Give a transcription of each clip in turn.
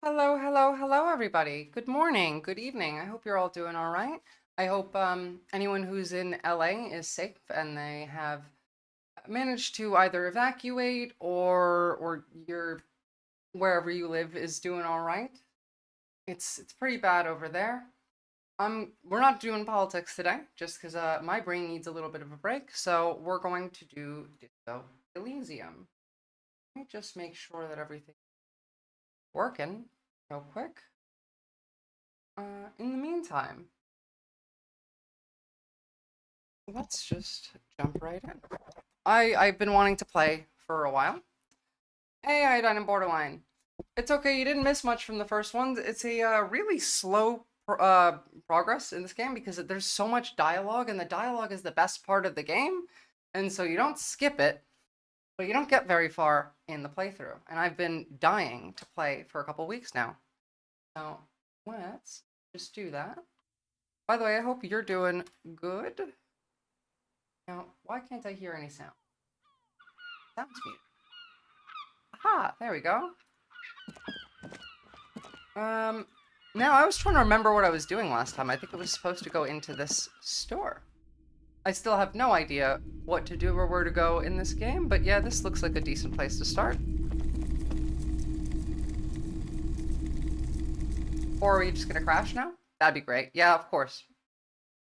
Hello, hello, hello, everybody. Good morning, good evening. I hope you're all doing all right. I hope anyone who's in LA is safe and they have managed to either evacuate or your wherever you live is doing all right. It's pretty bad over there. We're not doing politics today, just because my brain needs a little bit of a break. So we're going to do Disco Elysium. Let me just make sure that everything's working real quick. In the meantime, let's just jump right in. I've been wanting to play for a while. Hey, Iodine and Borderline. It's okay, you didn't miss much from the first one. It's a really slow progress in this game because there's so much dialogue, and the dialogue is the best part of the game. And so you don't skip it, but you don't get very far in the playthrough. And I've been dying to play for a couple weeks now. So let's just do that. By the way, I hope you're doing good. Now, why can't I hear any sound? Sounds mute. Aha, there we go. Now I was trying to remember what I was doing last time. I think it was supposed to go into this store. I still have no idea what to do or where to go in this game, but yeah, this looks like a decent place to start. Or are we just gonna crash now? That'd be great. Yeah, of course.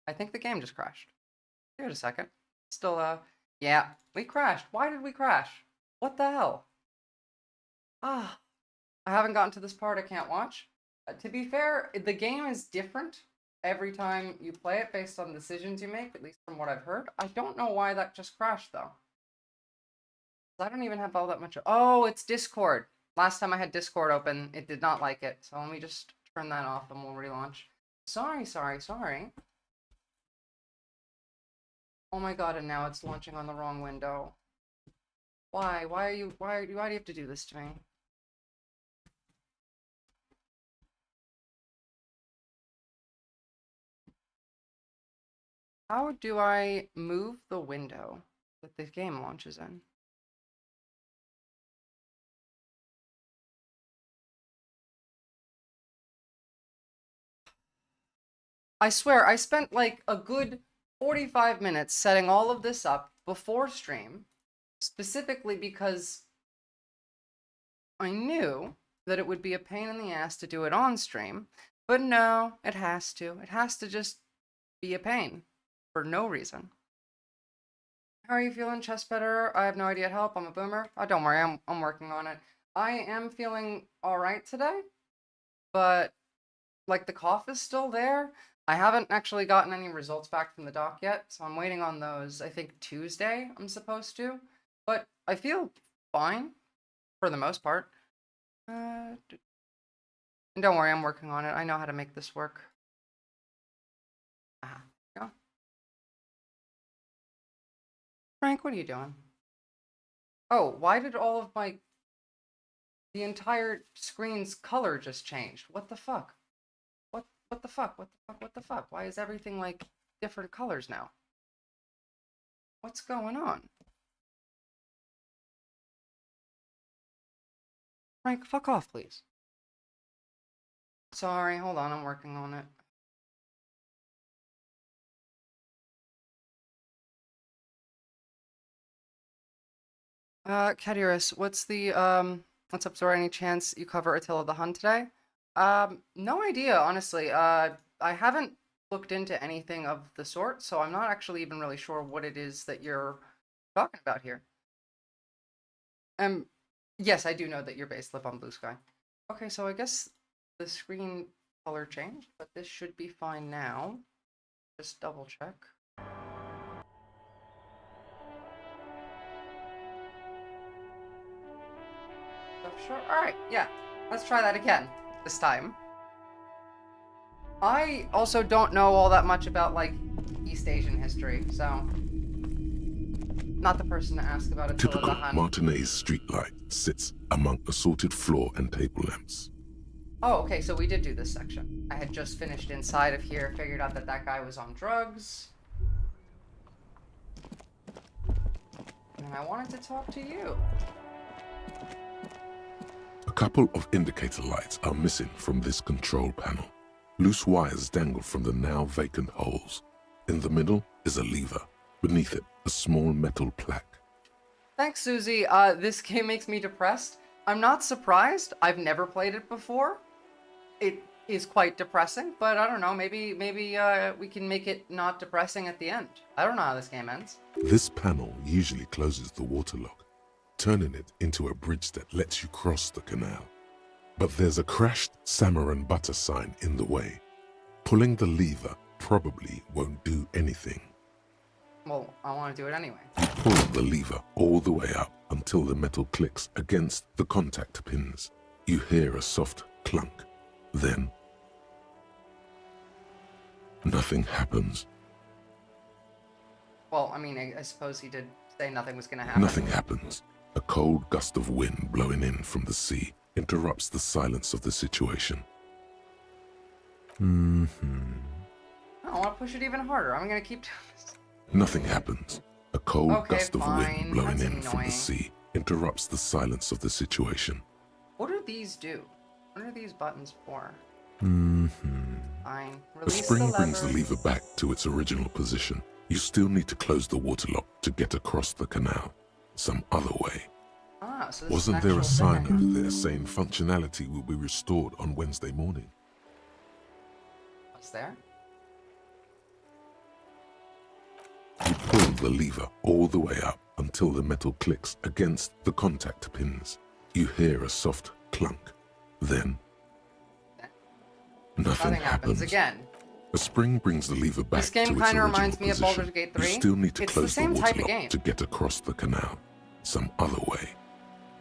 I think the game just crashed. Give it a second. Still, yeah, we crashed. Why did we crash? What the hell? Ah, I haven't gotten to this part. I can't watch. To be fair, the game is different every time you play it based on decisions you make, at least from what I've heard. I don't know why that just crashed, though. I don't even have all that much. Oh, it's Discord. Last time I had Discord open, it did not like it. So let me just turn that off and we'll relaunch. Sorry. Oh my god, and now it's launching on the wrong window. Why? Why do you have to do this to me? How do I move the window that the game launches in? I swear, I spent like a good 45 minutes setting all of this up before stream, specifically because I knew that it would be a pain in the ass to do it on stream, but no, it has to. It has to just be a pain for no reason. How are you feeling, chest better? I have no idea. Help, I'm a boomer. Oh, don't worry, I'm working on it. I am feeling all right today, but like the cough is still there. I haven't actually gotten any results back from the doc yet, so I'm waiting on those. I think Tuesday I'm supposed to, but I feel fine for the most part. And don't worry, I'm working on it. I know how to make this work. Yeah. Frank, what are you doing? Oh, why did all of the entire screen's color just change? What the fuck? What the fuck? What the fuck? Why is everything like different colors now? What's going on? Frank, fuck off, please. Sorry, hold on, I'm working on it. Kadiris, what's up, Zora? Any chance you cover Attila the Hun today? No idea, honestly. I haven't looked into anything of the sort, so I'm not actually even really sure what it is that you're talking about here. Yes, I do know that your base live on Blue Sky. Okay, so I guess the screen color changed, but this should be fine now. Just double check. Sure. Alright, yeah. Let's try that again this time. I also don't know all that much about, like, East Asian history, so not the person to ask about Attila Typical the Hun. Martinez streetlight sits among assorted floor and table lamps. Oh, okay, so we did do this section. I had just finished inside of here, figured out that that guy was on drugs. And I wanted to talk to you. A couple of indicator lights are missing from this control panel. Loose wires dangle from the now vacant holes. In the middle is a lever. Beneath it, a small metal plaque. Thanks, Susie. This game makes me depressed. I'm not surprised. I've never played it before. It is quite depressing, but I don't know. Maybe we can make it not depressing at the end. I don't know how this game ends. This panel usually closes the waterlock, turning it into a bridge that lets you cross the canal. But there's a crashed salmon and butter sign in the way. Pulling the lever probably won't do anything. Well, I want to do it anyway. You pull the lever all the way up until the metal clicks against the contact pins. You hear a soft clunk. Then, nothing happens. Well, I mean, I suppose he did say nothing was going to happen. Nothing happens. A cold gust of wind blowing in from the sea interrupts the silence of the situation. I want to push it even harder. I'm going to keep doing this. Nothing happens. A cold gust of fine. wind blowing That's in from annoying. the sea interrupts the silence of the situation. What do these do? What are these buttons for? Fine. The Release spring the brings the lever. lever back to its original position. You still need to close the waterlock to get across the canal. Some other way. Ah, so this is Wasn't an there a actual sign thing. over there saying functionality will be restored on Wednesday morning? What's there? You pull the lever all the way up until the metal clicks against the contact pins. You hear a soft clunk. Then, nothing happens. again. A spring brings the lever back This game to its kinda original reminds me of position. Baldur's Gate 3. You still need to It's the close the same type of waterlock game. to get across the canal. Some other way.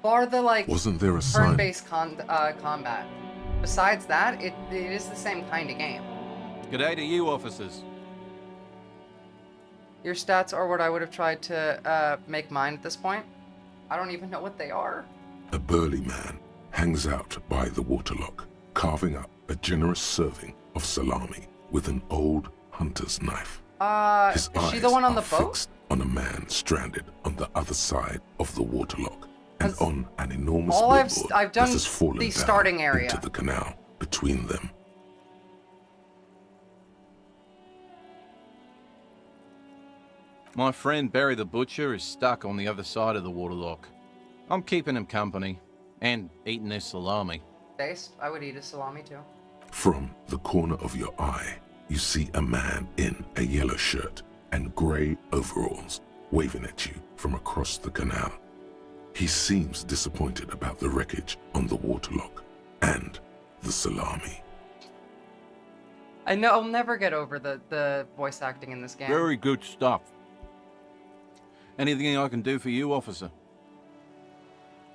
Bar the like Wasn't there a sign? turn-based combat. Besides that, it is the same kind of game. G'day to you, officers. Your stats are what I would have tried to make mine at this point. I don't even know what they are. A burly man hangs out by the waterlock, carving up a generous serving of salami with an old hunter's knife. His Is she the one on are the boat? fixed on a man stranded on the other side of the waterlock and That's on an enormous all I've billboard I've done that has fallen the down starting area. into the canal between them. My friend Barry the Butcher is stuck on the other side of the waterlock. I'm keeping him company and eating their salami. Taste. I would eat a salami too. From the corner of your eye, you see a man in a yellow shirt and grey overalls waving at you from across the canal. He seems disappointed about the wreckage on the waterlock and the salami. I know I'll never get over the voice acting in this game. Very good stuff. Anything I can do for you, officer?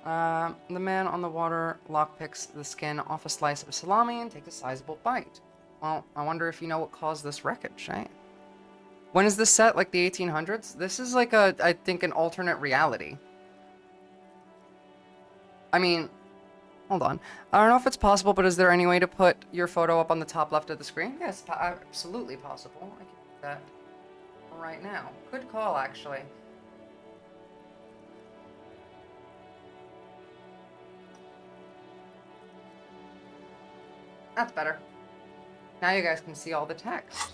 The man on the water lockpicks the skin off a slice of salami and takes a sizable bite. Well, I wonder if you know what caused this wreckage, eh? When is this set? Like the 1800s? This is like I think an alternate reality. I mean, hold on. I don't know if it's possible, but is there any way to put your photo up on the top left of the screen? Yes, absolutely possible. I can do that right now. Good call, actually. That's better. Now you guys can see all the text.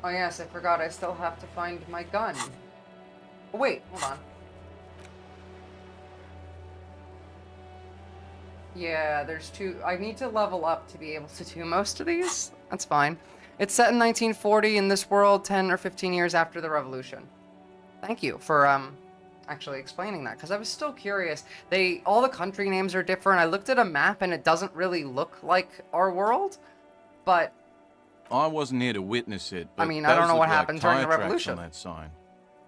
Oh yes, I forgot I still have to find my gun. Oh wait, hold on. Yeah, there's two. I need to level up to be able to do most of these. That's fine. It's set in 1940 in this world, 10 or 15 years after the revolution. Thank you for actually explaining that, because I was still curious. All the country names are different. I looked at a map and it doesn't really look like our world, but I wasn't here to witness it, but I mean, I don't those know what look like happened during the tire tracks revolution. on that sign.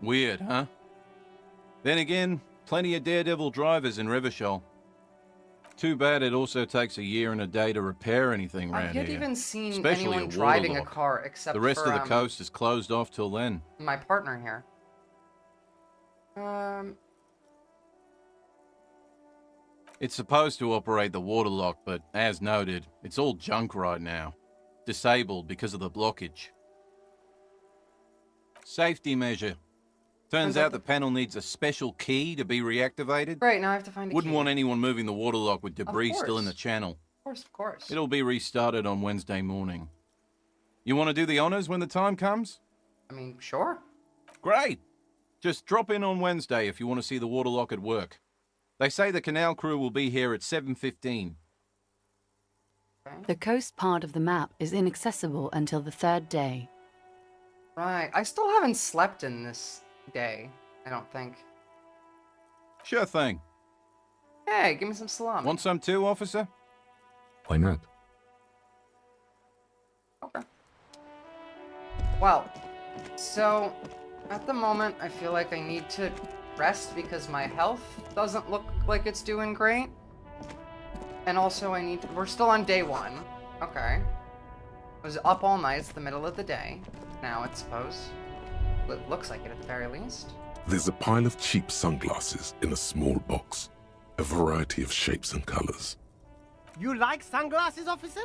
Weird, huh? Then again, plenty of daredevil drivers in Rivashol. Too bad it also takes a year and a day to repair anything I around here. haven't even seen especially anyone a driving a waterlock. car except The rest for of the coast is closed off till then. my partner here. It's supposed to operate the waterlock, but as noted, it's all junk right now. Disabled because of the blockage. Safety measure. Turns out the panel needs a special key to be reactivated. Great, now I have to find a Wouldn't key. want anyone moving the water lock with debris still in the course. channel. Of course. It'll be restarted on Wednesday morning. You want to do the honors when the time comes? I mean, sure. Great! Just drop in on Wednesday if you want to see the water lock at work. They say the canal crew will be here at 7:15. The coast part of the map is inaccessible until the 3rd day. Right. I still haven't slept in this day, I don't think. Sure thing. Hey, give me some salami. Want some too, officer? Why not? Okay. Well, so at the moment, I feel like I need to rest because my health doesn't look like it's doing great. And also we're still on day 1. Okay. I was up all night, it's the middle of the day. Now it's suppose. It looks like it at the very least. There's a pile of cheap sunglasses in a small box, a variety of shapes and colors. You like sunglasses, officer?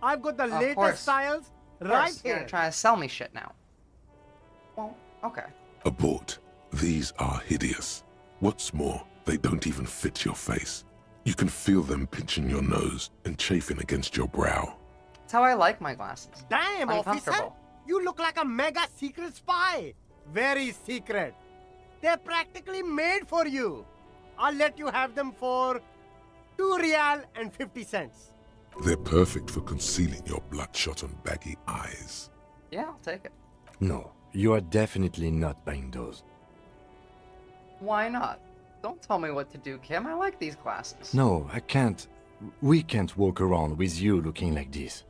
I've got the Of latest course. styles Of right course, you're here. gonna try to sell me shit now. Well, okay. Abort. These are hideous. What's more, they don't even fit your face. You can feel them pinching your nose and chafing against your brow. That's how I like my glasses. Damn, officer! Uncomfortable. You look like a mega secret spy. Very secret. They're practically made for you. I'll let you have them for 2 real and 50 cents. They're perfect for concealing your bloodshot and baggy eyes. Yeah, I'll take it. No, you are definitely not buying those. Why not? Don't tell me what to do, Kim. I like these glasses. No, I can't. We can't walk around with you looking like this.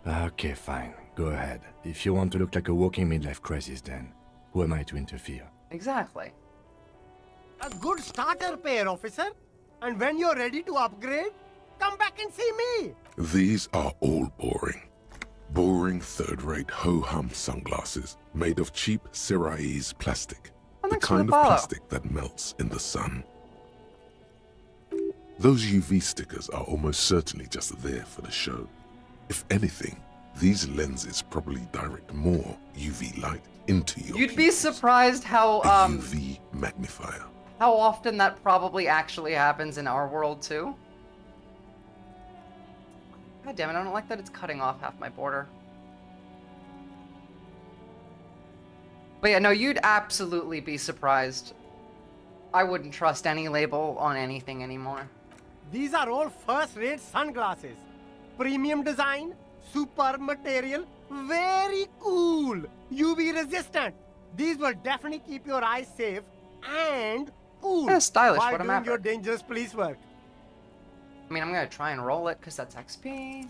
Okay, fine. Go ahead. If you want to look like a walking midlife crisis, then who am I to interfere? Exactly. A good starter pair, officer. And when you're ready to upgrade, come back and see me. These are all boring. Boring third-rate ho-hum sunglasses made of cheap Syrahese plastic. Oh, The thanks for the kind of follow. plastic that melts in the sun. Those UV stickers are almost certainly just there for the show. If anything, these lenses probably direct more UV light into your You'd be pupils. surprised how A UV magnifier. how often that probably actually happens in our world too. God damn it, I don't like that it's cutting off half my border. But yeah, no, you'd absolutely be surprised. I wouldn't trust any label on anything anymore. These are all first-rate sunglasses. Premium design, superb material, very cool. UV resistant. These will definitely keep your eyes safe and cool Yeah, stylish, while what a doing your maverick. dangerous police work. I mean, I'm gonna try and roll it because that's XP.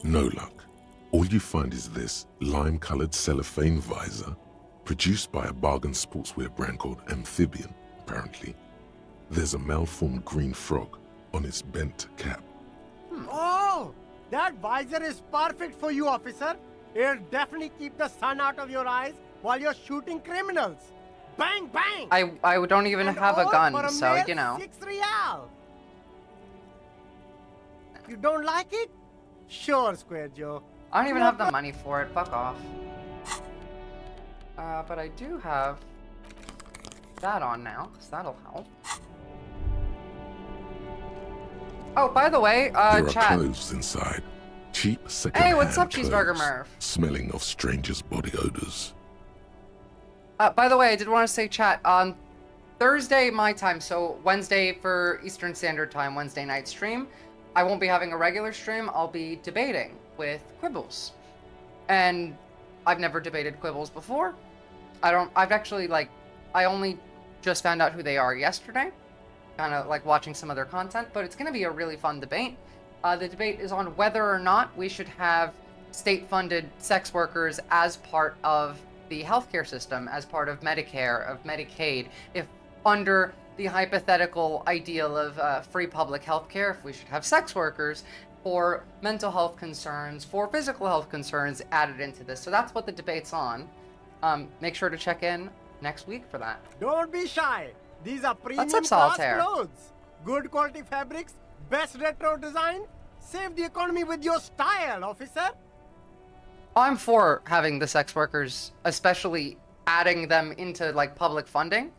No luck. All you find is this lime-colored cellophane visor, produced by a bargain sportswear brand called Amphibian, apparently. There's a malformed green frog on its bent cap. Oh, that visor is perfect for you, officer. It'll definitely keep the sun out of your eyes while you're shooting criminals. Bang, bang! I don't even And have a all gun, for a so mere you know. 6 real. You don't like it? Sure, Square Joe. I don't even have the money for it. Fuck off. But I do have that on now, because that'll help. Oh, by the way, There are chat. clothes inside. Cheap second-hand Hey, what's up, Cheeseburger clothes, Merv? smelling of strangers' body odors. By the way, I did want to say, chat, on Thursday my time, so Wednesday for Eastern Standard Time, Wednesday night stream, I won't be having a regular stream. I'll be debating with Quibbles. And I've never debated Quibbles before. I've actually, I only just found out who they are yesterday. Kind of like watching some of their content, but it's going to be a really fun debate. The debate is on whether or not we should have state-funded sex workers as part of the healthcare system, as part of Medicare, of Medicaid, if under the hypothetical ideal of free public healthcare, if we should have sex workers for mental health concerns, for physical health concerns added into this. So that's what the debate's on. Make sure to check in next week for that. Don't be shy. These are premium up, class Solitaire? clothes. Good quality fabrics, best retro design. Save the economy with your style, officer. I'm for having the sex workers, especially adding them into like public funding,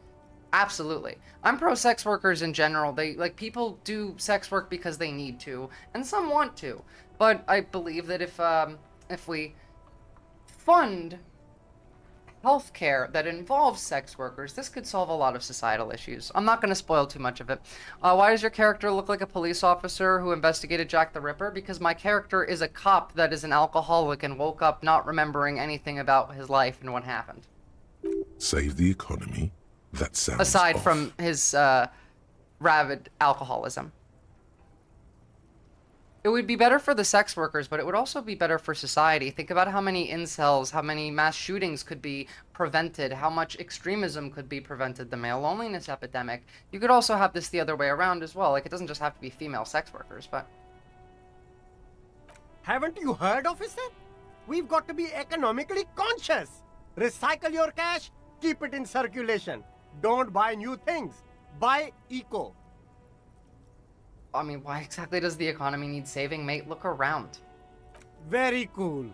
absolutely. I'm pro sex workers in general. They like people do sex work because they need to, and some want to. But I believe that if we fund healthcare that involves sex workers, this could solve a lot of societal issues. I'm not going to spoil too much of it. Why does your character look like a police officer who investigated Jack the Ripper? Because my character is a cop that is an alcoholic and woke up not remembering anything about his life and what happened. Save the economy? That sounds Aside off. from his rabid alcoholism. It would be better for the sex workers, but it would also be better for society. Think about how many incels, how many mass shootings could be prevented, how much extremism could be prevented, the male loneliness epidemic. You could also have this the other way around as well. Like, it doesn't just have to be female sex workers, but... Haven't you heard, officer? We've got to be economically conscious. Recycle your cash, keep it in circulation. Don't buy new things. Buy eco. I mean, why exactly does the economy need saving, mate? Look around. Very cool.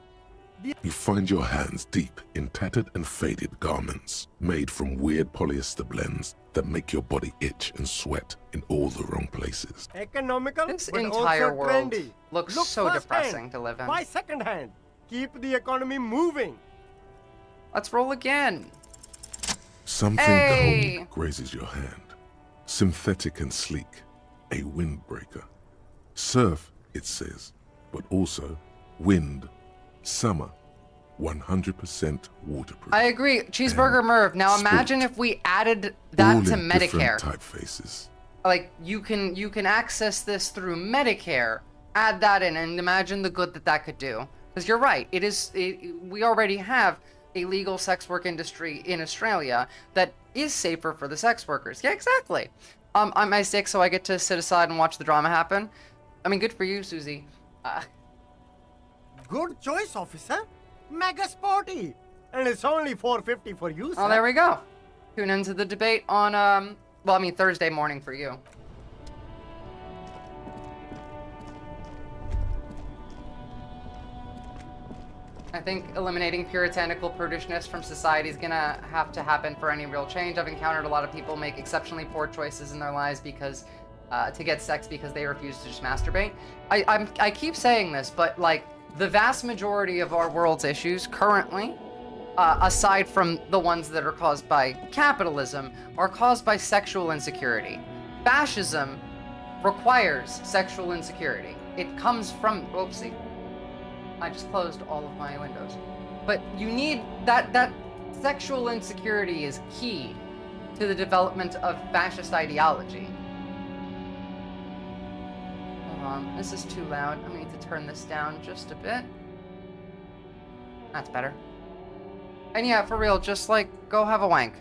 You find your hands deep in tattered and faded garments made from weird polyester blends that make your body itch and sweat in all the wrong places. Economical, This but entire also world trendy. looks Look so first depressing hand. to live in. Buy second hand. Keep the economy moving. Let's roll again. Something Hey! cold grazes your hand. Synthetic and sleek. A windbreaker. Surf, it says, but also wind, summer, 100% waterproof. I agree. Cheeseburger And Merv. Now imagine sport. if we added All that to in different Medicare. typefaces. Like, you can access this through Medicare. Add that in and imagine the good that could do. Because you're right. We already have a legal sex work industry in Australia that is safer for the sex workers. Yeah, exactly. I'm sick, so I get to sit aside and watch the drama happen. I mean, good for you, Susie. Good choice, officer. Mega sporty. And it's only $4.50 for you, sir. Oh, there we go. Tune into the debate on, well, I mean, Thursday morning for you. I think eliminating puritanical prudishness from society is gonna have to happen for any real change. I've encountered a lot of people make exceptionally poor choices in their lives because, to get sex because they refuse to just masturbate. I keep saying this, but like, the vast majority of our world's issues currently, aside from the ones that are caused by capitalism, are caused by sexual insecurity. Fascism requires sexual insecurity. It comes from, oopsie. I just closed all of my windows. But you need that sexual insecurity is key to the development of fascist ideology. Hold on, this is too loud. I need to turn this down just a bit. That's better. And yeah, for real, just like go have a wank.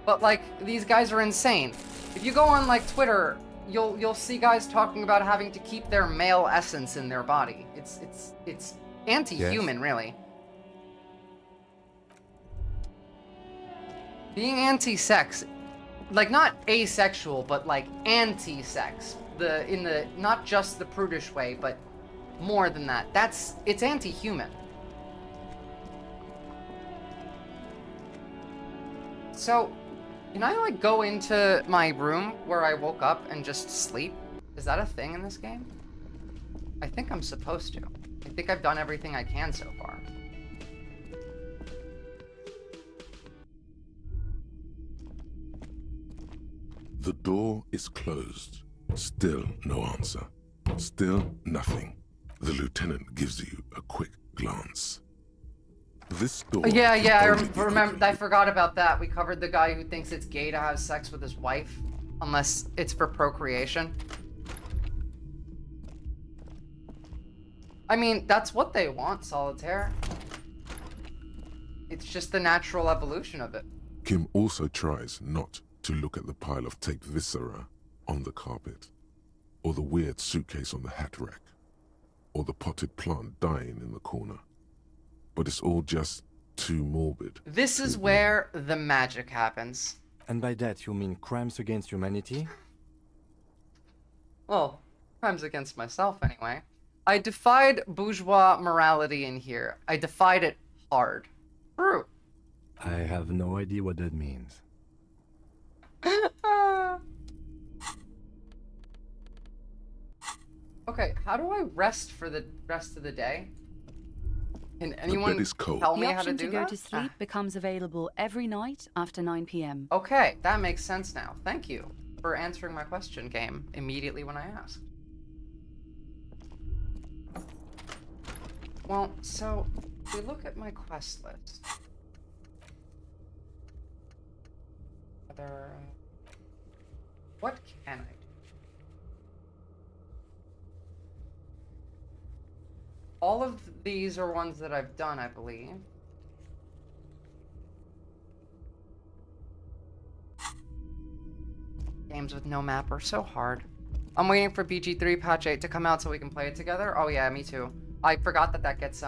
But like, these guys are insane. If you go on like Twitter, you'll see guys talking about having to keep their male essence in their body. It's anti-human, really. Being anti-sex, like not asexual, but like anti-sex. Not just the prudish way, but more than that. It's anti-human. So, can I like go into my room where I woke up and just sleep? Is that a thing in this game? I think I'm supposed to. I think I've done everything I can so far. The door is closed. Still no answer. Still nothing. The lieutenant gives you a quick glance. This door. Yeah, can I only be remember. opened I forgot about that. We covered the guy who thinks it's gay to have sex with his wife, unless it's for procreation. I mean, that's what they want, Solitaire. It's just the natural evolution of it. Kim also tries not to look at the pile of taped viscera on the carpet, or the weird suitcase on the hat rack, or the potted plant dying in the corner. But it's all just too morbid. This is where the magic happens. And by that you mean crimes against humanity? Well, crimes against myself, anyway. I defied bourgeois morality in here. I defied it hard. True. I have no idea what that means. Okay, how do I rest for the rest of the day? Can anyone is cold. tell The me how to option do to go that? to sleep becomes available every night after 9 p.m. Okay, that makes sense now. Thank you for answering my question, game, immediately when I asked. Well, so, if we look at my quest list. What can I do? All of these are ones that I've done, I believe. Games with no map are so hard. I'm waiting for BG3 patch 8 to come out so we can play it together. Oh yeah, me too. I forgot that that gets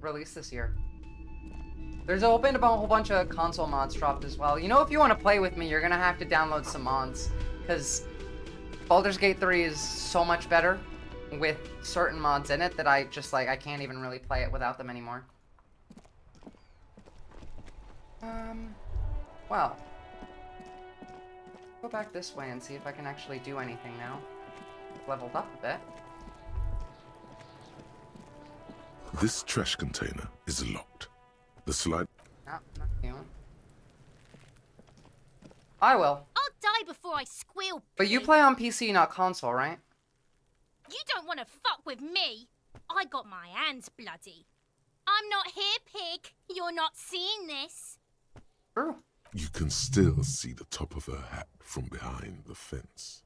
released this year. There's been a whole bunch of console mods dropped as well. You know, if you want to play with me, you're gonna have to download some mods, because Baldur's Gate 3 is so much better with certain mods in it that I just, like, I can't even really play it without them anymore. Well. Go back this way and see if I can actually do anything now. Leveled up a bit. This trash container is locked. The slide... No, not you. I will. I'll die before I squeal. But you pig. play on PC, not console, right? You don't want to fuck with me. I got my hands bloody. I'm not here, pig. You're not seeing this. True. You can still see the top of her hat from behind the fence.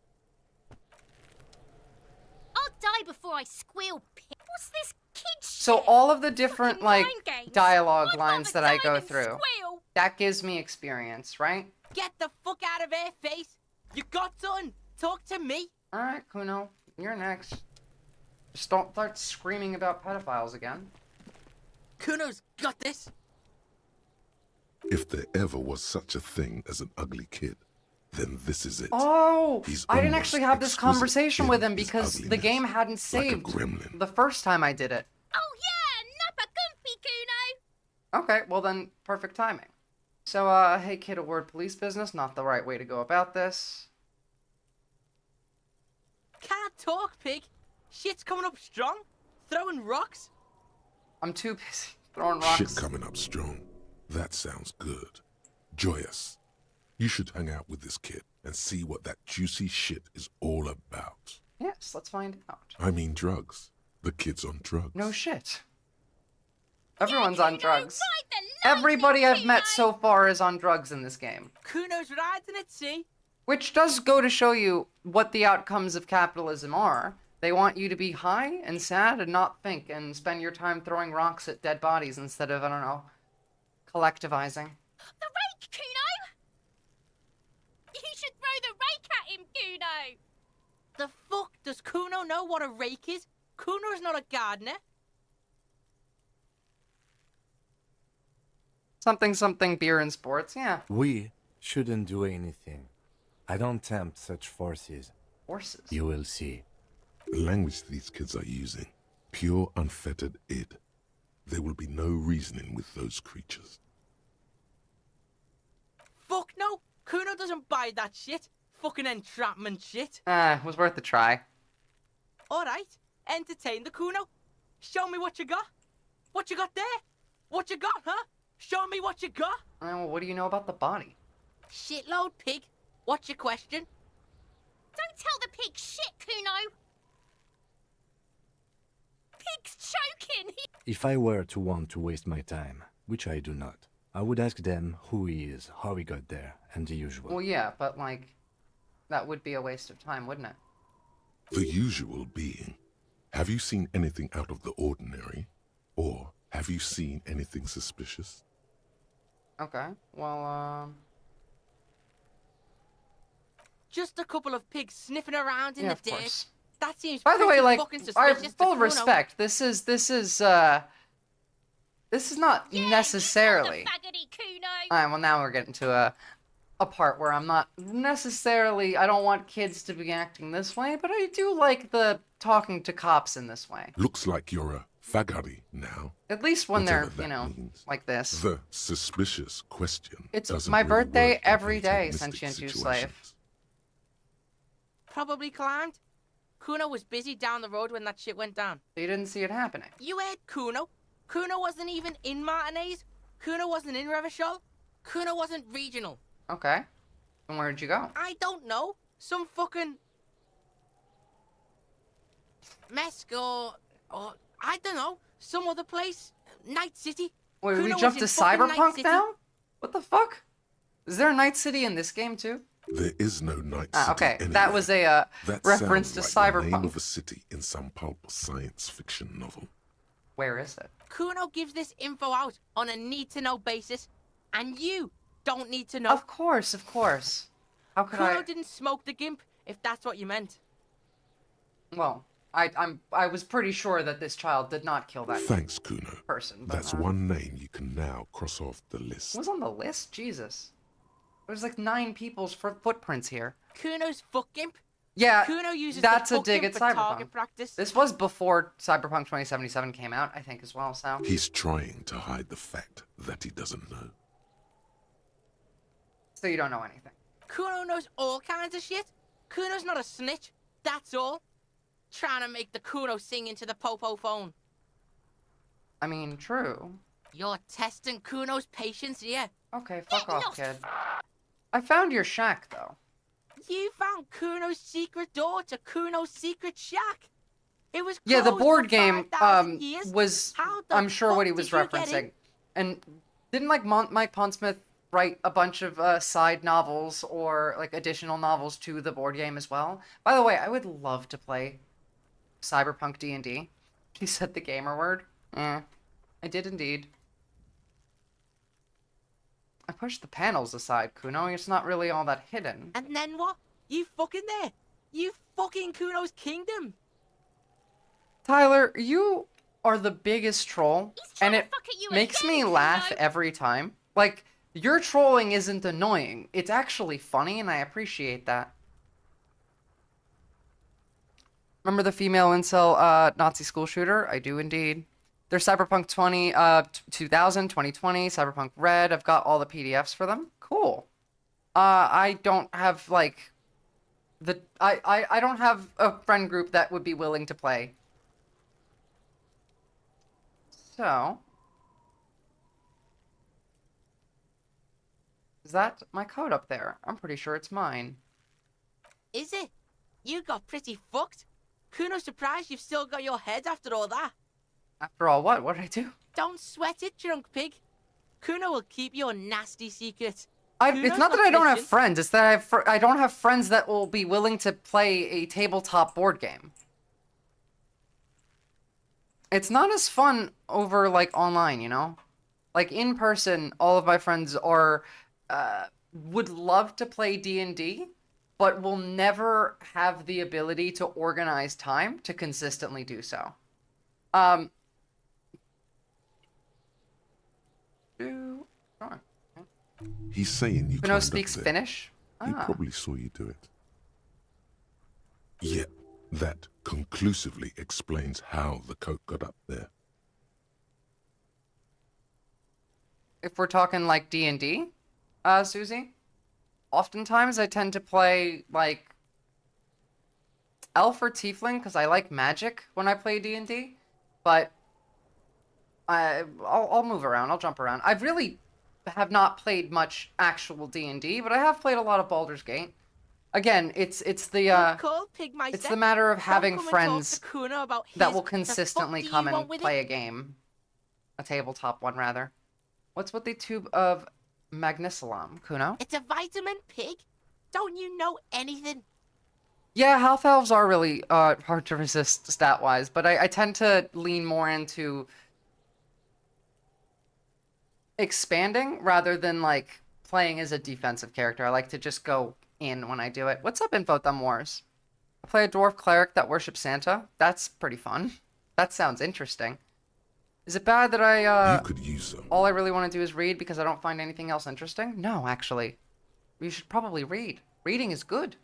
I'll die before I squeal, pig. What's this kid shit? So all of the different, Fucking like, mind games. dialogue I'd lines rather that I die go than through, Squeal. that gives me experience, right? Get the fuck out of here, face! You got done! Talk to me! Alright, Kuno, you're next. Just don't start screaming about pedophiles again. Kuno's got this! If there ever was such a thing as an ugly kid, then this is it. Oh! He's I didn't almost actually have this exquisite conversation in with him his because the ugliness, game hadn't like a saved gremlin. the first time I did it. Oh yeah, Nappa Gumpy Kuno. Okay, well then, perfect timing. So, hey kid, a word police business, not the right way to go about this. Can't talk, pig! Shit's coming up strong! Throwing rocks! I'm too busy throwing rocks. Shit coming up strong. That sounds good. Joyous. You should hang out with this kid and see what that juicy shit is all about. Yes, let's find out. I mean drugs. The kid's on drugs. No shit. Everyone's on Kuno, drugs. ride the lightning, Everybody I've met Kuno. so far is on drugs in this game. Kuno's riding it, see? Which does go to show you what the outcomes of capitalism are. They want you to be high and sad and not think and spend your time throwing rocks at dead bodies instead of, I don't know, collectivizing. The rake, Kuno. You should throw the rake at him, Kuno. The fuck? Does Kuno know what a rake is? Kuno's not a gardener. Something, something, beer and sports, yeah. We shouldn't do anything. I don't tempt such forces. Horses. You will see. The language these kids are using. Pure, unfettered id. There will be no reasoning with those creatures. Fuck no! Kuno doesn't buy that shit! Fucking entrapment shit! It was worth a try. Alright, entertain the Kuno. Show me what you got. What you got there? What you got, huh? Show me what you got. Well, what do you know about the body? Shitload, pig. What's your question? Don't tell the pig shit, Kuno. Pig's choking. If I were to want to waste my time, which I do not, I would ask them who he is, how he got there, and the usual. Well, yeah, but, like, that would be a waste of time, wouldn't it? The usual being, have you seen anything out of the ordinary? Or have you seen anything suspicious? Okay, well, Just a couple of pigs sniffing around in yeah, the of dirt. course. That seems By the way, pretty like, fucking I suspicious have to full Kuno. respect. This is not necessarily. Faggoty, Kuno. Alright, well now we're getting to a part where I'm not necessarily, I don't want kids to be acting this way, but I do like the talking to cops in this way. Looks like you're a Fagari now. At least when they're, Whatever you that know, means. like this. The suspicious question. It's doesn't my really birthday work in every day, fantastic sentient you slave. situations. Probably climbed. Kuno was busy down the road when that shit went down. You didn't see it happening. You heard Kuno. Kuno wasn't even in Martinez. Kuno wasn't in Revachol. Kuno wasn't regional. Okay. And where'd you go? I don't know. Some fucking... Mesco, or I don't know. Some other place. Night City. Wait, Kuno we was jumped to in fucking Night Cyberpunk City. now? What the fuck? Is there a Night City in this game too? There is no night city Okay, anywhere. that was a That reference to sounds like the name Cyberpunk. of a city in some pulp science fiction novel. Where is it? Kuno gives this info out on a need-to-know basis, and you don't need to know. Of course, of course. How could Kuno I? didn't smoke the gimp, if that's what you meant. Well, I was pretty sure that this child did not kill that Thanks, Kuno. person. But, That's one name you can now cross off the list. Who was on the list? Jesus. There's like 9 people's footprints here. Kuno's fuck gimp. Yeah, Kuno uses that's the a fuck dig gimp at for Cyberpunk. target practice. This was before Cyberpunk 2077 came out, I think, as well, so... He's trying to hide the fact that he doesn't know. So you don't know anything. Kuno knows all kinds of shit. Kuno's not a snitch, that's all. Trying to make the Kuno sing into the popo phone. I mean, true. You're testing Kuno's patience here. Okay, fuck Get off, lost. kid. I found your shack, though. You found Kuno's secret door to Kuno's secret shack. It was Yeah, the closed board for game 5,000 years. was, How the I'm sure, fuck what he was did you get in? referencing. And didn't like Mike Pondsmith write a bunch of side novels or like additional novels to the board game as well? By the way, I would love to play Cyberpunk D&D. He said the gamer word. I did indeed. I pushed the panels aside, Kuno. It's not really all that hidden. And then what? You fucking there. You fucking Kuno's kingdom. Tyler, you are the biggest troll, He's trying and to it fuck at you makes again, me laugh Kuno. every time. Like, your trolling isn't annoying. It's actually funny, and I appreciate that. Remember the female incel Nazi school shooter? I do indeed. There's Cyberpunk 2000, 2020, Cyberpunk Red. I've got all the PDFs for them. Cool. I don't have, like... I don't have a friend group that would be willing to play. So... Is that my code up there? I'm pretty sure it's mine. Is it? You got pretty fucked. Kuno's surprised you've still got your head after all that. After all, what? What did I do? Don't sweat it, drunk pig. Kuno will keep your nasty secret. It's Kuno's not that I don't have patient. friends. It's that I don't have friends that will be willing to play a tabletop board game. It's not as fun over, like, online, you know? Like, in person, all of my friends are, would love to play D&D, but will never have the ability to organize time to consistently do so. Sure. He's saying you Kuno climbed speaks up there. Finnish? He Ah. probably saw you do it. Yet, that conclusively explains how the coat got up there. If we're talking like D&D, Susie, oftentimes I tend to play like elf or tiefling because I like magic when I play D&D, but I'll move around, I'll jump around. I really have not played much actual D&D, but I have played a lot of Baldur's Gate. Again, it's the Cool, pig it's the matter of having friends Kuno about that his- will the fuck consistently do you come want and with play it? a game. A tabletop one, rather. What's with the tube of Magnisalam, Kuno? It's a vitamin, pig. Don't you know anything? Yeah, health elves are really hard to resist stat-wise, but I tend to lean more into expanding rather than, like, playing as a defensive character. I like to just go in when I do it. What's up, Info Thumb Wars? I play a dwarf cleric that worships Santa. That's pretty fun. That sounds interesting. Is it bad that you could use some. all I really want to do is read because I don't find anything else interesting? No, actually. You should probably read. Reading is good.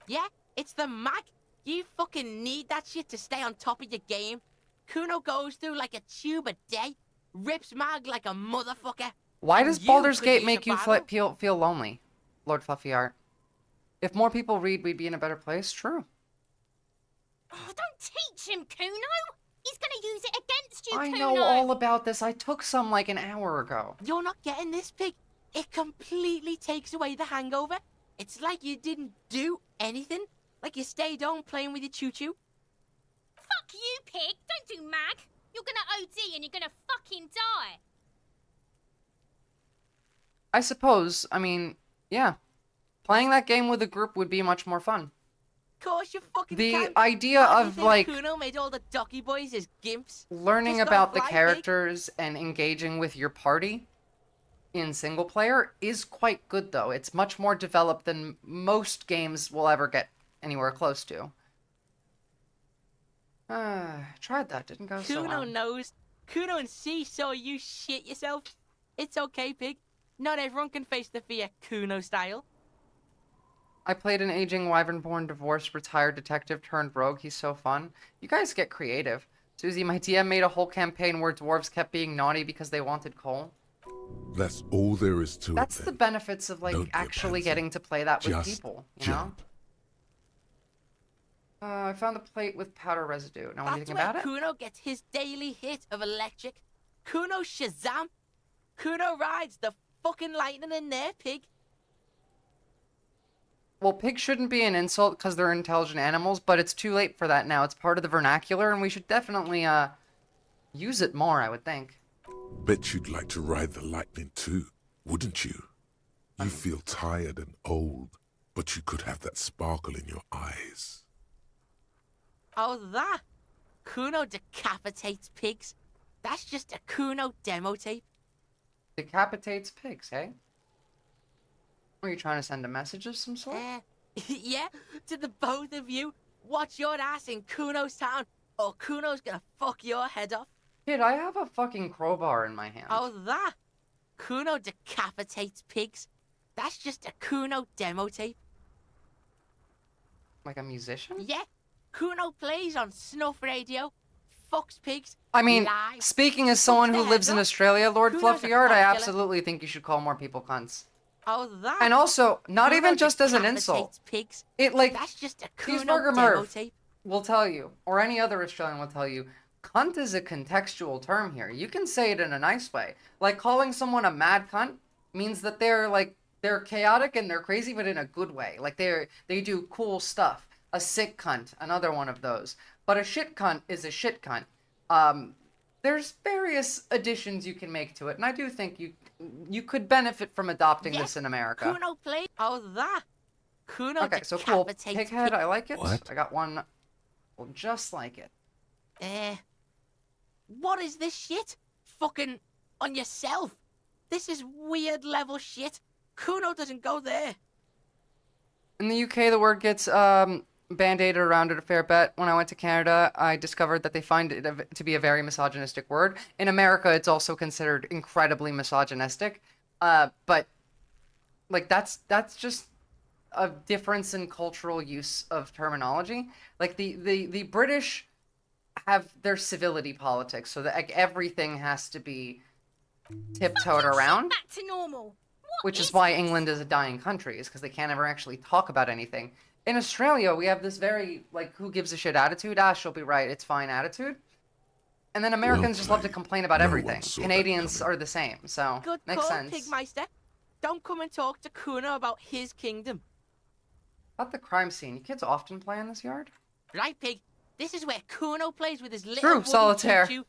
Yeah, it's the Mac. You fucking need that shit to stay on top of your game. Kuno goes through like a tube a day, rips Mag like a motherfucker. Why and does you Baldur's could Gate use make a you barrel. feel lonely, Lord Fluffy Art? If more people read, we'd be in a better place. True. Oh, don't teach him, Kuno. He's gonna use it against you, I Kuno. know all about this. I took some like an hour ago. You're not getting this, Pig. It completely takes away the hangover. It's like you didn't do anything. Like you stayed home playing with your choo-choo. Fuck you, Pig. Don't do Mag. You're gonna OD and you're gonna fucking die. I suppose. I mean, yeah. Playing that game with a group would be much more fun. Of course you fucking The can. idea Why do you of, think like, Kuno made all the Docky boys his gimps. learning Just about don't the fly, Pig. characters and engaging with your party in single player is quite good, though. It's much more developed than most games will ever get anywhere close to. Tried that, didn't go so Kuno well. knows. Kuno and C saw you shit yourself. It's okay, Pig. Not everyone can face the fear Kuno style. I played an aging wyvern-born divorced retired detective turned rogue. He's so fun. You guys get creative. Susie, my DM made a whole campaign where dwarves kept being naughty because they wanted coal. That's all there is to That's it. the Then. benefits of, like, Don't be a actually pansy. getting to play that with Just people, you know? jump. I found the plate with powder residue. Know anything That's where about it? Kuno gets his daily hit of electric. Kuno Shazam. Kuno rides the fucking lightning in there, Pig. Well, pig shouldn't be an insult because they're intelligent animals, but it's too late for that now. It's part of the vernacular, and we should definitely, use it more, I would think. Bet you'd like to ride the lightning too, wouldn't you? You feel tired and old, but you could have that sparkle in your eyes. Oh, that? Kuno decapitates pigs. That's just a Kuno demo tape. Decapitates pigs, hey? Are you trying to send a message of some sort? Yeah, to the both of you. Watch your ass in Kuno's town, or Kuno's gonna fuck your head off. Kid, I have a fucking crowbar in my hand. Oh, that? Kuno decapitates pigs. That's just a Kuno demo tape. Like a musician? Yeah, Kuno plays on snuff radio, fucks pigs. I mean, live. speaking as someone who the lives heads in off. Australia, Lord Kuno's Fluffy a Art, I popular- absolutely think you should call more people cunts. Oh, that? And also, not Kuno even just as an insult. decapitates pigs. It, like, That's just a Kuno Cheeseburger demo Merv tape. will tell you, or any other Australian will tell you, cunt is a contextual term here. You can say it in a nice way. Like, calling someone a mad cunt means that they're chaotic and they're crazy, but in a good way. Like, they do cool stuff. A sick cunt, another one of those. But a shit cunt is a shit cunt. There's various additions you can make to it, and I do think you could benefit from adopting Yes, this in America. Kuno plays. Oh, that? Kuno Okay, so cool. decapitates Pighead, pigs. I like it. What? I got one, well, just like it. What is this shit? Fucking on yourself. This is weird level shit. Kuno doesn't go there. In the UK, the word gets band-aided around it a fair bit. When I went to Canada, I discovered that they find it to be a very misogynistic word. In America, it's also considered incredibly misogynistic. But like that's just a difference in cultural use of terminology. Like the British have their civility politics, so that like everything has to be tiptoed around. Back to normal. What Which is why England is a dying country, is because they can't ever actually talk about anything. In Australia, we have this very, like, who gives a shit attitude? Ah, she'll be right, it's fine attitude. And then Americans just love to played. complain about No everything. one saw that Canadians coming. are the same, so Good makes call, sense. Pigmeister. Don't come and talk to Kuno about his kingdom. About the crime scene, you kids often play in this yard? Right, Pig? This is where Kuno plays with his little True, wooden solitaire. choo-choo.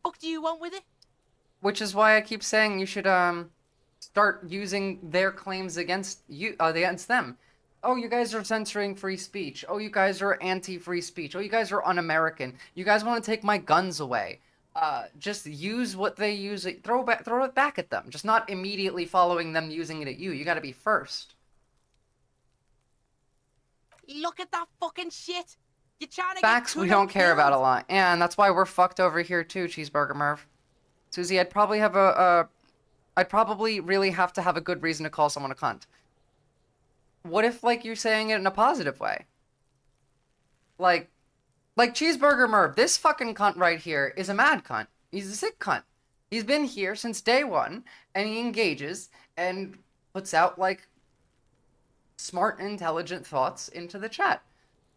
Fuck do you want with it? Which is why I keep saying you should, start using their claims against you, against them. Oh, you guys are censoring free speech. Oh, you guys are anti-free speech. Oh, you guys are un-American. You guys want to take my guns away. Just use what they use. Throw it back at them. Just not immediately following them using it at you. You got to be first. Look at that fucking shit. You're trying to Facts get we Kuno don't care about a killed. lot, and that's why we're fucked over here too, Cheeseburger Merv. Susie, I'd probably have I'd probably really have to have a good reason to call someone a cunt. What if, like, you're saying it in a positive way? Like, Like Cheeseburger Merv, this fucking cunt right here is a mad cunt. He's a sick cunt. He's been here since day one, and he engages and puts out, like, smart, intelligent thoughts into the chat.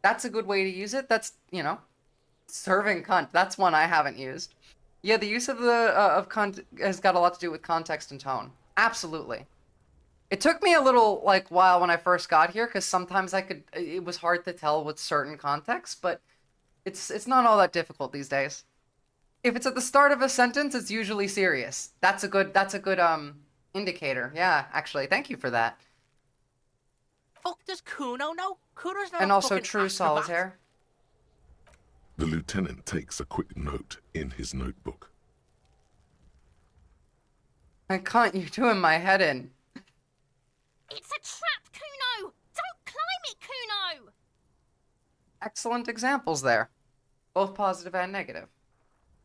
That's a good way to use it. That's, you know, serving cunt. That's one I haven't used. Yeah, the use of the of cunt has got a lot to do with context and tone. Absolutely. It took me a little, like, while when I first got here, because sometimes it was hard to tell with certain contexts, but it's not all that difficult these days. If it's at the start of a sentence, it's usually serious. That's a good indicator. Yeah, actually, thank you for that. Fuck does Kuno know? Kuno's not And a also fucking true acrobat. solitaire. The lieutenant takes a quick note in his notebook. I can't, you're doing my head in. It's a trap, Kuno! Don't climb it, Kuno! Excellent examples there. Both positive and negative.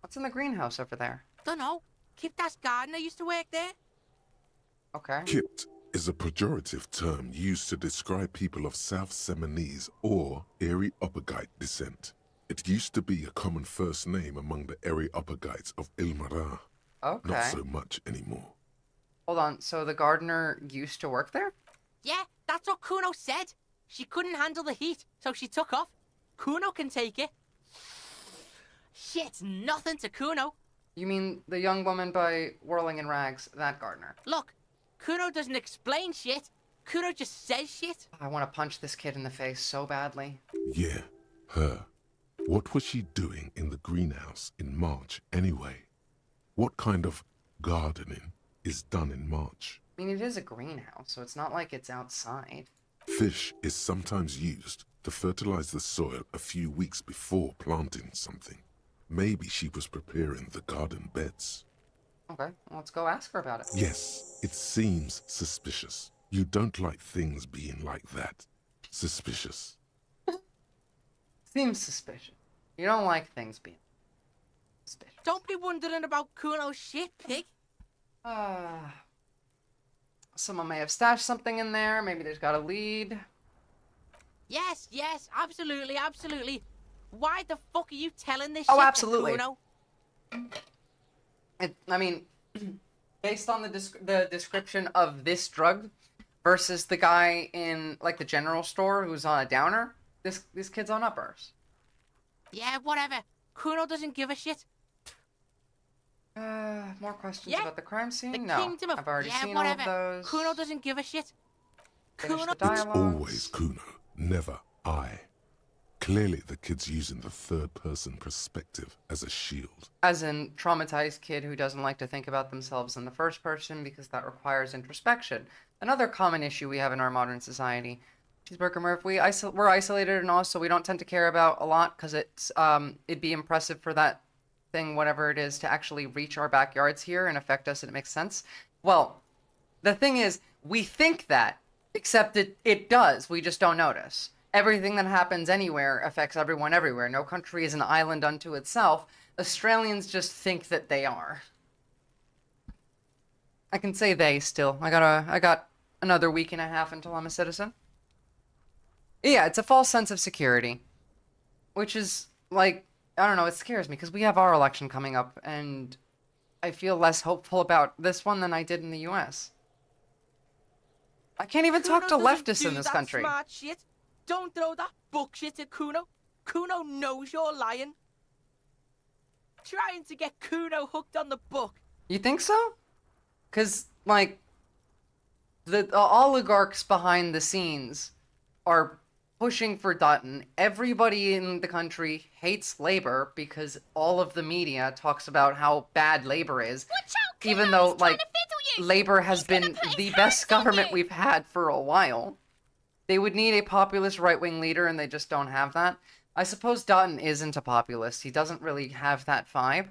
What's in the greenhouse over there? Dunno. Kiptas gardener used to work there. Okay. Kipt is a pejorative term used to describe people of South Seminese or Areopagite descent. It used to be a common first name among the Areopagites of Ilmara. Okay. Not so much anymore. Hold on, so the gardener used to work there? Yeah, that's what Kuno said. She couldn't handle the heat, so she took off. Kuno can take it. Shit's nothing to Kuno. You mean the young woman by Whirling in Rags, that gardener? Look, Kuno doesn't explain shit. Kuno just says shit. I want to punch this kid in the face so badly. Yeah, her. What was she doing in the greenhouse in March anyway? What kind of gardening is done in March? I mean, it is a greenhouse, so it's not like it's outside. Fish is sometimes used to fertilize the soil a few weeks before planting something. Maybe she was preparing the garden beds. Okay, well, let's go ask her about it. Yes, it seems suspicious. You don't like things being like that. Suspicious. Seems suspicious. You don't like things being suspicious. Don't be wondering about Kuno's shit, pig. Someone may have stashed something in there. Maybe there's got a lead. Yes, absolutely, absolutely. Why the fuck are you telling this Oh, shit absolutely. to Kuno? I mean, based on the description of this drug versus the guy in, like, the general store who's on a downer, this kid's on uppers. Yeah, whatever. Kuno doesn't give a shit. More questions Yeah, about the crime scene? The No, kingdom of... I've already yeah, seen whatever. all of those. Kuno doesn't give a shit. Finish Kuno... the It's dialogues. always Kuno, never I. Clearly the kid's using the third-person perspective as a shield. As in, traumatized kid who doesn't like to think about themselves in the first person because that requires introspection. Another common issue we have in our modern society. Cheeseburger Murph, we're isolated and also we don't tend to care about a lot because it'd be impressive for that thing, whatever it is, to actually reach our backyards here and affect us, and it makes sense. Well, the thing is, we think that, except it does. We just don't notice. Everything that happens anywhere affects everyone everywhere. No country is an island unto itself. Australians just think that they are. I can say they still. I got another week and a half until I'm a citizen. Yeah, it's a false sense of security. Which is, like, I don't know, it scares me, because we have our election coming up, and I feel less hopeful about this one than I did in the US. I can't even talk to Kuno doesn't leftists in do this that country. Smart shit. Don't throw that bullshit at Kuno. Kuno knows you're lying. Trying to get Kuno hooked on the book. You think so? Because, like, the oligarchs behind the scenes are pushing for Dutton. Everybody in the country hates labor because all of the media talks about how bad labor is. Watch out, Kuno! Even though, He's trying like, to fiddle you. labor has He's gonna been put his the hands best on government you. we've had for a while. They would need a populist right-wing leader, and they just don't have that. I suppose Dutton isn't a populist. He doesn't really have that vibe.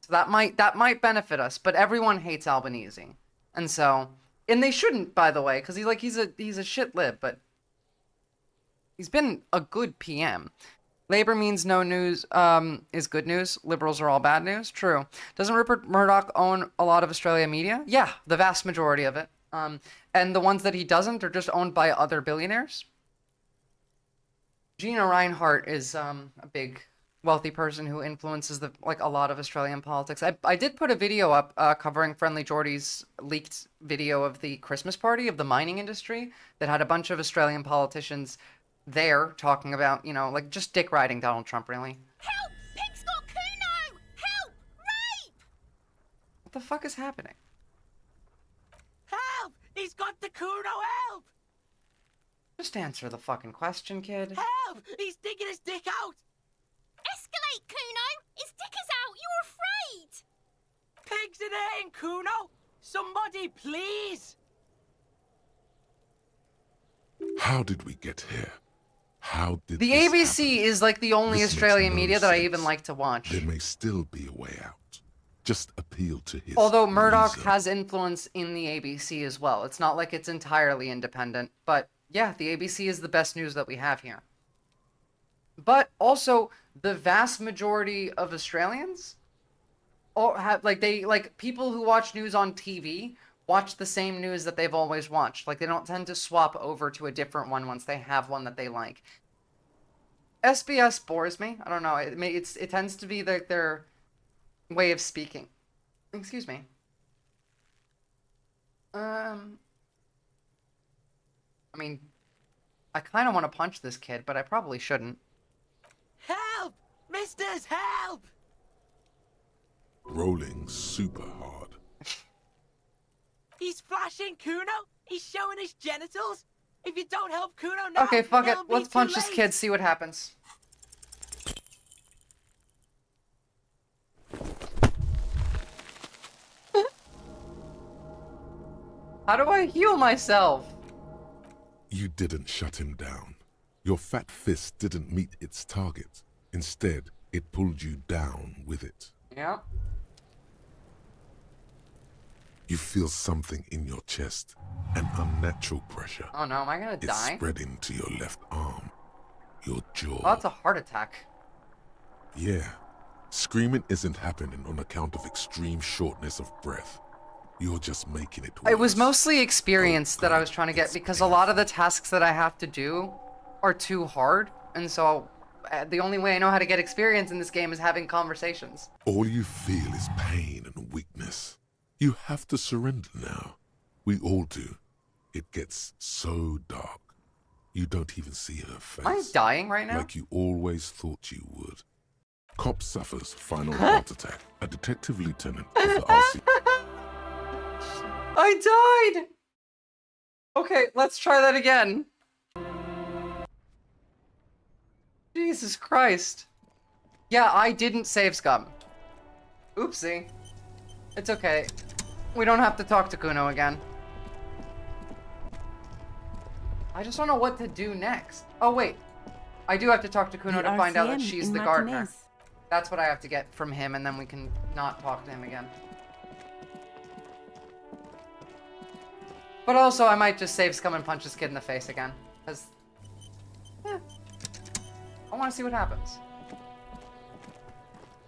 So that might benefit us, but everyone hates Albanese. And so, and they shouldn't, by the way, because he's a shit lib, but he's been a good PM. Labor means no news is good news. Liberals are all bad news. True. Doesn't Rupert Murdoch own a lot of Australia media? Yeah, the vast majority of it. And the ones that he doesn't are just owned by other billionaires. Gina Reinhardt is a big wealthy person who influences a lot of Australian politics. I did put a video up covering Friendly Jordy's leaked video of the Christmas party of the mining industry that had a bunch of Australian politicians there talking about, you know, like just dick riding Donald Trump, really. Help! Pig's got Kuno! Help! Rape! What the fuck is happening? Help! He's got the Kuno, help! Just answer the fucking question, kid. Help! He's digging his dick out! Escalate, Kuno! His dick is out! You're afraid! Pigs in here, Kuno! Somebody, please! How did we get here? How did The this ABC happen? is like the only This makes Australian no media that I sense. even like to watch. There may still be a way out. Just appeal to his Although Murdoch reason. has influence in the ABC as well. It's not like it's entirely independent. But yeah, the ABC is the best news that we have here. But also, the vast majority of Australians or have people who watch news on TV watch the same news that they've always watched. Like, they don't tend to swap over to a different one once they have one that they like. SBS bores me. I don't know. It tends to be their way of speaking. Excuse me. I mean, I kind of want to punch this kid, but I probably shouldn't. Help! Misters, help! Rolling super hard. He's flashing Kuno! He's showing his genitals! If you don't help Kuno now, Okay, fuck it. it'll be Let's too punch this late. kid, see what happens. How do I heal myself? You didn't shut him down. Your fat fist didn't meet its target. Instead, it pulled you down with it. Yeah. You feel something in your chest, an unnatural pressure. Oh no, am I gonna It's die? spreading to your left arm, your jaw. Oh, that's a heart attack. Yeah. Screaming isn't happening on account of extreme shortness of breath. You're just making it worse. It was mostly experience that I God, was trying to get it's because a lot of the tasks that I have to do are too hard, and so the only way I know how to get experience in this game is having conversations. All you feel is pain and weakness. You have to surrender now. We all do. It gets so dark. You don't even see her face. Am I dying right now? Like you always thought you would. Cop suffers final heart attack. A detective lieutenant of the RC. I died! Okay, let's try that again. Jesus Christ. Yeah, I didn't save scum. Oopsie. It's okay. We don't have to talk to Kuno again. I just don't know what to do next. Oh, wait. I do have to talk to Kuno to find out that she's the gardener. That's what I have to get from him, and then we can not talk to him again. But also, I might just save scum and punch this kid in the face again. Because, I want to see what happens.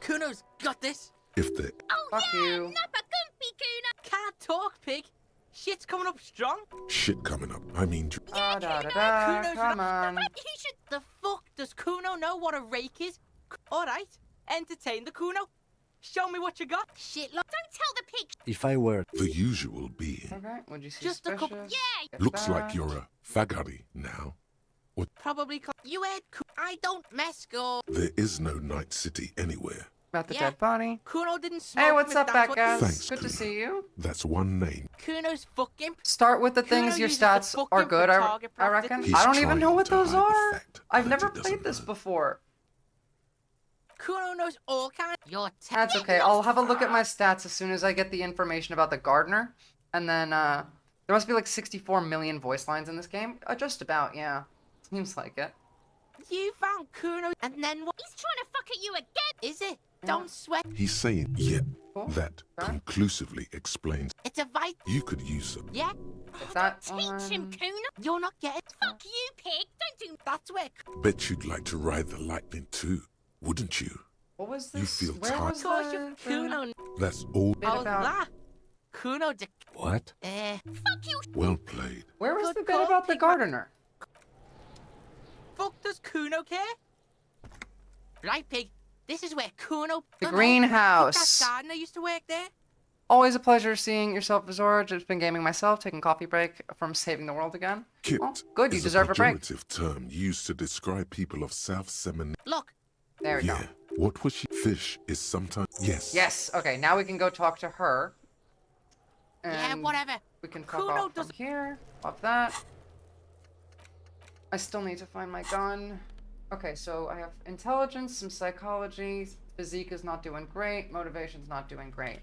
Kuno's got this! If the Oh Fuck yeah! you. Nappa Gumpy, Kuno! Can't talk, pig! Shit's coming up strong! shit coming up, I mean, Da da da da, Kuno's come not- on. You should. The fuck does Kuno know what a rake is? Alright, entertain the Kuno. Show me what you got. Shit, look. Don't tell the pig. If I were the usual being. Okay, would you see Just a couple- suspicious? Yeah. Get Looks back. like you're a fagari now. Probably. You heard. I don't mess go. There is no Night City anywhere. About the Yeah. dead body. Kuno didn't smoke. Hey, what's if up, that's what- Becca? Thanks, Good to Kuno. see you. That's one name. Kuno's fucking. Start with the Kuno things your uses the stats fucking are good, for target I practice. reckon. He's I don't even know trying what to those hide the are. fact I've that never he doesn't played this know. before. Kuno knows all kinds. You're That's okay. I'll have a look at my stats as soon as I get the information about the gardener. And then, there must be like 64 million voice lines in this game. Just about, yeah. Seems like it. You found Kuno, and then what? He's trying to fuck at you again. Is it? Don't sweat. He's saying, yet Cool. that Okay. conclusively explains It's a vice. you could use some. Yeah. Is that Teach him, on- Kuno. You're not getting. Fuck you, pig. Don't do. That's where. Bet you'd like to ride the lightning too, wouldn't you? What was You this? feel Where tired. was Cause the you thing? Kuno. That's all Bit Oh, about- that. Kuno. What? Fuck you. well played. Where was Good the bit call, about the Pigman. gardener? fuck does Kuno care? Right, Pig. This is where Kuno... The That greenhouse. gardener used to work there. Always a pleasure seeing yourself, Visora. Just been gaming myself, taking coffee break from saving the world again. Kit Oh, good, you is deserve a break. pejorative term used to describe people of South Seminole. Look, There we go. Yeah. What was she? Fish is sometimes. Yes. Yes, okay, now we can go talk to her. yeah, And whatever. we can fuck Kuno off from doesn't- here. Fuck that. I still need to find my gun. Okay, so I have intelligence, some psychology, physique is not doing great, motivation's not doing great.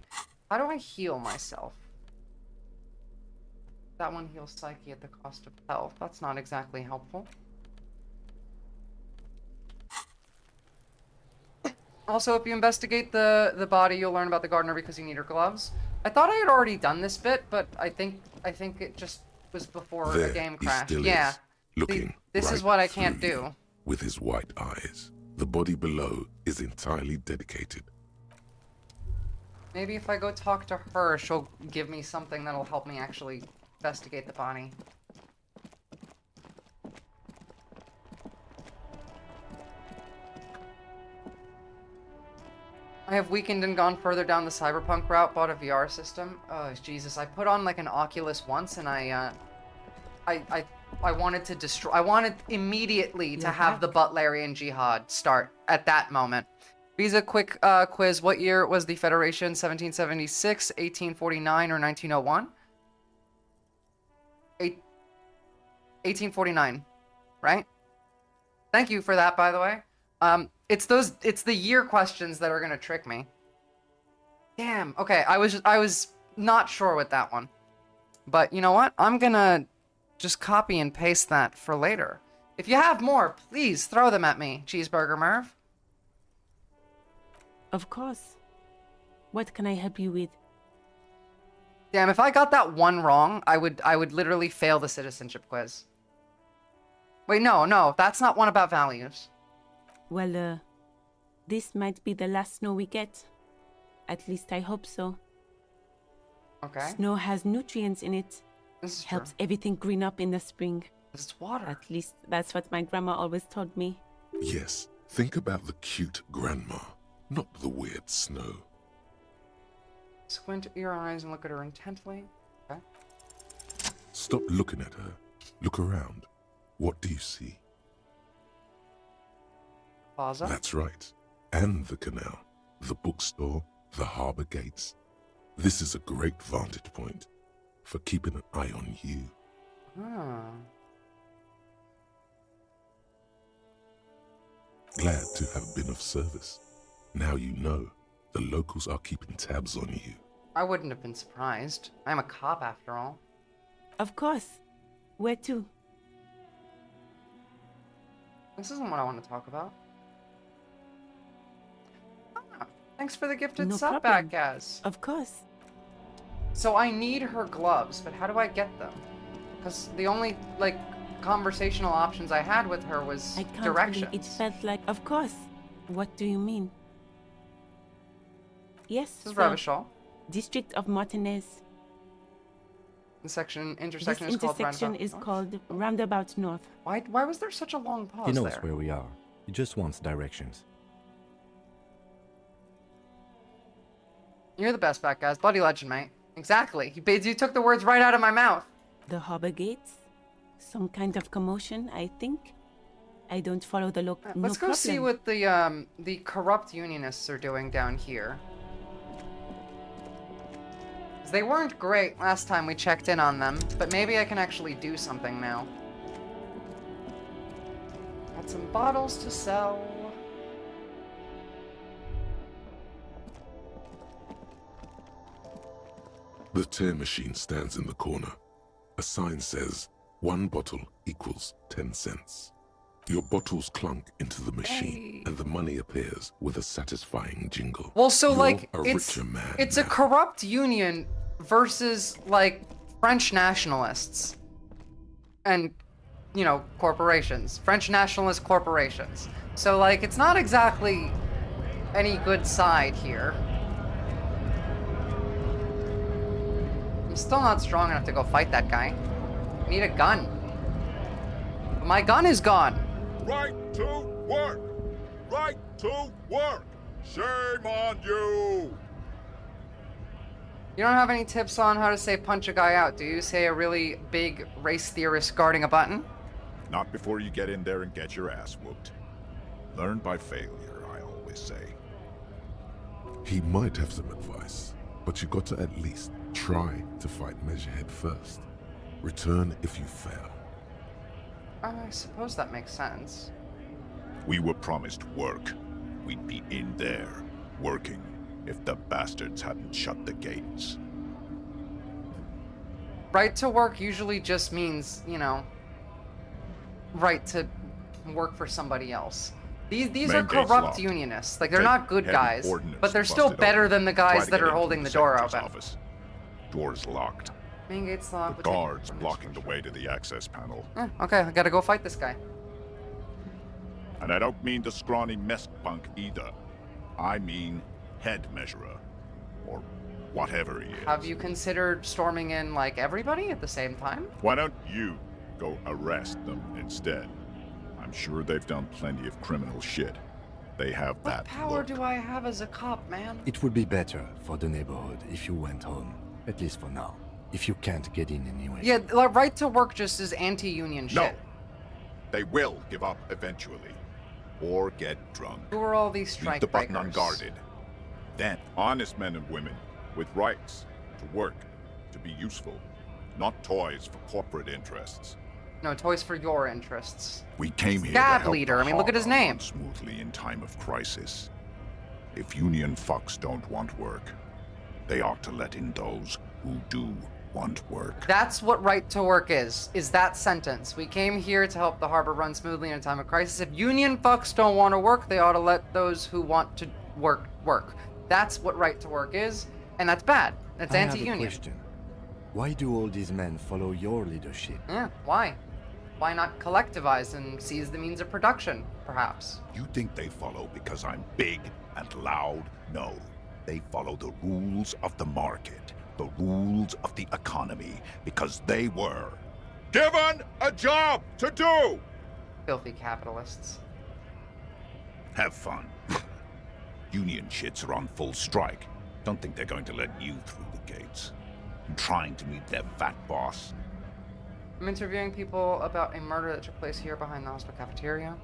How do I heal myself? That one heals psyche at the cost of health. That's not exactly helpful. Also, if you investigate the body, you'll learn about the gardener because you need her gloves. I thought I had already done this bit, but I think it just was before There a game he crashed. still Yeah. is, looking. This is right what I can't through do. you with his white eyes. The body below is entirely dedicated. Maybe if I go talk to her, she'll give me something that'll help me actually investigate the body. I have weakened and gone further down the cyberpunk route, bought a VR system. Oh, Jesus. I put on like an Oculus once and I wanted to destroy. I wanted immediately to have the Butlerian Jihad start at that moment. Visa quick quiz. What year was the Federation? 1776, 1849, or 1901? 1849, right? Thank you for that, by the way. It's the year questions that are gonna trick me. Damn. Okay, I was not sure with that one, but you know what? I'm gonna just copy and paste that for later. If you have more, please throw them at me, Cheeseburger Merv. Of course. What can I help you with? Damn, if I got that one wrong, I would literally fail the citizenship quiz. Wait, no, that's not one about values. Well, this might be the last snow we get. At least I hope so. Okay. Snow has nutrients in it. This is true. Helps everything green up in the spring. It's water. At least that's what my grandma always told me. Yes. Think about the cute grandma, not the weird snow. Squint your eyes and look at her intently. Okay. Stop looking at her. Look around. What do you see? Plaza. That's right. And the canal, the bookstore, the harbor gates. This is a great vantage point for keeping an eye on you. Ah. Glad to have been of service. Now you know the locals are keeping tabs on you. I wouldn't have been surprised. I'm a cop after all. Of course. Where to? This isn't what I want to talk about. Ah, thanks for the gifted No sub problem. back, Gaz. Of course. So I need her gloves, but how do I get them? Because the only, like, conversational options I had with her was I can't directions. believe it felt like... Of course. What do you mean? Yes, This is sir. Revachol. District of Martinez. The This intersection is called intersection Roundabout is North? called Roundabout North. Why was there such a long pause He knows there? where we are. He just wants directions. You're the best back, guys. Bloody legend, mate. Exactly. You took the words right out of my mouth. The harbor gates? Some kind of commotion, I think. I don't follow the no Let's go see problem. what the corrupt unionists are doing down here. 'Cause they weren't great last time we checked in on them, but maybe I can actually do something now. Got some bottles to sell. The tear machine stands in the corner. A sign says, 1 bottle equals 10 cents. Your bottles clunk into the machine, and the money appears with a satisfying jingle. Well, so You're like a it's richer man it's a now. corrupt union versus like French nationalists and corporations, French nationalist corporations. So like it's not exactly any good side here. I'm still not strong enough to go fight that guy. I need a gun. But my gun is gone. Right to work! Right to work! Shame on you! You don't have any tips on how to say punch a guy out, do you? Say a really big race theorist guarding a button? Not before you get in there and get your ass whooped. Learn by failure, I always say. He might have some advice, but you got to at least try to fight Measurehead first. Return if you fail. I suppose that makes sense. We were promised work. We'd be in there, working, if the bastards hadn't shut the gates. Right to work usually just means, you know, right to work for somebody else. These Main are gate's corrupt locked. unionists. Like, they're Take not good heavy guys, ordnance but they're still busted better open. than the Try guys to that get are in through holding the the door secretary's open. office. Door's locked. Main gate's locked. The we'll take guards it. blocking the way to the access panel. Okay, I gotta go fight this guy. And I don't mean the scrawny mess punk either. I mean head measurer. Or whatever he is. Have you considered storming in, like, everybody at the same time? Why don't you go arrest them instead? I'm sure they've done plenty of criminal shit. They have What that power look. do I have as a cop, man? It would be better for the neighborhood if you went home, at least for now. If you can't get in anyway. Yeah, like, right to work just is anti-union shit. No. They will give up eventually. Or get drunk. Who are all these Leave strike the button breakers? unguarded. Then, honest men and women with rights to work, to be useful, not toys for corporate interests. No, toys for your interests. We came here Scab to help leader. the I mean, look at his harbor name. run smoothly in time of crisis. If union fucks don't want work, they ought to let in those who do want work. That's what right to work is that sentence. We came here to help the harbor run smoothly in a time of crisis. If union fucks don't want to work, they ought to let those who want to work. That's what right to work is, and that's bad. That's I have a anti-union. question. Why do all these men follow your leadership? Yeah, why? Why not collectivize and seize the means of production, perhaps? You think they follow because I'm big and loud? No. They follow the rules of the market, the rules of the economy, because they were given a job to do! Filthy capitalists. Have fun. Union shits are on full strike. Don't think they're going to let you through the gates. I'm trying to meet their fat boss. I'm interviewing people about a murder that took place here behind the hospital cafeteria.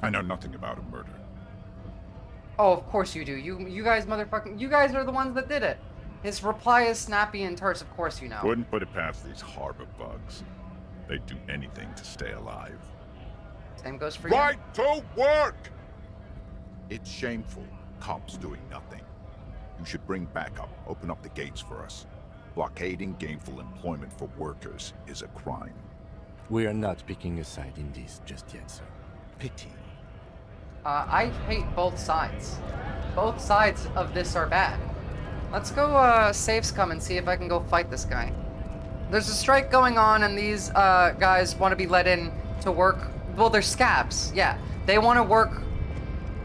I know nothing about a murder. Oh, of course you do. You guys motherfucking... You guys are the ones that did it. His reply is snappy and terse, of course you know. Wouldn't put it past these harbor bugs. They'd do anything to stay alive. Same goes for you. Right to work! It's shameful. Cops doing nothing. You should bring backup. Open up the gates for us. Blockading gainful employment for workers is a crime. We are not picking a side in this just yet, sir. Pity. I hate both sides. Both sides of this are bad. Let's go, save scum and see if I can go fight this guy. There's a strike going on and these, guys want to be let in to work. Well, they're scabs, yeah. They want to work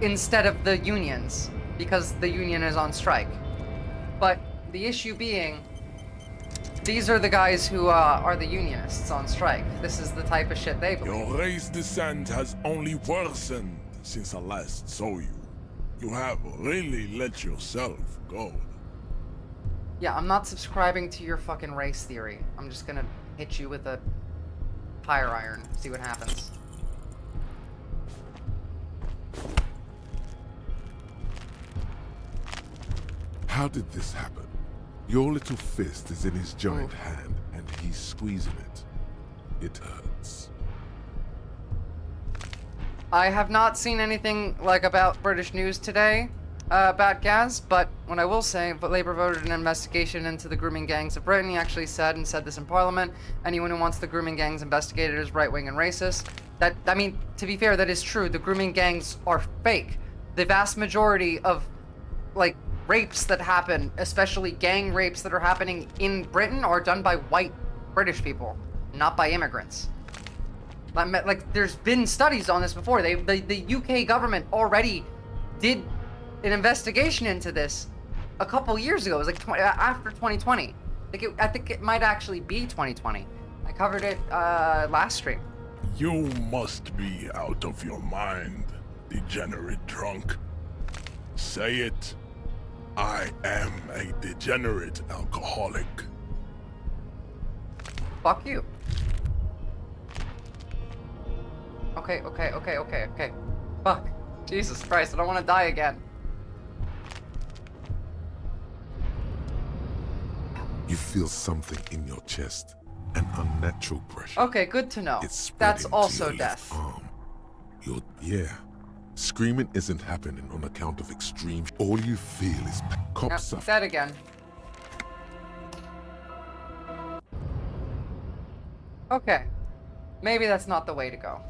instead of the unions because the union is on strike. But the issue being, these are the guys who, are the unionists on strike. This is the type of shit they believe. Your race descent has only worsened since I last saw you. You have really let yourself go. Yeah, I'm not subscribing to your fucking race theory. I'm just gonna hit you with a fire iron, see what happens. How did this happen? Your little fist is in his giant hand, and he's squeezing it. It hurts. I have not seen anything like about British news today about Gaz, but what I will say, Labour voted an investigation into the grooming gangs of Britain. He actually said this in Parliament. Anyone who wants the grooming gangs investigated is right-wing and racist. That, I mean, to be fair, that is true. The grooming gangs are fake. The vast majority of, like, rapes that happen, especially gang rapes that are happening in Britain, are done by white British people, not by immigrants. Like, there's been studies on this before. The UK government already did an investigation into this a couple years ago. It was like after 2020. I think it might actually be 2020. I covered it last stream. You must be out of your mind, degenerate drunk. Say it. I am a degenerate alcoholic. Fuck you. Okay. Fuck. Jesus Christ, I don't want to die again. You feel something in your chest, an unnatural pressure. Okay, good to know. It's That's spreading to also your left death. arm. Yeah. Screaming isn't happening on account of extreme. All you feel is cops Yep, suffer. that again. Okay. Maybe that's not the way to go.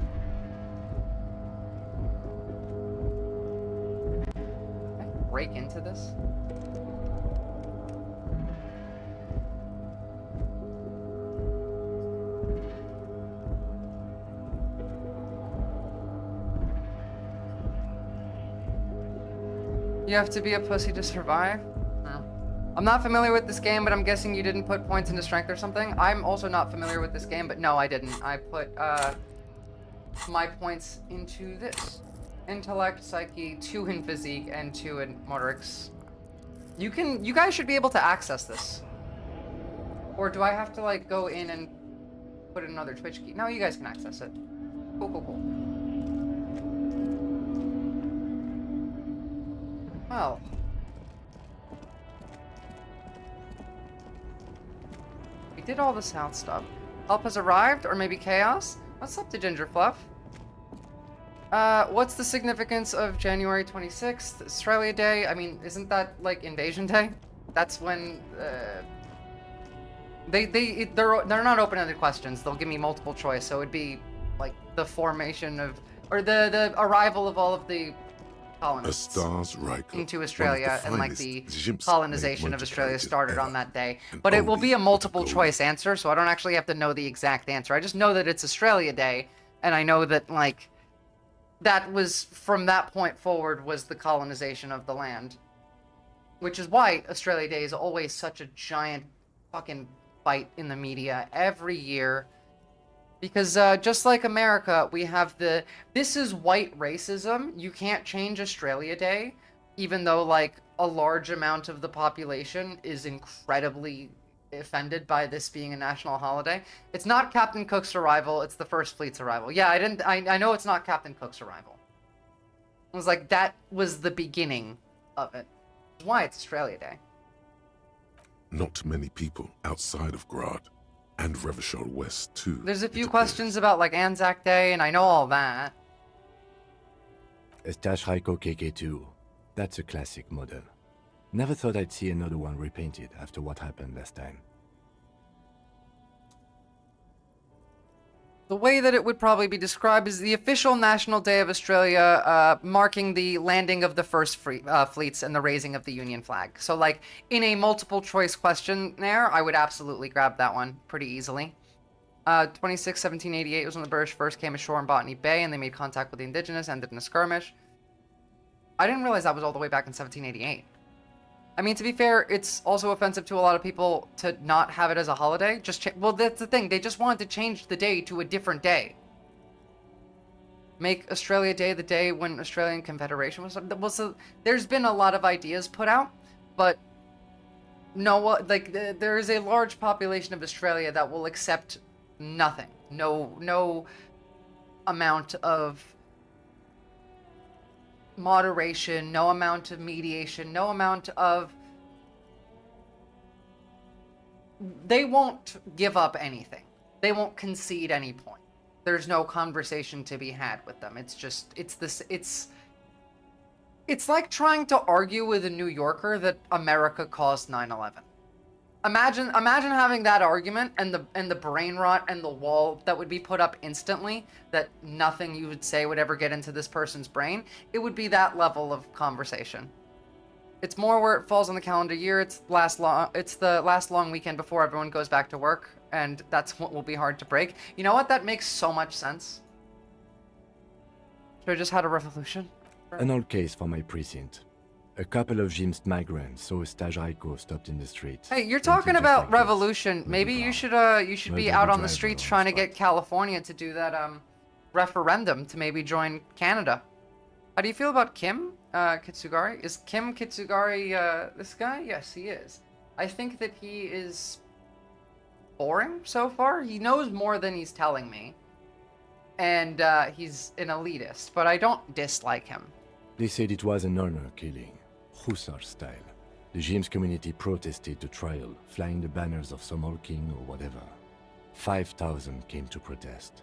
Can I break into this? You have to be a pussy to survive? No. I'm not familiar with this game, but I'm guessing you didn't put points into strength or something. I'm also not familiar with this game, but no, I didn't. I put my points into this. Intellect, psyche, 2 in physique, and 2 in motorics. You guys should be able to access this. Or do I have to like go in and put in another Twitch key? No, you guys can access it. Cool. Well. We did all the south stuff. Help has arrived, or maybe chaos? What's up to Ginger Fluff? What's the significance of January 26th, Australia Day? I mean, isn't that like Invasion Day? That's when, they're not open-ended questions. They'll give me multiple choice, so it'd be like the formation of, or the arrival of all of the colonists into Australia, and like the colonization of Australia started on that day. But it will be a multiple choice answer, so I don't actually have to know the exact answer. I just know that it's Australia Day, and I know that like that was from that point forward was the colonization of the land, which is why Australia Day is always such a giant fucking fight in the media every year. Because just like America, we have this is white racism. You can't change Australia Day, even though like a large amount of the population is incredibly offended by this being a national holiday. It's not Captain Cook's arrival, it's the First Fleet's arrival. Yeah, I know it's not Captain Cook's arrival. It was like, that was the beginning of it. That's why it's Australia Day. Not many people outside of Grad. And Revachol West, too. There's a few questions about, like, Anzac Day, and I know all that. Estash Raiko KK2. That's a classic model. Never thought I'd see another one repainted after what happened last time. The way that it would probably be described is the official National Day of Australia, marking the landing of the first fleets and the raising of the Union flag. So, like, in a multiple choice question there, I would absolutely grab that one pretty easily. 1788 was when the British first came ashore in Botany Bay, and they made contact with the indigenous, ended in a skirmish. I didn't realize that was all the way back in 1788. I mean, to be fair, it's also offensive to a lot of people to not have it as a holiday. Well, that's the thing. They just wanted to change the day to a different day. Make Australia Day the day when Australian Confederation was... Well, so there's been a lot of ideas put out, but no, like, there is a large population of Australia that will accept nothing. No amount of moderation, no amount of mediation, no amount of... They won't give up anything. They won't concede any point. There's no conversation to be had with them. It's just, it's like trying to argue with a New Yorker that America caused 9/11. Imagine having that argument and the brain rot and the wall that would be put up instantly, that nothing you would say would ever get into this person's brain. It would be that level of conversation. It's more where it falls on the calendar year. It's the last long weekend before everyone goes back to work, and that's what will be hard to break. You know what? That makes so much sense. Should have just had a revolution. An old case for my precinct. A couple of Jim's migrants saw a Stajraiko stopped in the street. Hey, you're Empty talking just about like this. revolution. Murder Maybe you ground. should be Murder out the on the driver streets on trying to spot. get California to do that referendum to maybe join Canada. How do you feel about Kim Kitsugari? Is Kim Kitsugari this guy? Yes, he is. I think that he is boring so far. He knows more than he's telling me. And he's an elitist, but I don't dislike him. They said it was an honor killing, Hussar style. The James community protested to trial, flying the banners of some old king or whatever. 5,000 came to protest.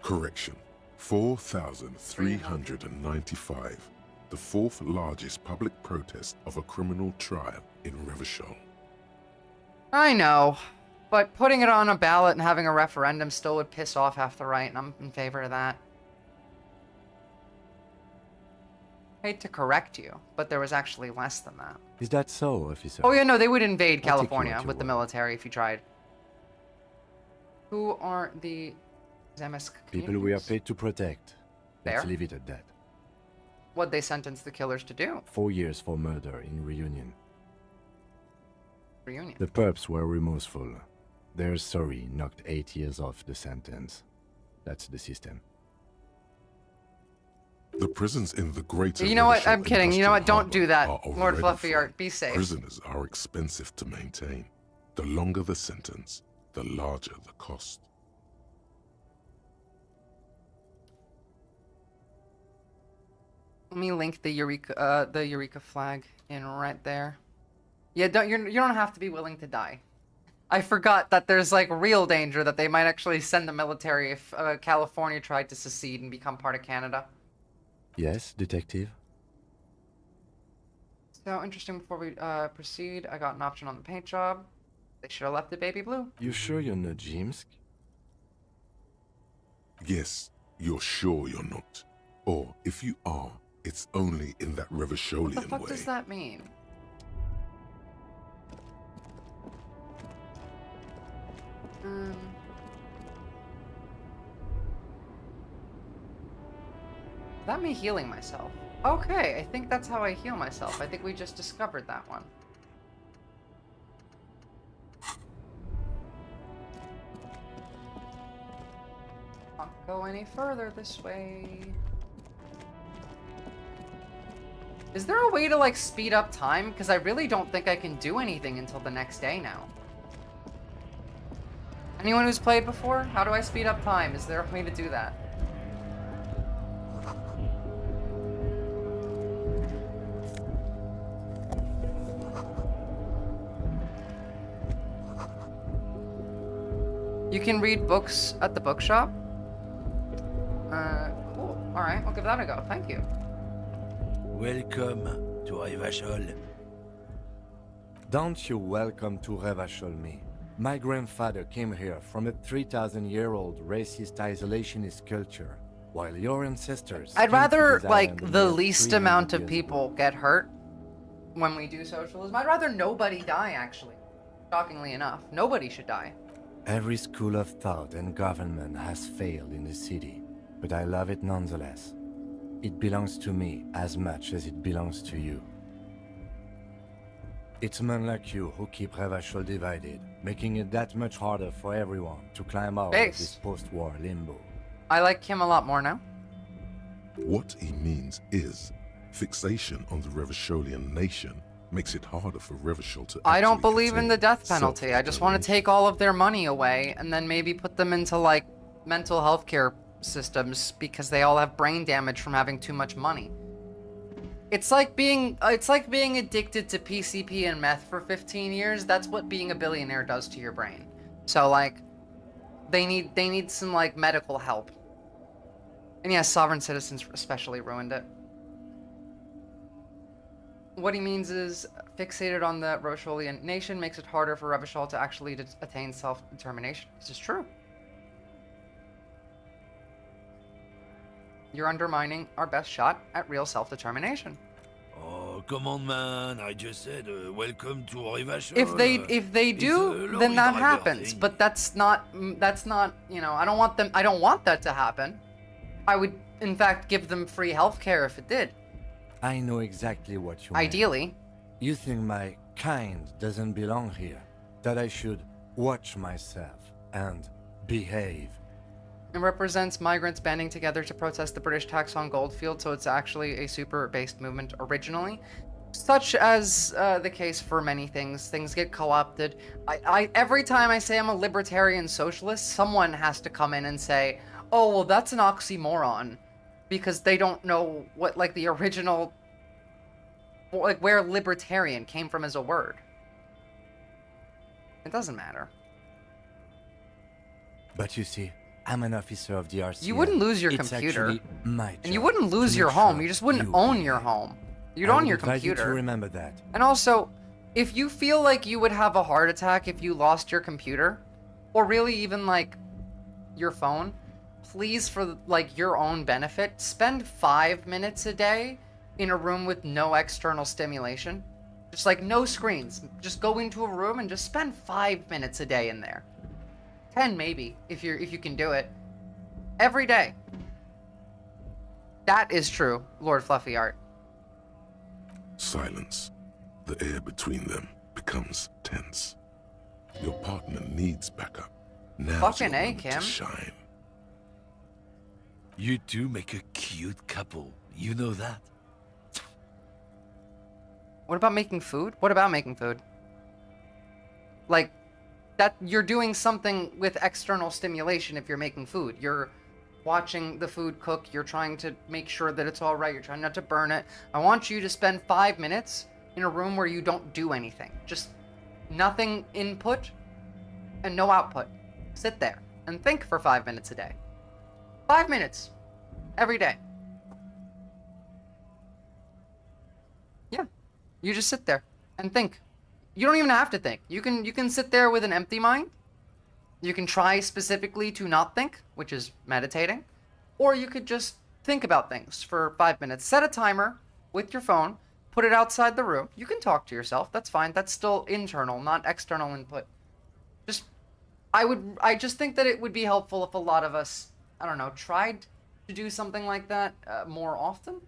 Correction. 4,395. The fourth largest public protest of a criminal trial in Revachol. I know, but putting it on a ballot and having a referendum still would piss off half the right, and I'm in favor of that. Hate to correct you, but there was actually less than that. Is that so, officer? Oh yeah, no, they would invade I'll take you California at your with the word. military if you tried. Who are the Zemesk People we are paid to protect. Let's There. leave it at that. What'd they sentence the killers to do? 4 years for murder in Reunion. Reunion. The perps were remorseful. Their sorry knocked 8 years off the sentence. That's the system. The prisons in the greater You know what? Revachol I'm kidding. You know what? Industrial Don't do Harbour that. are Lord already Fluffy full. Art, be safe. Prisoners are expensive to maintain. The longer the sentence, the larger the cost. Let me link the Eureka flag in right there. Yeah, you don't have to be willing to die. I forgot that there's like real danger that they might actually send the military if California tried to secede and become part of Canada. Yes, detective? So interesting. Before we proceed, I got an option on the paint job. They should have left it baby blue. You sure you're not Jimsk? Yes, you're sure you're not. Or if you are, it's only in that What the Revacholian fuck way. does that mean? Is that me healing myself? Okay, I think that's how I heal myself. I think we just discovered that one. Not go any further this way. Is there a way to like speed up time? Because I really don't think I can do anything until the next day now. Anyone who's played before? How do I speed up time? Is there a way to do that? You can read books at the bookshop? Cool. Alright, I'll give that a go. Thank you. Welcome to Revachol. Don't you welcome to Revachol me. My grandfather came here from a 3,000-year-old racist isolationist culture, while your ancestors... I'd came to rather, this like, island a the mere least 300 amount of years people get hurt when we do socialism. I'd rather nobody die, actually. Shockingly enough. Nobody should die. Every school of thought and government has failed in the city, but I love it nonetheless. It belongs to me as much as it belongs to you. It's men like you who keep Revachol divided, making it that much harder for everyone to climb out of this post-war limbo. I like him a lot more now. What he means is, fixation on the Revacholian nation makes it harder for Revachol to I don't actually believe in attain the death penalty. I just want to take all of their money away and then maybe put them into, like, mental health care systems because they all have brain damage from having too much money. It's like being addicted to PCP and meth for 15 years. That's what being a billionaire does to your brain. So, like, they need some, like, medical help. And yes, sovereign citizens especially ruined it. What he means is, fixated on the Revacholian nation makes it harder for Revachol to actually attain self-determination. This is true. You're undermining our best shot at real self-determination. Oh, come on, man. I just said welcome to Revachol. If they do, then that happens. But that's not, you know, I don't want that to happen. I would, in fact, give them free healthcare if it did. I know exactly what you mean. Ideally. You think my kind doesn't belong here? That I should watch myself and behave? It represents migrants banding together to protest the British tax on goldfield, so it's actually a super-based movement originally. Such as the case for many things. Things get co-opted. Every time I say I'm a libertarian socialist, someone has to come in and say, oh, well, that's an oxymoron. Because they don't know what, like, the original, like, where libertarian came from as a word. It doesn't matter. But you see, I'm an officer of the RCA. You wouldn't lose your It's computer. actually my job And you wouldn't lose to your make home. sure You just wouldn't you own behave. your home. You'd I own would your advise you to computer. remember that. And also, if you feel like you would have a heart attack if you lost your computer, or really even, like, your phone, please, for, like, your own benefit, spend 5 minutes a day in a room with no external stimulation. Just, like, no screens. Just go into a room and just spend 5 minutes a day in there. 10 maybe, if you can do it. Every day. That is true, Lord Fluffy Art. Silence. The air between them becomes tense. Your partner needs backup. Now's Fucking your A, moment to Kim. shine. You two make a cute couple. You know that? What about making food? What about making food? Like, that you're doing something with external stimulation if you're making food. You're watching the food cook, you're trying to make sure that it's all right, you're trying not to burn it. I want you to spend 5 minutes in a room where you don't do anything. Just nothing input and no output. Sit there and think for 5 minutes a day. 5 minutes every day. Yeah. You just sit there and think. You don't even have to think. You can sit there with an empty mind. You can try specifically to not think, which is meditating, or you could just think about things for 5 minutes. Set a timer with your phone, put it outside the room. You can talk to yourself. That's fine. That's still internal, not external input. I just think that it would be helpful if a lot of us, I don't know, tried to do something like that more often.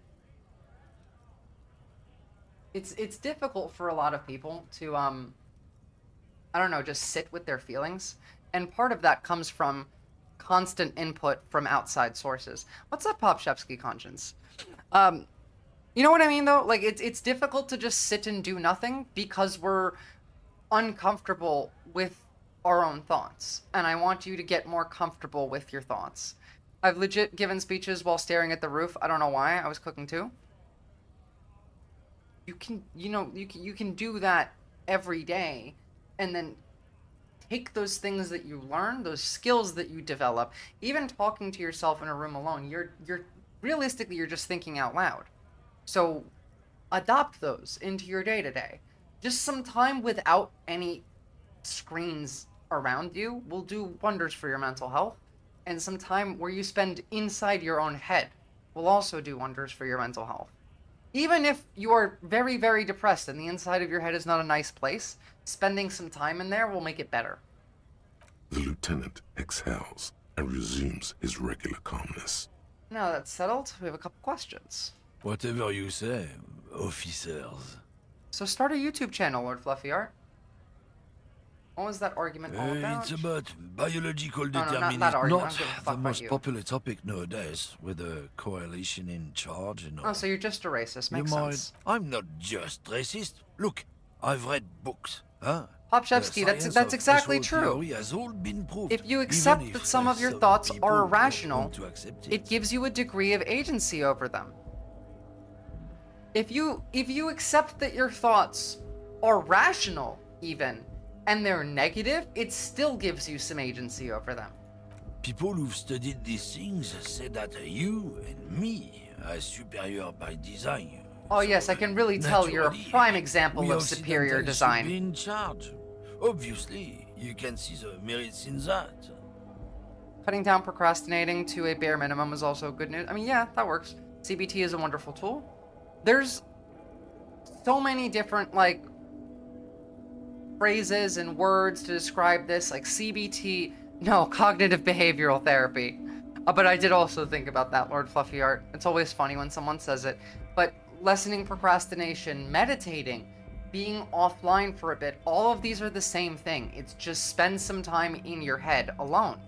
It's difficult for a lot of people to I don't know, just sit with their feelings, and part of that comes from constant input from outside sources. What's up, Popshevsky Conscience? You know what I mean though? Like it's difficult to just sit and do nothing because we're uncomfortable with our own thoughts, and I want you to get more comfortable with your thoughts. I've legit given speeches while staring at the roof. I don't know why. I was cooking too. You can do that every day, and then take those things that you learn, those skills that you develop. Even talking to yourself in a room alone, you're realistically you're just thinking out loud. So adopt those into your day-to-day. Just some time without any screens around you will do wonders for your mental health, and some time where you spend inside your own head will also do wonders for your mental health. Even if you are very, very depressed and the inside of your head is not a nice place, spending some time in there will make it better. The lieutenant exhales and resumes his regular calmness. Now that's settled, we have a couple questions. Whatever you say, officers. So start a YouTube channel, Lord Fluffy Art. What was that argument all about? It's about biological No, not determinism. that argument. I Not don't give a fuck the about most you. popular topic nowadays, with the coalition in charge and all. Oh, so you're just a racist. Makes You might- sense. I'm not just racist. Look, I've read books. Huh? Popshevsky, The that's science of exactly special true. theory has all been proved, If you even accept if that some of your some thoughts people are don't irrational, want to accept it gives you a degree of agency over them. If you accept that your thoughts are rational, even, and they're negative, it still gives you some agency over them. People who've studied these things say that you and me are superior by design. Oh yes, I can really tell you're a Naturally, prime example we of superior Occidentals should design. be in charge. Obviously, you can see the merits in that. Cutting down procrastinating to a bare minimum is also good news. I mean, yeah, that works. CBT is a wonderful tool. There's so many different, like, phrases and words to describe this, like CBT, no, cognitive behavioral therapy. But I did also think about that, Lord Fluffy Art. It's always funny when someone says it. But lessening procrastination, meditating, being offline for a bit, all of these are the same thing. It's just spend some time in your head alone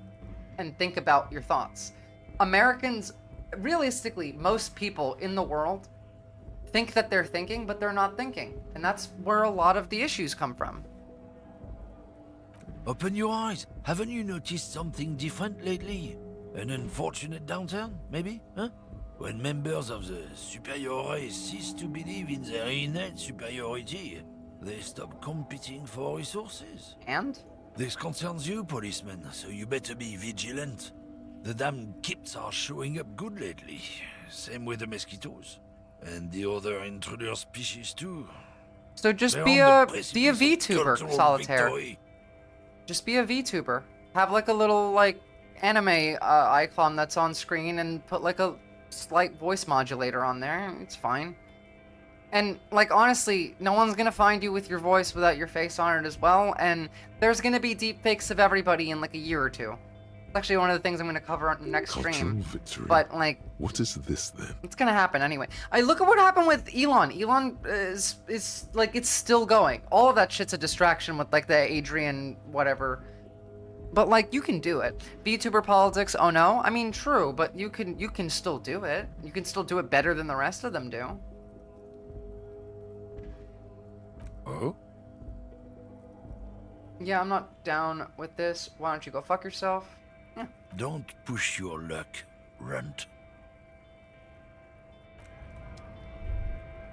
and think about your thoughts. Americans, realistically, most people in the world think that they're thinking, but they're not thinking. And that's where a lot of the issues come from. Open your eyes. Haven't you noticed something different lately? An unfortunate downturn, maybe? Huh? When members of the superior race cease to believe in their innate superiority, they stop competing for resources. And? This concerns you, policeman, so you better be vigilant. The damn kips are showing up good lately. Same with the mosquitoes. And the other intruder species too. So just They're be on a the precipice of VTuber, cultural Solitaire. victory. Just be a VTuber. Have like a little like anime icon that's on screen and put like a slight voice modulator on there. It's fine. And like honestly, no one's gonna find you with your voice without your face on it as well. And there's gonna be deepfakes of everybody in like a year or two. It's actually one of the things I'm gonna cover on the next Cultural stream. victory. But like, What is this then? it's gonna happen anyway. I look at what happened with Elon. Elon is like, it's still going. All of that shit's a distraction with like the Adrian whatever. But like, you can do it. VTuber politics, oh no? I mean, true, but you can still do it. You can still do it better than the rest of them do. Oh? Yeah, I'm not down with this. Why don't you go fuck yourself? Yeah. Don't push your luck, runt.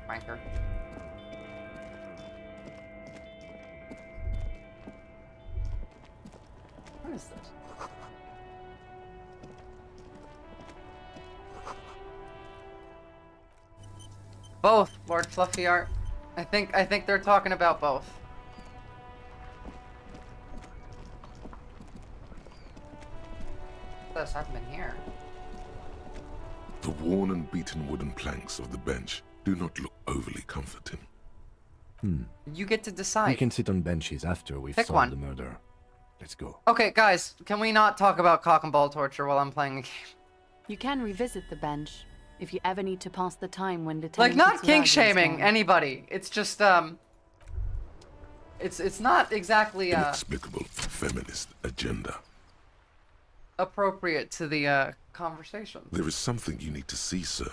Wanker. What is this? Both, Lord Fluffy Art. I think they're talking about both. What's happening here? The worn and beaten wooden planks of the bench do not look overly comforting. You get to decide. We can sit on benches after we've Pick solved one. the murder. Let's go. Okay, guys, can we not talk about cock and ball torture while I'm playing the game? You can revisit the bench if you ever need to pass the time when Like, Lieutenant not Visora kink is shaming gone. anybody. It's just it's not exactly Inexplicable feminist agenda. appropriate to the conversation. There is something you need to see, sir.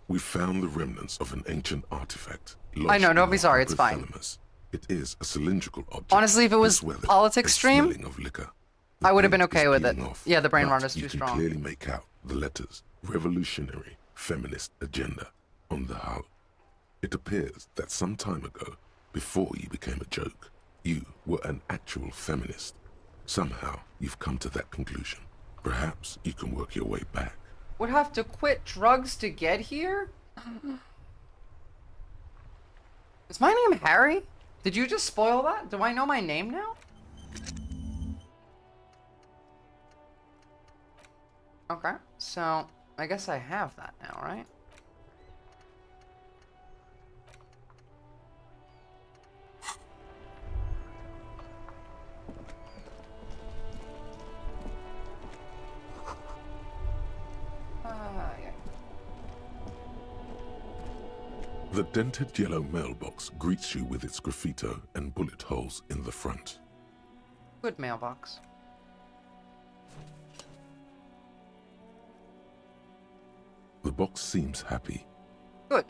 We found the remnants of an ancient artifact. I know, lodged don't in be the sorry, it's fine. hypothalamus. It is a cylindrical object. Honestly, if it was this weathered, politics a stream, smelling of liquor. I would have been paint is okay with it. peeling off, Yeah, the brain but rot is you too can strong. clearly make out the letters revolutionary feminist agenda on the hull. It appears that some time ago, before you became a joke, you were an actual feminist. Somehow, you've come to that conclusion. Perhaps you can work your way back. Would have to quit drugs to get here? Is my name Harry? Did you just spoil that? Do I know my name now? Okay, so I guess I have that now, right? Yeah. The dented yellow mailbox greets you with its graffito and bullet holes in the front. Good mailbox. The box seems happy. Good.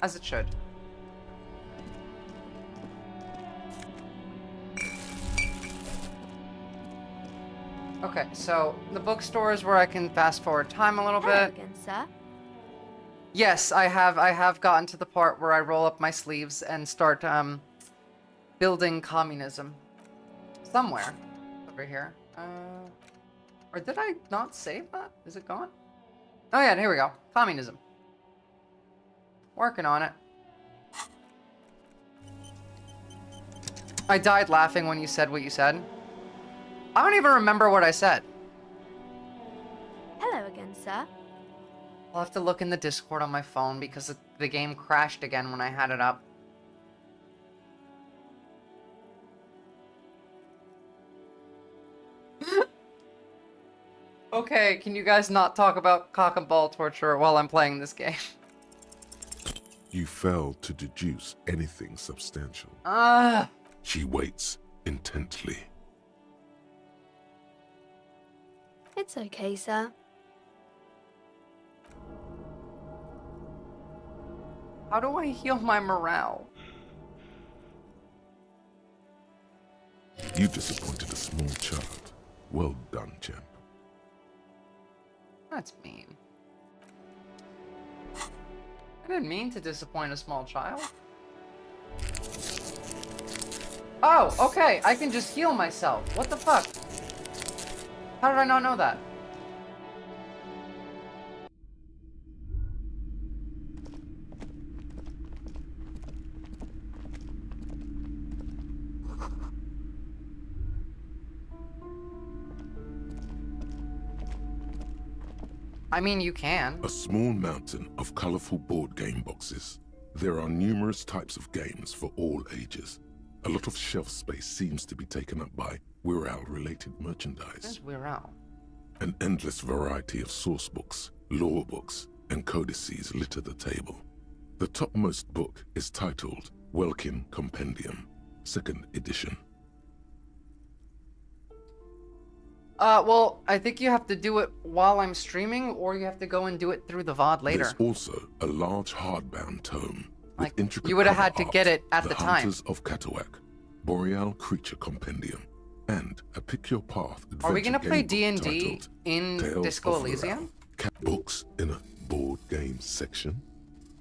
As it should. Okay, so the bookstore is where I can fast forward time a little Hello bit. again, sir. Yes, I have gotten to the part where I roll up my sleeves and start building communism. Somewhere. Over here. Or did I not save that? Is it gone? Oh yeah, here we go. Communism. Working on it. I died laughing when you said what you said. I don't even remember what I said. Hello again, sir. I'll have to look in the Discord on my phone because the game crashed again when I had it up. Okay, can you guys not talk about cock and ball torture while I'm playing this game? You fail to deduce anything substantial. She waits intently. It's okay, sir. How do I heal my morale? You disappointed a small child. Well done, champ. That's mean. I didn't mean to disappoint a small child. Oh, okay, I can just heal myself. What the fuck? How did I not know that? I mean, you can. A small mountain of colorful board game boxes. There are numerous types of games for all ages. A lot of shelf space seems to be taken up by Wirral-related merchandise. Where's Wirral? An endless variety of source books, lore books, and codices litter the table. The topmost book is titled Welkin Compendium, 2nd edition. Well, I think you have to do it while I'm streaming, or you have to go and do it through the VOD later. There's also a large hardbound tome with Like, intricate you would have cover had to art, get it at the time. Hunters of Katawak, Boreal Creature Compendium, and a Pick Your Path adventure Are we gonna play game book D&D titled in Tales Disco of Elysium? Wirral. Cat books in a board game section?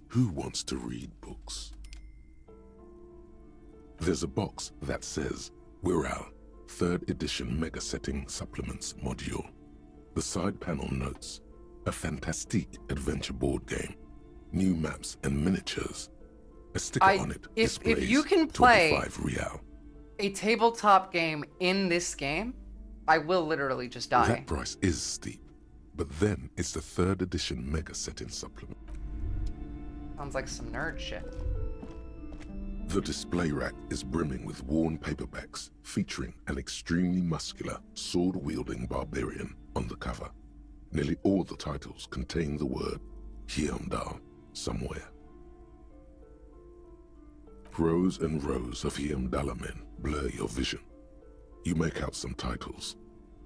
Who wants to read books? There's a box that says Wirral 3rd edition Mega Setting Supplements module. The side panel notes a fantastique adventure board game, new maps and miniatures. A sticker on it displays if you can play 25 real. a tabletop game in this game, I will literally just die. That price is steep, but then it's the 3rd edition Mega Setting Supplement. Sounds like some nerd shit. The display rack is brimming with worn paperbacks featuring an extremely muscular, sword-wielding barbarian on the cover. Nearly all the titles contain the word Heimdall somewhere. Rows and rows of Heimdall men blur your vision. You make out some titles.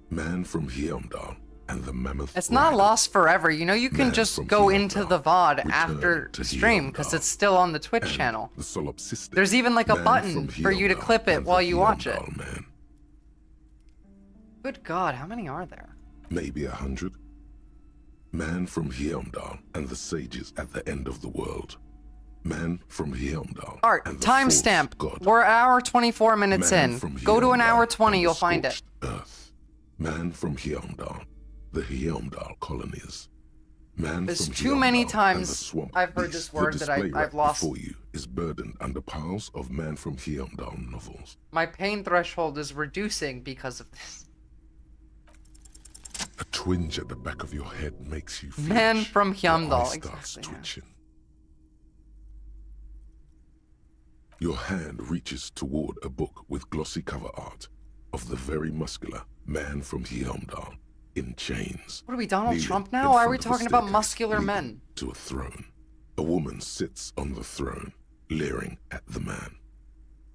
Man from Heimdall and the Mammoth It's not Rider. lost forever. You know, you can Man just from go Heimdall, into the VOD return after to stream because Heimdall, it's still on the Twitch and channel. the solipsistic There's even like a Man button from for you to Heimdall clip it and while the you watch it. Heimdall Man. Good God, how many are there? Maybe 100. Man from Heimdall and the sages at the end of the world. Man from Heimdall. Art, and the timestamp. false god. We're an hour 24 minutes Man in. from Go to an Heimdall hour 20, and you'll the find it. scorched Earth. Man from Heimdall. The Heimdall colonies. Man There's from too many Heimdall and the times swamp I've heard beast. this word The that display rack I've lost. before you is burdened under piles of Man from Heimdall novels. My pain threshold is reducing because of this. A twinge at the back of your head makes you flinch. Man from Your eye Heimdall, starts exactly, yeah. twitching. Your hand reaches toward a book with glossy cover art of the very muscular Man from Heimdall in chains. What are we, Donald kneeling Trump in now? Why are we front of a talking about staircase muscular leading men? to a throne. A woman sits on the throne, leering at the man.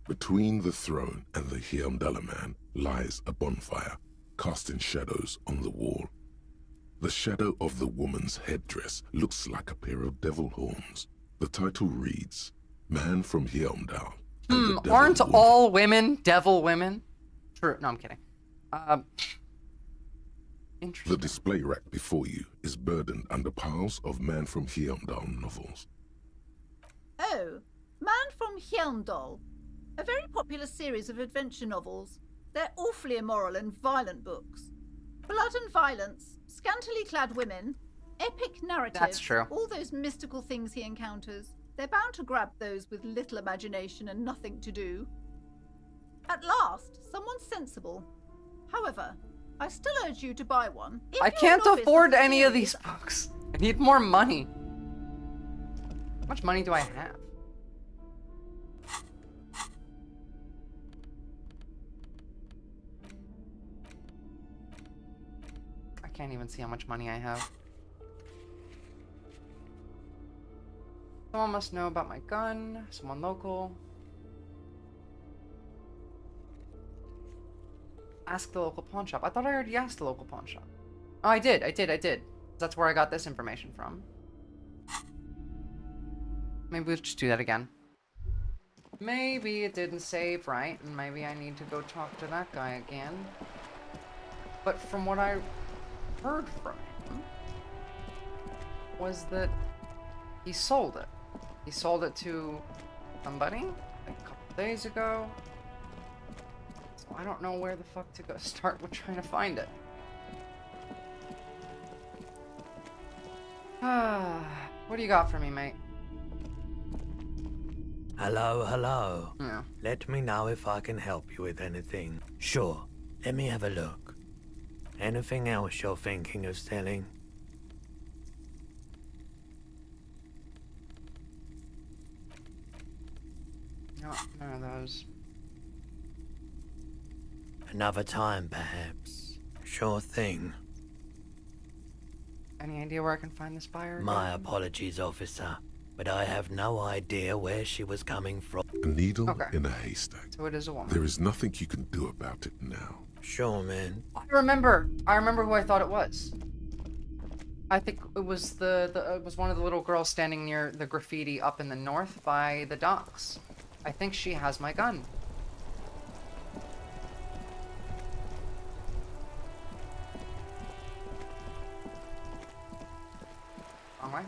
Between the throne and the Heimdall man lies a bonfire, casting shadows on the wall. The shadow of the woman's headdress looks like a pair of devil horns. The title reads, Man from Heimdall. and the Devil Aren't Woman." all women devil women? True. No, I'm kidding. The Interesting. display rack before you is burdened under piles of Man from Heimdall novels. Oh, Man from Heimdall. A very popular series of adventure novels. They're awfully immoral and violent books. Blood and violence, scantily clad women, epic narratives. That's true. All those mystical things he encounters. They're bound to grab those with little imagination and nothing to do. At last, someone sensible. However, I still urge you to buy one. If I you're a can't novice afford the any of series, these books. I need more money. How much money do I have? I can't even see how much money I have. So Someone must know about my gun. Someone local. Ask the local pawn shop. I thought I already asked the local pawn shop. Oh, I did. That's where I got this information from. Maybe we'll just do that again. Maybe it didn't save right, and maybe I need to go talk to that guy again. But from what I heard from him, was that he sold it. He sold it to somebody like a couple days ago. So I don't know where the fuck to go start with trying to find it. What do you got for me, mate? Hello, hello. Yeah. Let me know if I can help you with anything. Sure, let me have a look. Anything else you're thinking of selling? No, none of those. Another time, perhaps. Sure thing. Any idea where I can find this buyer? My apologies, officer, but I have no idea where she was coming from. A needle in a haystack. So it is a woman. There is nothing you can do about it now. Sure, man. I remember who I thought it was. I think it was it was one of the little girls standing near the graffiti up in the north by the docks. I think she has my gun. Wrong way?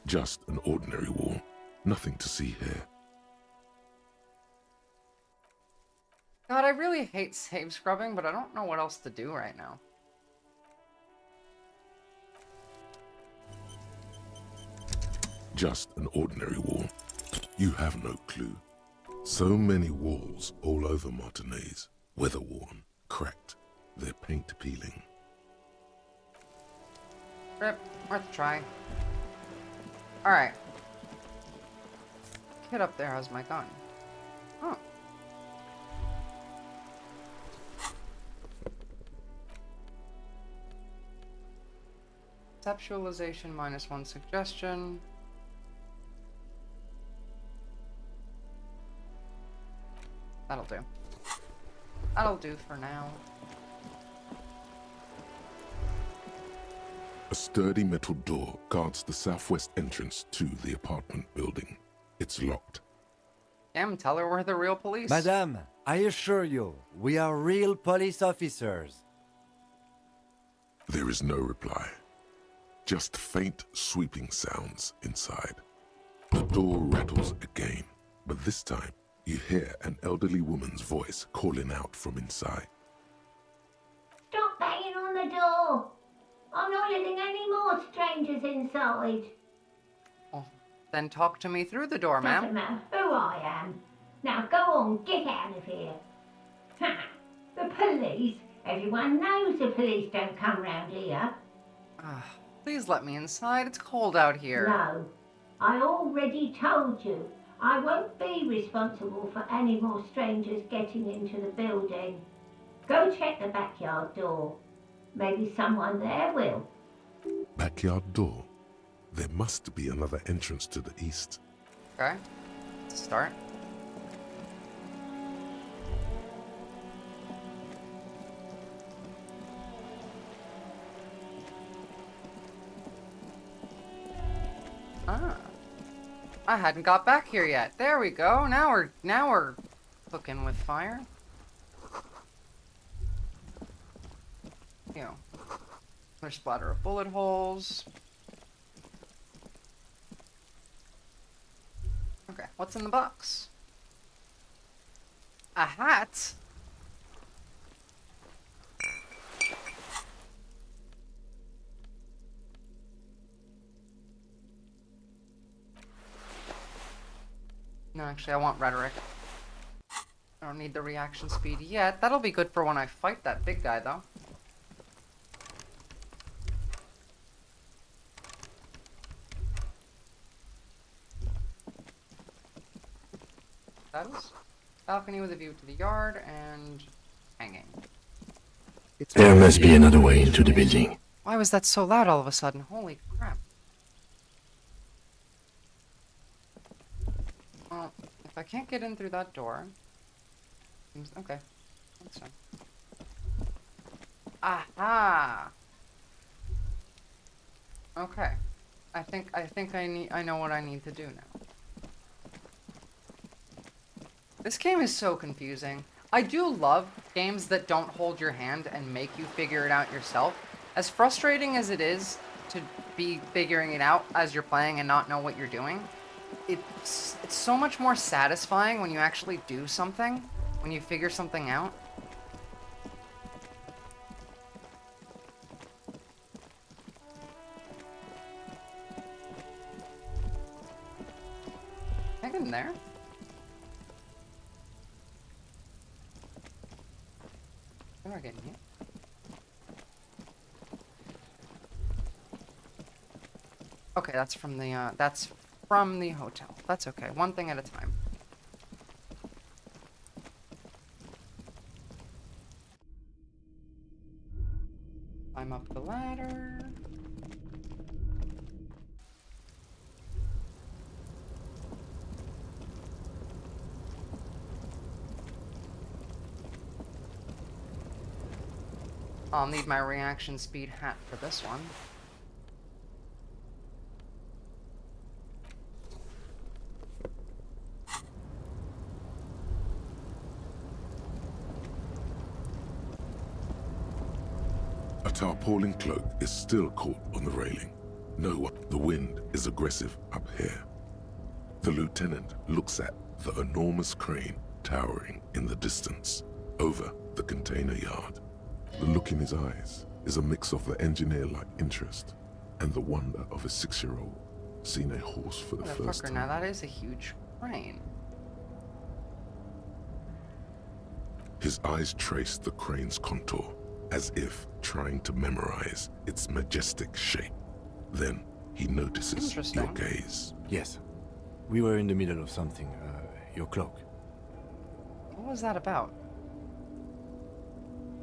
Just an ordinary wall. Nothing to see here. God, I really hate save scrubbing, but I don't know what else to do right now. Just an ordinary wall. You have no clue. So many walls all over Martinez. Weather-worn, cracked, their paint peeling. Rip, worth a try. Alright. Kid up there has my gun. Oh. Conceptualization -1 suggestion. That'll do. That'll do for now. A sturdy metal door guards the southwest entrance to the apartment building. It's locked. Damn, tell her we're the real police. Madame, I assure you, we are real police officers. There is no reply. Just faint, sweeping sounds inside. The door rattles again, but this time you hear an elderly woman's voice calling out from inside. Stop banging on the door! I'm not letting any more strangers inside. Well, then talk to me through the door, Doesn't ma'am. matter who I am. Now go on, get out of here. Ha! The police? Everyone knows the police don't come round here. Please let me inside. It's cold out here. No, I already told you. I won't be responsible for any more strangers getting into the building. Go check the backyard door. Maybe someone there will. Backyard door. There must be another entrance to the east. Okay. Let's start. Ah. I hadn't got back here yet. There we go. Now we're cooking with fire. You know, there's splatter of bullet holes. Okay, what's in the box? A hat? No, actually, I want rhetoric. I don't need the reaction speed yet. That'll be good for when I fight that big guy, though. has balcony with a view to the yard and hanging. There must be another way into the building. Why was that so loud all of a sudden? Holy crap. Well, if I can't get in through that door... Okay. That's fine. Aha! Okay. I know what I need to do now. This game is so confusing. I do love games that don't hold your hand and make you figure it out yourself. As frustrating as it is to be figuring it out as you're playing and not know what you're doing, it's so much more satisfying when you actually do something, when you figure something out. Can I get in there? How do I get in here? Okay, that's from the hotel. That's okay. One thing at a time. Climb up the ladder. I'll need my reaction speed hat for this one. A tarpaulin cloak is still caught on the railing. No one. The wind is aggressive up here. The lieutenant looks at the enormous crane towering in the distance over the container yard. The look in his eyes is a mix of the engineer-like interest and the wonder of a 6-year-old seeing a horse for the first time. Now that is a huge crane. His eyes trace the crane's contour as if trying to memorize its majestic shape. Then he notices your gaze. Yes. We were in the middle of something. Your cloak. What was that about?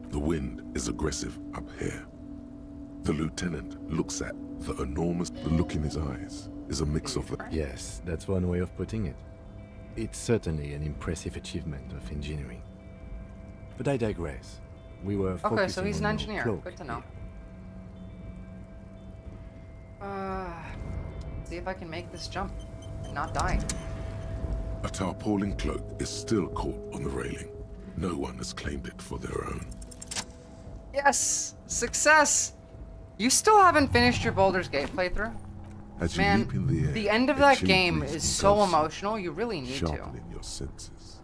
The wind is aggressive up here. The lieutenant looks at the enormous... The look in his eyes is a mix of the... Yes, that's one way of putting it. It's certainly an impressive achievement of engineering. But I digress. We were focusing Okay, so he's an on your engineer. cloak Good to know. See if I can make this jump and not die. A tarpaulin cloak is still caught on the railing. No one has claimed it for their own. Yes! Success! You still haven't finished your Baldur's Gate playthrough? As you Man, leap in the air, the end of a that chilly game breeze is so engulfs you, emotional, you really need to. sharpening your senses.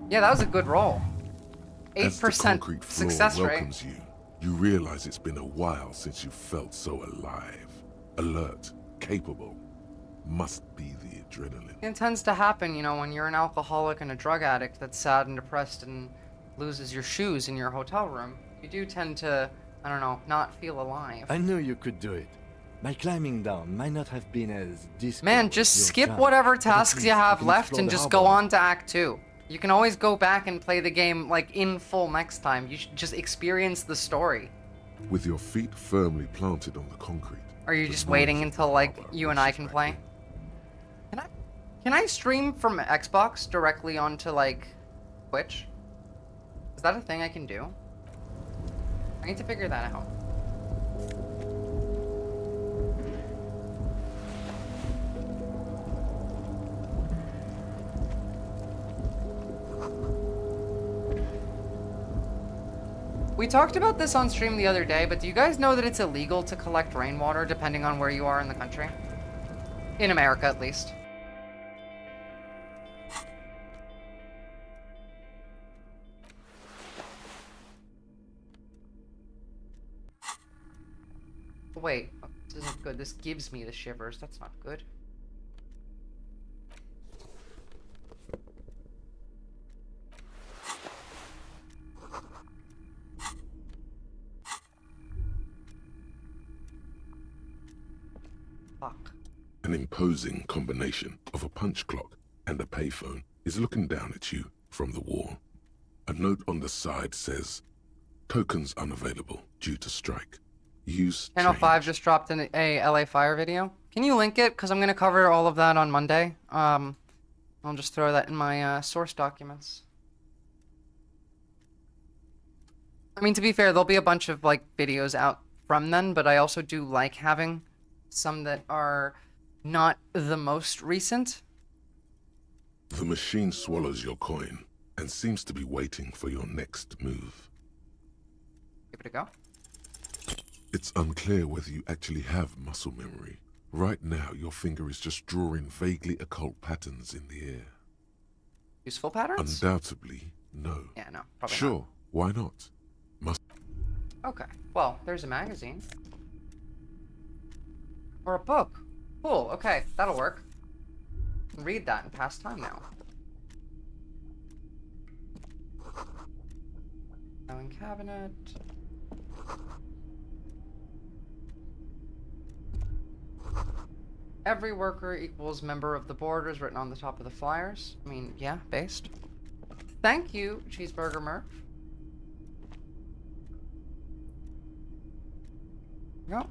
Yeah, that was a good roll. As the 8% concrete floor success rate. welcomes you, you realize it's been a while since you felt so alive, alert, capable. Must be the adrenaline. It tends to happen, you know, when you're an alcoholic and a drug addict that's sad and depressed and loses your shoes in your hotel room. You do tend to, I don't know, not feel alive. I knew you could do it. My climbing down might not have been as disco Man, as just your skip jump, whatever but at tasks least you have can left explore and the just go harbor. on to Act 2. You can always go back and play the game, like, in full next time. You should just experience the story. With your feet firmly planted on the concrete. Or are you the just noise waiting of until, the like, harbor you and I rushes can back play? in. Can I stream from Xbox directly onto, like, Twitch? Is that a thing I can do? I need to figure that out. We talked about this on stream the other day, but do you guys know that it's illegal to collect rainwater depending on where you are in the country? In America, at least. Wait, this isn't good. This gives me the shivers. That's not good. An imposing combination of a punch clock and a payphone is looking down at you from the wall. A note on the side says, "Tokens unavailable due to strike. Use Channel change." 5 just dropped a LA Fire video. Can you link it? Because I'm going to cover all of that on Monday. I'll just throw that in my source documents. I mean, to be fair, there'll be a bunch of like videos out from then, but I also do like having some that are not the most recent. The machine swallows your coin and seems to be waiting for your next move. Give it a go. It's unclear whether you actually have muscle memory. Right now, your finger is just drawing vaguely occult patterns in the air. Useful patterns? Undoubtedly, no. Yeah, no, probably Sure, not. why not? Okay, well, there's a magazine. Or a book. Cool, okay, that'll work. Read that and pass time now. Filing cabinet. Every worker equals member of the board is written on the top of the flyers. I mean, yeah, based. Thank you, Cheeseburger Murph. Go.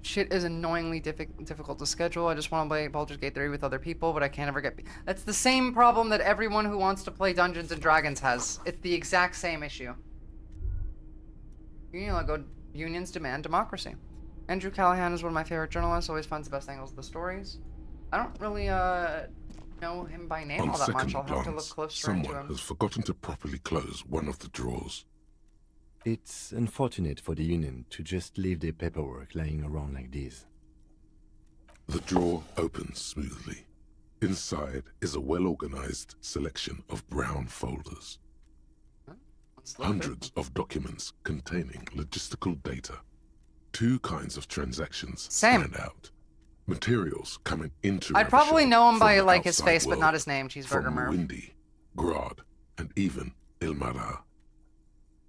Shit is annoyingly difficult to schedule. I just want to play Baldur's Gate 3 with other people, but I can't ever get... That's the same problem that everyone who wants to play Dungeons & Dragons has. It's the exact same issue. Unions demand democracy. Andrew Callahan is one of my favorite journalists, always finds the best angles of the stories. I don't really, know him by name all that much. I'll have to look closer into someone him. has forgotten to properly close one of the drawers. It's unfortunate for the Union to just leave their paperwork lying around like this. The drawer opens smoothly. Inside is a well-organized selection of brown folders. Hundreds of documents containing logistical data. Two kinds of transactions stand out. Materials coming into I'd probably Revachol know him from by the like his outside face, but world, not his name, Cheeseburger from Murph. Windy, Grad, and even Ilmara.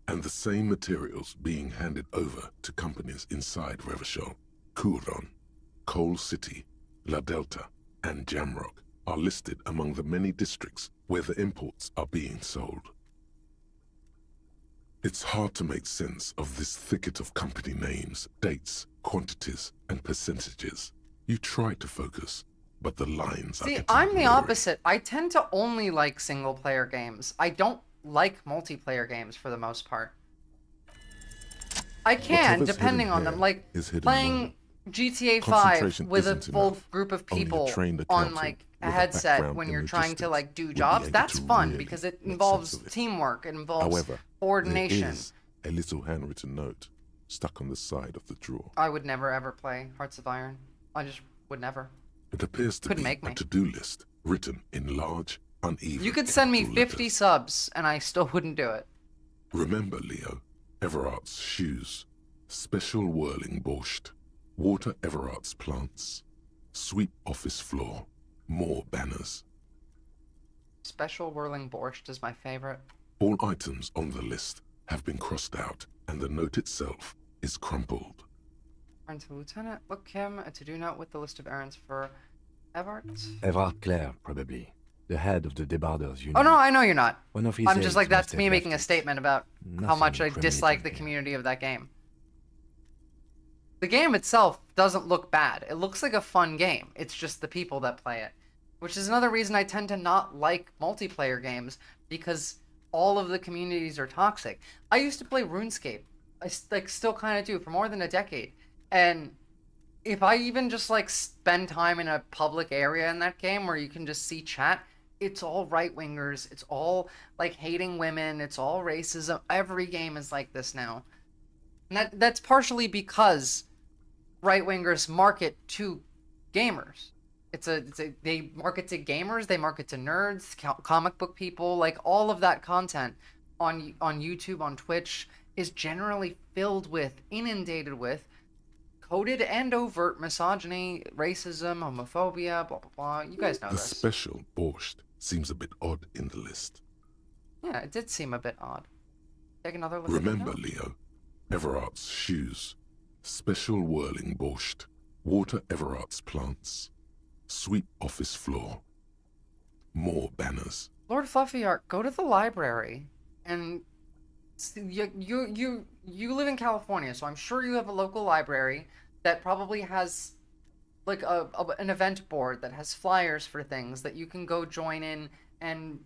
And the same materials being handed over to companies inside Revachol, Kuron, Coal City, La Delta, and Jamrock are listed among the many districts where the imports are being sold. It's hard to make sense of this thicket of company names, dates, quantities, and percentages. You try to focus, but the lines are See, getting I'm the blurry. opposite. I tend to only like single-player games. I don't like multiplayer games for the most part. I can, Whatever's depending hidden on them. here Like, is hidden playing GTA 5 Concentration with a isn't full enough. group of Only a people trained on, accountant like, a with a headset background when in you're trying to, logistics like, do would be jobs. able That's to fun really because it make involves sense of it. teamwork. It involves However, coordination. there is a little handwritten note stuck on the side of the drawer. I would never ever play Hearts of Iron. I just would never. It appears to Couldn't be make me. a to-do list written in large, uneven You could send me capital 50 letters. subs and I still wouldn't do it. Remember, Leo, Everart's shoes, special whirling borscht, water Everart's plants, sweep office floor, more banners. Special Whirling Borscht is my favorite. All items on the list have been crossed out, and the note itself is crumpled. Turn to Lieutenant. Look him a to-do note with the list of errands for Evart. Everard Clare, probably. The head of the Debarders Union. Oh no, I know you're not. One of his I'm just aides like, that's must have me making a left it. statement about how Nothing much I dislike the community of that game. The game itself doesn't look bad. It looks like a fun game. It's just the people that play it. Which is another reason I tend to not like multiplayer games, because all of the communities are toxic. I used to play RuneScape. I still kind of do for more than a decade. And if I even just like spend time in a public area in that game where you can just see chat, it's all right-wingers. It's all like hating women. It's all racism. Every game is like this now. And that's partially because right-wingers market to gamers. They market to gamers, they market to nerds, comic book people, like all of that content on YouTube, on Twitch is generally filled with, inundated with, coded and overt misogyny, racism, homophobia, blah, blah, blah. You guys know The this. special borscht seems a bit odd in the list. Yeah, it did seem a bit odd. Take another look Remember, at the Leo, Everart's shoes, special whirling borscht, water Everart's plants, sweep office floor, more banners. Lord Fluffyart, go to the library and you live in California, so I'm sure you have a local library that probably has like an event board that has flyers for things that you can go join in and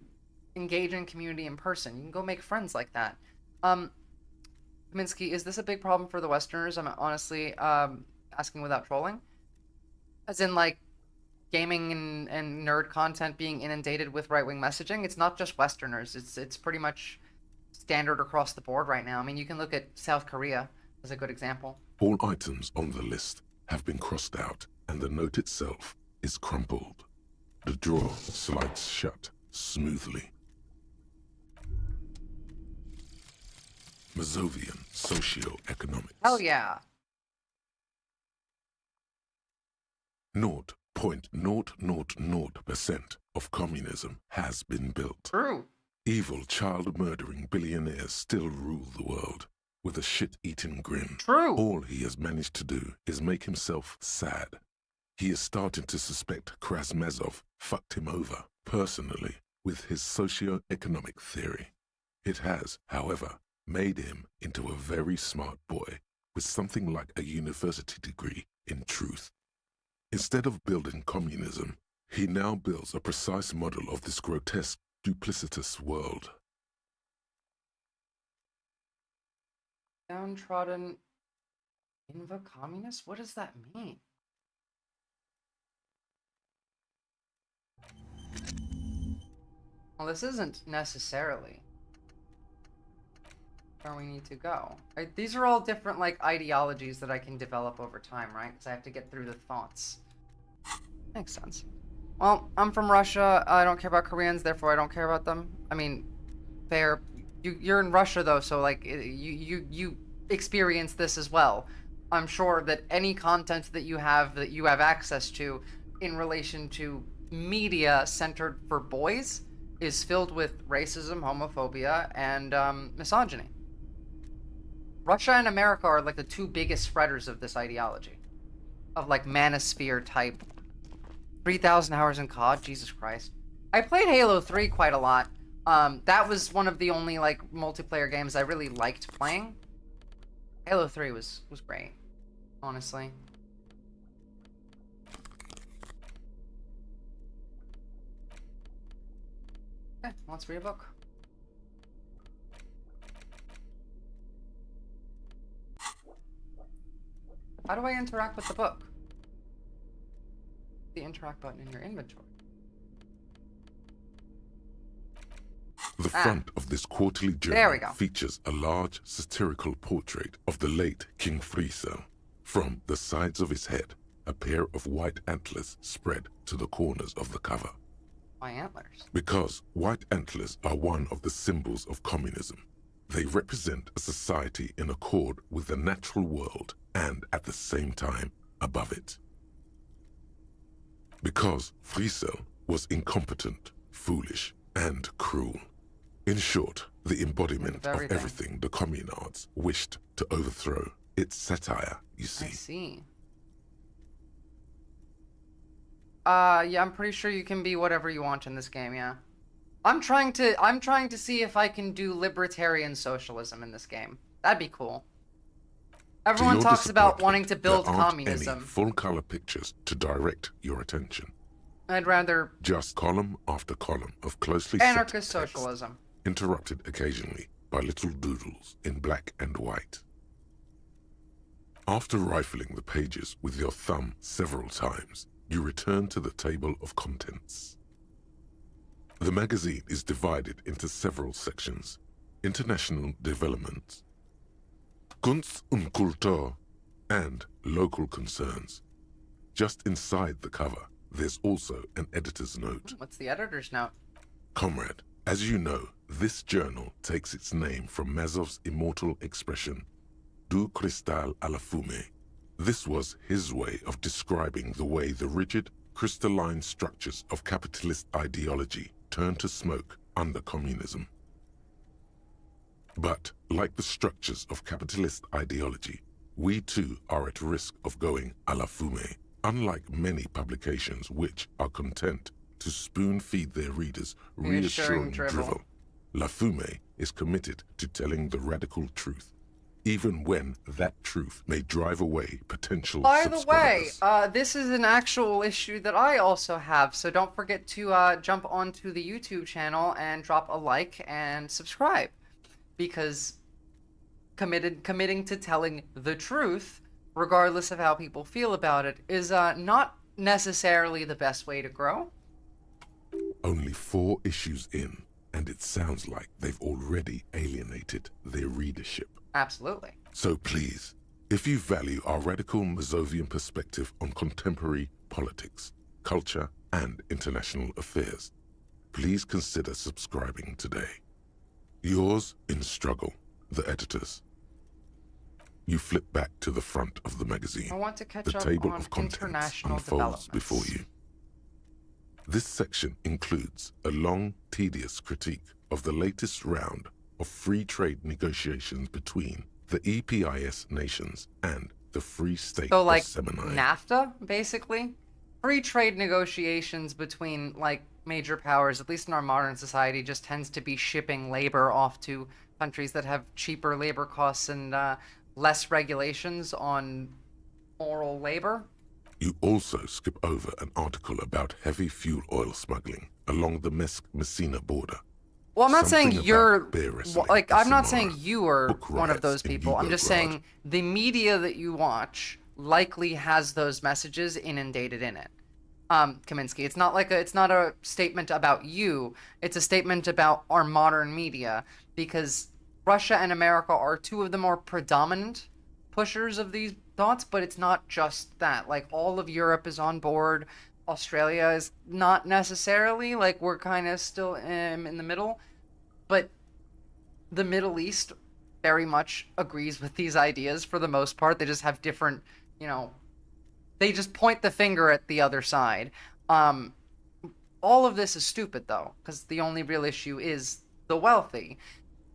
engage in community in person. You can go make friends like that. Kaminsky, is this a big problem for the Westerners? I'm honestly asking without trolling. As in, like, gaming and nerd content being inundated with right-wing messaging. It's not just Westerners. It's pretty much standard across the board right now. I mean, you can look at South Korea as a good example. All items on the list have been crossed out, and the note itself is crumpled. The drawer slides shut smoothly. Mazovian socio-economics. Hell yeah. 0.000% of communism has been built. True. Evil child-murdering billionaires still rule the world with a shit-eating grin. True. All he has managed to do is make himself sad. He is starting to suspect Krasmazov fucked him over, personally, with his socio-economic theory. It has, however, made him into a very smart boy with something like a university degree in truth. Instead of building communism, he now builds a precise model of this grotesque, duplicitous world. Downtrodden Inva communist? What does that mean? Well, this isn't necessarily where we need to go. These are all different, like, ideologies that I can develop over time, right? Because I have to get through the thoughts. Makes sense. Well, I'm from Russia. I don't care about Koreans, therefore I don't care about them. I mean, fair. You're in Russia, though, so, like, you experience this as well. I'm sure that any content that you have access to in relation to media centered for boys is filled with racism, homophobia, and misogyny. Russia and America are like the two biggest spreaders of this ideology. Of like manosphere type. 3,000 hours in COD, Jesus Christ. I played Halo 3 quite a lot. That was one of the only like multiplayer games I really liked playing. Halo 3 was great, honestly. Okay, let's read a book. How do I interact with the book? The interact button in your inventory. The front of this quarterly There we journal go. features a large satirical portrait of the late King Friesel. From the sides of his head, a pair of white antlers spread to the corners of the cover. My antlers. Because white antlers are one of the symbols of communism. They represent a society in accord with the natural world and at the same time above it. Because Friesel was incompetent, foolish, and cruel. In short, the embodiment of everything the communards wished to overthrow. It's satire, you see. I see. Yeah, I'm pretty sure you can be whatever you want in this game, yeah. I'm trying to see if I can do libertarian socialism in this game. That'd be cool. Everyone To your talks about wanting to disappointment, build there aren't communism. any full-color pictures to direct your attention. I'd rather Just column after column of closely set anarchist text, socialism. interrupted occasionally by little doodles in black and white. After rifling the pages with your thumb several times, you return to the table of contents. The magazine is divided into several sections: international development, Kunst und Kultur, and local concerns. Just inside the cover, there's also an editor's note. What's the editor's note? Comrade, as you know, this journal takes its name from Mazov's immortal expression, Du cristal à la fumée. This was his way of describing the way the rigid, crystalline structures of capitalist ideology turn to smoke under communism. But, like the structures of capitalist ideology, we too are at risk of going à la fumée. Unlike many publications which are content to spoon-feed their readers reassuring drivel, La Fumée is committed to telling the radical truth, even when that truth may drive away potential subscribers. By the way, this is an actual issue that I also have, so don't forget to jump onto the YouTube channel and drop a like and subscribe, because committing to telling the truth, regardless of how people feel about it, is not necessarily the best way to grow. Only 4 issues in, and it sounds like they've already alienated their readership. Absolutely. So please, if you value our radical Mazovian perspective on contemporary politics, culture, and international affairs, please consider subscribing today. Yours in struggle, the editors. You flip back to the front of the magazine. I want to catch the up table on of contents international unfolds before you. This section includes a long, tedious critique of the latest round of free trade negotiations between the EPIS nations and the Free State So, like, of Seminai. NAFTA, basically? Free trade negotiations between, like, major powers, at least in our modern society, just tends to be shipping labor off to countries that have cheaper labor costs and less regulations on moral labor. You also skip over an article about heavy fuel oil smuggling along the Messina border. Well, I'm not Something saying about you're, bear wrestling like, in I'm not Samara, saying you are book one of riots those in people. I'm just Yugoslavia. saying the media that you watch likely has those messages inundated in it. Kaminsky, it's not a statement about you. It's a statement about our modern media, because Russia and America are 2 of the more predominant pushers of these thoughts, but it's not just that. Like, all of Europe is on board. Australia is not necessarily. Like, we're kind of still in the middle. But the Middle East very much agrees with these ideas for the most part. They just have different, they just point the finger at the other side. All of this is stupid, though, because the only real issue is the wealthy.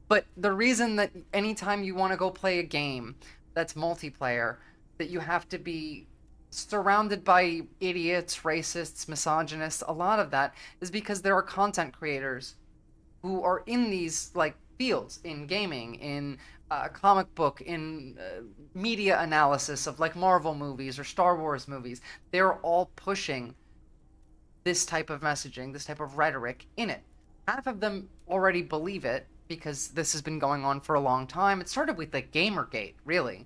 But the reason that anytime you want to go play a game that's multiplayer, that you have to be surrounded by idiots, racists, misogynists, a lot of that is because there are content creators who are in these, like, fields, in gaming, in comic book, in media analysis of, like, Marvel movies or Star Wars movies. They're all pushing this type of messaging, this type of rhetoric in it. Half of them already believe it, because this has been going on for a long time. It started with, like, Gamergate, really.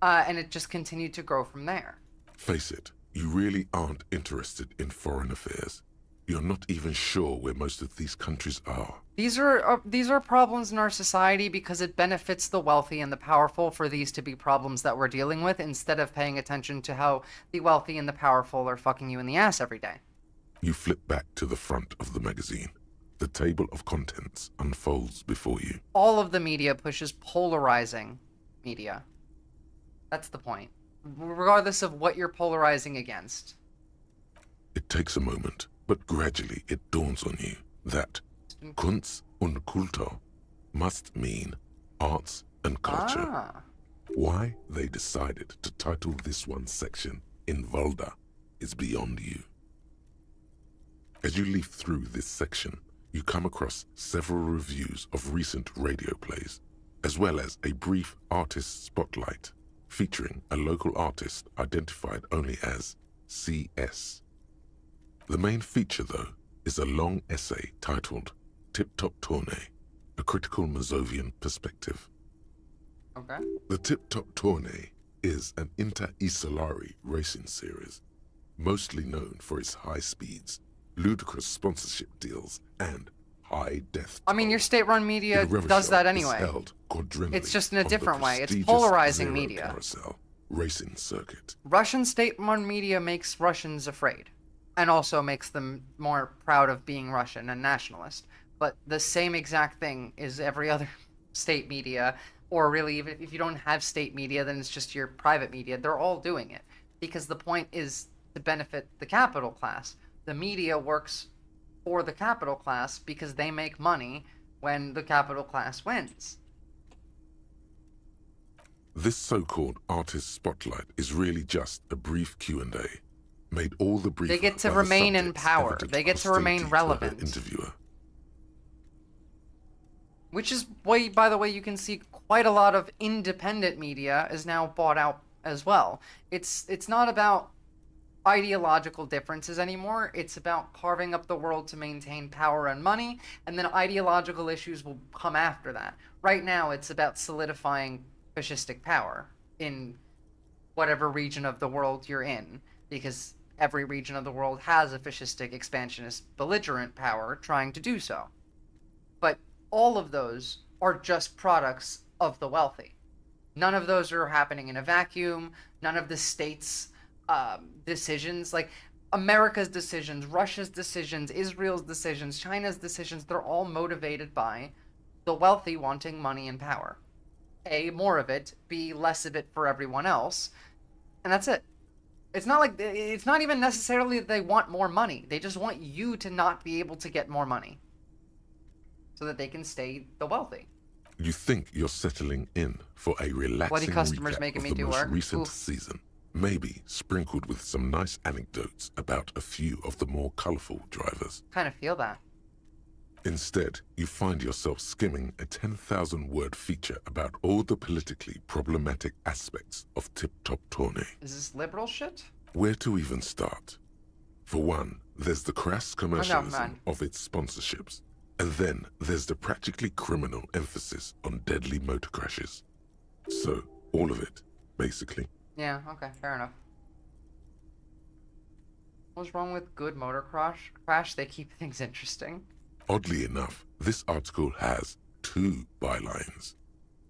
And it just continued to grow from there. Face it, you really aren't interested in foreign affairs. You're not even sure where most of these countries are. These are problems in our society because it benefits the wealthy and the powerful for these to be problems that we're dealing with, instead of paying attention to how the wealthy and the powerful are fucking you in the ass every day. You flip back to the front of the magazine. The table of contents unfolds before you. All of the media pushes polarizing media. That's the point. Regardless of what you're polarizing against. It takes a moment, but gradually it dawns on you that Kunst und Kultur must mean arts and culture. Ah. Why they decided to title this one section in Volda is beyond you. As you leaf through this section, you come across several reviews of recent radio plays, as well as a brief artist spotlight featuring a local artist identified only as CS. The main feature, though, is a long essay titled Tip Top Tourney, a critical Mazovian perspective. Okay. The Tip Top Tourney is an inter-Isolari racing series, mostly known for its high speeds, ludicrous sponsorship deals, and high death. I mean, your state-run media does that anyway. It's just in a different way. It's polarizing media. Carousel racing circuit. Russian state-run media makes Russians afraid, and also makes them more proud of being Russian and nationalist. But the same exact thing is every other state media, or really, even if you don't have state media, then it's just your private media. They're all doing it, because the point is to benefit the capital class. The media works for the capital class because they make money when the capital class wins. This so-called artist spotlight is really just a brief Q&A, made all the briefer They get to by the remain in subject's power. evident They get to hostility remain to her relevant. interviewer. Which is why, by the way, you can see quite a lot of independent media is now bought out as well. It's not about ideological differences anymore. It's about carving up the world to maintain power and money, and then ideological issues will come after that. Right now, it's about solidifying fascistic power in whatever region of the world you're in, because every region of the world has a fascistic, expansionist, belligerent power trying to do so. But all of those are just products of the wealthy. None of those are happening in a vacuum. None of the states' decisions, like America's decisions, Russia's decisions, Israel's decisions, China's decisions, they're all motivated by the wealthy wanting money and power. A, more of it, B, less of it for everyone else, and that's it. It's not even necessarily that they want more money. They just want you to not be able to get more money so that they can stay the wealthy. You think you're settling in for a relaxing Bloody customers recap making of me the do most work. recent Oof. season, maybe sprinkled with some nice anecdotes about a few of the more colorful drivers. Kind of feel that. Instead, you find yourself skimming a 10,000-word feature about all the politically problematic aspects of Tip Top Tourney. Is this liberal shit? Where to even start? For one, there's the crass commercialism man. of its sponsorships. And then there's the practically criminal emphasis on deadly motor crashes. So, all of it, basically. Yeah, okay, fair enough. What's wrong with good motor crash? They keep things interesting. Oddly enough, this article has 2 bylines.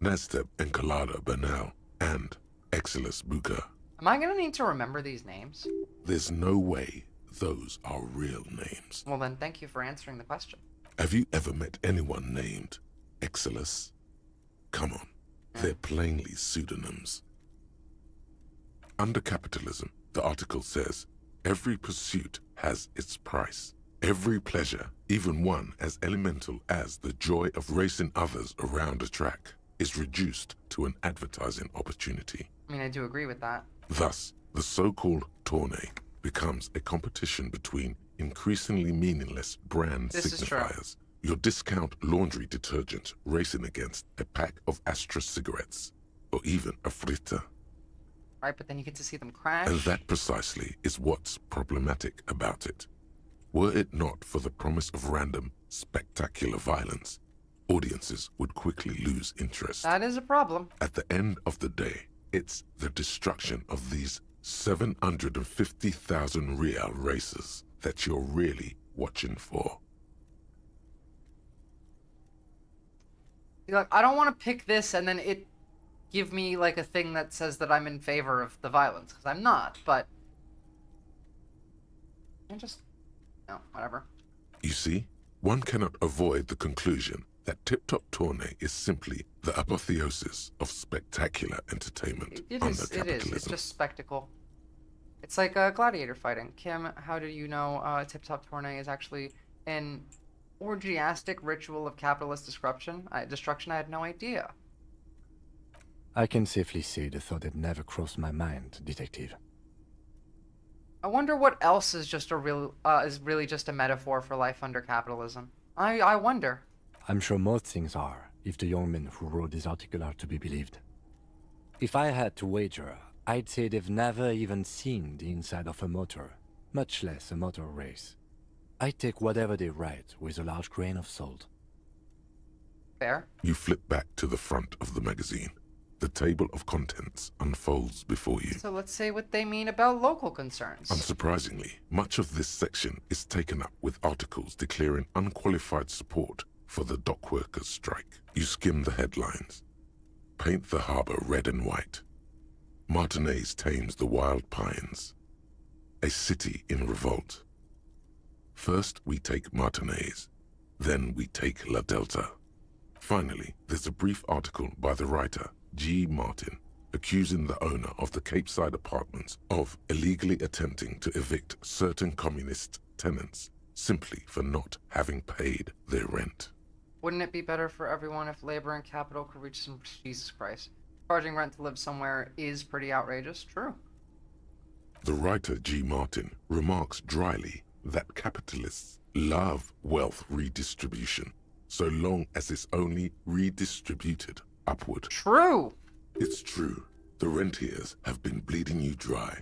Nazteb and Colada Bernal and Exilus Buka. Am I gonna need to remember these names? There's no way those are real names. Well then, thank you for answering the question. Have you ever met anyone named Exilus? Come on, they're plainly pseudonyms. Under capitalism, the article says, every pursuit has its price. Every pleasure, even one as elemental as the joy of racing others around a track, is reduced to an advertising opportunity. I mean, I do agree with that. Thus, the so-called tourney becomes a competition between increasingly meaningless brand This is true. signifiers. Your discount laundry detergent racing against a pack of Astra cigarettes, or even a frita. Right, but then you get to see them crash. And that precisely is what's problematic about it. Were it not for the promise of random, spectacular violence, audiences would quickly lose interest. That is a problem. At the end of the day, it's the destruction of these 750,000 real races that you're really watching for. Like, I don't want to pick this and then it give me like a thing that says that I'm in favor of the violence, because I'm not, but I just, no, whatever. You see, one cannot avoid the conclusion that Tip Top Tourney is simply the apotheosis of spectacular entertainment under capitalism. It's just spectacle. It's like gladiator fighting. Kim, how do you know Tip Top Tourney is actually an orgiastic ritual of capitalist destruction? I had no idea. I can safely say the thought had never crossed my mind, Detective. I wonder what else is just is really just a metaphor for life under capitalism. I wonder. I'm sure most things are, if the young men who wrote this article are to be believed. If I had to wager, I'd say they've never even seen the inside of a motor, much less a motor race. I take whatever they write with a large grain of salt. Fair. You flip back to the front of the magazine. The table of contents unfolds before you. So let's say what they mean about local concerns. Unsurprisingly, much of this section is taken up with articles declaring unqualified support for the dock workers' strike. You skim the headlines. Paint the harbor red and white. Martinez tames the wild pines. A city in revolt. First we take Martinez, then we take La Delta. Finally, there's a brief article by the writer, G. Martin, accusing the owner of the Capeside Apartments of illegally attempting to evict certain communist tenants simply for not having paid their rent. Wouldn't it be better for everyone if labor and capital could reach some... Jesus Christ. Charging rent to live somewhere is pretty outrageous. True. The writer G. Martin remarks dryly that capitalists love wealth redistribution so long as it's only redistributed upward. True. It's true. The rentiers have been bleeding you dry.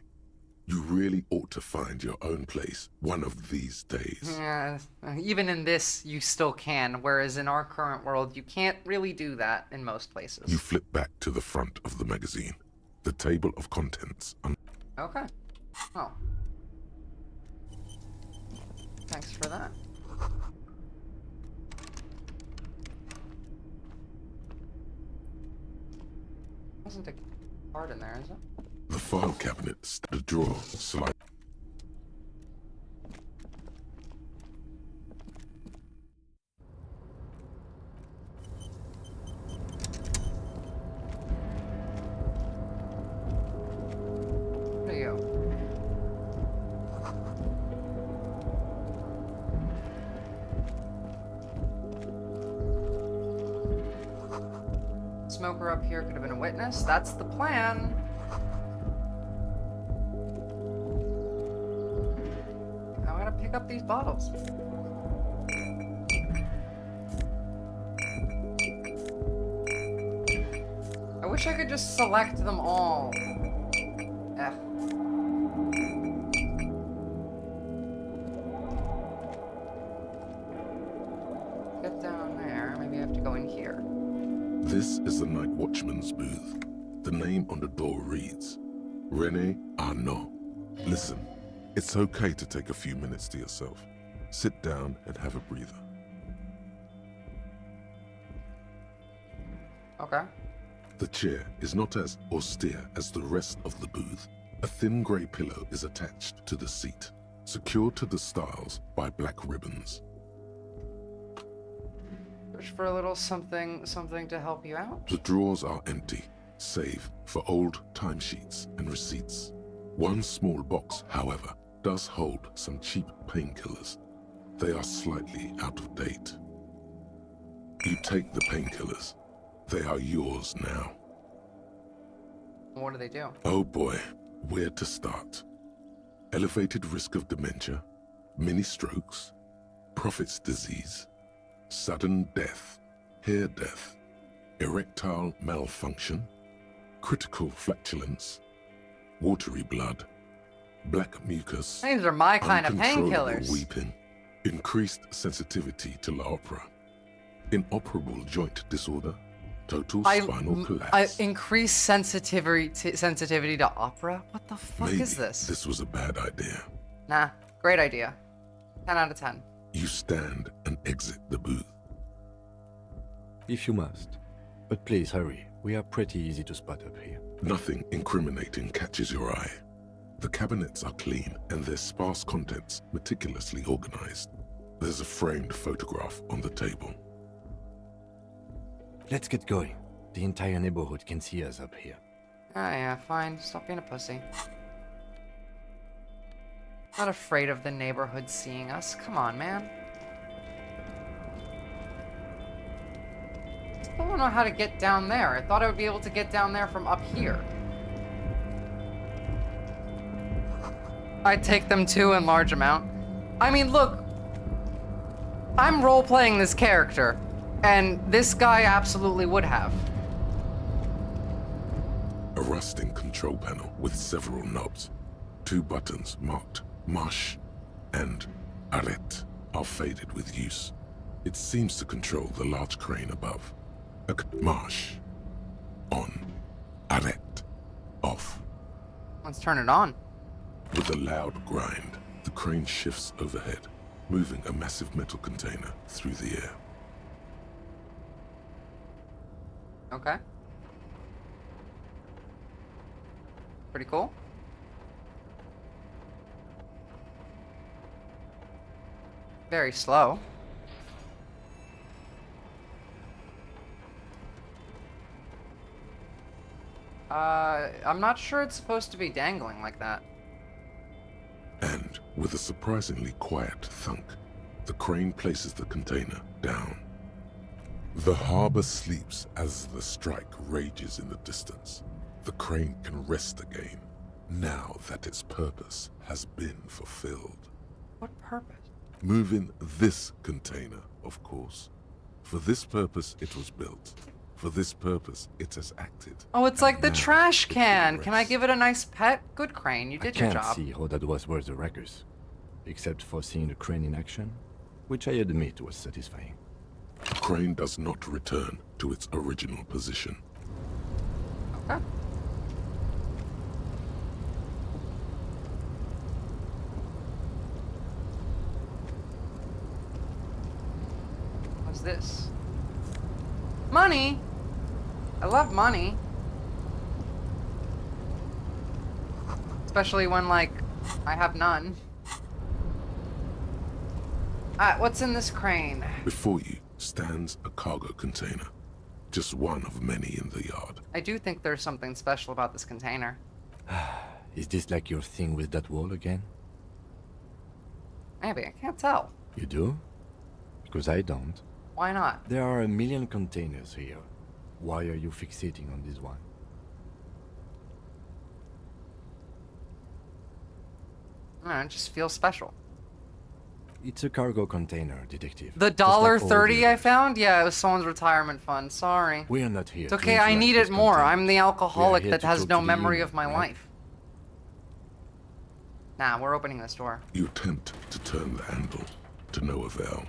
You really ought to find your own place one of these days. Yeah, even in this, you still can, whereas in our current world, you can't really do that in most places. You flip back to the front of the magazine. The table of contents. Okay. Oh. Thanks for that. Wasn't a card in there, is it? The file cabinet, the drawer, slide. What are you? Smoker up here could have been a witness. That's the plan. Now I gotta pick up these bottles. I wish I could just select them all. Ugh. Get down there. Maybe I have to go in here. This is the night watchman's booth. The name on the door reads, René Arnaud. Listen, it's okay to take a few minutes to yourself. Sit down and have a breather. Okay. The chair is not as austere as the rest of the booth. A thin grey pillow is attached to the seat, secured to the stiles by black ribbons. Wish for a little something to help you out. The drawers are empty, save for old timesheets and receipts. One small box, however, does hold some cheap painkillers. They are slightly out of date. You take the painkillers. They are yours now. What do they do? Oh boy, where to start? Elevated risk of dementia, mini strokes, prophet's disease, sudden death, hair death, erectile malfunction, critical flatulence, watery blood, black mucus, These are my kind of uncontrollable painkillers. weeping, increased sensitivity to la opera, inoperable joint disorder, total spinal collapse. Increased sensitivity to opera? What the fuck Maybe is this? this was a bad idea. Nah, great idea. 10 out of 10. You stand and exit the booth. If you must. But please hurry. We are pretty easy to spot up here. Nothing incriminating catches your eye. The cabinets are clean and their sparse contents meticulously organized. There's a framed photograph on the table. Let's get going. The entire neighborhood can see us up here. Ah, yeah, fine. Stop being a pussy. Not afraid of the neighborhood seeing us. Come on, man. Still don't know how to get down there. I thought I would be able to get down there from up here. I take them too in large amount. I mean, look. I'm role-playing this character, and this guy absolutely would have. A rusting control panel with several knobs. 2 buttons marked Marche and Arrête are faded with use. It seems to control the large crane above. Marche. On. Arrête. Off. Let's turn it on. With a loud grind, the crane shifts overhead, moving a massive metal container through the air. Okay. Pretty cool. Very slow. I'm not sure it's supposed to be dangling like that. And, with a surprisingly quiet thunk, the crane places the container down. The harbor sleeps as the strike rages in the distance. The crane can rest again, now that its purpose has been fulfilled. What purpose? Moving this container, of course. For this purpose it was built. For this purpose it has acted. Oh, it's like the now trash it can can. Can I rest. give it a nice pet? Good crane, you did your I job. can't see how that was worth the records, except for seeing the crane in action, which I admit was satisfying. The crane does not return to its original position. Okay. What's this? Money? I love money. Especially when, like, I have none. What's in this crane? Before you stands a cargo container. Just one of many in the yard. I do think there's something special about this container. Is this like your thing with that wall again? Maybe, I can't tell. You do? Because I don't. Why not? There are a million containers here. Why are you fixating on this one? I don't know, it just feels special. It's a cargo container, detective. The Just like all the $1.30 I others. found? Yeah, it was someone's retirement fund. Sorry. We are not here. It's to okay, I interact need with it more. containers. I'm the alcoholic here that to has talk no to the memory union, of my right? life. Nah, we're opening this door. You attempt to turn the handle, to no avail.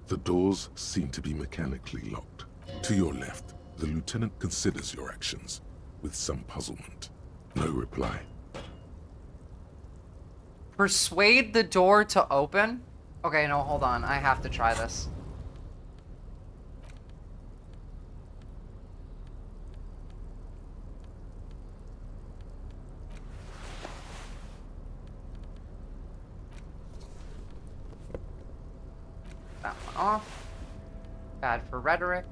The doors seem to be mechanically locked. To your left, the lieutenant considers your actions with some puzzlement. No reply. Persuade the door to open? Okay, no, hold on. I have to try this. That one off. Bad for rhetoric.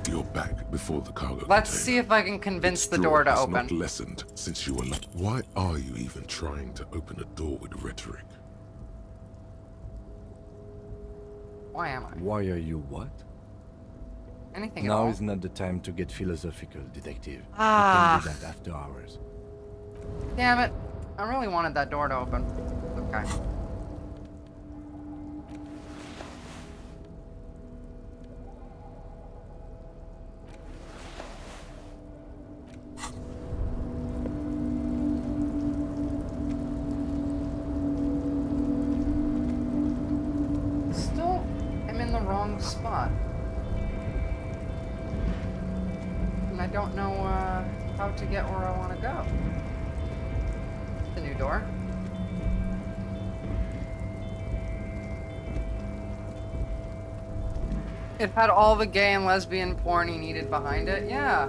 You're back before the cargo Let's container. see if I can convince Its the door to has open. not lessened since you were Why are you even trying to open a door with rhetoric? Why am I? Why are you what? Anything at Now all? is not the time to get philosophical, detective. Ah. You can do that after hours. Damn it. I really wanted that door to open. Okay. Still am in the wrong spot. And I don't know how to get where I want to go. The new door. It had all the gay and lesbian porn you needed behind it. Yeah.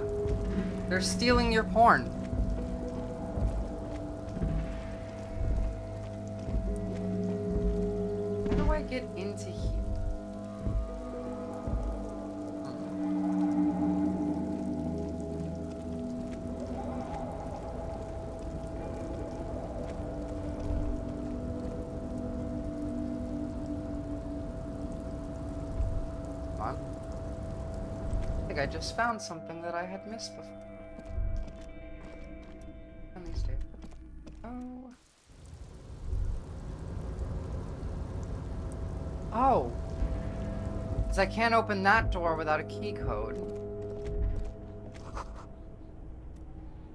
They're stealing your porn. How do I get into here? On. I think I just found something that I had missed before. And these two. Oh. Oh. Because I can't open that door without a key code.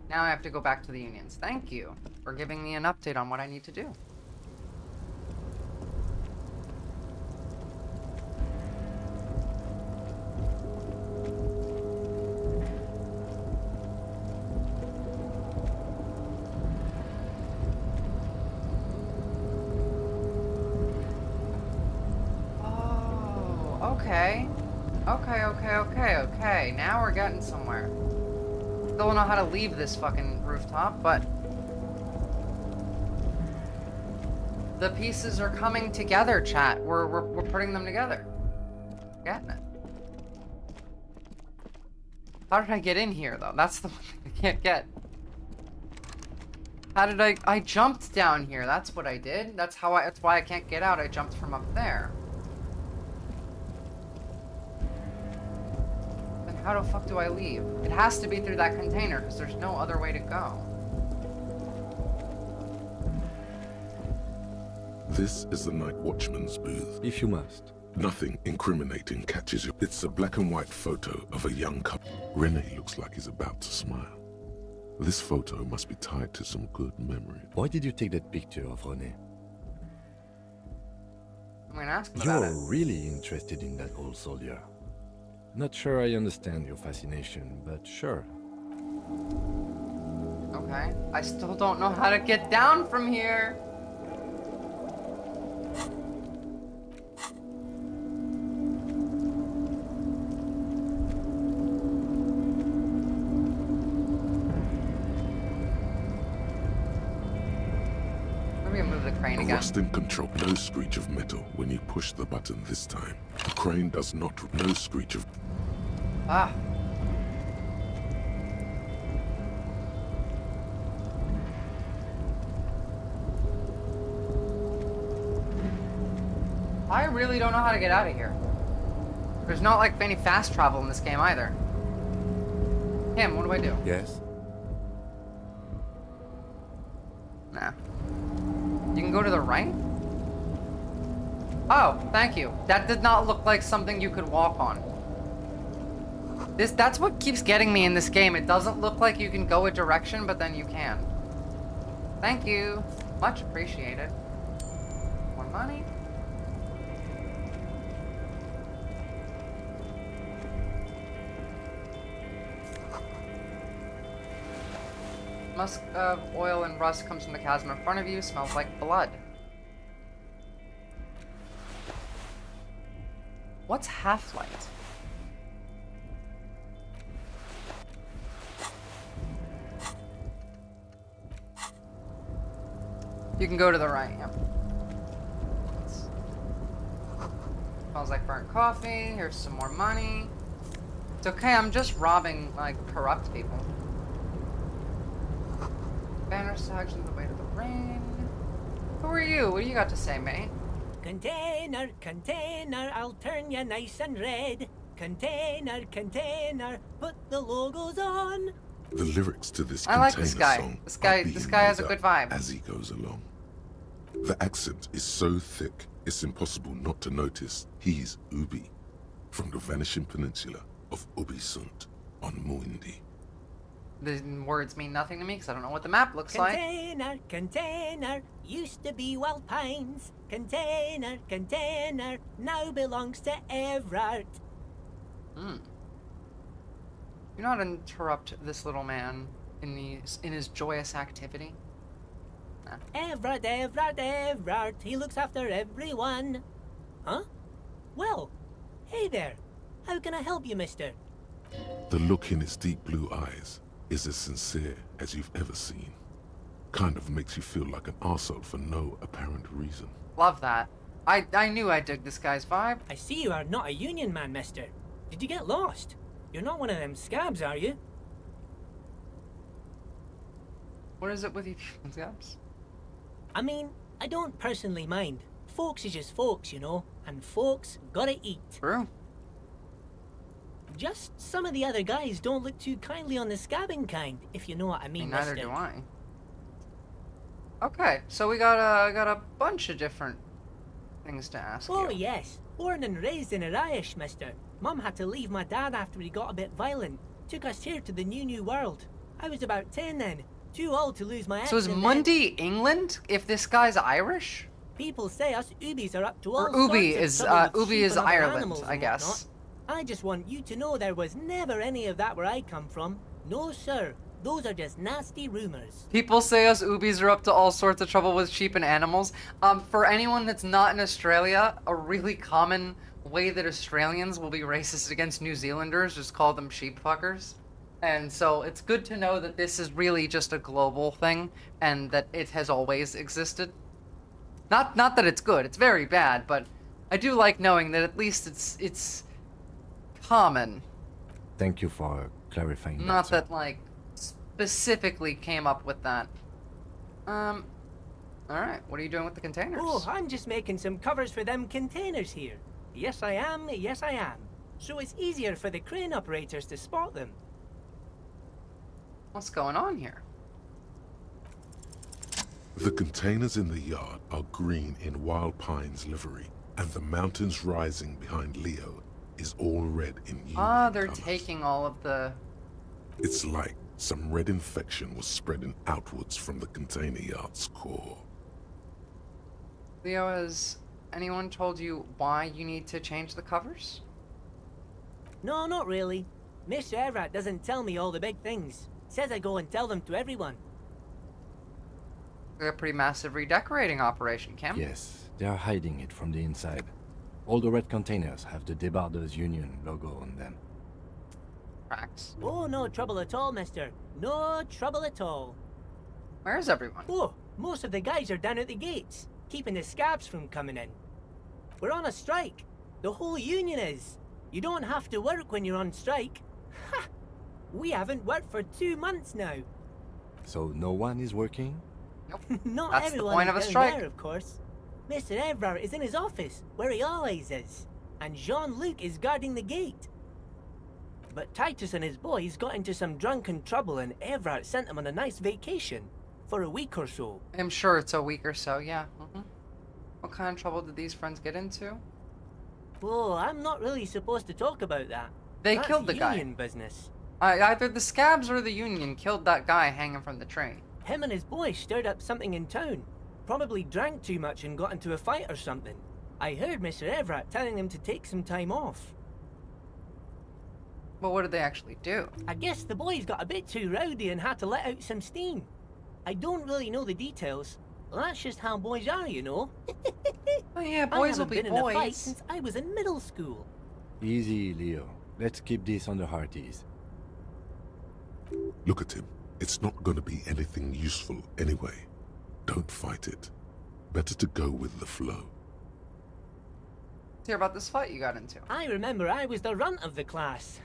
Now I have to go back to the unions. Thank you for giving me an update on what I need to do. Okay. Okay. Now we're getting somewhere. Still don't know how to leave this fucking rooftop, but the pieces are coming together, chat. We're putting them together. Getting it. How did I get in here, though? That's the one thing I can't get. How did I jumped down here. That's what I did. That's why I can't get out. I jumped from up there. Then how the fuck do I leave? It has to be through that container because there's no other way to go. This is the night watchman's booth. If you must. Nothing incriminating catches you. It's a black and white photo of a young couple. Rene looks like he's about to smile. This photo must be tied to some good memory. Why did you take that picture of René? I'm gonna ask him about it. You're really interested in that old soldier. Not sure I understand your fascination, but sure. Okay. I still don't know how to get down from here. Crane again. Rust in control. No screech of metal when you push the button this time. The crane does not. No screech of. Ah. I really don't know how to get out of here. There's not like any fast travel in this game either. Tim, what do I do? Yes? Nah. You can go to the right? Oh, thank you. That did not look like something you could walk on. That's what keeps getting me in this game. It doesn't look like you can go a direction, but then you can. Thank you. Much appreciated. More money. Musk of oil and rust comes from the chasm in front of you. Smells like blood. What's half-light? You can go to the right, yep. Smells like burnt coffee. Here's some more money. It's okay, I'm just robbing, like, corrupt people. Banner tags in the way to the rain. Who are you? What do you got to say, mate? Container, container, I'll turn you nice and red. Container, container, put the logos on. The lyrics to this I like this container guy. song This are guy has a being good made up vibe. as he goes along. The accent is so thick, it's impossible not to notice he's Ubi, from the vanishing peninsula of Ubisunt on Muindi. The words mean nothing to me because I don't know what the map looks like. Container, container, used to be Wild Pines. Container, container, now belongs to Everard. Do not interrupt this little man in his joyous activity. Nah. Everard, Everard, Everard, he looks after everyone. Huh? Well, hey there. How can I help you, mister? The look in its deep blue eyes is as sincere as you've ever seen. Kind of makes you feel like an arsehole for no apparent reason. Love that. I knew I'd dig this guy's vibe. I see you are not a union man, mister. Did you get lost? You're not one of them scabs, are you? What is it with you scabs? I mean, I don't personally mind. Folks is just folks, you know, and folks gotta eat. True. Just some of the other guys don't look too kindly on the scabbing kind, if you know what I mean, Neither mister. do I. Okay, so we got a bunch of different things to ask Oh, you. yes. Born and raised in Irish, mister. Mum had to leave my dad after he got a bit violent. Took us here to the new world. I was about 10 then. Too old to lose my So is accent Mundi England if this guy's Irish? People say us Ubis are up to all Or Ubi sorts of is trouble with Ubi sheep is and other Ireland, animals I and guess. whatnot. I just want you to know there was never any of that where I come from. No, sir. Those are just nasty rumors. People say us Ubis are up to all sorts of trouble with sheep and animals. For anyone that's not in Australia, a really common way that Australians will be racist against New Zealanders is call them sheep fuckers. And so it's good to know that this is really just a global thing and that it has always existed. Not that it's good, it's very bad, but I do like knowing that at least it's common. Thank you for clarifying Not that, sir. that like specifically came up with that. Alright, what are you doing with the containers? Oh, I'm just making some covers for them containers here. Yes, I am. Yes, I am. So it's easier for the crane operators to spot them. What's going on here? The containers in the yard are green in Wild Pine's livery, and the mountains rising behind Leo is all red in Union Ah, they're colors. taking all of the... It's like some red infection was spreading outwards from the container yard's core. Leo, has anyone told you why you need to change the covers? No, not really. Mr. Everett doesn't tell me all the big things. Says I go and tell them to everyone. A pretty massive redecorating operation, Kim. Yes, they are hiding it from the inside. All the red containers have the Debarders Union logo on them. Tracks. Oh, no trouble at all, mister. No trouble at all. Where's everyone? Oh, most of the guys are down at the gates, keeping the scabs from coming in. We're on a strike. The whole union is. You don't have to work when you're on strike. Ha! We haven't worked for 2 months now. So no one is working? Nope. Not That's everyone the point is of a down strike. there, of course. Mr. Everard is in his office, where he always is. And Jean-Luc is guarding the gate. But Titus and his boys got into some drunken trouble and Everard sent them on a nice vacation. For a week or so. I'm sure it's a week or so, yeah. What kind of trouble did these friends get into? Oh, I'm not really supposed to talk about that. They That's killed the guy. union business. Either the scabs or the union killed that guy hanging from the train. Him and his boy stirred up something in town. Probably drank too much and got into a fight or something. I heard Mr. Everett telling them to take some time off. Well, what did they actually do? I guess the boys got a bit too rowdy and had to let out some steam. I don't really know the details. That's just how boys are, you know. Oh yeah, boys will I be haven't been in a fight boys. since I was in middle school. Easy, Leo. Let's keep this on the heart ease. Look at him. It's not gonna be anything useful anyway. Don't fight it. Better to go with the flow. Let's hear about this fight you got into. I remember I was the runt of the class.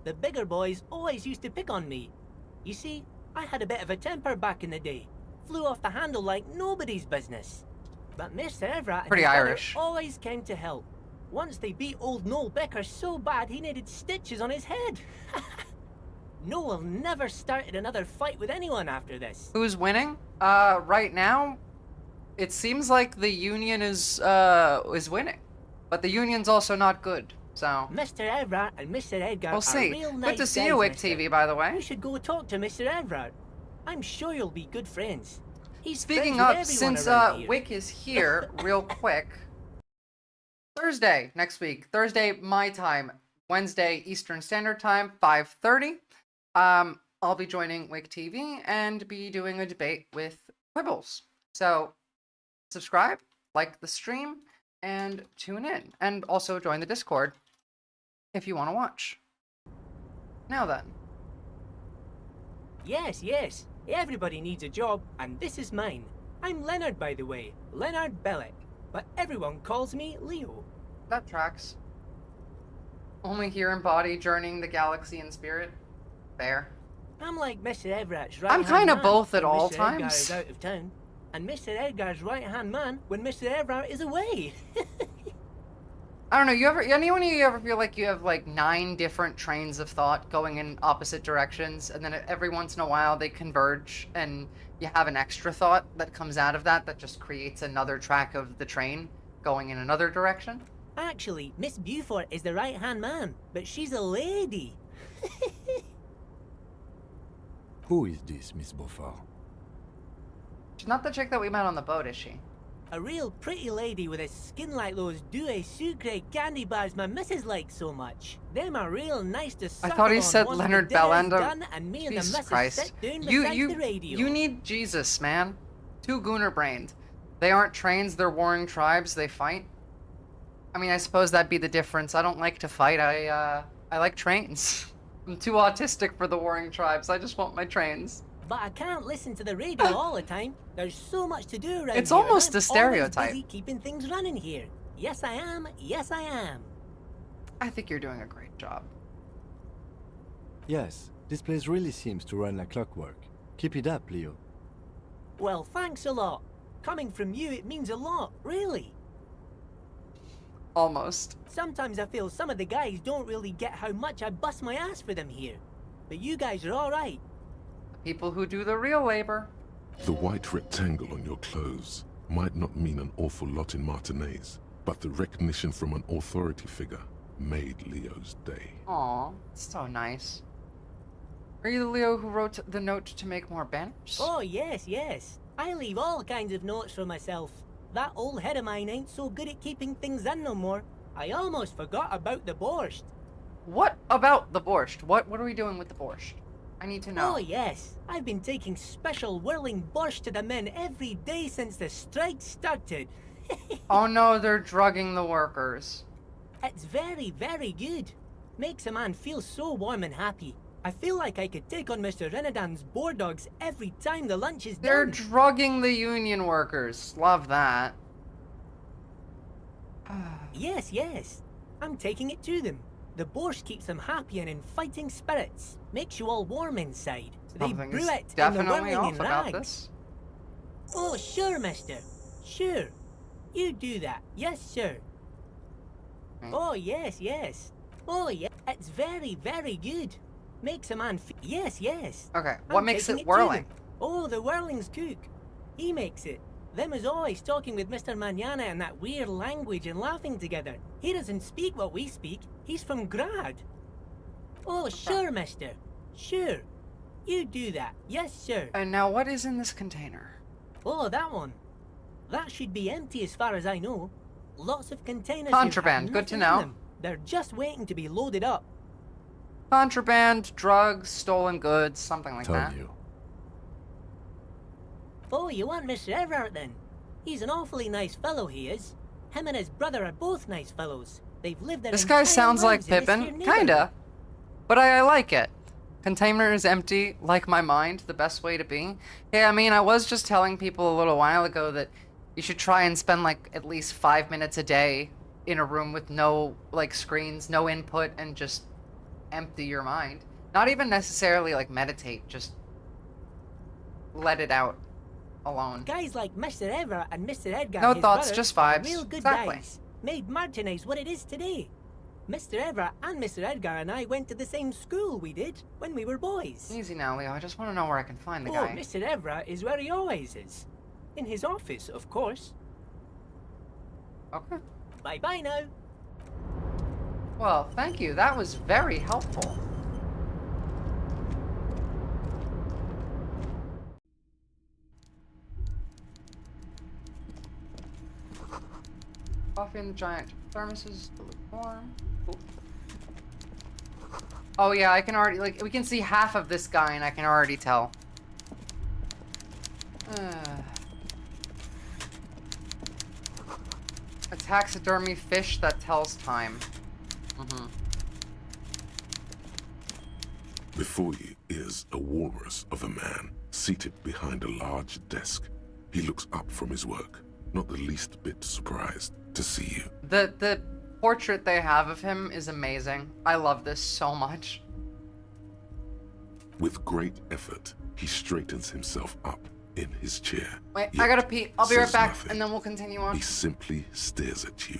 The bigger boys always used to pick on me. You see, I had a bit of a temper back in the day. Flew off the handle like nobody's business. But Mr. Everett and Pretty his brother Irish. always came to help. Once they beat old Noel Becker so bad he needed stitches on his head. Noel never started another fight with anyone after this. Who's winning? Right now, it seems like the union is winning, but the union's also not good. So Mr. Everett and Mr. Edgar we'll are see. real nice Good to see guys, you, Wick mister. TV, by the way. You should go talk to Mr. Everett. I'm sure you'll be good friends. He's Speaking friends with of, everyone since around here. Wick is here, real quick. Thursday next week. Thursday my time. Wednesday Eastern Standard Time, 5:30. I'll be joining Wick TV and be doing a debate with Quibbles. So subscribe, like the stream, and tune in. And also join the Discord if you want to watch. Now then. Yes, yes. Everybody needs a job, and this is mine. I'm Leonard, by the way. Leonard Bellick. But everyone calls me Leo. That tracks. Only here in body, journeying the galaxy in spirit. Fair. I'm like Mr. Everett's right I'm hand kinda man both at when all Mr. Edgar times. is out of town, and Mr. Edgar's right hand man when Mr. Everett is away. I don't know, anyone of you ever feel like you have like 9 different trains of thought going in opposite directions, and then every once in a while they converge and you have an extra thought that comes out of that just creates another track of the train going in another direction? Actually, Miss Beaufort is the right hand man, but she's a lady. Who is this, Miss Beaufort? She's not the chick that we met on the boat, is she? A real pretty lady with a skin like those Douai Sucre candy bars my missus likes so much. Them are real nice to suck thought he on said once Leonard the dinner's Bellenda. done and me and the Jesus missus Christ. sit down You beside the radio. you need Jesus, man. Too gooner-brained. They aren't trains, they're warring tribes, they fight. I mean, I suppose that'd be the difference. I don't like to fight, I like trains. I'm too autistic for the warring tribes, I just want my trains. But I can't listen to the radio all the time. There's so much to do around It's here, and almost I'm a always stereotype. busy keeping things running here. Yes, I am. Yes, I am. I think you're doing a great job. Yes, this place really seems to run like clockwork. Keep it up, Leo. Well, thanks a lot. Coming from you, it means a lot, really. Almost. Sometimes I feel some of the guys don't really get how much I bust my ass for them here. But you guys are alright. People who do the real labor. The white rectangle on your clothes might not mean an awful lot in Martinez, but the recognition from an authority figure made Leo's day. Aw, so nice. Are you the Leo who wrote the note to make more banners? Oh, yes, yes. I leave all kinds of notes for myself. That old head of mine ain't so good at keeping things in no more. I almost forgot about the borscht. What about the borscht? What are we doing with the borscht? I need to know. Oh, yes. I've been taking special whirling borscht to the men every day since the strike started. Oh no, they're drugging the workers. It's very, very good. Makes a man feel so warm and happy. I feel like I could take on Mr. Renadan's boar dogs every time the lunch is They're done. drugging the union workers. Love that. Yes, yes. I'm taking it to them. The borscht keeps them happy and in fighting spirits. Makes you all warm inside. They Something brew is it in the definitely whirling off in about rags. this. Oh, sure, mister. Sure. You do that. Yes, sir. Oh, yes, yes. Oh, yeah. It's very, very good. Makes a man yes, yes. Okay, what I'm makes taking it to whirling? them. Oh, the whirling's cook. He makes it. Them is always talking with Mr. Manana in that weird language and laughing together. He doesn't speak what we speak. He's from Grad. Oh, sure, mister. Sure. You do that. Yes, sir. And now what is in this container? Oh, that one. That should be empty as far as I know. Lots of containers. here have Contraband, good to nothing in know. them. They're just waiting to be loaded up. Contraband, drugs, stolen goods, something like that. You. Oh, you want Mr. Everard then? He's an awfully nice fellow, he is. Him and his brother are both nice fellows. They've lived their This guy entire sounds like lives in this here Pippin. neighborhood. Kinda. But I like it. Container is empty, like my mind, the best way to be. Yeah, I mean, I was just telling people a little while ago that you should try and spend like at least 5 minutes a day in a room with no like screens, no input, and just empty your mind. Not even necessarily like meditate, just let it out alone. Guys like Mr. Everard and Mr. Edgar, No his thoughts, brother, just are vibes. real good Exactly. guys. Made Martinez what it is today. Mr. Everard and Mr. Edgar and I went to the same school we did when we were boys. Easy now, Leo. I just want to know where I can find the Oh, guy. Mr. Everard is where he always is. In his office, of course. Okay. Bye-bye now. Well, thank you. That was very helpful. Coffee in the giant thermoses to look warm. Ooh. Oh yeah, I can already, like, we can see half of this guy and I can already tell. A taxidermy fish that tells time. Before you is a walrus of a man seated behind a large desk. He looks up from his work, not the least bit surprised to see you. The portrait they have of him is amazing. I love this so much. With great effort, he straightens himself up in his chair. Wait, yet I gotta pee. I'll be right says back, nothing. and then we'll continue on. He simply stares at you.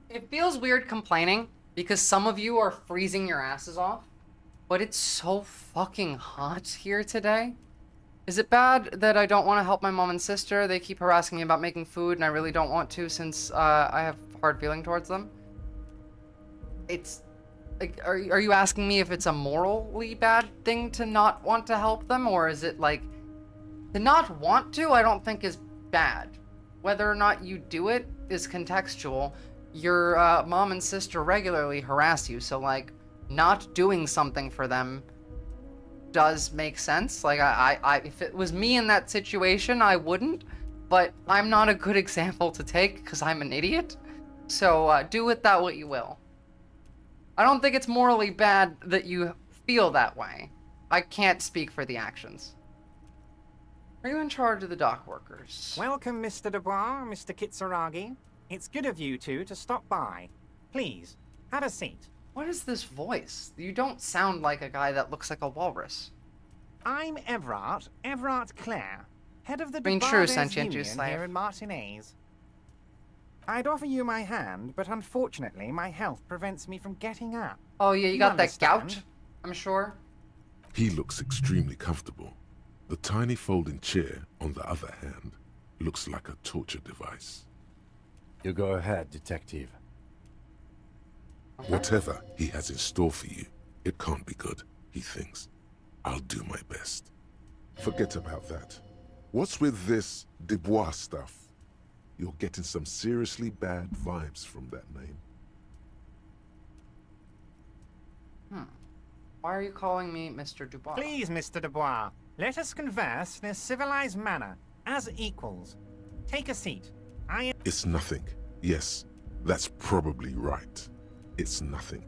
It feels weird complaining because some of you are freezing your asses off. But it's so fucking hot here today. Is it bad that I don't want to help my mom and sister? They keep harassing me about making food, and I really don't want to since I have hard feeling towards them. It's like, are you asking me if it's a morally bad thing to not want to help them, or is it like to not want to? I don't think is bad. Whether or not you do it is contextual. Your mom and sister regularly harass you, so like not doing something for them does make sense. Like I if it was me in that situation, I wouldn't, but I'm not a good example to take because I'm an idiot. So do with that what you will. I don't think it's morally bad that you feel that way. I can't speak for the actions. Are you in charge of the dock workers? Welcome, Mr. Dubois, Mr. Kitsuragi. It's good of you two to stop by. Please, have a seat. What is this voice? You don't sound like a guy that looks like a walrus. I'm Everard Clare, head of the True, Dubois sentient Union juice slave. here in Martinez. I'd offer you my hand, but unfortunately my health prevents me from getting up. Oh yeah, you got that understand? gout, I'm sure. He looks extremely comfortable. The tiny folding chair, on the other hand, looks like a torture device. You go ahead, detective. Whatever he has in store for you, it can't be good, he thinks. I'll do my best. Forget about that. What's with this Dubois stuff? You're getting some seriously bad vibes from that name. Why are you calling me Mr. Dubois? Please, Mr. Dubois, let us converse in a civilized manner, as equals. Take a seat. It's nothing. Yes, that's probably right. It's nothing.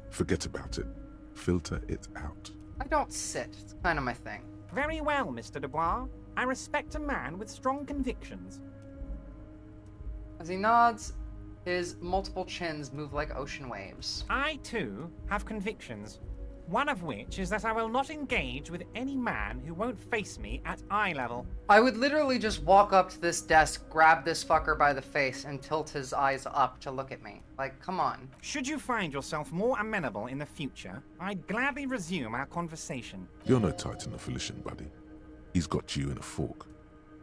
Forget about it. Filter it out. I don't sit. It's kind of my thing. Very well, Mr. Dubois. I respect a man with strong convictions. As he nods, his multiple chins move like ocean waves. I, too, have convictions. One of which is that I will not engage with any man who won't face me at eye level. I would literally just walk up to this desk, grab this fucker by the face, and tilt his eyes up to look at me. Like, come on. Should you find yourself more amenable in the future, I'd gladly resume our conversation. You're no Titan affiliation, buddy. He's got you in a fork.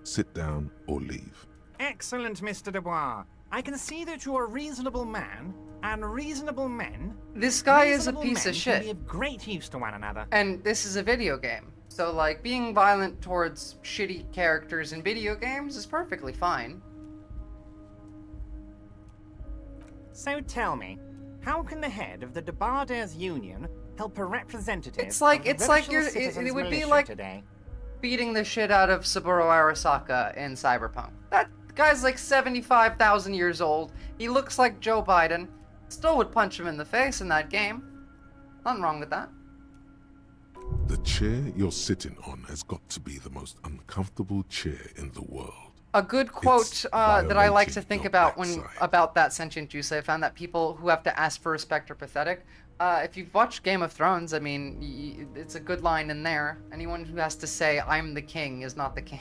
Sit down or leave. Excellent, Mr. Dubois. I can see that you're a reasonable man, and reasonable men... This guy is a reasonable piece men of can shit. be of great use to one another. And this is a video game. So, like, being violent towards shitty characters in video games is perfectly fine. So tell me, how can the head of the Dubois Union help a representative It's like of the you're. Revachol Citizens It would be Militia like today? beating the shit out of Saburo Arasaka in Cyberpunk. That guy's like 75,000 years old. He looks like Joe Biden. Still would punch him in the face in that game. Nothing wrong with that. The chair you're sitting on has got to be the most uncomfortable chair in the world. A good quote that I like to think about backside. about that sentient juice, I found that people who have to ask for respect are pathetic. If you've watched Game of Thrones, I mean, it's a good line in there. Anyone who has to say, I'm the king, is not the king.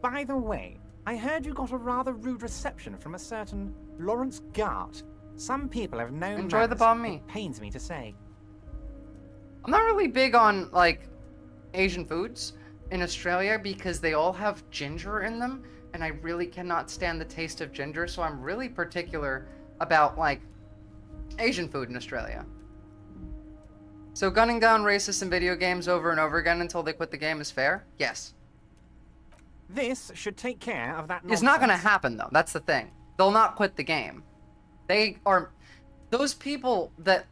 By the way, I heard you got a rather rude reception from a certain Lawrence Gart. Some people have known Enjoy the manners. banh mi. It pains me to say. I'm not really big on, like, Asian foods in Australia because they all have ginger in them, and I really cannot stand the taste of ginger, so I'm really particular about, like, Asian food in Australia. So gunning down racists in video games over and over again until they quit the game is fair? Yes. This should take care of that nonsense. It's not going to happen, though. That's the thing. They'll not quit the game. They are... Those people that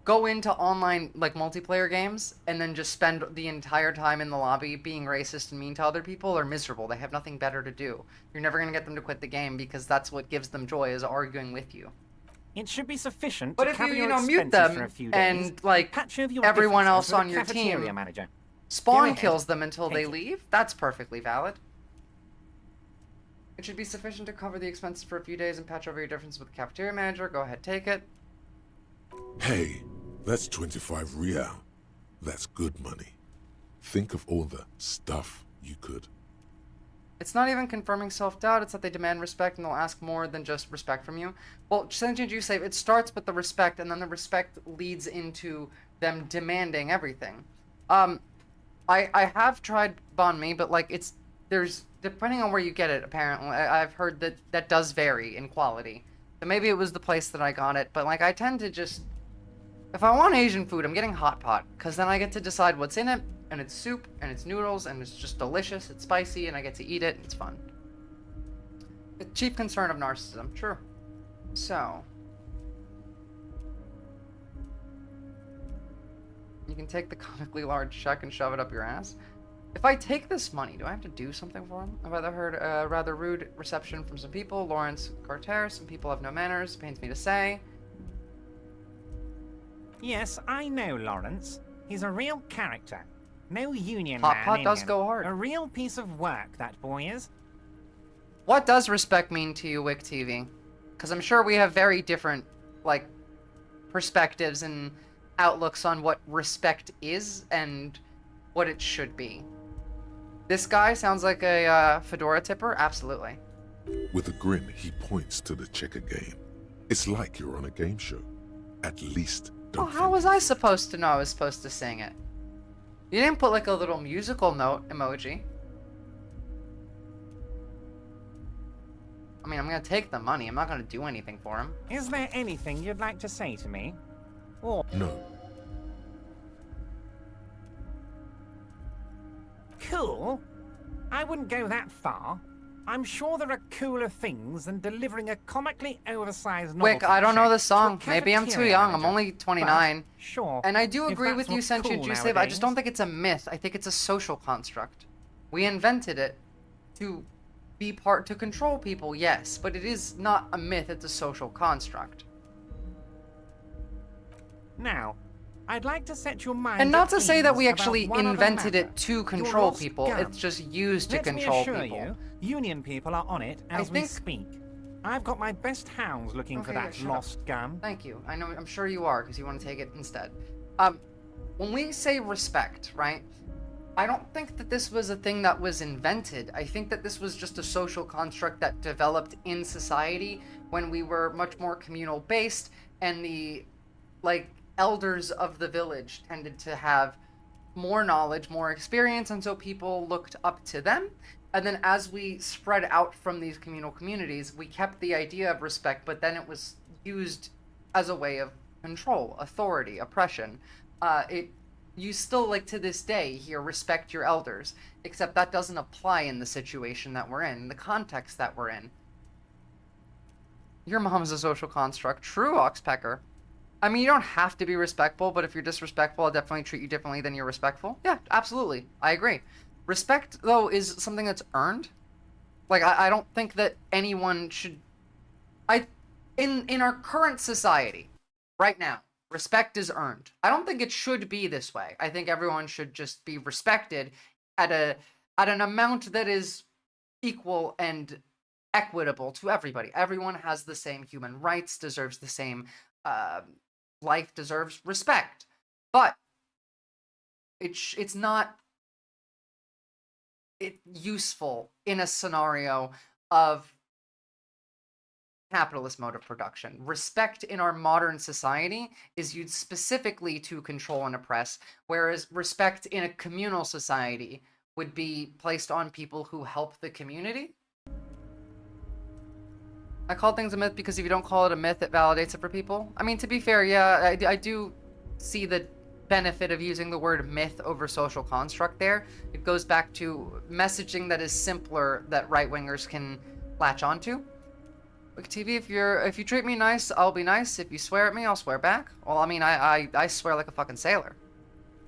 go into online, like, multiplayer games and then just spend the entire time in the lobby being racist and mean to other people are miserable. They have nothing better to do. You're never going to get them to quit the game because that's what gives them joy, is arguing with you. It should be sufficient But to if cover you your know, mute expenses them for a few days, and, like, patch over your everyone differences else with on the your cafeteria team manager. spawn ahead. kills them until they Thank you. leave, that's perfectly valid. It should be sufficient to cover the expenses for a few days and patch over your differences with the cafeteria manager. Go ahead, take it. Hey, that's 25 real. That's good money. Think of all the stuff you could. It's not even confirming self-doubt, it's that they demand respect and they'll ask more than just respect from you. Well, sentient you say it starts with the respect and then the respect leads into them demanding everything. I have tried banh mi, but like there's depending on where you get it. Apparently, I've heard that does vary in quality. So maybe it was the place that I got it, but like I tend to just, if I want Asian food, I'm getting hot pot, because then I get to decide what's in it, and it's soup, and it's noodles, and it's just delicious, it's spicy, and I get to eat it, it's fun. The chief concern of narcissism, true. So. You can take the comically large check and shove it up your ass. If I take this money, do I have to do something for him? I've heard a rather rude reception from some people. Lawrence Carter, some people have no manners, pains me to say. Yes, I know Lawrence. He's a real character. No union Hot man pot in does him. go hard. A real piece of work, that boy is. What does respect mean to you, Wick TV? Because I'm sure we have very different, like, perspectives and outlooks on what respect is and what it should be. This guy sounds like a fedora tipper? Absolutely. With a grin, he points to the checker game. It's like you're on a game show. At least don't how was I supposed to know I was supposed to sing it? You didn't put like a little musical note emoji. I mean, I'm gonna take the money. I'm not gonna do anything for him. Is there anything you'd like to say to me? Or... No. Cool? I wouldn't go that far. I'm sure there are cooler things than delivering a comically oversized novelty Wick, I don't know check this to song. a Maybe I'm too cafeteria young. I'm manager. only 29. But, sure. And I do if agree that's with you, what's Sentient cool Juice Save. I just nowadays. don't think it's a myth. I think it's a social construct. We invented it to be to control people, yes, but it is not a myth. It's a social construct. Now, I'd like to set your mind And not at to say that ease we about actually one other invented matter. it to Your control lost people. gun. It's just used to Let control me assure people. you, Union people are on it I as we think- speak. I've got my best hounds looking for Okay, that shut up. lost gun. Thank you. I know. I'm sure you are, because you want to take it instead. When we say respect, right? I don't think that this was a thing that was invented. I think that this was just a social construct that developed in society when we were much more communal based, and the elders of the village tended to have more knowledge, more experience, and so people looked up to them. And then as we spread out from these communal communities, we kept the idea of respect, but then it was used as a way of control, authority, oppression. You still, to this day, hear respect your elders, except that doesn't apply in the situation that we're in, the context that we're in. Your mom is a social construct. True, Oxpecker. I mean, you don't have to be respectful, but if you're disrespectful, I'll definitely treat you differently than you're respectful. Yeah, absolutely. I agree. Respect, though, is something that's earned. I don't think that anyone should... In our current society, right now, respect is earned. I don't think it should be this way. I think everyone should just be respected at an amount that is equal and equitable to everybody. Everyone has the same human rights, deserves the same life, deserves respect. But it's not useful in a scenario of capitalist mode of production. Respect in our modern society is used specifically to control and oppress, whereas respect in a communal society would be placed on people who help the community. I call things a myth because if you don't call it a myth, it validates it for people. I mean, to be fair, yeah, I do see the benefit of using the word myth over social construct there. It goes back to messaging that is simpler that right-wingers can latch onto. Like TV, if you treat me nice, I'll be nice. If you swear at me, I'll swear back. Well, I mean, I swear like a fucking sailor.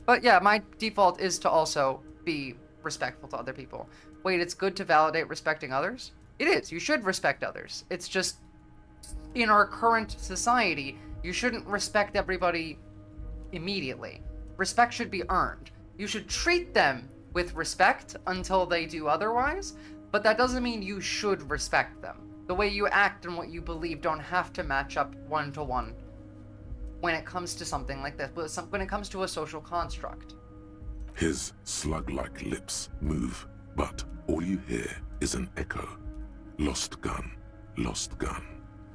But yeah, my default is to also be respectful to other people. Wait, it's good to validate respecting others? It is. You should respect others. It's just, in our current society, you shouldn't respect everybody immediately. Respect should be earned. You should treat them with respect until they do otherwise, but that doesn't mean you should respect them. The way you act and what you believe don't have to match up one-to-one when it comes to something like this, when it comes to a social construct. His slug-like lips move, but all you hear is an echo. Lost gun, lost gun,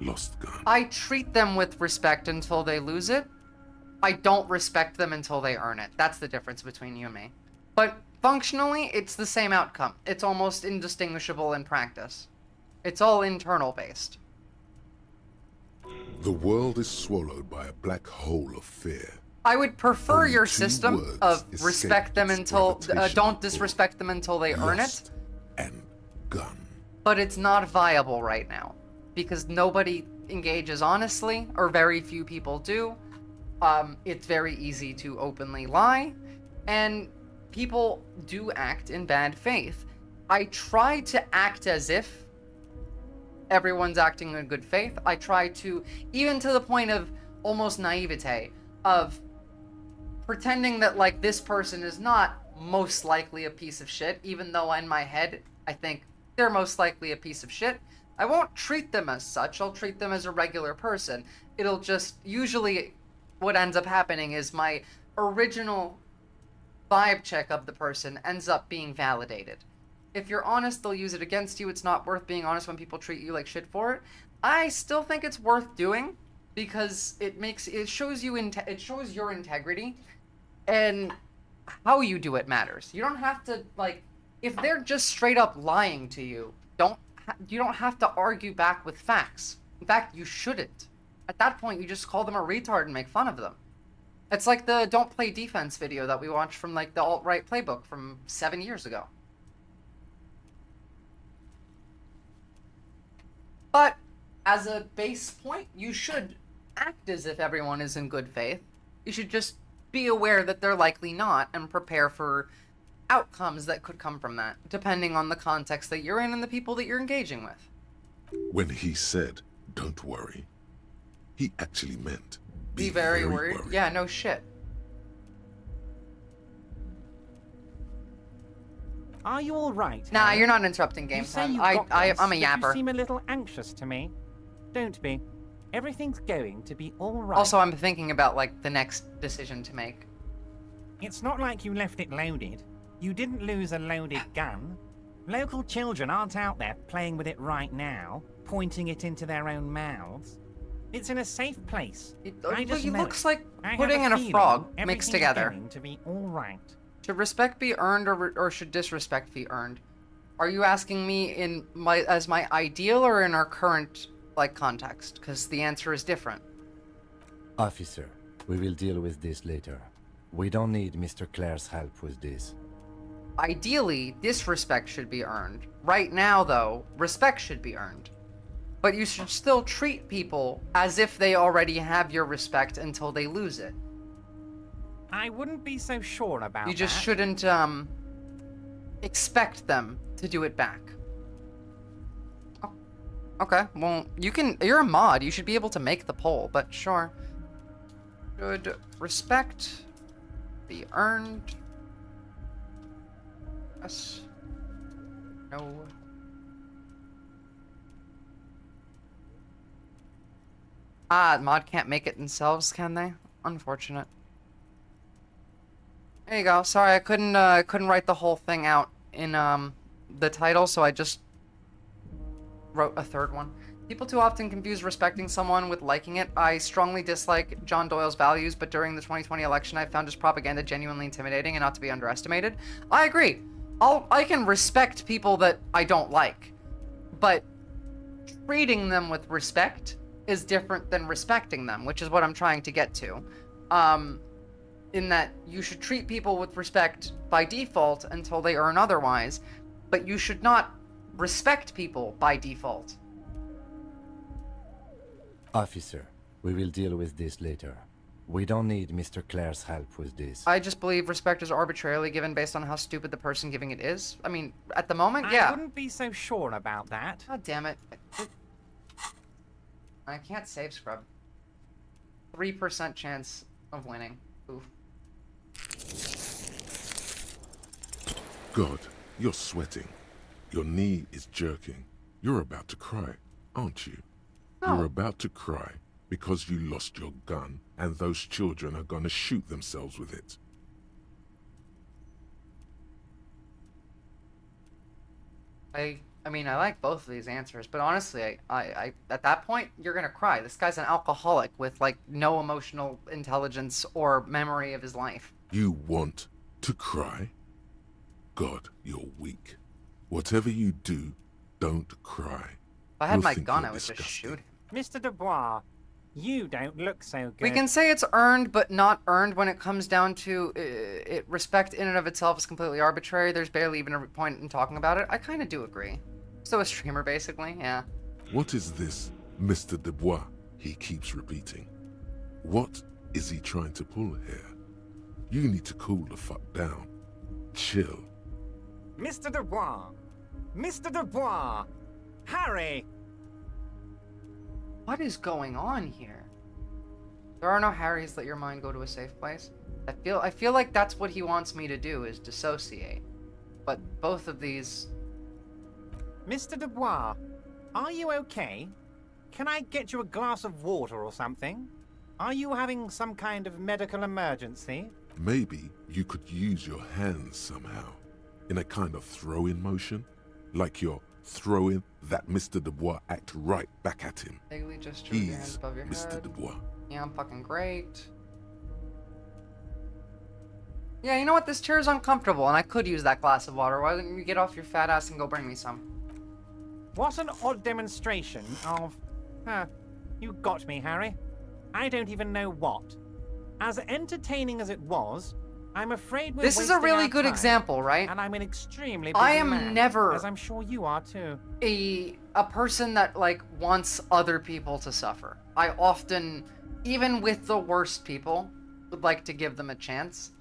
lost gun. I treat them with respect until they lose it. I don't respect them until they earn it. That's the difference between you and me. But functionally, it's the same outcome. It's almost indistinguishable in practice. It's all internal based. The world is swallowed by a black hole of fear. I would prefer Only your two system words of escape respect them its until gravitation don't disrespect them until they earn it. Lust and gun. But it's not viable right now because nobody engages honestly, or very few people do. It's very easy to openly lie, and people do act in bad faith. I try to act as if everyone's acting in good faith. I try to, even to the point of almost naivete, of pretending that like this person is not most likely a piece of shit, even though in my head I think they're most likely a piece of shit. I won't treat them as such. I'll treat them as a regular person. It'll just, usually what ends up happening is my original vibe check of the person ends up being validated. If you're honest, they'll use it against you. It's not worth being honest when people treat you like shit for it. I still think it's worth doing because it shows your integrity, and how you do it matters. You don't have to, like, if they're just straight up lying to you, you don't have to argue back with facts. In fact, you shouldn't. At that point, you just call them a retard and make fun of them. It's like the don't play defense video that we watched from like the alt-right playbook from 7 years ago. But as a base point, you should act as if everyone is in good faith. You should just be aware that they're likely not and prepare for outcomes that could come from that, depending on the context that you're in and the people that you're engaging with. When he said, "Don't worry," he actually meant Be very worried. Yeah, no shit. Are you all right? Nah, Harry? you're not interrupting game You say time. you I'm got a this, but yapper. You seem a little anxious to me. Don't be. Everything's going to be all right. Also, I'm thinking about like the next decision to make. It's not like you left it loaded. You didn't lose a loaded gun. Local children aren't out there playing with it right now, pointing it into their own mouths. It's in a safe place. It know looks it. like I pudding have and a feeling frog mixed everything's together. going to be all right. Should respect be earned or should disrespect be earned? Are you asking me as my ideal or in our current like context? Because the answer is different. Officer, we will deal with this later. We don't need Mr. Clare's help with this. Ideally, disrespect should be earned. Right now, though, respect should be earned. But you should still treat people as if they already have your respect until they lose it. I wouldn't be so sure about You just that. shouldn't, expect them to do it back. Oh, okay, well, you're a mod. You should be able to make the poll, but sure. Should respect be earned? Yes. No. Mod can't make it themselves, can they? Unfortunate. There you go. Sorry, I couldn't write the whole thing out in the title, so I just wrote a third one. People too often confuse respecting someone with liking it. I strongly dislike John Doyle's values, but during the 2020 election, I found his propaganda genuinely intimidating and not to be underestimated. I agree. I can respect people that I don't like, but treating them with respect is different than respecting them, which is what I'm trying to get to. In that you should treat people with respect by default until they earn otherwise, but you should not respect people by default. Officer, we will deal with this later. We don't need Mr. Clare's help with this. I just believe respect is arbitrarily given based on how stupid the person giving it is. I mean, at the moment, yeah. I wouldn't be so sure about that. God damn it. I can't save scrub. 3% chance of winning. Oof. God, you're sweating. Your knee is jerking. You're about to cry, aren't you? No. You're about to cry because you lost your gun and those children are gonna shoot themselves with it. I I mean, I like both of these answers, but honestly, I at that point, you're gonna cry. This guy's an alcoholic with, like, no emotional intelligence or memory of his life. You want to cry? God, you're weak. Whatever you do, don't cry. If I had You'll my think gun, you're I would just disgusting. shoot him. Mr. Dubois, you don't look so good. We can say it's earned, but not earned when it comes down to it. Respect in and of itself is completely arbitrary. There's barely even a point in talking about it. I kind of do agree. So a streamer, basically, yeah. What is this, Mr. Dubois? He keeps repeating. What is he trying to pull here? You need to cool the fuck down. Chill. Mr. Dubois! Mr. Dubois! Harry! What is going on here? There are no Harrys. Let your mind go to a safe place. I feel like that's what he wants me to do, is dissociate. But both of these... Mr. Dubois, are you okay? Can I get you a glass of water or something? Are you having some kind of medical emergency? Maybe you could use your hands somehow, in a kind of throw-in motion, like you're throwing that Mr. Dubois act right back at him. Vaguely gesture with your hands He's above your Mr. head. Dubois. Yeah, I'm fucking great. Yeah, you know what? This chair is uncomfortable, and I could use that glass of water. Why don't you get off your fat ass and go bring me some? What an odd demonstration of... you got me, Harry. I don't even know what. As entertaining as it was, I'm afraid we're This is a wasting really our good time, example, right? And I'm an extremely busy I am man, never as I'm sure you are too. a person that, like, wants other people to suffer. I often, even with the worst people, would like to give them a chance.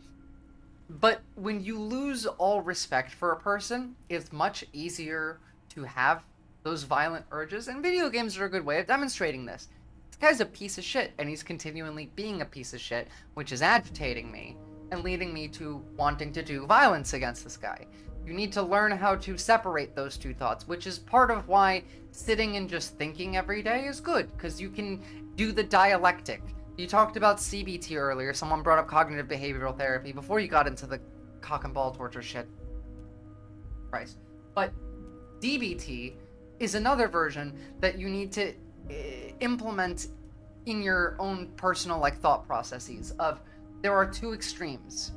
But when you lose all respect for a person, it's much easier to have those violent urges, and video games are a good way of demonstrating this. This guy's a piece of shit, and he's continually being a piece of shit, which is agitating me and leading me to wanting to do violence against this guy. You need to learn how to separate those two thoughts, which is part of why sitting and just thinking every day is good, because you can do the dialectic. You talked about CBT earlier. Someone brought up cognitive behavioral therapy before you got into the cock and ball torture shit. Christ. But DBT is another version that you need to implement in your own personal, like, thought processes of, there are two extremes,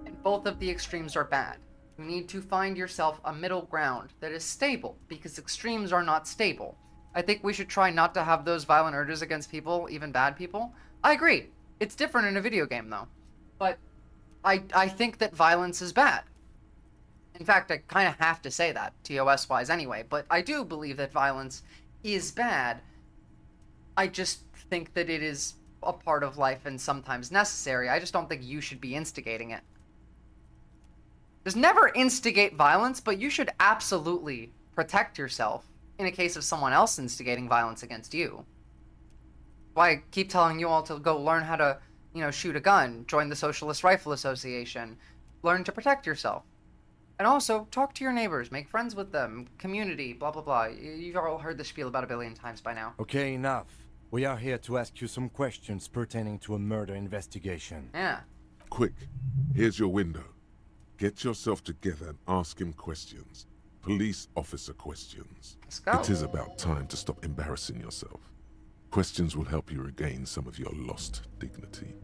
and both of the extremes are bad. You need to find yourself a middle ground that is stable, because extremes are not stable. I think we should try not to have those violent urges against people, even bad people. I agree. It's different in a video game, though. But I think that violence is bad. In fact, I kind of have to say that, TOS-wise anyway, but I do believe that violence is bad. I just think that it is a part of life and sometimes necessary. I just don't think you should be instigating it. Just never instigate violence, but you should absolutely protect yourself in a case of someone else instigating violence against you. Why I keep telling you all to go learn how to, shoot a gun, join the Socialist Rifle Association, learn to protect yourself. And also, talk to your neighbors, make friends with them, community, blah, blah, blah. You've all heard the spiel about 1 billion times by now. Okay, enough. We are here to ask you some questions pertaining to a murder investigation. Yeah. Quick, here's your window. Get yourself together and ask him questions. Police officer questions. Let's go. It is about time to stop embarrassing yourself. Questions will help you regain some of your lost dignity.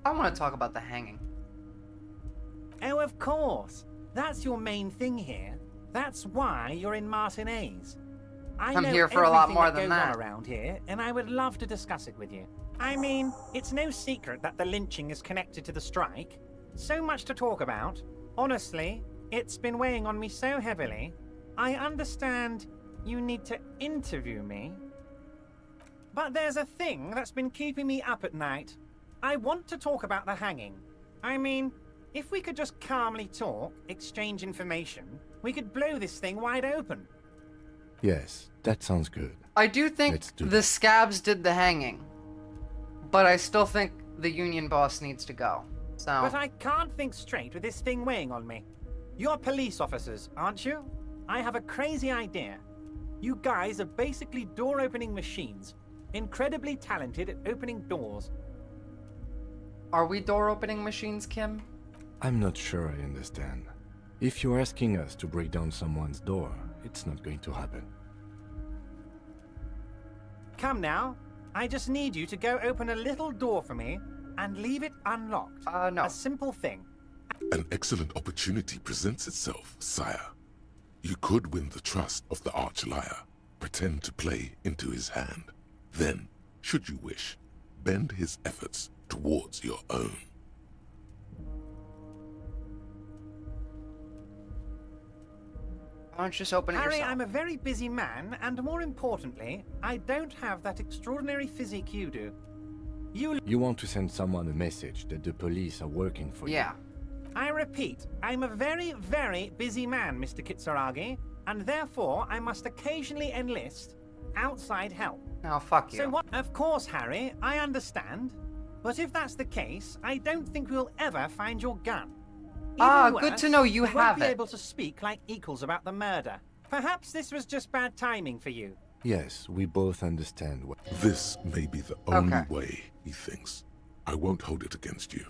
I want to talk about the hanging. Oh, of course. That's your main thing here. That's why you're in Martinez. I'm here for a lot more than that. that. Goes on around here, and I would love to discuss it with you. I mean, it's no secret that the lynching is connected to the strike. So much to talk about. Honestly, it's been weighing on me so heavily. I understand you need to interview me. But there's a thing that's been keeping me up at night. I want to talk about the hanging. I mean, if we could just calmly talk, exchange information, we could blow this thing wide open. Yes, that sounds good. I do think the scabs did the hanging, but I still think the union boss needs to go. So. But I can't think straight with this thing weighing on me. You're police officers, aren't you? I have a crazy idea. You guys are basically door-opening machines, incredibly talented at opening doors. Are we door opening machines, Kim? I'm not sure I understand. If you're asking us to break down someone's door, it's not going to happen. Come now. I just need you to go open a little door for me and leave it unlocked. No. A simple thing. An excellent opportunity presents itself, sire. You could win the trust of the arch-liar, pretend to play into his hand. Then, should you wish, bend his efforts towards your own. Why don't you just open it Harry, yourself? I'm a very busy man, and more importantly, I don't have that extraordinary physique you do. You want to send someone a message that the police are working for you. Yeah. I repeat, I'm a very, very busy man, Mr. Kitsuragi, and therefore I must occasionally enlist outside help. Now, fuck you. So what? Of course, Harry, I understand. But if that's the case, I don't think we'll ever find your gun. Even Good worse, to know you we have won't be it. able to speak like equals about the murder. Perhaps this was just bad timing for you. Yes, we both understand what... This may be the only way, he thinks. I won't hold it against you.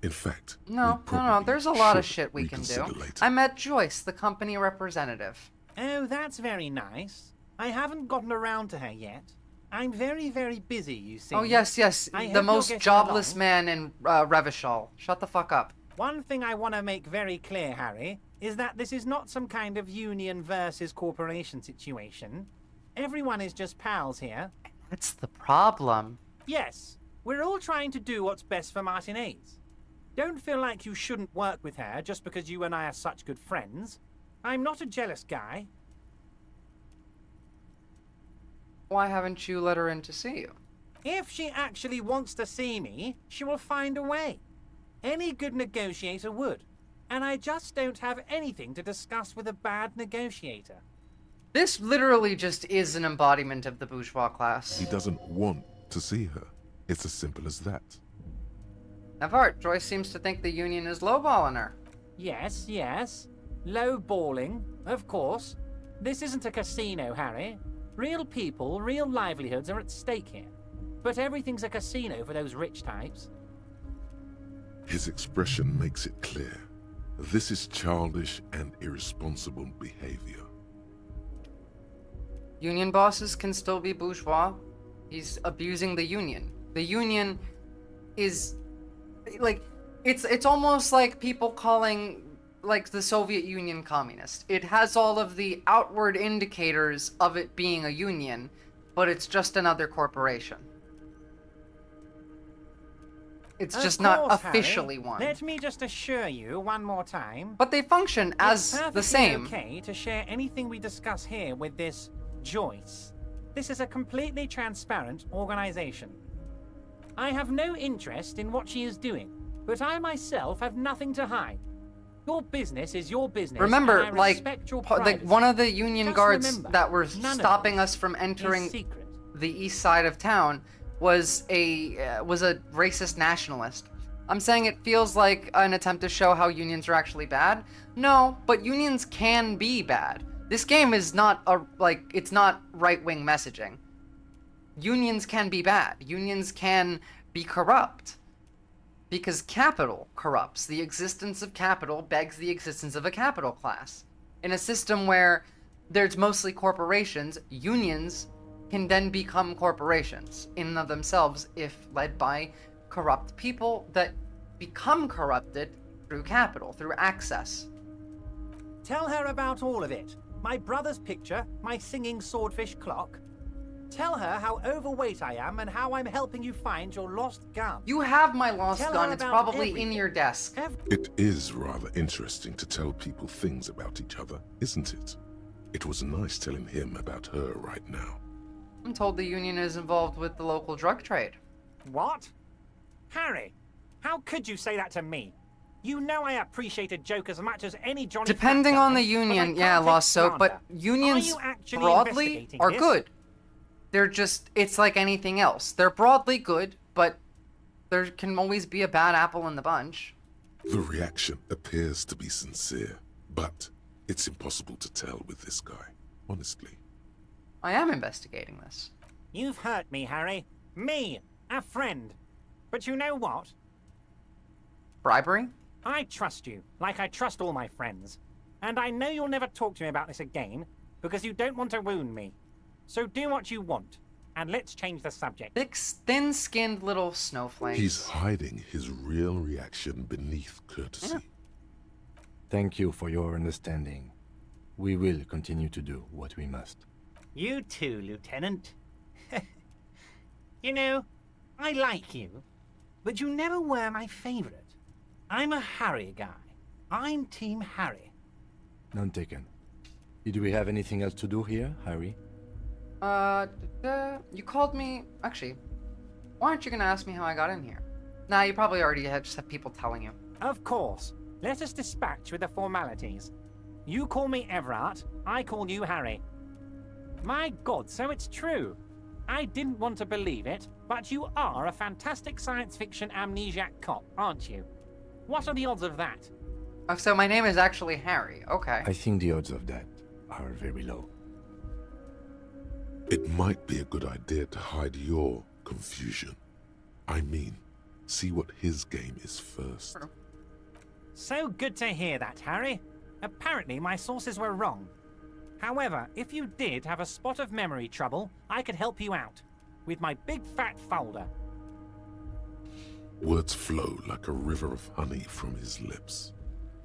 In fact, No, there's a lot of shit we can do. I met Joyce, the company representative. Oh, that's very nice. I haven't gotten around to her yet. I'm very, very busy, you see. Oh, yes, I hope the you're most getting jobless along. man in Revachol. Shut the fuck up. One thing I want to make very clear, Harry, is that this is not some kind of union versus corporation situation. Everyone is just pals here. That's the problem. Yes, we're all trying to do what's best for Martinez. Don't feel like you shouldn't work with her just because you and I are such good friends. I'm not a jealous guy. Why haven't you let her in to see you? If she actually wants to see me, she will find a way. Any good negotiator would. And I just don't have anything to discuss with a bad negotiator. This literally just is an embodiment of the bourgeois class. He doesn't want to see her. It's as simple as that. Navart, Joyce seems to think the union is lowballing her. Yes, yes. Low balling, of course. This isn't a casino, Harry. Real people, real livelihoods are at stake here. But everything's a casino for those rich types. His expression makes it clear. This is childish and irresponsible behavior. Union bosses can still be bourgeois. He's abusing the union. The union is like it's almost like people calling like the Soviet Union communist. It has all of the outward indicators of it being a union, but it's just another corporation. It's just not officially Harry, one. Let me just assure you one more time. But they function as it's the same. Okay to share anything we discuss here with this Joyce. This is a completely transparent organization. I have no interest in what she is doing, but I myself have nothing to hide. Your business is your business. Remember, and I like, respect your like privacy. one of the union Just guards remember, that were none of stopping this us from entering is secret. the east side of town was a racist nationalist. I'm saying it feels like an attempt to show how unions are actually bad. No, but unions can be bad. This game is not it's not right-wing messaging. Unions can be bad. Unions can be corrupt. Because capital corrupts. The existence of capital begs the existence of a capital class. In a system where there's mostly corporations, unions can then become corporations in and of themselves if led by corrupt people that become corrupted through capital, through access. Tell her about all of it. My brother's picture, my singing swordfish clock. Tell her how overweight I am and how I'm helping you find your lost gun. You have my lost Tell gun. her It's about probably in everything. your desk. It is rather interesting to tell people things about each other, isn't it? It was nice telling him about her right now. I'm told the union is involved with the local drug trade. What? Harry, how could you say that to me? You know I appreciate a joke as much as any Johnny Depending Fat on guy, the but I union, can't yeah, take lost soap, but slander. unions Are you actually broadly investigating are this? good. They're just, it's like anything else. They're broadly good, but there can always be a bad apple in the bunch. The reaction appears to be sincere, but it's impossible to tell with this guy, honestly. I am investigating this. You've hurt me, Harry. Me, a friend. But you know what? Bribery? I trust you, like I trust all my friends. And I know you'll never talk to me about this again, because you don't want to wound me. So do what you want, and let's change the subject. Thin-skinned little snowflakes. He's hiding his real reaction beneath courtesy. Yeah. Thank you for your understanding. We will continue to do what we must. You too, Lieutenant. You know, I like you, but you never were my favorite. I'm a Harry guy. I'm Team Harry. None taken. Did we have anything else to do here, Harry? You called me... Actually, why aren't you gonna ask me how I got in here? Nah, you probably already just have people telling you. Of course. Let us dispatch with the formalities. You call me Everard, I call you Harry. My God, so it's true. I didn't want to believe it, but you are a fantastic science fiction amnesiac cop, aren't you? What are the odds of that? Oh, so my name is actually Harry, okay. I think the odds of that are very low. It might be a good idea to hide your confusion. I mean, see what his game is first. So good to hear that, Harry. Apparently my sources were wrong. However, if you did have a spot of memory trouble, I could help you out. With my big fat folder. Words flow like a river of honey from his lips.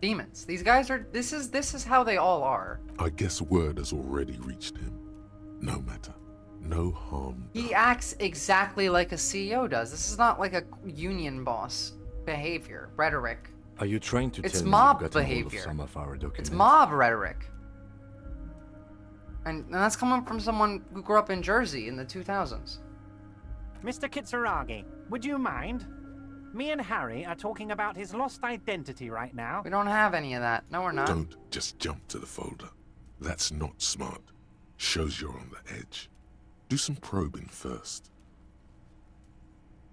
Demons. These guys are... This is how they all are. I guess word has already reached him. No matter. No harm. He acts exactly like a CEO does. This is not like a union boss behavior, rhetoric. Are you trying to It's tell mob me you've gotten hold behavior. of some of our documents? It's mob rhetoric. And that's coming from someone who grew up in Jersey in the 2000s. Mr. Kitsuragi, would you mind? Me and Harry are talking about his lost identity right now. We don't have any of that. No, we're not. Don't just jump to the folder. That's not smart. Shows you're on the edge. Do some probing first.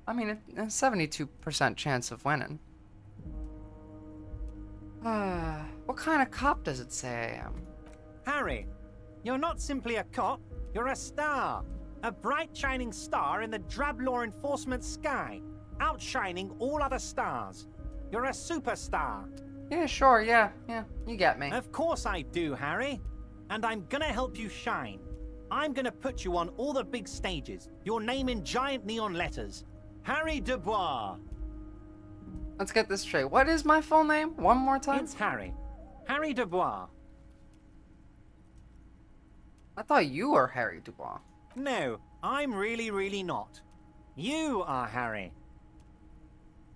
I mean, a 72% chance of winning. What kind of cop does it say I am? Harry, you're not simply a cop, you're a star. A bright shining star in the drab law enforcement sky, outshining all other stars. You're a superstar. Yeah, sure, yeah, you get me. Of course I do, Harry. And I'm gonna help you shine. I'm gonna put you on all the big stages, your name in giant neon letters. Harry Dubois. Let's get this straight. What is my full name? One more time? It's Harry. Harry Dubois. I thought you were Harry Dubois. No, I'm really not. You are Harry.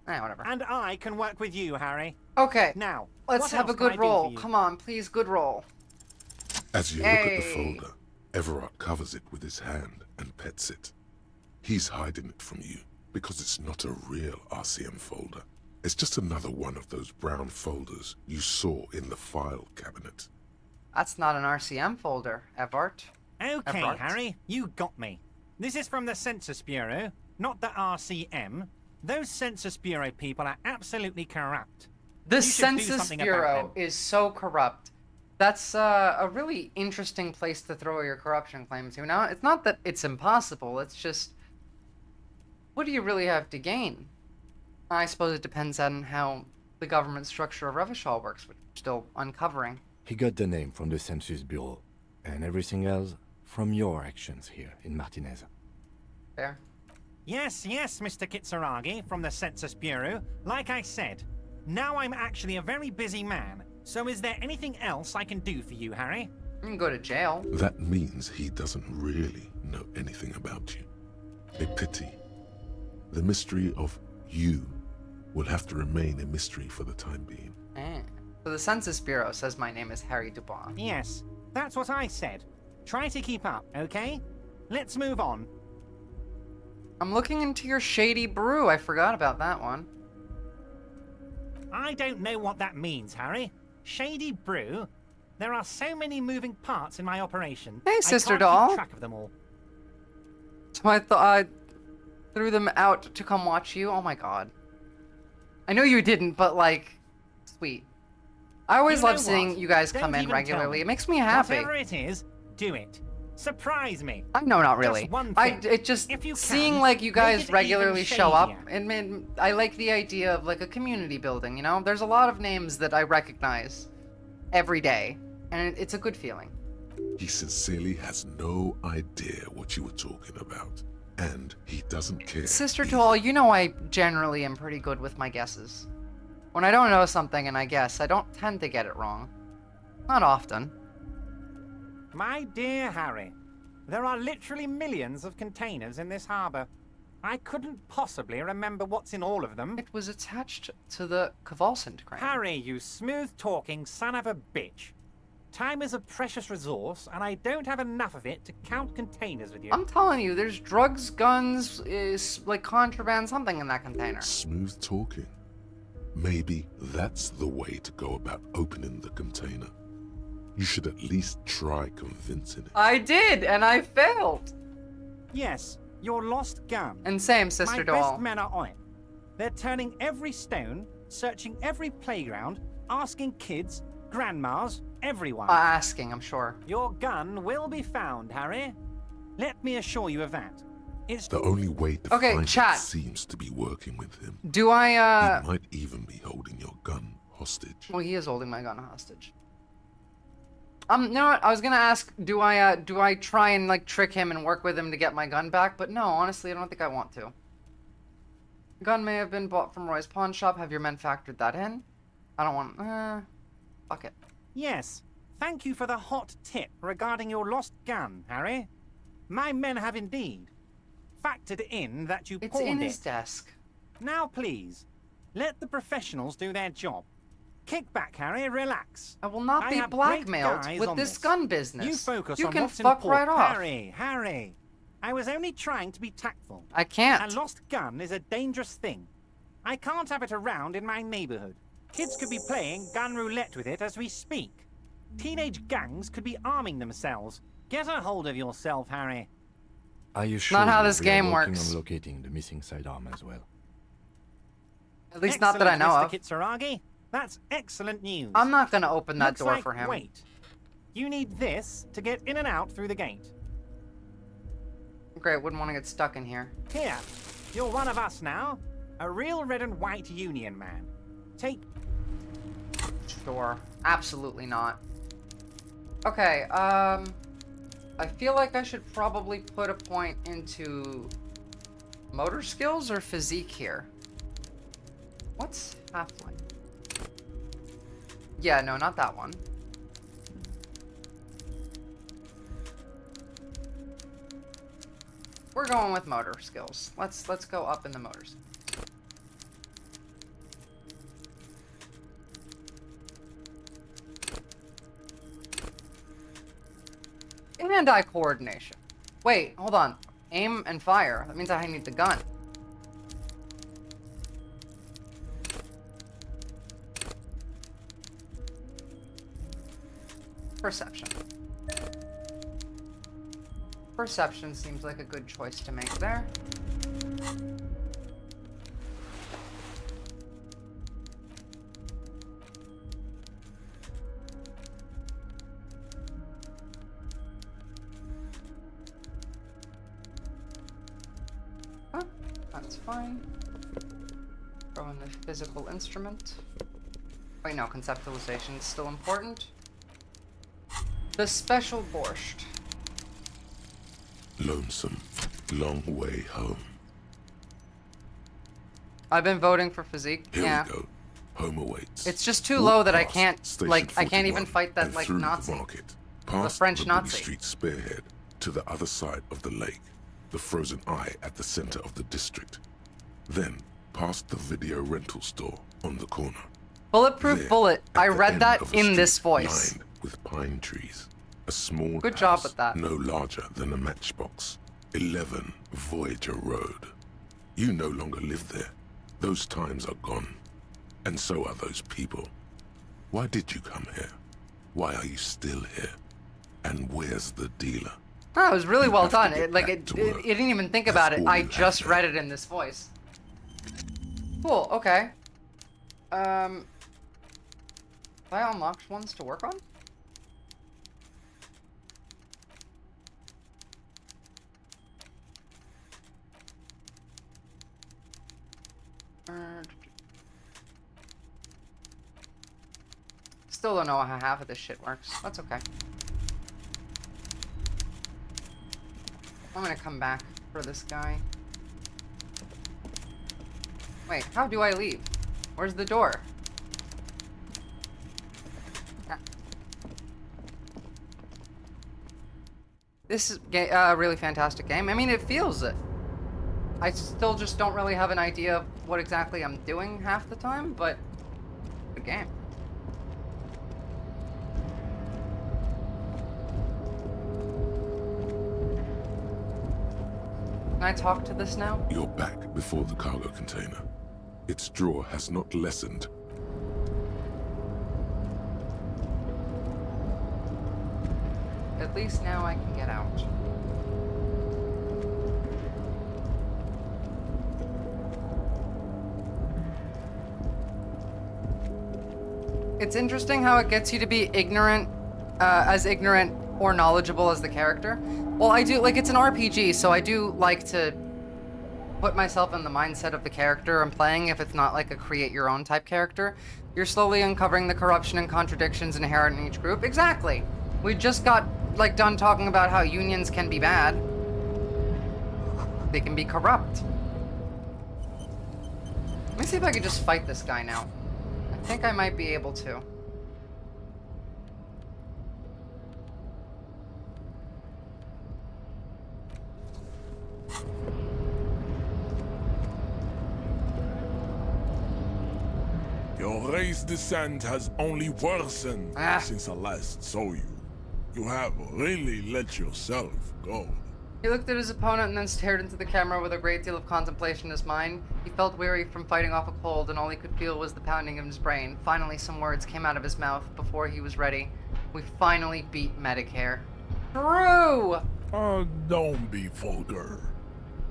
Whatever. And I can work with you, Harry. Okay. Now, let's have a good roll. Come on, please, good roll. As you look at the folder, Everard covers it with his hand and pets it. He's hiding it from you because it's not a real RCM folder. It's just another one of those brown folders you saw in the file cabinet. That's not an RCM folder, Everard. Okay, Harry, you got me. This is from the Census Bureau, not the RCM. Those Census Bureau people are absolutely corrupt. The Census Bureau is so corrupt. That's a really interesting place to throw your corruption claim to. Now, it's not that it's impossible, it's just... What do you really have to gain? I suppose it depends on how the government structure of Revachol works, which we're still uncovering. He got the name from the Census Bureau, and everything else from your actions here in Martinez. Fair. Yes, Mr. Kitsuragi from the Census Bureau. Like I said, now I'm actually a very busy man. So is there anything else I can do for you, Harry? You can go to jail. That means he doesn't really know anything about you. A pity. The mystery of you will have to remain a mystery for the time being. So the Census Bureau says my name is Harry Dubois. Yes, that's what I said. Try to keep up, okay? Let's move on. I'm looking into your shady brew. I forgot about that one. I don't know what that means, Harry. Shady brew? There are so many moving parts in my operation. Hey, Sister I can't Doll. keep track of them all. So I thought I threw them out to come watch you. Oh my god. I know you didn't, but like, sweet. I always love seeing you guys come in regularly. It makes me happy. Whatever it is, do it. Surprise me. I know, not really. Just one I thing. it just If you seeing can, like you make guys it regularly even show up, shadier. I like the idea of like a community building. You know, there's a lot of names that I recognize every day, and it's a good feeling. He sincerely has no idea what you were talking about, and he doesn't care. Sister to all, you know I generally am pretty good with my guesses. When I don't know something and I guess, I don't tend to get it wrong. Not often. My dear Harry, there are literally millions of containers in this harbor. I couldn't possibly remember what's in all of them. It was attached to the Kvalsund crane. Harry, you smooth-talking son of a bitch. Time is a precious resource, and I don't have enough of it to count containers with you. I'm telling you, there's drugs, guns, like contraband, something in that container. Smooth talking. Maybe that's the way to go about opening the container. You should at least try convincing it. I did, and I failed. Yes, your lost gun. And same, Sister My Doll. best men are on it. They're turning every stone, searching every playground, asking kids, grandmas, everyone. Asking, I'm sure. Your gun will be found, Harry. Let me assure you of that. It's The only way to Okay, find chat. it seems to be working with him. Do I, He might even be holding your gun hostage. Well, he is holding my gun hostage. You know what? I was gonna ask, do I try and like trick him and work with him to get my gun back? But no, honestly, I don't think I want to. The gun may have been bought from Roy's pawn shop. Have your men factored that in? I don't want. Fuck it. Yes. Thank you for the hot tip regarding your lost gun, Harry. My men have indeed factored in that you It's pawned in it. his desk. Now, please, let the professionals do their job. Kick back, Harry. Relax. I will not I be have great blackmailed guys with on this gun business. You focus You on can what's fuck right important. off. Harry. I was only trying to be tactful. I can't. A lost gun is a dangerous thing. I can't have it around in my neighborhood. Kids could be playing gun roulette with it as we speak. Teenage gangs could be arming themselves. Get a hold of yourself, Harry. Are you sure Not how we this are game working works. on locating the missing sidearm as well? At least not that I know of. Mr. Kitsuragi. That's excellent news. I'm not gonna open that Looks door like for him. Wait. You need this to get in and out through the gate. Great, wouldn't want to get stuck in here. Here, you're one of us now. A real red and white union man. Take... Sure. Absolutely not. Okay, I feel like I should probably put a point into motor skills or physique here. What's halfling? Yeah, no, not that one. We're going with motor skills. Let's go up in the motors. Hand-eye coordination. Wait, hold on. Aim and fire. That means I need the gun. Perception. Perception seems like a good choice to make there. Huh, that's fine. Throw in the physical instrument. Wait, no, conceptualization is still important. The special borscht. Lonesome, long way home. I've been voting for physique. Here yeah. we go. Home awaits. It's just too Walk low that I past can't, Station like, I can't even 41 fight that, and like, through Nazi. The market, past French the Nazi. Bully Street spearhead to the other side of the lake, the frozen eye at the center of the district. Then, past the video rental store on the corner. Bulletproof There, bullet. at I the read end that of a in street this voice. lined with pine trees. A small Good job house with that. no larger than a matchbox. 11 Voyager Road. You no longer live there. Those times are gone. And so are those people. Why did you come here? Why are you still here? And where's the dealer? Oh, it was really You well have to done. get It, like, back it, to it, work. it didn't even think That's about it. all I you have just now. read it in this voice. Cool, okay. Have I unlocked ones to work on? Still don't know how half of this shit works. That's okay. I'm gonna come back for this guy. Wait, how do I leave? Where's the door? This is a really fantastic game. I mean, it feels it. I still just don't really have an idea of what exactly I'm doing half the time, but good game. Can I talk to this now? You're back before the cargo container. Its draw has not lessened. At least now I can get out. It's interesting how it gets you to be ignorant, as ignorant or knowledgeable as the character. Well, I do, like, it's an RPG, so I do like to put myself in the mindset of the character I'm playing if it's not like a create-your-own type character. You're slowly uncovering the corruption and contradictions inherent in each group. Exactly. We just got, like, done talking about how unions can be bad. They can be corrupt. Let me see if I can just fight this guy now. I think I might be able to. Your race descent has only worsened since I last saw you. You have really let yourself go. He looked at his opponent and then stared into the camera with a great deal of contemplation in his mind. He felt weary from fighting off a cold, and all he could feel was the pounding of his brain. Finally, some words came out of his mouth before he was ready. We finally beat Medicare. True! Don't be vulgar.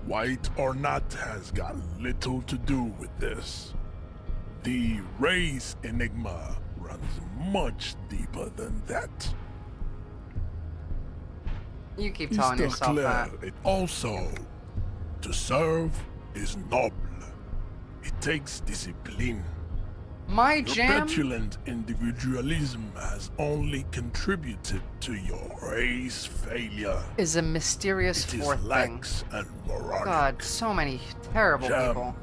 White or not has got little to do with this. The race enigma runs much deeper than that. You keep telling yourself that. It also, to serve is noble. It takes discipline. My jam? Your petulant individualism has only contributed to your race failure. Is a mysterious fourth thing. Lax and moronic. God, so many terrible people.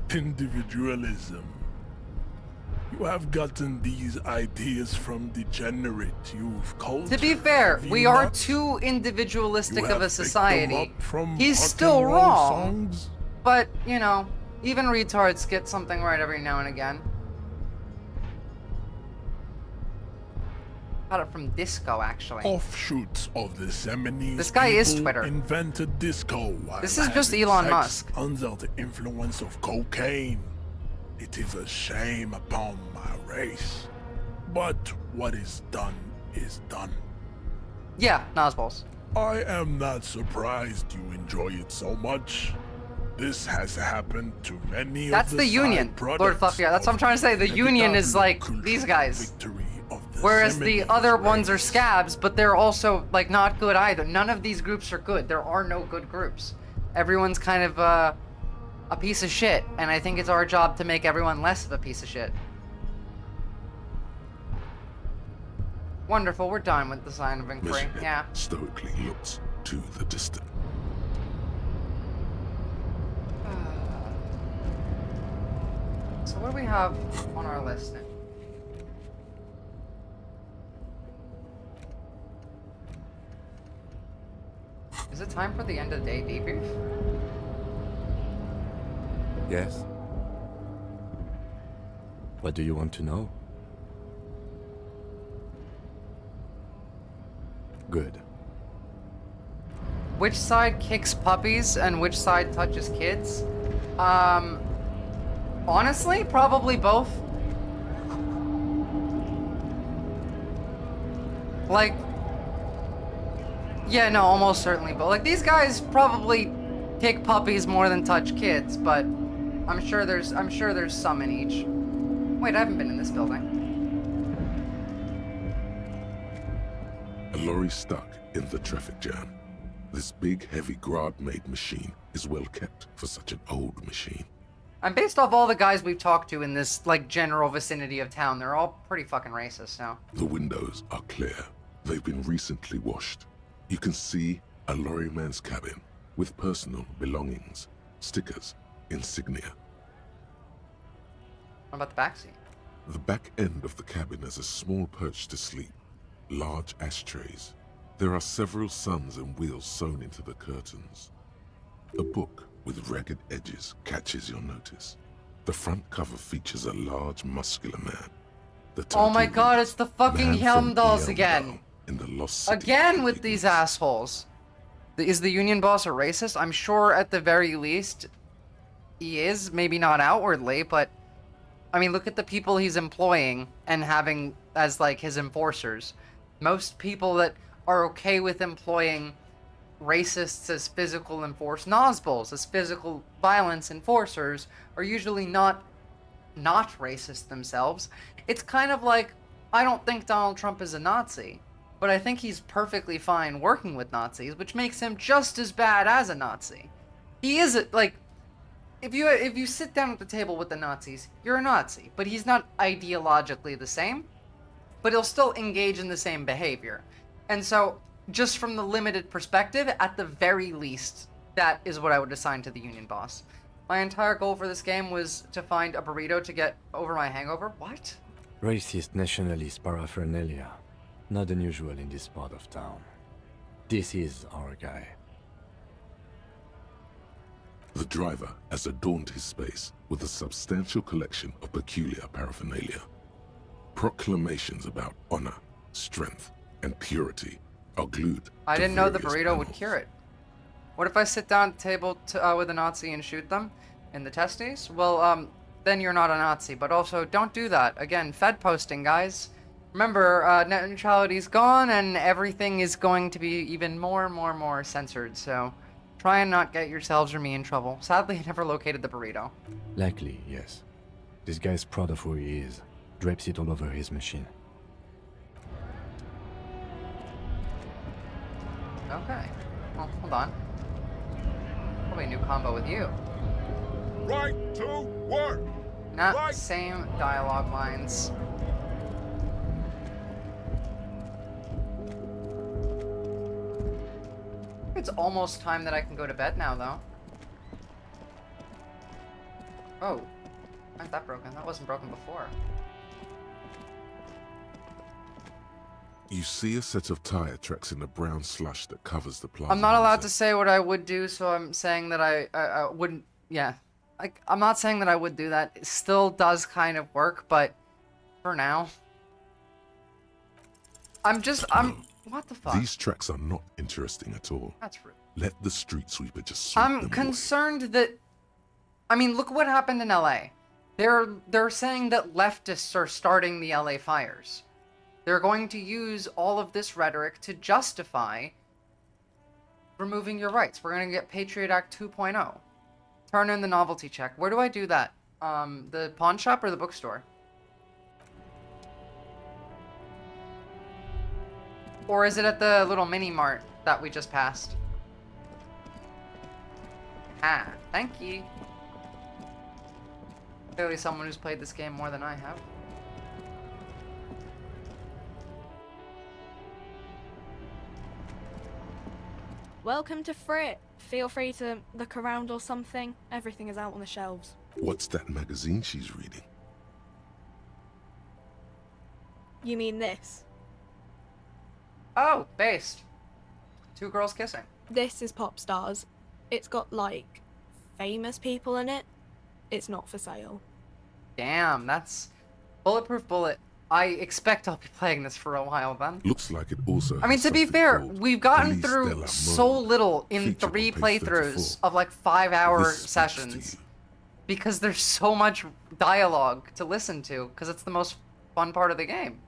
Individualism. You have gotten these ideas from degenerate youth culture. To be fair, we are too individualistic of a society. He's still wrong. But, you know, even retards get something right every now and again. Got it from disco, actually. Offshoots of the Seminoles. This guy is Twitter. Invented disco. This is just Elon Musk. Under the influence of cocaine. It is a shame upon my race. But what is done is done. Yeah, Nosballs. I am not surprised you enjoy it so much. This has happened to many That's of the the Union, Lord Fluffia. That's what I'm trying to say. The Union is like these guys. Whereas the other ones are scabs, but they're also like not good either. None of these groups are good. There are no good groups. Everyone's kind of a piece of shit, and I think it's our job to make everyone less of a piece of shit. Wonderful, we're done with the sign of inquiry. Michigan Yeah. stoically looks to the distance. So what do we have on our list now? Is it time for the end of the day debrief? Yes. What do you want to know? Good. Which side kicks puppies and which side touches kids? Honestly, probably both. Like, yeah, no, almost certainly. But like, these guys probably kick puppies more than touch kids. But I'm sure there's some in each. Wait, I haven't been in this building. A lorry stuck in the traffic jam. This big, heavy Grad-made machine is well kept for such an old machine. And based off all the guys we've talked to in this, like, general vicinity of town, they're all pretty fucking racist, so. The windows are clear. They've been recently washed. You can see a lorryman's cabin with personal belongings, stickers, insignia. What about the backseat? The back end of the cabin has a small perch to sleep, large ashtrays. There are several suns and wheels sewn into the curtains. A book with ragged edges catches your notice. The front cover features a large, muscular man. Oh my god, it's the fucking Helmdalls again! In the Lost City Again with these assholes! Is the Union boss a racist? I'm sure at the very least he is, maybe not outwardly, but I mean, look at the people he's employing and having as, like, his enforcers. Most people that are okay with employing racists as physical Nazguls as physical violence enforcers are usually not racist themselves. It's kind of like, I don't think Donald Trump is a Nazi, but I think he's perfectly fine working with Nazis, which makes him just as bad as a Nazi. He is, like, if you sit down at the table with the Nazis, you're a Nazi, but he's not ideologically the same, but he'll still engage in the same behavior. And so, just from the limited perspective, at the very least, that is what I would assign to the Union boss. My entire goal for this game was to find a burrito to get over my hangover. What? Racist nationalist paraphernalia. Not unusual in this part of town. This is our guy. The driver has adorned his space with a substantial collection of peculiar paraphernalia. Proclamations about honor, strength, and purity are glued. I to didn't know the various burrito would panels. cure it. What if I sit down at the table with a Nazi and shoot them in the testes? Well, then you're not a Nazi. But also, don't do that. Again, Fed posting, guys. Remember, net neutrality's gone, and everything is going to be even more censored. So, try and not get yourselves or me in trouble. Sadly, I never located the burrito. Likely, yes. This guy's proud of who he is. Drapes it all over his machine. Okay. Well, hold on. Probably a new combo with you. Right to work! Not same dialogue lines. It's almost time that I can go to bed now, though. Oh. Why is that broken? That wasn't broken before. You see a set of tire tracks in the brown slush that covers the plaza. I'm not allowed to say what I would do, so I'm saying that I wouldn't. Yeah. I'm not saying that I would do that. It still does kind of work, but for now. What the fuck? These tracks are not interesting at all. That's rude. Let the street sweeper just sweep I'm them concerned that. I mean, look what happened in LA. They're saying that leftists are starting the LA fires. They're going to use all of this rhetoric to justify removing your rights. We're going to get Patriot Act 2.0. Turn in the novelty check. Where do I do that? The pawn shop or the bookstore? Or is it at the little mini mart that we just passed? Ah, thank you. Clearly someone who's played this game more than I have. Welcome to Frit. Feel free to look around or something. Everything is out on the shelves. What's that magazine she's reading? You mean this? Oh, based. Two girls kissing. This is Pop Stars. It's got, like, famous people in it. It's not for sale. Damn, that's Bulletproof Bullet. I expect I'll be playing this for a while then. Looks like it also. I mean, has to be something fair, called we've gotten Police de through la so Mode, little in featured on 3 page playthroughs 34. of like 5-hour This speaks to sessions you. because there's so much dialogue to listen to because it's the most fun part of the game.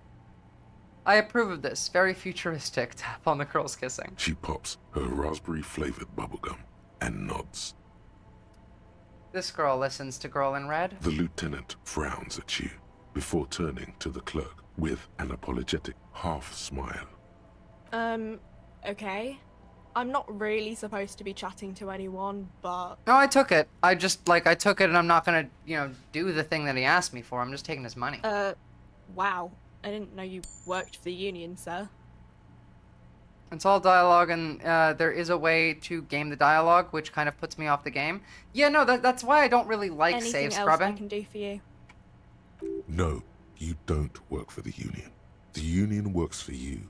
I approve of this. Very futuristic. Tap on the girls kissing. She pops her raspberry-flavored bubblegum and nods. This girl listens to Girl in Red. The lieutenant frowns at you before turning to the clerk with an apologetic half smile. Okay. I'm not really supposed to be chatting to anyone, but... No, I took it. I just, like, I took it and I'm not gonna, you know, do the thing that he asked me for. I'm just taking his money. Wow. I didn't know you worked for the Union, sir. It's all dialogue, and there is a way to game the dialogue, which kind of puts me off the game. Yeah, no, that's why I don't really like Anything save else scrubbing. I can do for you? No, you don't work for the Union. The Union works for you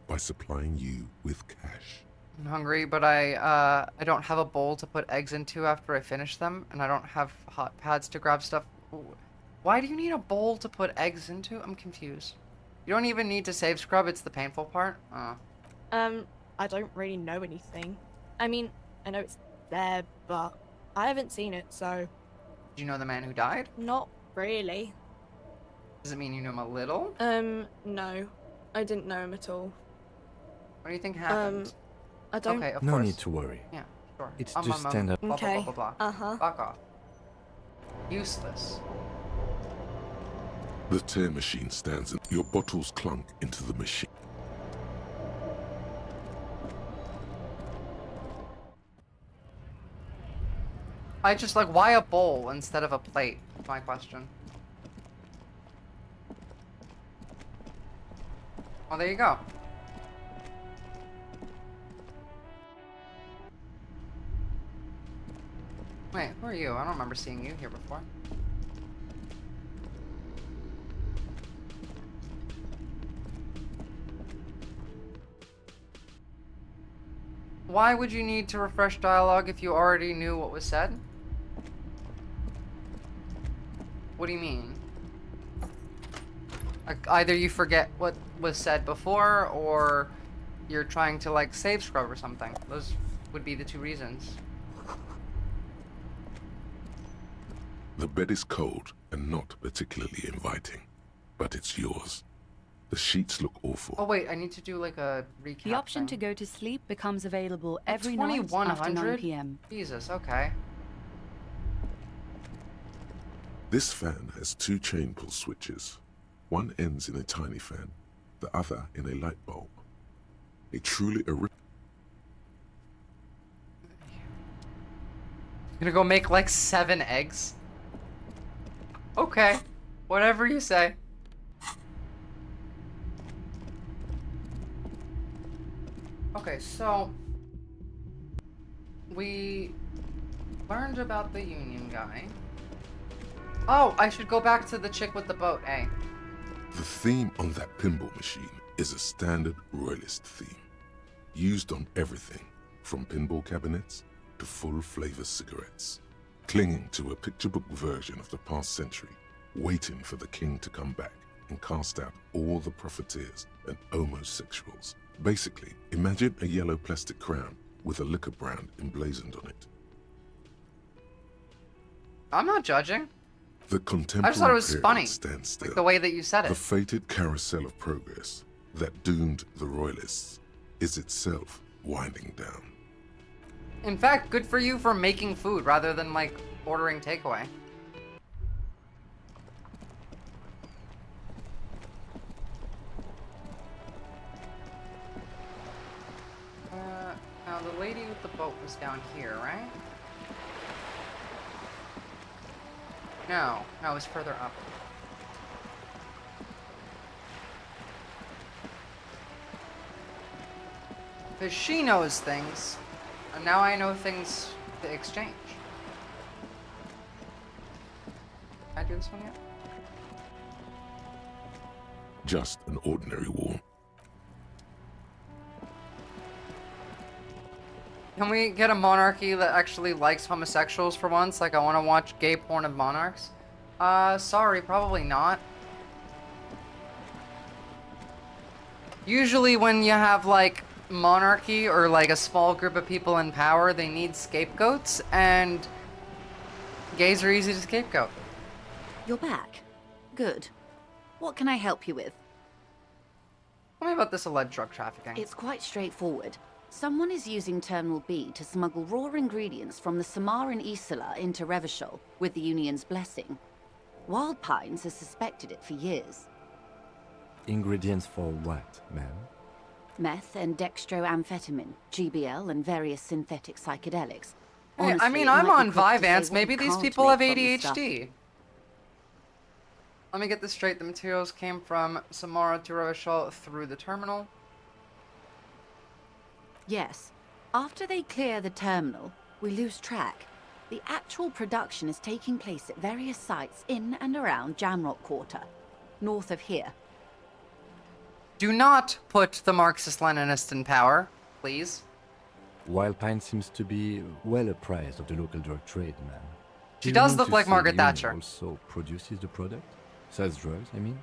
by supplying you with cash. I'm hungry, but I don't have a bowl to put eggs into after I finish them, and I don't have hot pads to grab stuff. Why do you need a bowl to put eggs into? I'm confused. You don't even need to save scrub, it's the painful part? I don't really know anything. I mean, I know it's there, but I haven't seen it, so... Do you know the man who died? Not really. Does it mean you know him a little? No. I didn't know him at all. What do you think happened? I don't... Okay, of No course. need to worry. Yeah, sure. It's just standard. Blah, Okay. blah, blah, blah, blah. Fuck off. Useless. The tear machine stands and your bottles clunk into the machine. I just, like, why a bowl instead of a plate? That's my question. Well, there you go. Wait, who are you? I don't remember seeing you here before. Why would you need to refresh dialogue if you already knew what was said? What do you mean? Like, either you forget what was said before, or you're trying to, like, save scrub or something. Those would be the two reasons. The bed is cold and not particularly inviting, but it's yours. The sheets look awful. Oh wait, I need to do like a recap. The option thing. to go to sleep becomes available every night after 2100? 9 p.m. Jesus, okay. This fan has two chain pull switches. One ends in a tiny fan, the other in a light bulb. A truly I'm gonna go make like 7 eggs. Okay, whatever you say. Okay, so we learned about the Union guy. Oh, I should go back to the chick with the boat, eh? The theme on that pinball machine is a standard royalist theme, used on everything from pinball cabinets to full-flavor cigarettes, clinging to a picture book version of the past century, waiting for the king to come back and cast out all the profiteers and homosexuals. Basically, imagine a yellow plastic crown with a liquor brand emblazoned on it. I'm not judging. The contemporary I just thought it was period funny, stands still. like the way that you said The it. fated carousel of progress that doomed the royalists is itself winding down. In fact, good for you for making food rather than like ordering takeaway. Now the lady with the boat was down here, right? No, it was further up. Because she knows things, and now I know things to exchange. Can I do this one yet? Just an ordinary war. Can we get a monarchy that actually likes homosexuals for once? Like, I want to watch gay porn of monarchs? Sorry, probably not. Usually when you have, like, monarchy or, like, a small group of people in power, they need scapegoats, and gays are easy to scapegoat. You're back. Good. What can I help you with? Tell me about this alleged drug trafficking. It's quite straightforward. Someone is using Terminal B to smuggle raw ingredients from the Samar and Isola into Revachol with the Union's blessing. Wild Pines has suspected it for years. Ingredients for what, ma'am? Meth and dextroamphetamine, GBL, and various synthetic psychedelics. Hey, I Honestly, mean, it I'm might be on quick to say Vyvanse. what Maybe you these can't people have make from the stuff. ADHD. Let me get this straight. The materials came from Samara to Revachol through the terminal. Yes. After they clear the terminal, we lose track. The actual production is taking place at various sites in and around Jamrock Quarter, north of here. Do not put the Marxist-Leninists in power, please. Wildpine seems to be well apprised of the local drug trade, man. She Do you does mean look to like say Margaret the Union Thatcher. Also produces the product? Sells drugs, I mean?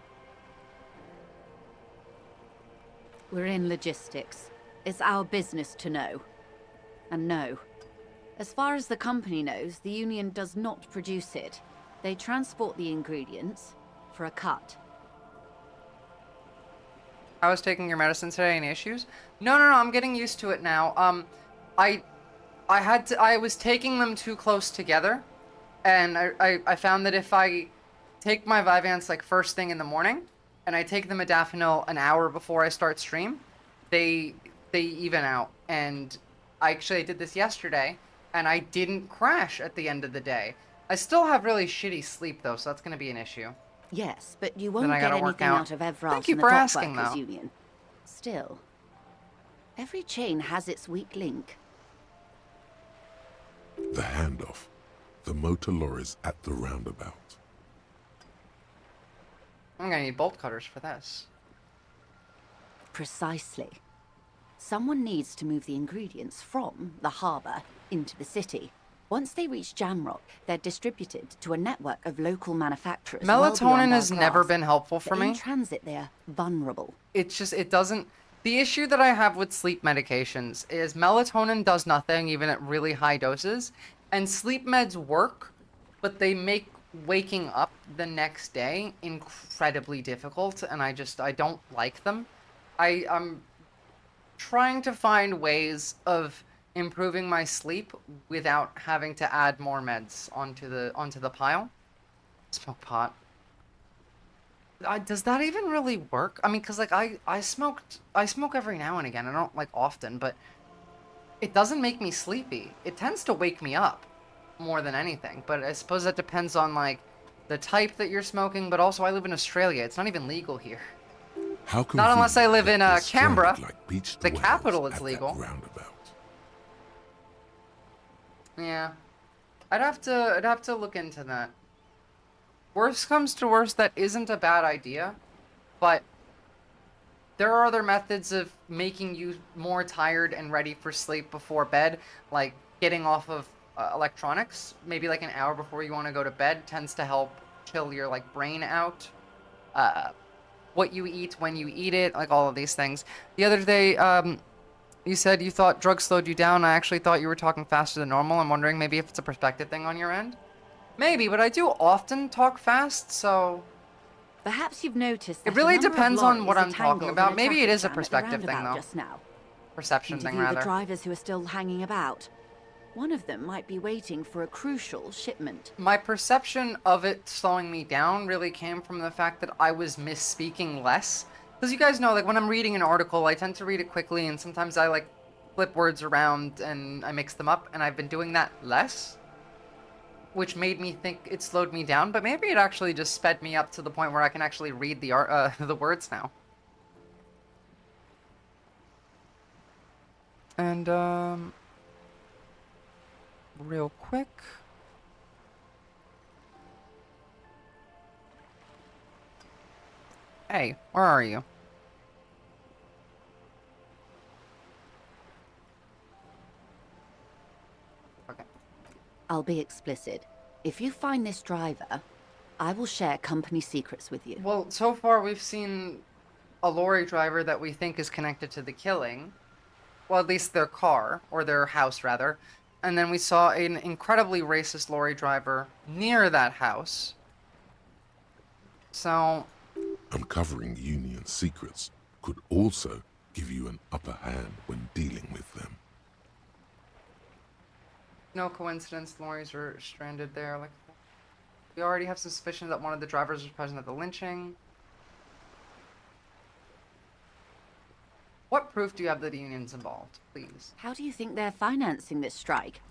We're in logistics. It's our business to know. And no. As far as the company knows, the Union does not produce it. They transport the ingredients for a cut. I was taking your medicine today. Any issues? No, I'm getting used to it now. I was taking them too close together, and I found that if I take my Vyvanse like first thing in the morning, and I take the modafinil an hour before I start stream, they even out. And I did this yesterday, and I didn't crash at the end of the day. I still have really shitty sleep though, so that's gonna be an issue. Yes, but you Then won't I get gotta work anything out. out of Evros Thank you and for the Dock asking, Workers though. Union. Still, every chain has its weak link. The handoff. The motor lorries at the roundabout. I'm gonna need bolt cutters for this. Precisely. Someone needs to move the ingredients from the harbour into the city. Once they reach Jamrock, they're distributed to a network of local manufacturers. well beyond Melatonin our has never grasp. been helpful for But me. in transit, they're vulnerable. It's just, it doesn't... The issue that I have with sleep medications is melatonin does nothing, even at really high doses, and sleep meds work, but they make waking up the next day incredibly difficult, and I don't like them. I'm trying to find ways of improving my sleep without having to add more meds onto the pile. Smoke pot. Does that even really work? I mean, cause like I smoke every now and again. I don't like often, but it doesn't make me sleepy. It tends to wake me up more than anything. But I suppose that depends on like the type that you're smoking. But also, I live in Australia. It's not even legal here. How Not unless I live in convenient that Canberra, stranded like beached the whales capital. It's at that legal. roundabout. Yeah, I'd have to look into that. Worst comes to worst, that isn't a bad idea, but there are other methods of making you more tired and ready for sleep before bed, like getting off of electronics, maybe like an hour before you want to go to bed tends to help chill your like brain out. What you eat, when you eat it, like all of these things. The other day, you said you thought drugs slowed you down. I actually thought you were talking faster than normal. I'm wondering maybe if it's a perspective thing on your end. Maybe, but I do often talk fast, so... Perhaps you've noticed It that really a number of depends on what lorries I'm are talking tangled about. in Maybe it is a traffic jam at the perspective thing, roundabout though. just now. Perception thing, Interview the rather. drivers who are still hanging about. One of them might be waiting for a crucial shipment. My perception of it slowing me down really came from the fact that I was misspeaking less. Because you guys know, like, when I'm reading an article, I tend to read it quickly, and sometimes I, like, flip words around and I mix them up, and I've been doing that less. Which made me think it slowed me down, but maybe it actually just sped me up to the point where I can actually read the the words now. And, real quick. Hey, where are you? Okay. I'll be explicit. If you find this driver, I will share company secrets with you. Well, so far we've seen a lorry driver that we think is connected to the killing. Well, at least their car, or their house, rather. And then we saw an incredibly racist lorry driver near that house. So... Uncovering Union secrets could also give you an upper hand when dealing with them. No coincidence, lorries are stranded there. Like, we already have suspicion that one of the drivers was present at the lynching. What proof do you have that the union's involved, please? How do you think they're financing this strike?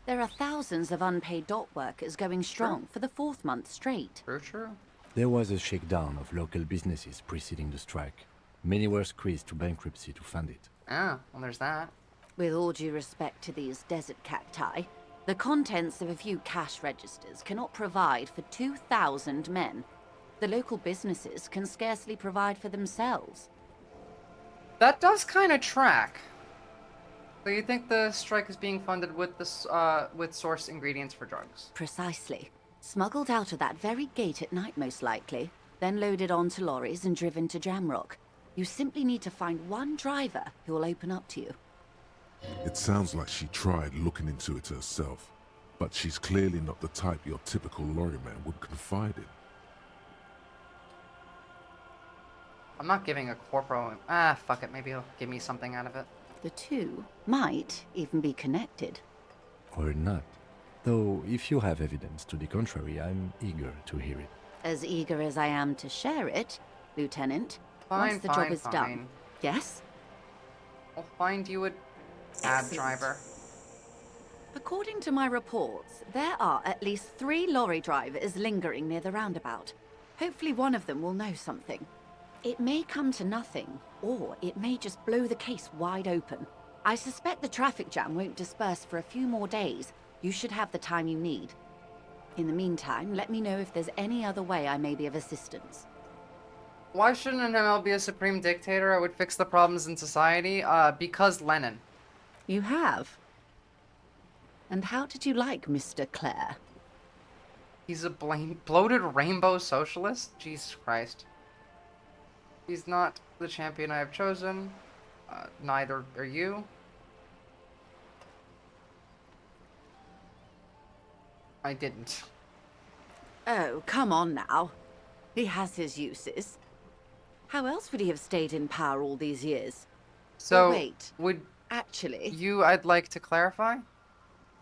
There are thousands of unpaid dock workers going strong for the 4th month straight. True. There was a shakedown of local businesses preceding the strike. Many were squeezed to bankruptcy to fund it. Ah, well, there's that. With all due respect to these desert cacti, the contents of a few cash registers cannot provide for 2,000 men. The local businesses can scarcely provide for themselves. That does kind of track. So you think the strike is being funded with with source ingredients for drugs? Precisely. Smuggled out of that very gate at night, most likely, then loaded onto lorries and driven to Jamrock. You simply need to find one driver who will open up to you. It sounds like she tried looking into it herself, but she's clearly not the type your typical lorryman would confide in. I'm not giving a corporal... Ah, fuck it. Maybe he'll give me something out of it. The two might even be connected. Or not. Though, if you have evidence to the contrary, I'm eager to hear it. As eager as I am to share it, Lieutenant. Once the job is done. Yes? I'll find you a cab driver. According to my reports, there are at least 3 lorry drivers lingering near the roundabout. Hopefully one of them will know something. It may come to nothing, or it may just blow the case wide open. I suspect the traffic jam won't disperse for a few more days. You should have the time you need. In the meantime, let me know if there's any other way I may be of assistance. Why shouldn't an ML be a supreme dictator? I would fix the problems in society. Because Lenin. You have? And how did you like Mr. Clare? He's a bloated rainbow socialist? Jesus Christ. He's not the champion I have chosen. Neither are you. I didn't. Oh, come on now. He has his uses. How else would he have stayed in power all these years? So, wait. Actually... I'd like to clarify?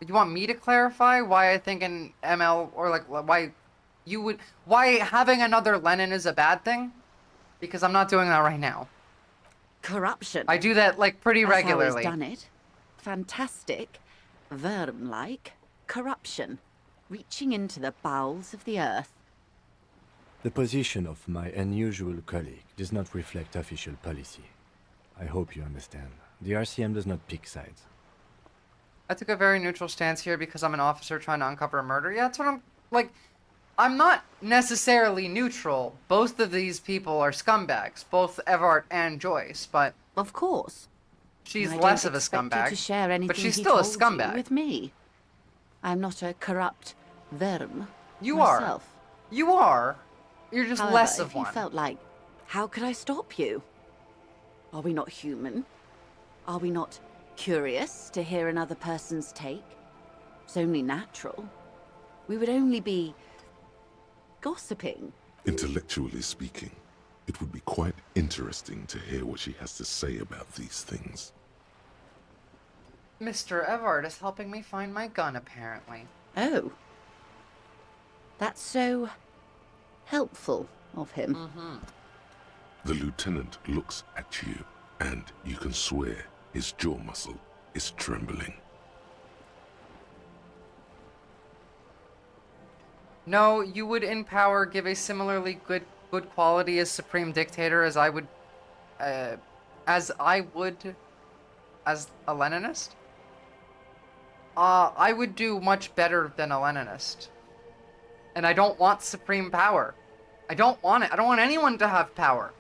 You want me to clarify why I think an ML, or like, why having another Lenin is a bad thing? Because I'm not doing that right now. Corruption. I do that, like, pretty regularly. That's how he's done it. Fantastic. Worm-like. Corruption. Reaching into the bowels of the earth. The position of my unusual colleague does not reflect official policy. I hope you understand. The RCM does not pick sides. I took a very neutral stance here because I'm an officer trying to uncover a murder. Yeah, that's what I'm... Like, I'm not necessarily neutral. Both of these people are scumbags. Both Evart and Joyce, but... Of course. She's less of a scumbag. To share anything but she's still a scumbag. With me. I'm not a corrupt worm. You myself. are. You are. You're just However, less of if one. You felt like, how could I stop you? Are we not human? Are we not curious to hear another person's take? It's only natural. We would only be gossiping. Intellectually speaking, it would be quite interesting to hear what she has to say about these things. Mr. Evart is helping me find my gun, apparently. Oh. That's so... helpful of him. Mm-hmm. The lieutenant looks at you, and you can swear his jaw muscle is trembling. No, you would in power give a similarly good quality as Supreme Dictator as I would as a Leninist? I would do much better than a Leninist. And I don't want supreme power. I don't want it. I don't want anyone to have power.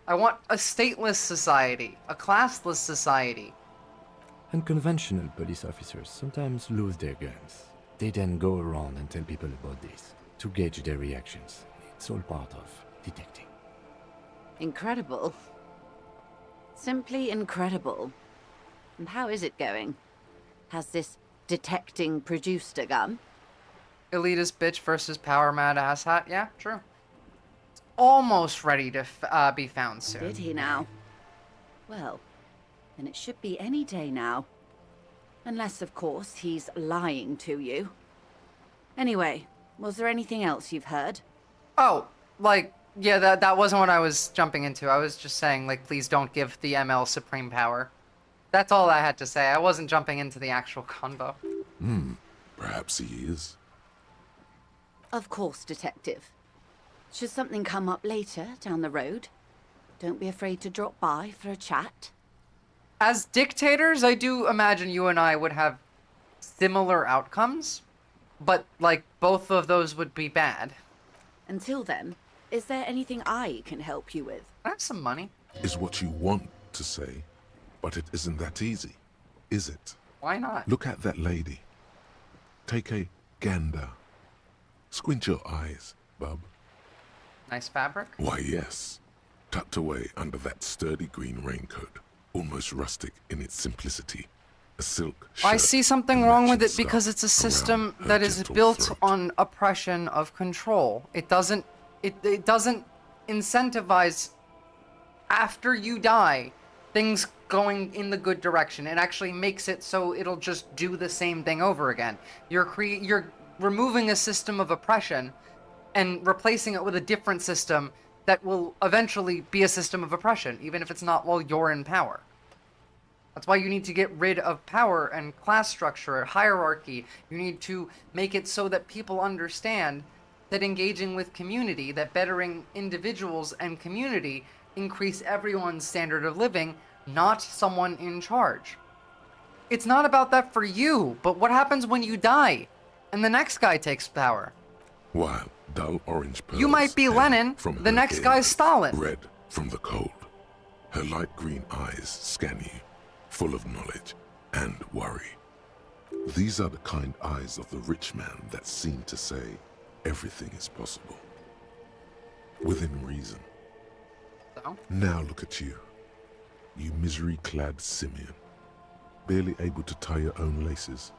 I want a stateless society, a classless society. Unconventional police officers sometimes lose their guns. They then go around and tell people about this, to gauge their reactions. It's all part of detecting. Incredible. Simply incredible. And how is it going? Has this detecting produced a gun? Elitist bitch versus power mad asshat. Yeah, true. It's almost ready to be found soon. Did he now? Well, then it should be any day now. Unless, of course, he's lying to you. Anyway, was there anything else you've heard? Oh, like, Yeah, that wasn't what I was jumping into. I was just saying, like, please don't give the ML supreme power. That's all I had to say. I wasn't jumping into the actual convo. Perhaps he is. Of course, Detective. Should something come up later down the road, don't be afraid to drop by for a chat. As dictators, I do imagine you and I would have similar outcomes, but, like, both of those would be bad. Until then, is there anything I can help you with? I have some money. Is what you want to say, but it isn't that easy, is it? Why not? Look at that lady. Take a gander. Squint your eyes, bub. Nice fabric? Why, yes. Tucked away under that sturdy green raincoat, almost rustic in its simplicity. A silk shirt. I see something wrong with it because it's a system that is built on oppression of control. It doesn't incentivize after you die things going in the good direction. It actually makes it so it'll just do the same thing over again. You're removing a system of oppression and replacing it with a different system that will eventually be a system of oppression, even if it's not while you're in power. That's why you need to get rid of power and class structure and hierarchy. You need to make it so that people understand that engaging with community, that bettering individuals and community increase everyone's standard of living, not someone in charge. It's not about that for you, but what happens when you die and the next guy takes power? While dull orange pearls You might be Lenin, from the her next ears, guy's Stalin. Red from the cold. Her light green eyes scan you, full of knowledge and worry. These are the kind eyes of the rich man that seem to say everything is possible. Within reason. So? Now look at you. You misery-clad simian. Barely able to tie your own laces.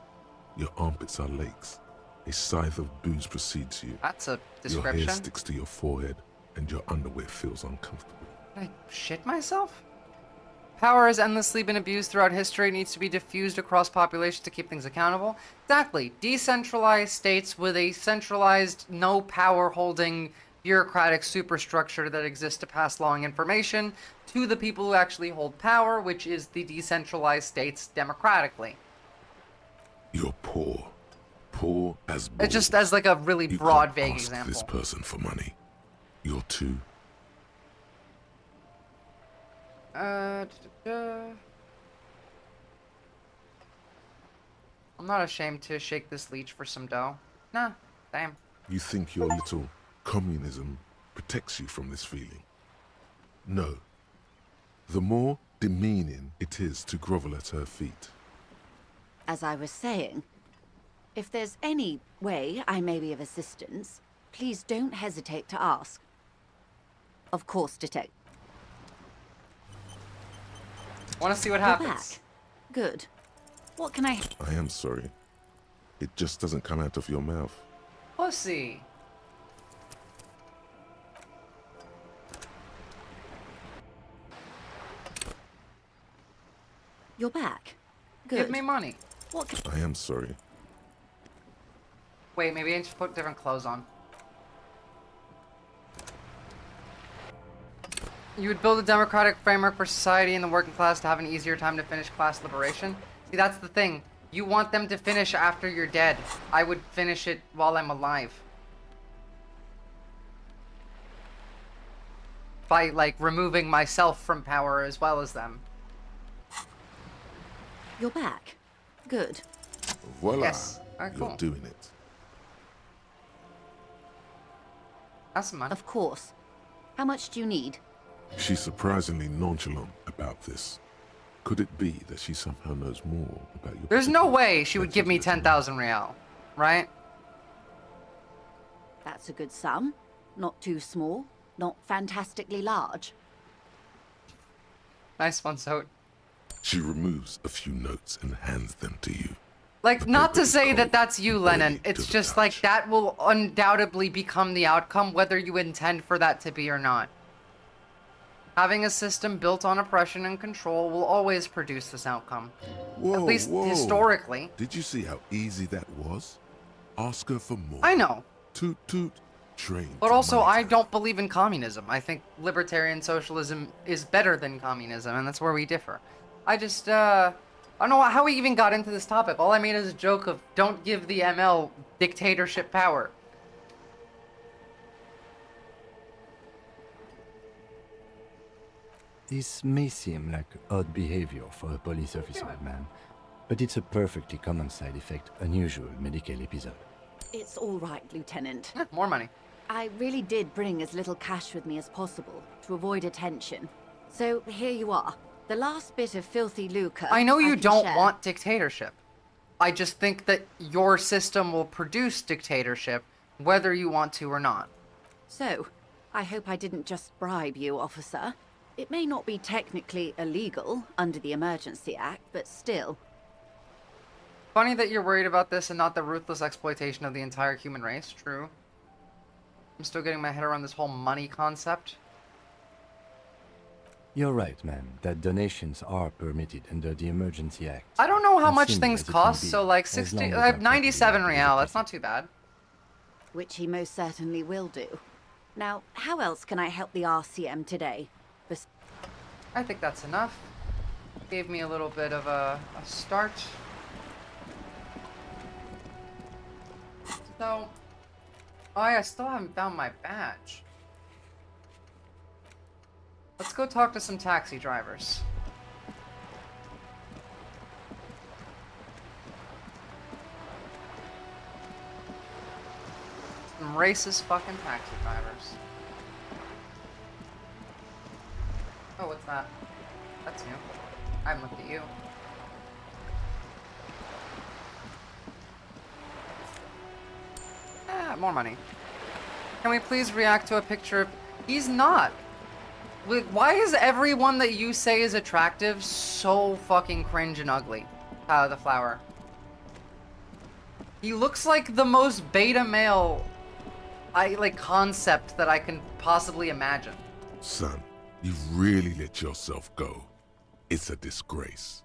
Your armpits are lakes. A scythe of booze precedes you. That's a Your description. hair sticks to your forehead, and your underwear feels uncomfortable. Did I shit myself? Power has endlessly been abused throughout history. It needs to be diffused across populations to keep things accountable. Exactly. Decentralized states with a centralized, no power holding bureaucratic superstructure that exists to pass along information to the people who actually hold power, which is the decentralized states democratically. You're poor. Poor as balls. It's just as like a really You broad, can't vague ask example. this person for money. You're too. I'm not ashamed to shake this leech for some dough. Nah, damn. You think your little communism protects you from this feeling? No. The more demeaning it is to grovel at her feet. As I was saying, if there's any way I may be of assistance, please don't hesitate to ask. Of course, Detective. Want to see what You're happens? back. Good. What can I... I am sorry. It just doesn't come out of your mouth. Pussy. You're back. Good. Give me money. What can... I am sorry. Wait, maybe I need to put different clothes on. You would build a democratic framework for society and the working class to have an easier time to finish class liberation. See, that's the thing. You want them to finish after you're dead. I would finish it while I'm alive. By, like, removing myself from power as well as them. You're back. Good. Voila. Yes. Alright, cool. You're doing it. That's some money. Of course. How much do you need? She's surprisingly nonchalant about this. Could it be that she somehow knows more about your... There's no way she would give me 10,000 real, right? That's a good sum. Not too small. Not fantastically large. Nice one, Soat. She removes a few notes and hands them to you. Like, not to say that that's you, Lennon. It's just like that will undoubtedly become the outcome, whether you intend for that to be or not. Having a system built on oppression and control will always produce this outcome. Whoa, At least whoa. historically. Did you see how easy that was? Ask her for more. I know. Toot toot. trained But to also, I monitor. don't believe in communism. I think libertarian socialism is better than communism, and that's where we differ. I just, I don't know how we even got into this topic. All I made is a joke of don't give the ML dictatorship power. This may seem like odd behavior for a police officer, man, but it's a perfectly common side effect, unusual medical episode. It's all right, Lieutenant. More money. I really did bring as little cash with me as possible to avoid attention. So here you are. The last bit of filthy lucre. I know you can don't share. want dictatorship. I just think that your system will produce dictatorship, whether you want to or not. So, I hope I didn't just bribe you, officer. It may not be technically illegal under the Emergency Act, but still. Funny that you're worried about this and not the ruthless exploitation of the entire human race. True. I'm still getting my head around this whole money concept. You're right, man, that donations are permitted under the Emergency Act. I don't know how much Simple things as it can cost, be, so like as 60, long as I have our 97 property real. That's not too bad. Which he most certainly will do. Now, how else can I help the RCM today? I think that's enough. Gave me a little bit of a start. So, oh yeah, I still haven't found my badge. Let's go talk to some taxi drivers. Some racist fucking taxi drivers. Oh, what's that? That's new. I haven't looked at you. Ah, more money. Can we please react to a picture of... He's not! Why is everyone that you say is attractive so fucking cringe and ugly? The flower. He looks like the most beta male concept that I can possibly imagine. Son, you've really let yourself go. It's a disgrace.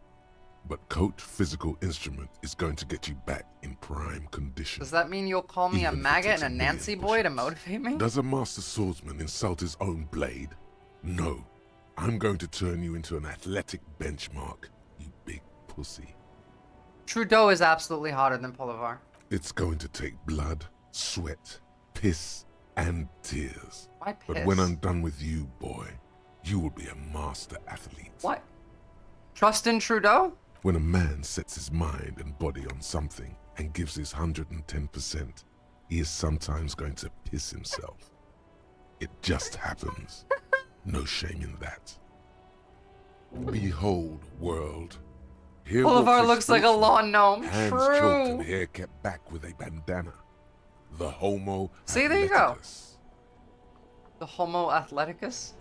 But Coat Physical Instrument is going to get you back in prime condition. Does that mean you'll call me Even a if it maggot takes and a a million Nancy boy to motivate me? Does a master swordsman insult his own blade? No. I'm going to turn you into an athletic benchmark, you big pussy. Trudeau is absolutely hotter than Bolivar. It's going to take blood, sweat, piss, and tears. Why But piss? when I'm done with you, boy, you will be a master athlete. What? Trust in Trudeau? When a man sets his mind and body on something and gives his 110%, he is sometimes going to piss himself. It just happens. No shame in that. Behold, world. Here Bolivar walks looks like a lawn gnome. hands choked and True. hair kept back with a bandana. The Homo See, there you go. athleticus. The Homo athleticus?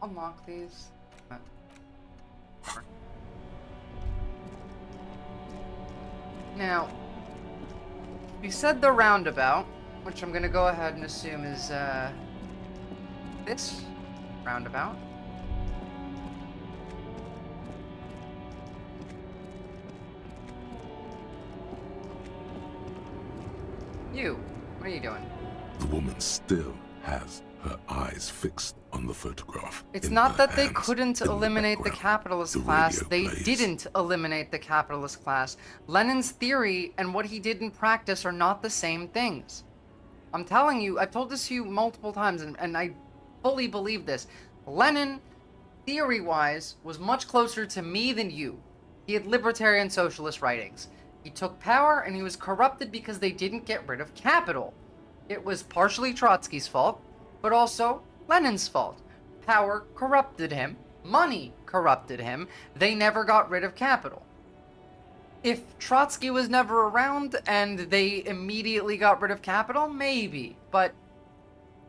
Unlock these. Now, you said the roundabout, which I'm gonna go ahead and assume is this roundabout. You, what are you doing? The woman still has her eyes fixed on the photograph. It's in not her that they hands, couldn't in the eliminate the background. capitalist The class. radio They plays. didn't eliminate the capitalist class. Lenin's theory and what he did in practice are not the same things. I'm telling you, I've told this to you multiple times, and I fully believe this. Lenin, theory-wise, was much closer to me than you. He had libertarian socialist writings. He took power, and he was corrupted because they didn't get rid of capital. It was partially Trotsky's fault, but also Lenin's fault. Power corrupted him. Money corrupted him. They never got rid of capital. If Trotsky was never around and they immediately got rid of capital, maybe. But...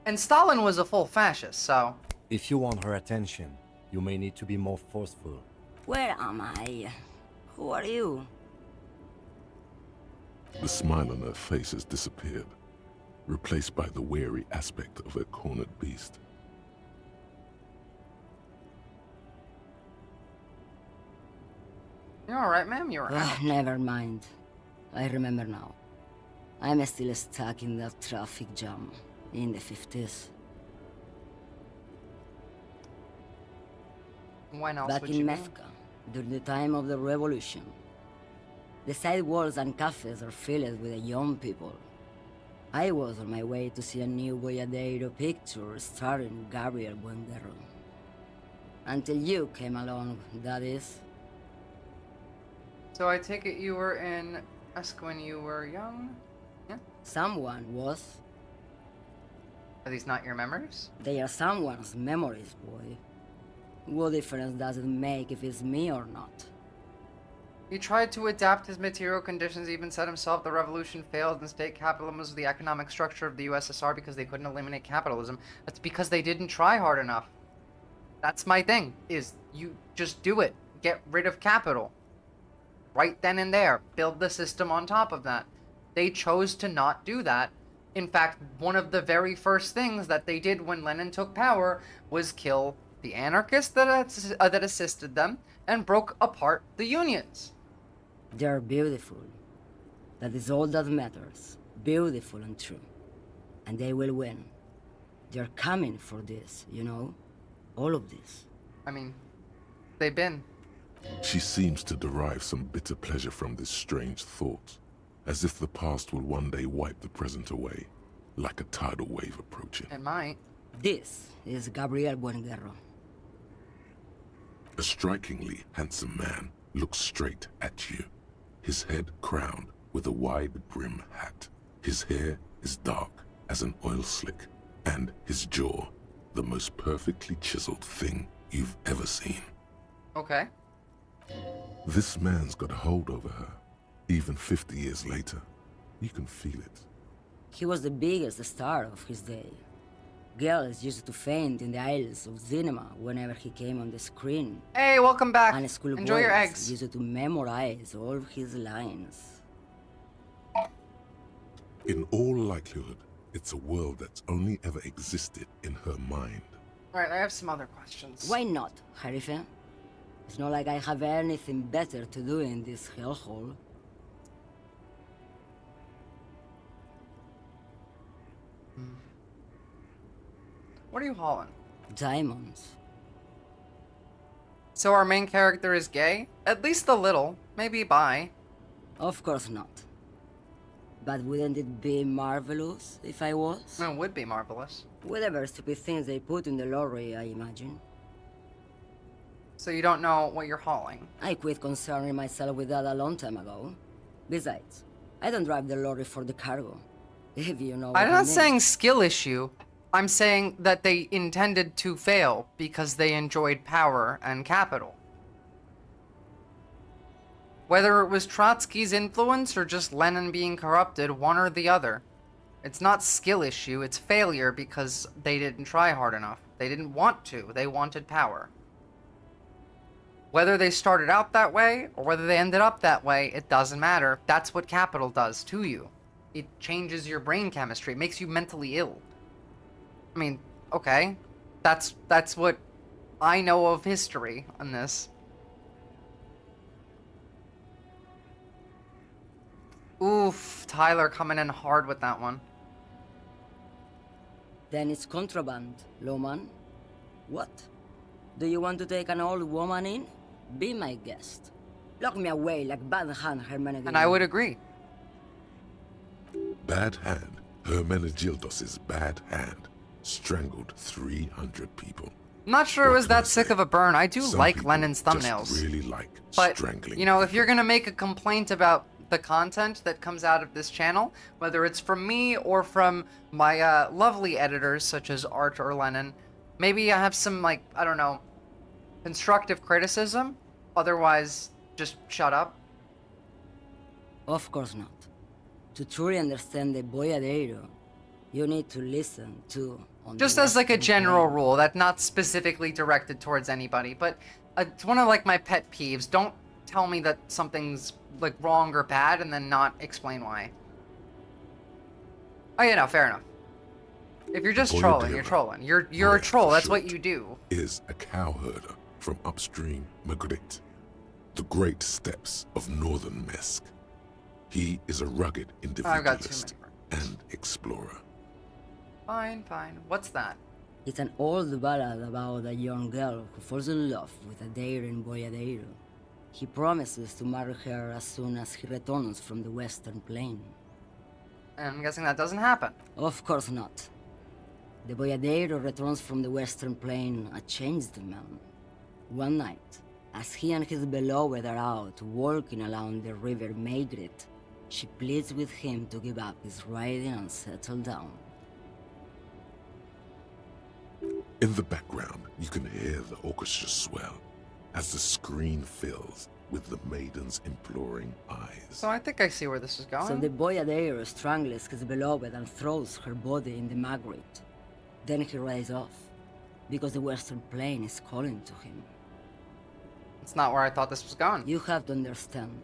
And Stalin was a full fascist, so... If you want her attention, you may need to be more forceful. Where am I? Who are you? The smile on her face has disappeared, replaced by the wary aspect of a cornered beast. You're alright, ma'am. You're alright. Never mind. I remember now. I'm still stuck in that traffic jam in the 50s. When else Back would in you be? Mecca, during the time of the revolution. The sidewalks and cafes are filled with young people. I was on my way to see a new Boyadero picture starring Gabriel Buenguerro. Until you came along, that is. So I take it you were in Esk when you were young? Yeah? Someone was. Are these not your memories? They are someone's memories, boy. What difference does it make if it's me or not? He tried to adapt his material conditions, even said himself the revolution failed and state capitalism was the economic structure of the USSR because they couldn't eliminate capitalism. That's because they didn't try hard enough. That's my thing, is you just do it. Get rid of capital. Right then and there. Build the system on top of that. They chose to not do that. In fact, one of the very first things that they did when Lenin took power was kill the anarchists that assisted them and broke apart the unions. They're beautiful. That is all that matters. Beautiful and true. And they will win. They're coming for this, you know? All of this. I mean, they've been. She seems to derive some bitter pleasure from this strange thought, as if the past will one day wipe the present away, like a tidal wave approaching. It might. This is Gabriel Buenguerro. A strikingly handsome man looks straight at you, his head crowned with a wide-brim hat. His hair is dark as an oil slick, and his jaw the most perfectly chiseled thing you've ever seen. Okay. This man's got a hold over her. Even 50 years later, you can feel it. He was the biggest star of his day. Girls used to faint in the aisles of cinema whenever he came on the screen. Hey, welcome back. And school Enjoy your boys eggs. used to memorize all his lines. In all likelihood, it's a world that's only ever existed in her mind. Alright, I have some other questions. Why not, Harife? It's not like I have anything better to do in this hellhole. What are you hauling? Diamonds. So our main character is gay? At least a little. Maybe bi. Of course not. But wouldn't it be marvelous if I was? It would be marvelous. Whatever stupid things they put in the lorry, I imagine. So you don't know what you're hauling? I quit concerning myself with that a long time ago. Besides, I don't drive the lorry for the cargo. If you know what I'm I not mean. saying skill issue. I'm saying that they intended to fail because they enjoyed power and capital. Whether it was Trotsky's influence or just Lenin being corrupted, one or the other. It's not skill issue, it's failure because they didn't try hard enough. They didn't want to, they wanted power. Whether they started out that way or whether they ended up that way, it doesn't matter. That's what capital does to you. It changes your brain chemistry, it makes you mentally ill. I mean, okay, that's what I know of history on this. Oof, Tyler coming in hard with that one. Then it's contraband, lawman. What? Do you want to take an old woman in? Be my guest. Lock me away like Bad Hand Hermenegildos. And I would agree. Bad Hand, Hermenegildos' bad hand, strangled 300 people. I'm not sure it was that sick of a burn. I do Some like people Lenin's thumbnails. just really like But, strangling. you know, if you're gonna make a complaint about the content that comes out of this channel, whether it's from me or from my lovely editors such as Art or Lenin, maybe I have some, like, I don't know, constructive criticism. Otherwise, just shut up. Of course not. To truly understand the Boyadero, you need to listen to... Just as like a general rule, that's not specifically directed towards anybody, but it's one of like my pet peeves. Don't tell me that something's like wrong or bad and then not explain why. Oh, yeah, no, fair enough. If you're just trolling, you're trolling. You're a troll. That's what you do. Is a cowherder from upstream Magritte. The great steppes of northern Mesk. He is a rugged I've got too individualist many. and explorer. Fine, fine. What's that? It's an old ballad about a young girl who falls in love with a daring boyadero. He promises to marry her as soon as he returns from the Western Plain. I'm guessing that doesn't happen. Of course not. The boyadero returns from the Western Plain a changed man. One night, as he and his beloved are out walking along the river Maigret, she pleads with him to give up his riding and settle down. In the background, you can hear the orchestra swell as the screen fills with the maiden's imploring eyes. So I think I see where this is going. So the boyadero strangles his beloved and throws her body in the Maigret. Then he rides off, because the Western Plain is calling to him. It's not where I thought this was going. You have to understand.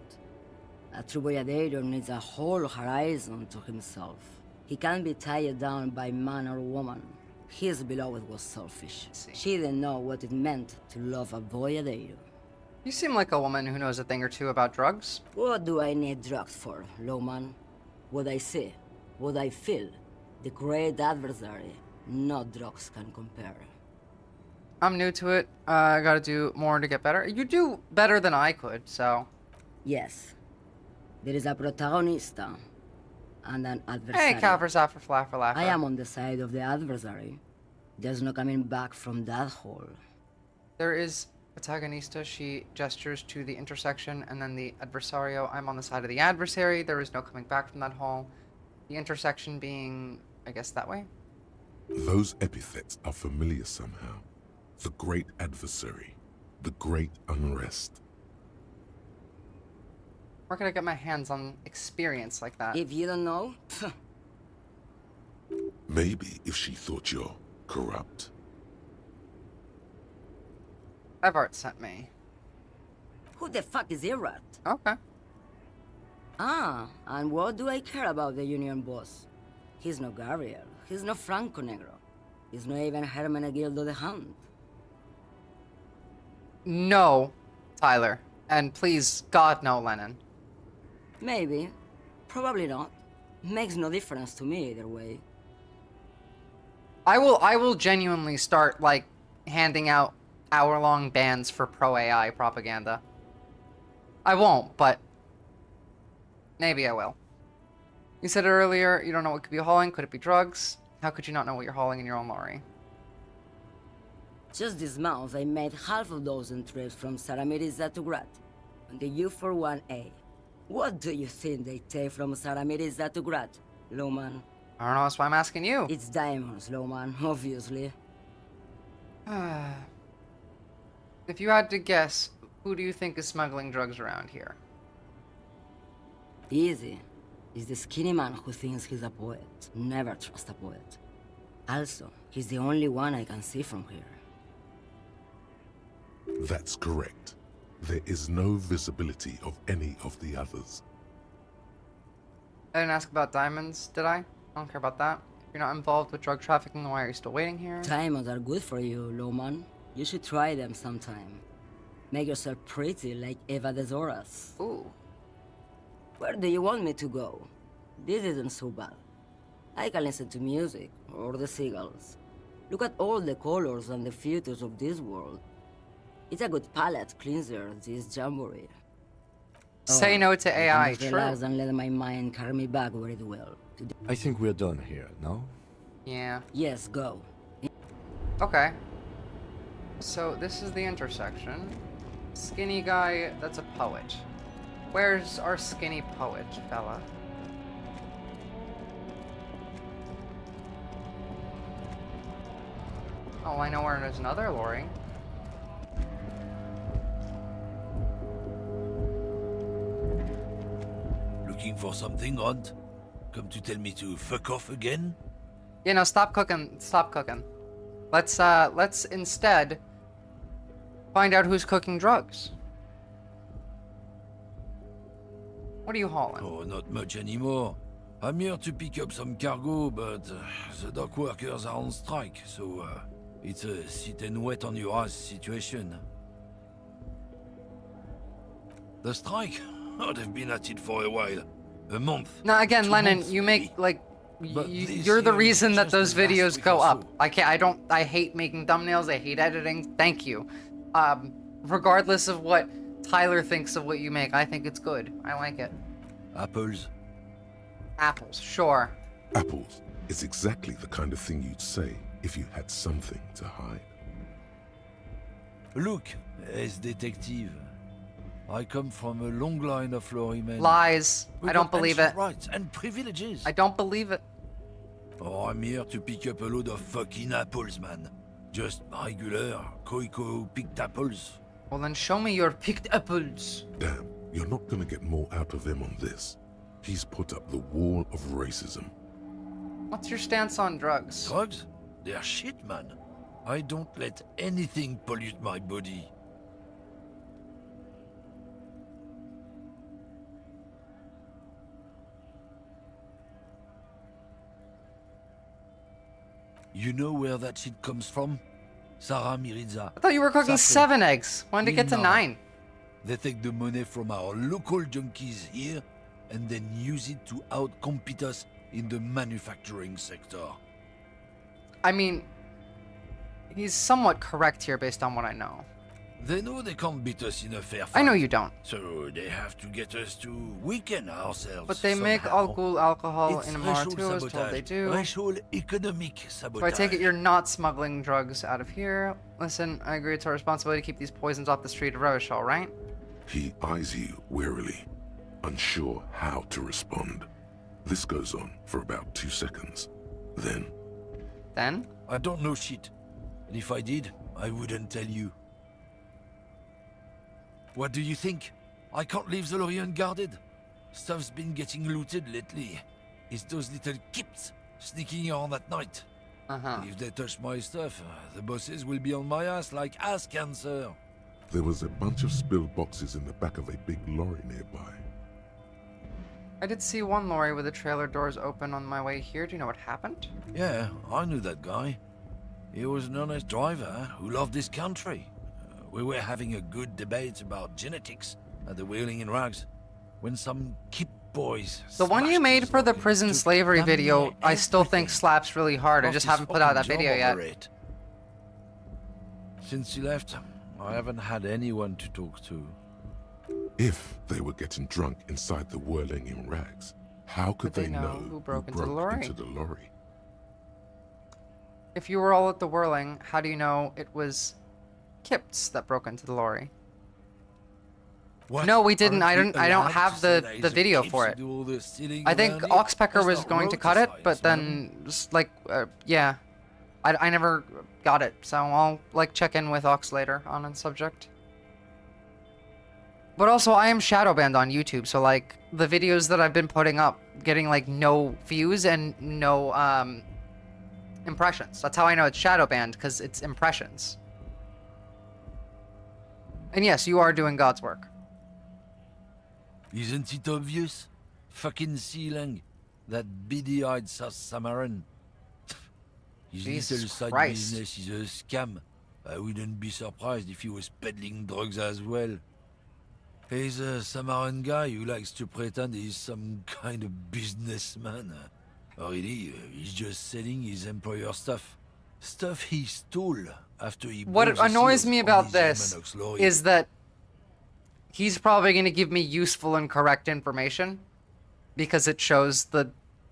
A true boyadero needs a whole horizon to himself. He can't be tied down by man or woman. His beloved was selfish. She didn't know what it meant to love a boyadero. You seem like a woman who knows a thing or two about drugs. What do I need drugs for, Lowman? What I see, what I feel, the great adversary, no drugs can compare. I'm new to it. I gotta do more to get better. You do better than I could, so... Yes. There is a protagonista and an adversary. Hey, Calfer, Zaffer, Flaffer, Laffer. I am on the side of the adversary. There's no coming back from that hole. There is protagonista. She gestures to the intersection, and then the adversario. I'm on the side of the adversary. There is no coming back from that hole. The intersection being, I guess, that way? Those epithets are familiar somehow. The great adversary, the great unrest. Where could I get my hands on experience like that? If you don't know... Maybe if she thought you're corrupt. Everett sent me. Who the fuck is Irrat? Okay. Ah, and what do I care about the Union boss? He's no Gabriel. He's no Franco Negro. He's not even Hermenegildo the Hound. No, Tyler. And please, God, no, Lennon. Maybe. Probably not. Makes no difference to me either way. I will genuinely start, like, handing out hour-long bans for pro-AI propaganda. I won't, but maybe I will. You said earlier you don't know what could be hauling. Could it be drugs? How could you not know what you're hauling in your own lorry? Just this month, I made half a dozen trips from Saramiriza to Grat, on the U41A. What do you think they take from Saramiriza to Grat, Lowman? I don't know, that's why I'm asking you. It's diamonds, Lowman, obviously. If you had to guess, who do you think is smuggling drugs around here? Easy. It's the skinny man who thinks he's a poet. Never trust a poet. Also, he's the only one I can see from here. That's correct. There is no visibility of any of the others. I didn't ask about diamonds, did I? I don't care about that. If you're not involved with drug trafficking, why are you still waiting here? Diamonds are good for you, Lowman. You should try them sometime. Make yourself pretty like Eva de Zoras. Ooh. Where do you want me to go? This isn't so bad. I can listen to music, or the seagulls. Look at all the colors and the futures of this world. It's a good palate cleanser, this jamboree. Say no to AI, true. Relax and let my mind carry me back where it will. I think we're done here, no? Yeah. Yes, go. Okay. So this is the intersection. Skinny guy, that's a poet. Where's our skinny poet, fella? Oh, I know where there's another lorry. Looking for something, Rod? Come to tell me to fuck off again? Yeah, no, stop cooking. Stop cooking. Let's instead find out who's cooking drugs. What are you hauling? Oh, not much anymore. I'm here to pick up some cargo, but the dock workers are on strike, so it's a sit and wait on your ass situation. The strike? Oh, they've been at it for a while. A month. Now again, 2 Lennon, months, you maybe. make like But this you're the year reason is that just those the last videos week go or up. so. I hate making thumbnails. I hate editing. Thank you. Regardless of what Tyler thinks of what you make, I think it's good. I like it. Apples. Apples, sure. Apples is exactly the kind of thing you'd say if you had something to hide. Look, as detective, I come from a long line of lorrymen. Lies. who I don't got believe ancient it. rights and privileges. I don't believe it. Oh, I'm here to pick up a load of fucking apples, man. Just regular, Koiko picked apples. Well then show me your picked apples. Damn, you're not gonna get more out of him on this. He's put up the wall of racism. What's your stance on drugs? Drugs? They're shit, man. I don't let anything pollute my body. You know where that shit comes from? Sarah Mirizza. I thought you were cooking Safran. 7 eggs. When did it get to Nina. 9? They take the money from our local junkies here and then use it to outcompete us in the manufacturing sector. I mean, he's somewhat correct here based on what I know. They know they can't beat us in a fair fight. I know you don't. So they have to get us to weaken ourselves. But they make somehow. alcohol It's in racial Amarantu, I was told sabotage. they do. Racial economic So sabotage. I take it you're not smuggling drugs out of here. Listen, I agree it's our responsibility to keep these poisons off the street of Revachol, right? He eyes you warily, unsure how to respond. This goes on for about 2 seconds. Then? I don't know shit. And if I did, I wouldn't tell you. What do you think? I can't leave the lorry unguarded. Stuff's been getting looted lately. It's those little kips sneaking around at night. If they touch my stuff, the bosses will be on my ass like ass cancer. There was a bunch of spilled boxes in the back of a big lorry nearby. I did see one lorry with the trailer doors open on my way here. Do you know what happened? Yeah, I knew that guy. He was an honest driver who loved his country. We were having a good debate about genetics at the Wheeling in Rags when some kip boys. The one you made for the prison slavery video, I still think slaps really hard. I just haven't put out that video yet. Since he left, I haven't had anyone to talk to. If they were getting drunk inside the whirling in rags, how could they know who broke into the lorry? lorry? If you were all at the whirling, how do you know it was Kips that broke into the lorry? What? No, we didn't. I Aren't don't. we I don't allowed have to say that the it's a video Kips for who it. do all the stealing I think around here? Oxpecker That's was not going to cut it, road but science, man. then just like yeah, I never got it. So I'll like check in with Ox later on the subject. But also, I am shadow banned on YouTube, so like the videos that I've been putting up, getting like no views and no impressions. That's how I know it's shadow banned, because it's impressions. And yes, you are doing God's work. Isn't it obvious? Fucking Sealang, that beady-eyed South Samaran. His Jesus little side Christ. business is a scam. I wouldn't be surprised if he was peddling drugs as well. He's a Samaran guy who likes to pretend he's some kind of businessman. Really, he's just selling his employer stuff. Stuff he stole after he What broke the annoys seals me on about his this Yamanox lorry. is that he's probably going to give me useful and correct information because it shows the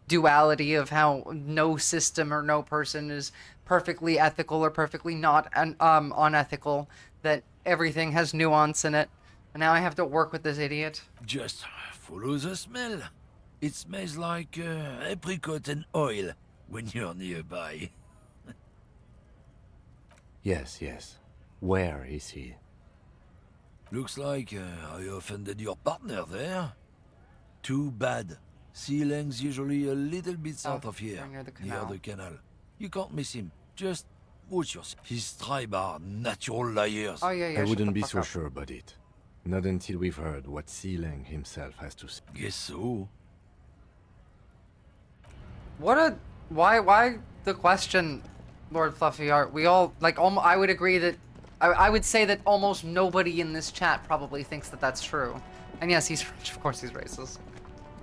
duality of how no system or no person is perfectly ethical or perfectly not unethical, that everything has nuance in it. And now I have to work with this idiot. Just follow the smell. It smells like apricot and oil when you're nearby. Yes. Where is he? Looks like I offended your partner there. Too bad. Sealang's usually a little bit south of here, near the near canal. the canal. You can't miss him. Just watch yourself. His tribe are natural liars. Oh yeah, I wouldn't be so sure about it. Not until we've heard what Sealang himself has to say. Guess so. Why the question, Lord Fluffy Art? We all, like, I would agree that, I would say that almost nobody in this chat probably thinks that that's true. And yes, he's French. Of course he's racist.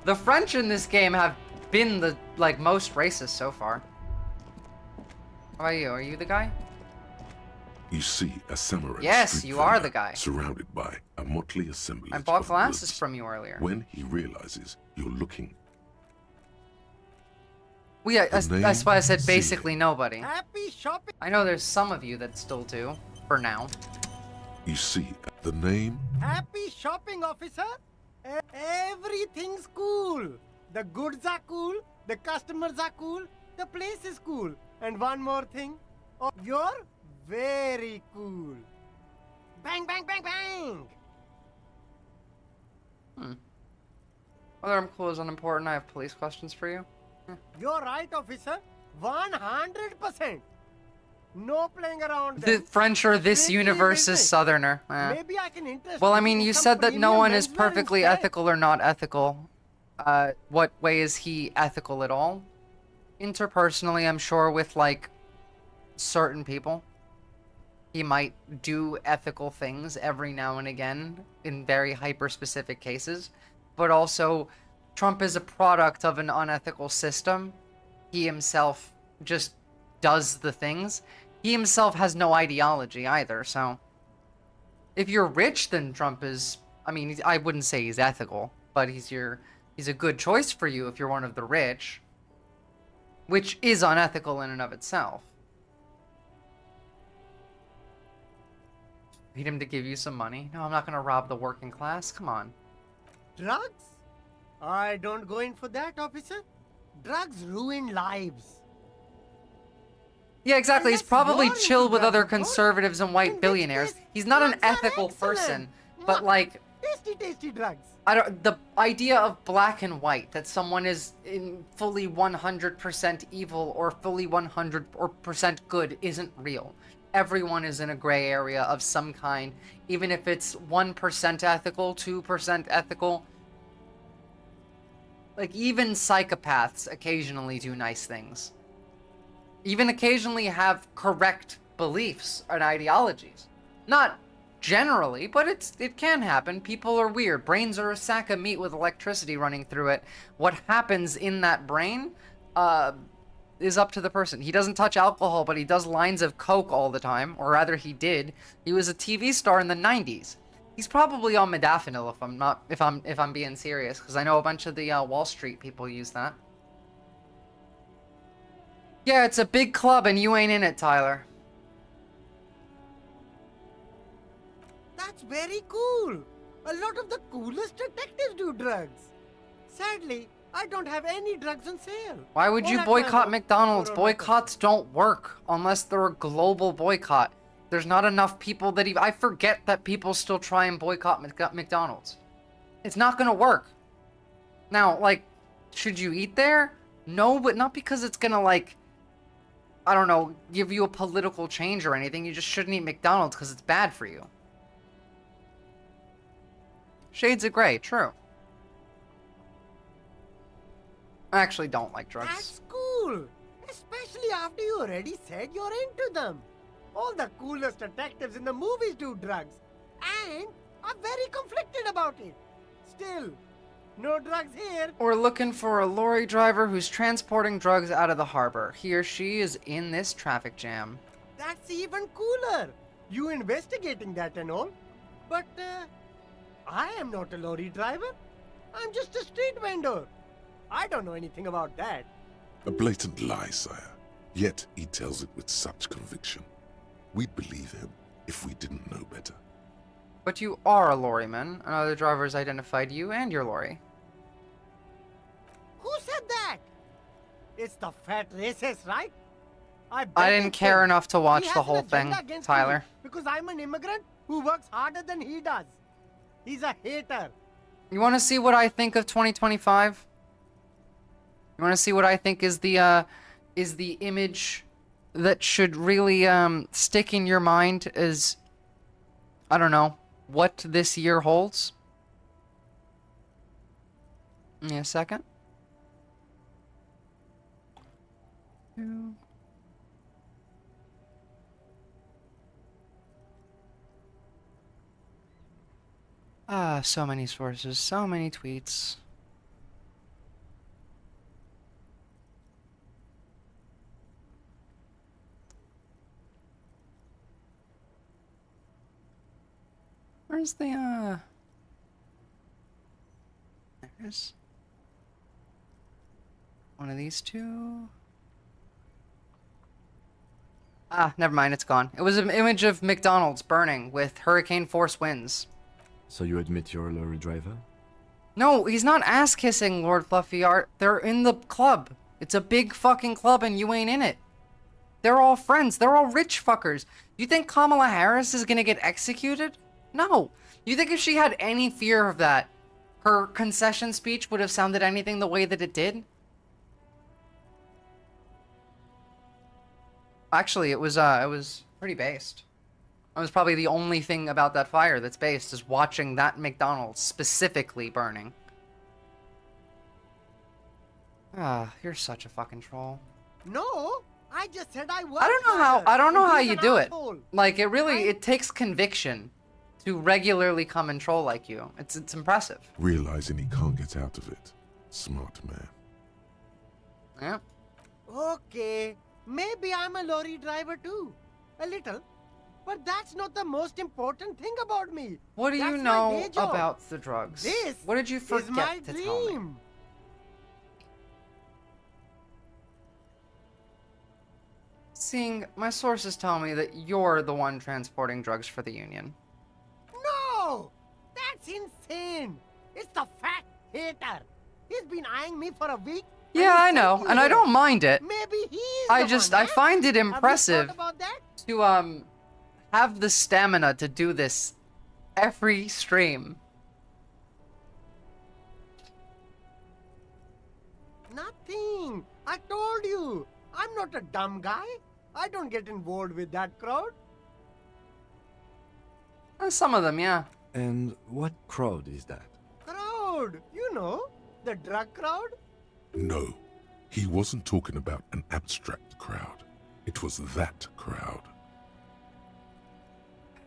The French in this game have been the, like, most racist so far. How about you? Are you the guy? You see a samurai Yes, street you are vendor the guy. surrounded by a motley assemblage I bought of glasses goods. from you earlier. When he realizes you're looking, That's why I said Seal. basically nobody. Happy shopping. I know there's some of you that still do, for now. you see the name Happy shopping, officer. Everything's cool. The goods are cool. The customers are cool. The place is cool. And one more thing. Oh, you're very cool. Bang, bang, bang, bang. Whether I'm cool is unimportant, I have police questions for you. You're right, officer. 100%. No playing around. The French or this Strictly universe's business. southerner. Maybe I can interest Well, I you mean, in you some said that no premium one is menswear perfectly instead. ethical or not ethical. What way is he ethical at all? Interpersonally, I'm sure with, like, certain people. He might do ethical things every now and again in very hyper-specific cases. But also, Trump is a product of an unethical system. He himself just does the things. He himself has no ideology either, so... If you're rich, then Trump is... I mean, I wouldn't say he's ethical, but he's a good choice for you if you're one of the rich. Which is unethical in and of itself. Need him to give you some money? No, I'm not gonna rob the working class. Come on. Drugs? I don't go in for that, officer. Drugs ruin lives. Yeah, exactly. He's probably you're chilled into with other drugs, of course. conservative and white billionaires. He's not an ethical person, but like, Tasty, tasty drugs. I don't. The idea of black and white, that someone is in fully 100% evil or fully 100% good, isn't real. Everyone is in a gray area of some kind, even if it's 1% ethical, 2% ethical. Like, even psychopaths occasionally do nice things. Even occasionally have correct beliefs and ideologies. Not generally, but it can happen. People are weird. Brains are a sack of meat with electricity running through it. What happens in that brain is up to the person. He doesn't touch alcohol, but he does lines of coke all the time, or rather he did. He was a TV star in the 90s. He's probably on modafinil if I'm being serious, because I know a bunch of the Wall Street people use that. Yeah, it's a big club and you ain't in it, Tyler. That's very cool. A lot of the coolest detectives do drugs. Sadly, I don't have any drugs on sale. Why would Or you at my boycott work, McDonald's? or on my Boycotts don't work unless they're a global boycott. There's not enough people that I forget that people still try and boycott McDonald's. It's not gonna work. Now, like, should you eat there? No, but not because it's gonna, like, I don't know, give you a political change or anything. You just shouldn't eat McDonald's because it's bad for you. Shades of gray, true. I actually don't like drugs. That's cool. Especially after you already said you're into them. All the coolest detectives in the movies do drugs. And are very conflicted about it. Still, no drugs here. We're looking for a lorry driver who's transporting drugs out of the harbor. He or she is in this traffic jam. That's even cooler. You investigating that and all. But, I am not a lorry driver. I'm just a street vendor. I don't know anything about that. a blatant lie, sire. Yet he tells it with such conviction. We'd believe him if we didn't know better. But you are a lorryman, and other drivers identified you and your lorry. Who said that? It's the fat racist, right? I didn't care enough to watch the whole thing, Tyler. Because I'm an immigrant who works harder than he does. He's a hater. You want to see what I think of 2025? You want to see what I think is the image that should really stick in your mind as, I don't know, what this year holds? Give me a second. Ah, so many sources, so many tweets. Where's the, There's one of these two. Ah, never mind, it's gone. It was an image of McDonald's burning with hurricane force winds. So you admit you're a lorry driver? No, he's not ass-kissing Lord Fluffy Art. They're in the club. It's a big fucking club and you ain't in it. They're all friends. They're all rich fuckers. You think Kamala Harris is gonna get executed? No. You think if she had any fear of that, her concession speech would have sounded anything the way that it did? Actually, it was pretty based. That was probably the only thing about that fire that's based, is watching that McDonald's specifically burning. Ah, you're such a fucking troll. No, I just said I was. I don't know how you do it. Like, it takes conviction to regularly come and troll like you. It's impressive. Realizing he can't get out of it. Smart man. Yeah. Okay, maybe I'm a lorry driver too. A little. But that's not the most important thing about me. What do you That's my know day job. about the drugs? This What did you is my forget to tell me? dream. Seeing, my sources tell me that you're the one transporting drugs for the Union. No! That's insane! It's the fat hater! He's been eyeing me for a week. Yeah, I know, and I don't mind it. Maybe he's I find it Have you impressive thought about that? to have the stamina to do this every stream. Nothing. I told you. I'm not a dumb guy. I don't get involved with that crowd. Some of them, yeah. And what crowd is that? Crowd. You know, the drug crowd. No, he wasn't talking about an abstract crowd. It was that crowd.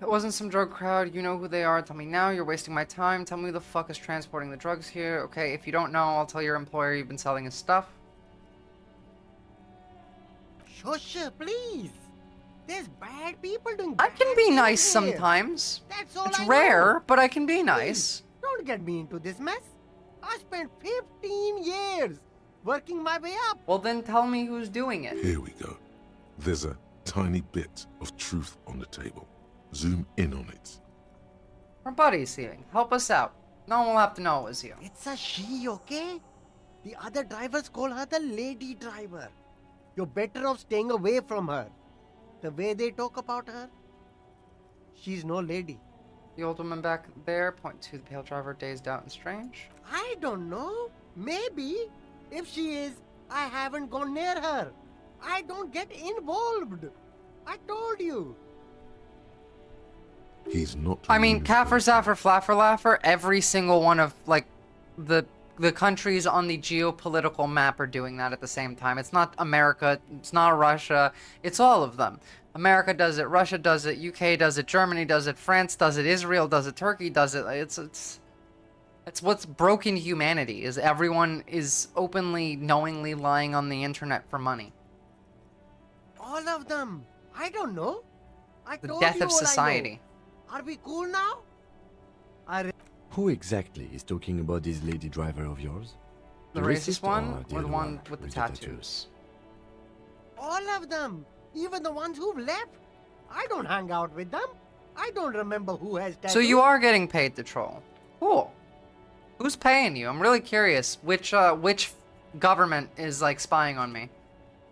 It wasn't some drug crowd. You know who they are. Tell me now. You're wasting my time. Tell me who the fuck is transporting the drugs here. Okay, if you don't know, I'll tell your employer you've been selling his stuff. Shush, please. There's bad people doing I can bad be things nice here. sometimes. That's all It's I rare, know. but I can be nice. Don't get me into this mess. I spent 15 years working my way up. Well, then tell me who's doing it. Here we go. There's a tiny bit of truth on the table. Zoom in on it. Our buddy's here. Help us out. No one will have to know it was you. It's a she, okay? The other drivers call her the lady driver. You're better off staying away from her. The way they talk about her, she's no lady. The old woman back there, point to the pale driver, dazed out and strange. I don't know. Maybe. If she is, I haven't gone near her. I don't get involved. I told you. He's not. I mean, Kaffer, Zaffer, Flaffer, Laffer, every single one of, like, the countries on the geopolitical map are doing that at the same time. It's not America, it's not Russia, it's all of them. America does it, Russia does it, UK does it, Germany does it, France does it, Israel does it, Turkey does it. It's what's broken humanity, is everyone is openly, knowingly lying on the internet for money. All of them. I don't know. I The told death you of all I know. society. Are we cool now? Who exactly is talking about this lady driver of yours? The racist one, or or the other one with the tattoo? tattoos? All of them. Even the ones who've left. I don't hang out with them. I don't remember who has tattoos. So you are getting paid to troll. Cool. Who's paying you? I'm really curious. Which government is, like, spying on me?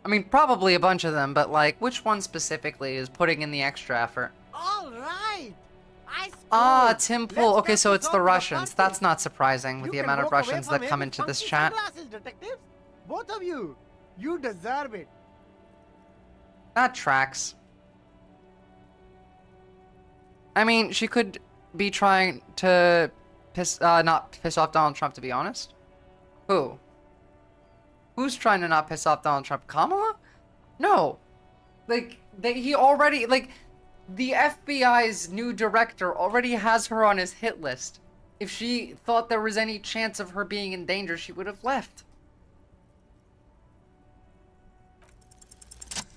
I mean, probably a bunch of them, but, like, which one specifically is putting in the extra effort? All right. Ah, Tim Pool. Okay, so it's the Russians. That's not surprising with the amount of Russians that come into this chat. Detectives. Both of you. You deserve it. That tracks. I mean, she could be trying to not piss off Donald Trump, to be honest. Who? Who's trying to not piss off Donald Trump? Kamala? No. Like, he already, like, the FBI's new director already has her on his hit list. If she thought there was any chance of her being in danger, she would have left.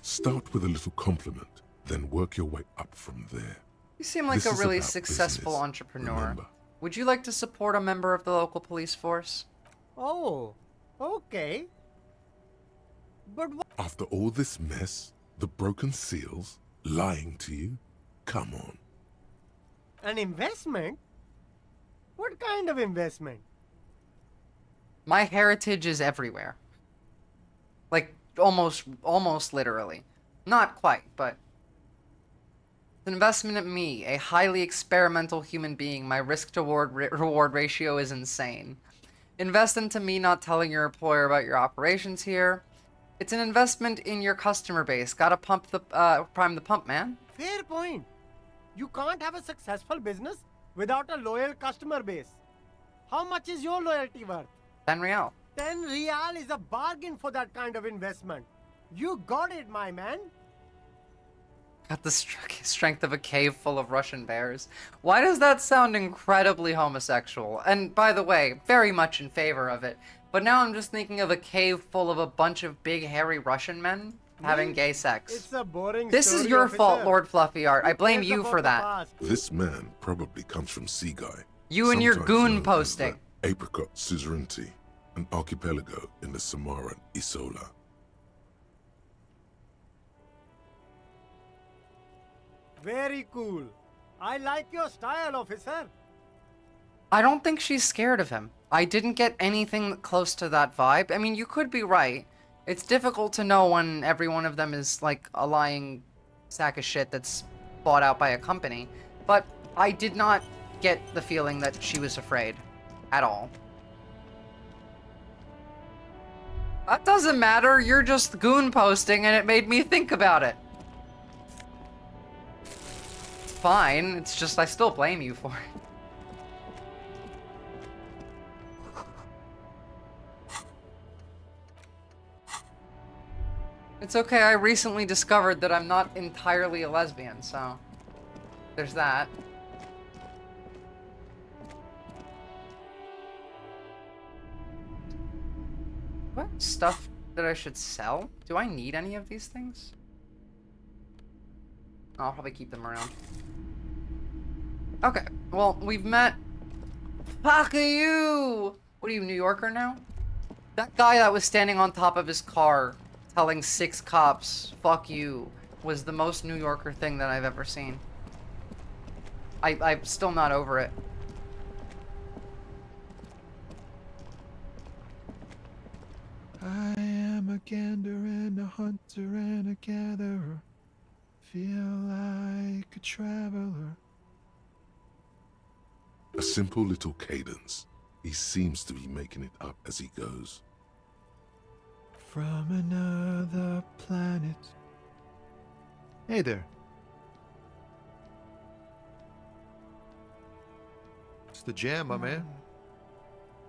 Start with a little compliment, then work your way up from there. You seem like This a is really about successful business, entrepreneur. remember. Would you like to support a member of the local police force? Oh, okay. But what? After all this mess, the broken seals, lying to you, come on. An investment? What kind of investment? My heritage is everywhere. Like, almost literally. Not quite, but... It's an investment in me, a highly experimental human being. My risk-to-reward ratio is insane. Invest into me not telling your employer about your operations here. It's an investment in your customer base. Gotta prime the pump, man. Fair point. You can't have a successful business without a loyal customer base. How much is your loyalty worth? 10 real. 10 real is a bargain for that kind of investment. You got it, my man. Got the strength of a cave full of Russian bears. Why does that sound incredibly homosexual? And by the way, very much in favor of it. But now I'm just thinking of a cave full of a bunch of big hairy Russian men having gay sex. It's a boring This is story, your officer. fault, Lord Fluffy Art. I Who blame cares you about for the that. past? This man probably comes from Seaguy. You and your sometimes goon known as posting. the Apricot Suzerainty, an archipelago in the Samoan Isola. Very cool. I like your style, officer. I don't think she's scared of him. I didn't get anything close to that vibe. I mean, you could be right. It's difficult to know when every one of them is like a lying sack of shit that's bought out by a company. But I did not get the feeling that she was afraid at all. That doesn't matter. You're just goon posting and it made me think about it. It's fine. It's just I still blame you for it. It's okay, I recently discovered that I'm not entirely a lesbian, so there's that. What stuff that I should sell? Do I need any of these things? I'll probably keep them around. Okay, well, we've met. Fuck you! What are you, New Yorker now? That guy that was standing on top of his car telling 6 cops, fuck you, was the most New Yorker thing that I've ever seen. I'm still not over it. I am a gander and a hunter and a gatherer. Feel like a traveler. A simple little cadence. He seems to be making it up as he goes. From another planet. Hey there. It's the jam, my man.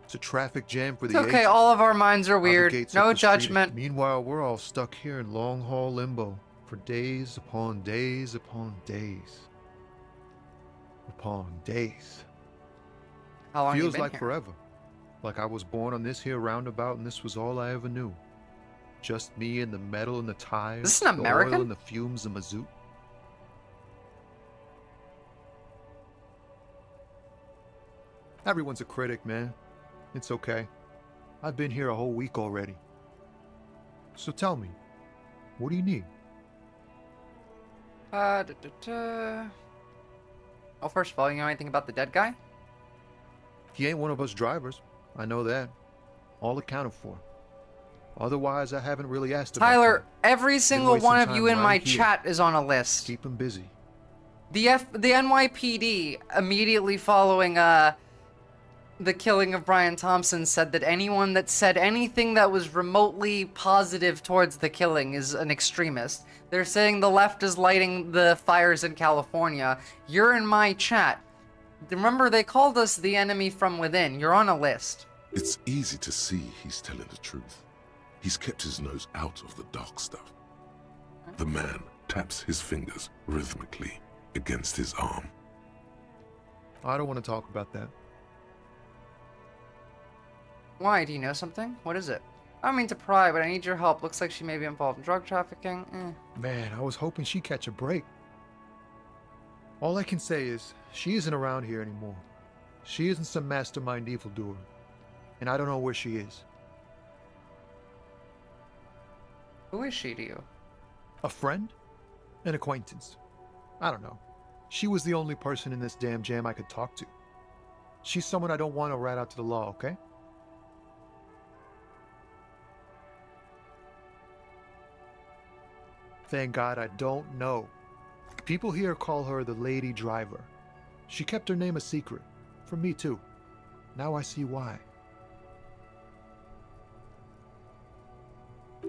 It's a traffic jam for the It's okay, agents. all of our minds are Out the weird. gates No up the street. judgment. Meanwhile, we're all stuck here in long haul limbo for days upon days upon days. Upon days. How long you Feels been like here? forever. Like I was born on this here roundabout and this was all I ever knew. Just me and the metal and the tires. This is an the American? oil and the fumes and mazout. Everyone's a critic, man. It's okay. I've been here a whole week already. So tell me, what do you need? Oh, first of all, you know anything about the dead guy? He ain't one of us drivers. I know that. All accounted for. Otherwise, I haven't really asked about Tyler, that. every Been single wasting one of time you in right my here. chat is on a list. Keep him busy. The NYPD, immediately following the killing of Brian Thompson, said that anyone that said anything that was remotely positive towards the killing is an extremist. They're saying the left is lighting the fires in California. You're in my chat. Remember, they called us the enemy from within. You're on a list. It's easy to see he's telling the truth. He's kept his nose out of the dark stuff. The man taps his fingers rhythmically against his arm. I don't want to talk about that. Why? Do you know something? What is it? I don't mean to pry, but I need your help. Looks like she may be involved in drug trafficking. Man, I was hoping she'd catch a break. All I can say is, she isn't around here anymore. She isn't some mastermind evildoer. And I don't know where she is. Who is she to you? A friend? An acquaintance. I don't know. She was the only person in this damn jam I could talk to. She's someone I don't want to rat out to the law, okay? Thank God I don't know. People here call her the Lady Driver. She kept her name a secret. From me too. Now I see why.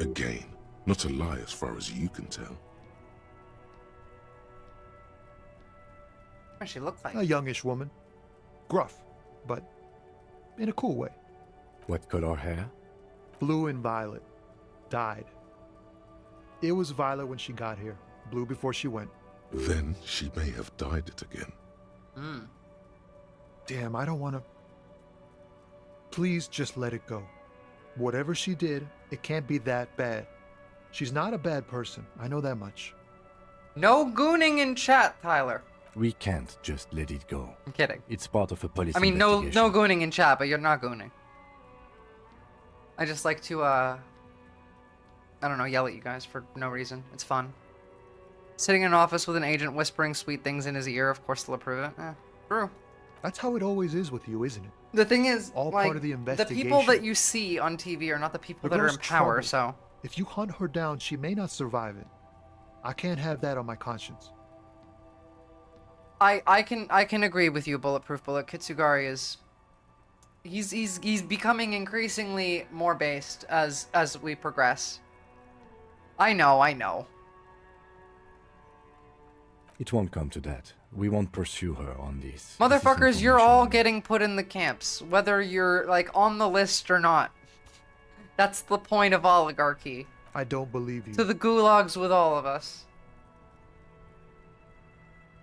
Again, not a lie as far as you can tell. What does she look like? A youngish woman. Gruff, but in a cool way. What color hair? Blue and violet. Dyed. It was violet when she got here. Blue before she went. Then she may have dyed it again. Damn, I don't want to... Please just let it go. Whatever she did, it can't be that bad. She's not a bad person. I know that much. No gooning in chat, Tyler. We can't just let it go. I'm kidding. It's part of a police I mean, no investigation. gooning in chat, but you're not gooning. I just like to, I don't know, yell at you guys for no reason. It's fun. Sitting in an office with an agent whispering sweet things in his ear, of course they'll approve it. True. That's how it always is with you, isn't it? The thing is, all like, part of the investigation. the people that you see on TV are not the people The that are girl's in power, troubled. so... If you hunt her down, she may not survive it. I can't have that on my conscience. I can agree with you, Bulletproof Bullet. Kitsugari is... He's becoming increasingly more based as we progress. I know. It won't come to that. We won't pursue her on this. Motherfuckers, you're all getting put in the camps, whether you're, like, on the list or not. That's the point of oligarchy. I don't believe you. To the gulags with all of us.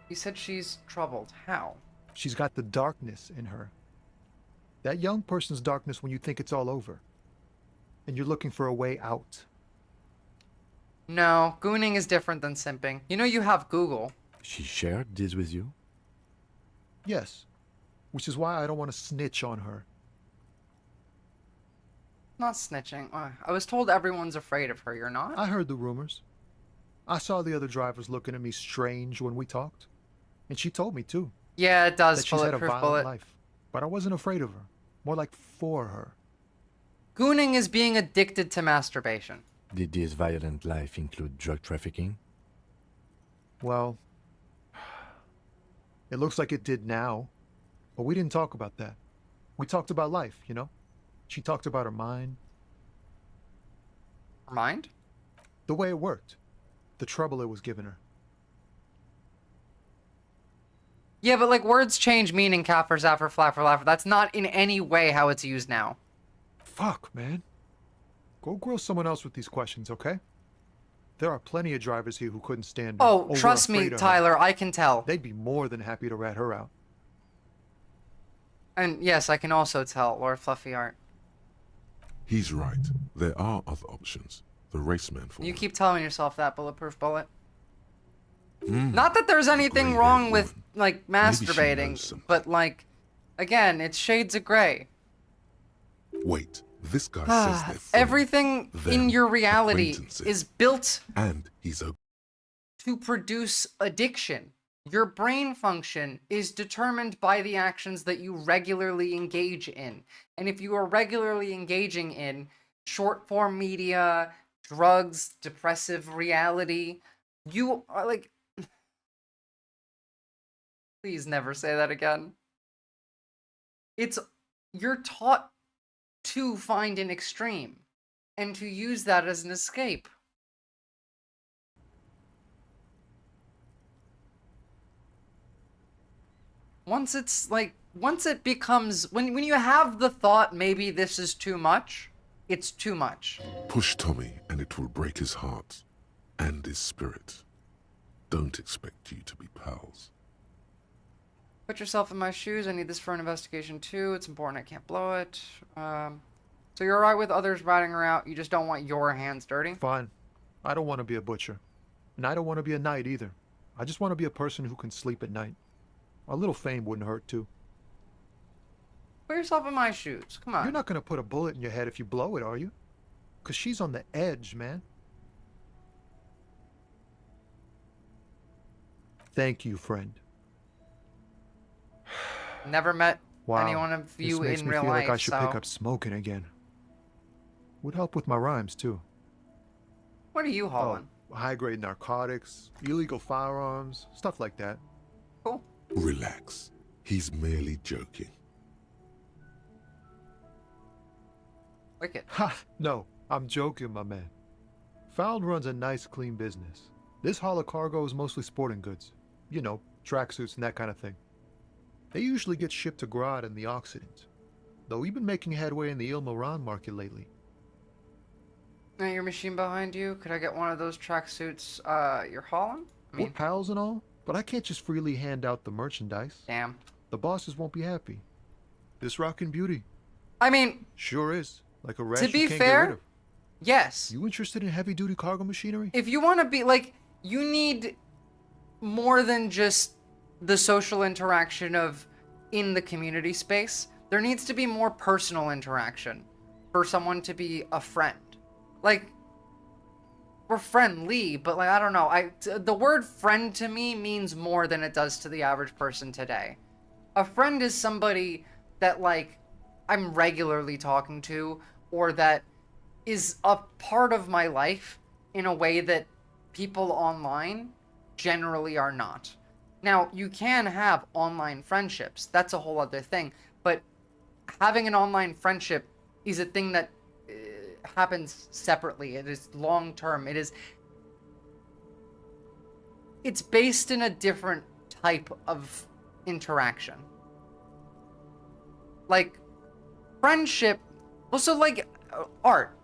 You said she's troubled. How? She's got the darkness in her. That young person's darkness when you think it's all over. And you're looking for a way out. No, gooning is different than simping. You know you have Google. She shared this with you? Yes. Which is why I don't want to snitch on her. Not snitching. I was told everyone's afraid of her. You're not? I heard the rumors. I saw the other drivers looking at me strange when we talked. And she told me too. Yeah, it does, that she's had a Bulletproof violent Bullet. life. But I wasn't afraid of her. More like for her. Gooning is being addicted to masturbation. Did this violent life include drug trafficking? Well, it looks like it did now. But we didn't talk about that. We talked about life, you know? She talked about her mind. Her mind? The way it worked. The trouble it was giving her. Yeah, but like words change meaning, Kaffer, Zaffer, Flaffer, Laffer. That's not in any way how it's used now. Fuck, man. Go grill someone else with these questions, okay? There are plenty of drivers here who couldn't stand her. Oh, or were trust me, afraid of her. Tyler, I can tell. They'd be more than happy to rat her out. And yes, I can also tell, Lord Fluffy Art. He's right. There are other options. The raceman for You keep telling yourself that, Bulletproof Bullet. Mm. Not that there's anything wrong with, like, Maybe she masturbating, knows something. but, like, again, it's shades of gray. Wait, this guy says they're friends. Everything in your reality acquaintances. is built And he's a... to produce addiction. Your brain function is determined by the actions that you regularly engage in. And if you are regularly engaging in short form media, drugs, depressive reality, you are like... Please never say that again. You're taught to find an extreme and to use that as an escape. Once it becomes, when you have the thought, maybe this is too much, it's too much. Push Tommy and it will break his heart and his spirit. Don't expect you to be pals. Put yourself in my shoes. I need this for an investigation too. It's important. I can't blow it. So you're alright with others ratting her out, you just don't want your hands dirty? Fine. I don't want to be a butcher. And I don't want to be a knight either. I just want to be a person who can sleep at night. A little fame wouldn't hurt too. Put yourself in my shoes. Come on. You're not going to put a bullet in your head if you blow it, are you? Because she's on the edge, man. Thank you, friend. Never met Wow. anyone of you this makes in me real feel life, like I should so... pick up smoking again. Would help with my rhymes, too. What are you hauling? High-grade narcotics, illegal firearms, stuff like that. Cool. Relax. He's merely joking. Wicked. Ha! No, I'm joking, my man. Found runs a nice, clean business. This haul of cargo is mostly sporting goods. You know, tracksuits and that kind of thing. They usually get shipped to Grad and the Occident. Though we've been making headway in the Il-Moran market lately. Now your machine behind you, could I get one of those tracksuits you're hauling? We're pals and all, but I can't just freely hand out the merchandise. Damn. The bosses won't be happy. This rockin' beauty. I mean... Sure is. Like a rash to be you can't get rid fair, of. yes. You interested in heavy-duty cargo machinery? If you want to be, like, you need more than just the social interaction of in the community space. There needs to be more personal interaction for someone to be a friend. Like, we're friendly, but like, I don't know. The word friend to me means more than it does to the average person today. A friend is somebody that, like, I'm regularly talking to, or that is a part of my life in a way that people online generally are not. Now, you can have online friendships. That's a whole other thing. But having an online friendship is a thing that happens separately. It is long-term. It's based in a different type of interaction. Like, friendship... Well, so, like, art.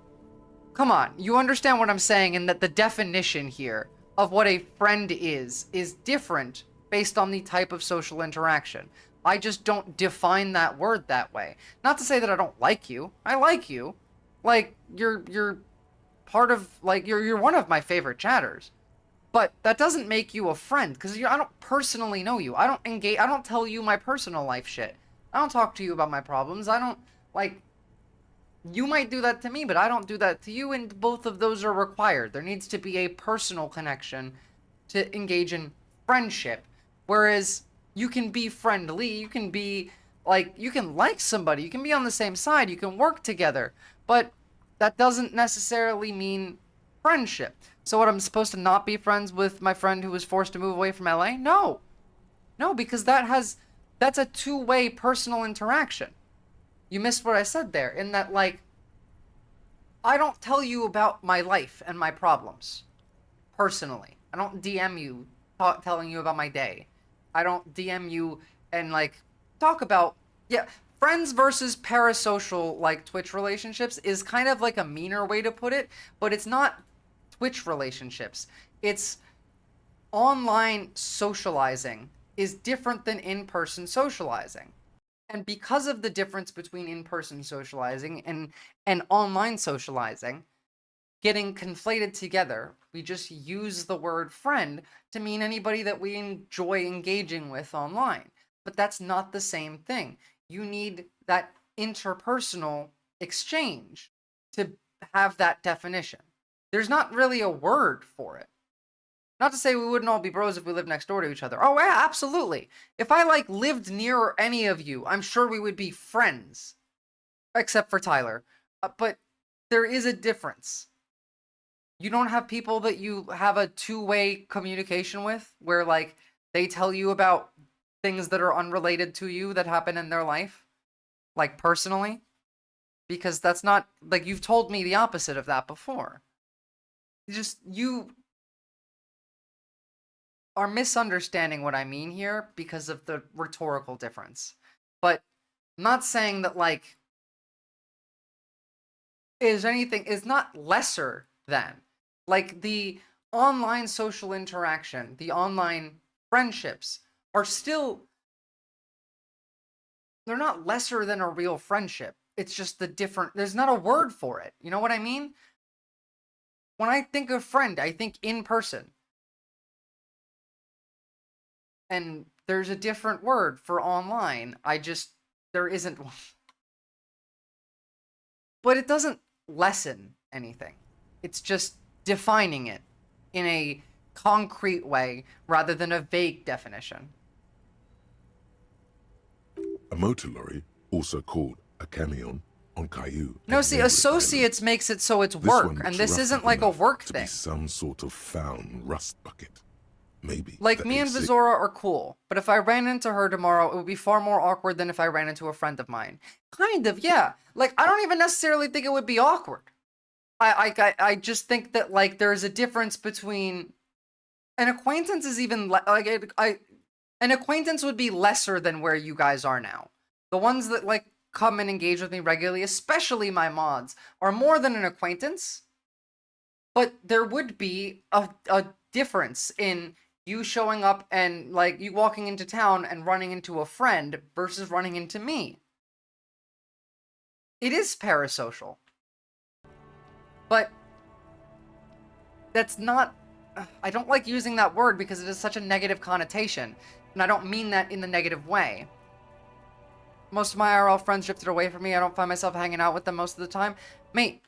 Come on. You understand what I'm saying, and that the definition here of what a friend is different based on the type of social interaction. I just don't define that word that way. Not to say that I don't like you. I like you. Like, you're part of, like, you're one of my favorite chatters. But that doesn't make you a friend, because I don't personally know you. I don't tell you my personal life shit. I don't talk to you about my problems. I don't, like, you might do that to me, but I don't do that to you, and both of those are required. There needs to be a personal connection to engage in friendship. Whereas you can be friendly, you can be, like, you can like somebody, you can be on the same side, you can work together, but that doesn't necessarily mean friendship. So what, I'm supposed to not be friends with my friend who was forced to move away from LA? No. No, because that's a two-way personal interaction. You missed what I said there, in that, like, I don't tell you about my life and my problems, personally. I don't DM you telling you about my day. I don't DM you and, like, talk about... Yeah, friends versus parasocial, like, Twitch relationships is kind of like a meaner way to put it, but it's not Twitch relationships. It's online socializing is different than in-person socializing. And because of the difference between in-person socializing and online socializing, getting conflated together, we just use the word friend to mean anybody that we enjoy engaging with online. But that's not the same thing. You need that interpersonal exchange to have that definition. There's not really a word for it. Not to say we wouldn't all be bros if we lived next door to each other. Oh, yeah, absolutely. If I, like, lived near any of you, I'm sure we would be friends. Except for Tyler. But there is a difference. You don't have people that you have a two-way communication with, where, like, they tell you about things that are unrelated to you that happen in their life. Like, personally. Because that's not... Like, you've told me the opposite of that before. You are misunderstanding what I mean here because of the rhetorical difference. But I'm not saying that, like, is not lesser than. Like, the online social interaction, the online friendships are still, they're not lesser than a real friendship. It's just the different, there's not a word for it. You know what I mean? When I think of friend, I think in person. And there's a different word for online. There isn't one. But it doesn't lessen anything. It's just defining it in a concrete way rather than a vague definition. A motor lorry, also called a camion, on Caillou. No, see, associates makes it so it's work, and this isn't like a work thing. Some sort of found rust bucket. Maybe. Like, me and Visora are cool, but if I ran into her tomorrow, it would be far more awkward than if I ran into a friend of mine. Kind of, yeah. Like, I don't even necessarily think it would be awkward. I just think that, like, there's a difference between... An acquaintance is even... An acquaintance would be lesser than where you guys are now. The ones that, like, come and engage with me regularly, especially my mods, are more than an acquaintance. But there would be a difference in you showing up and, like, you walking into town and running into a friend versus running into me. It is parasocial. But that's not... I don't like using that word because it has such a negative connotation. And I don't mean that in the negative way. Most of my IRL friends drifted away from me. I don't find myself hanging out with them most of the time. Mate,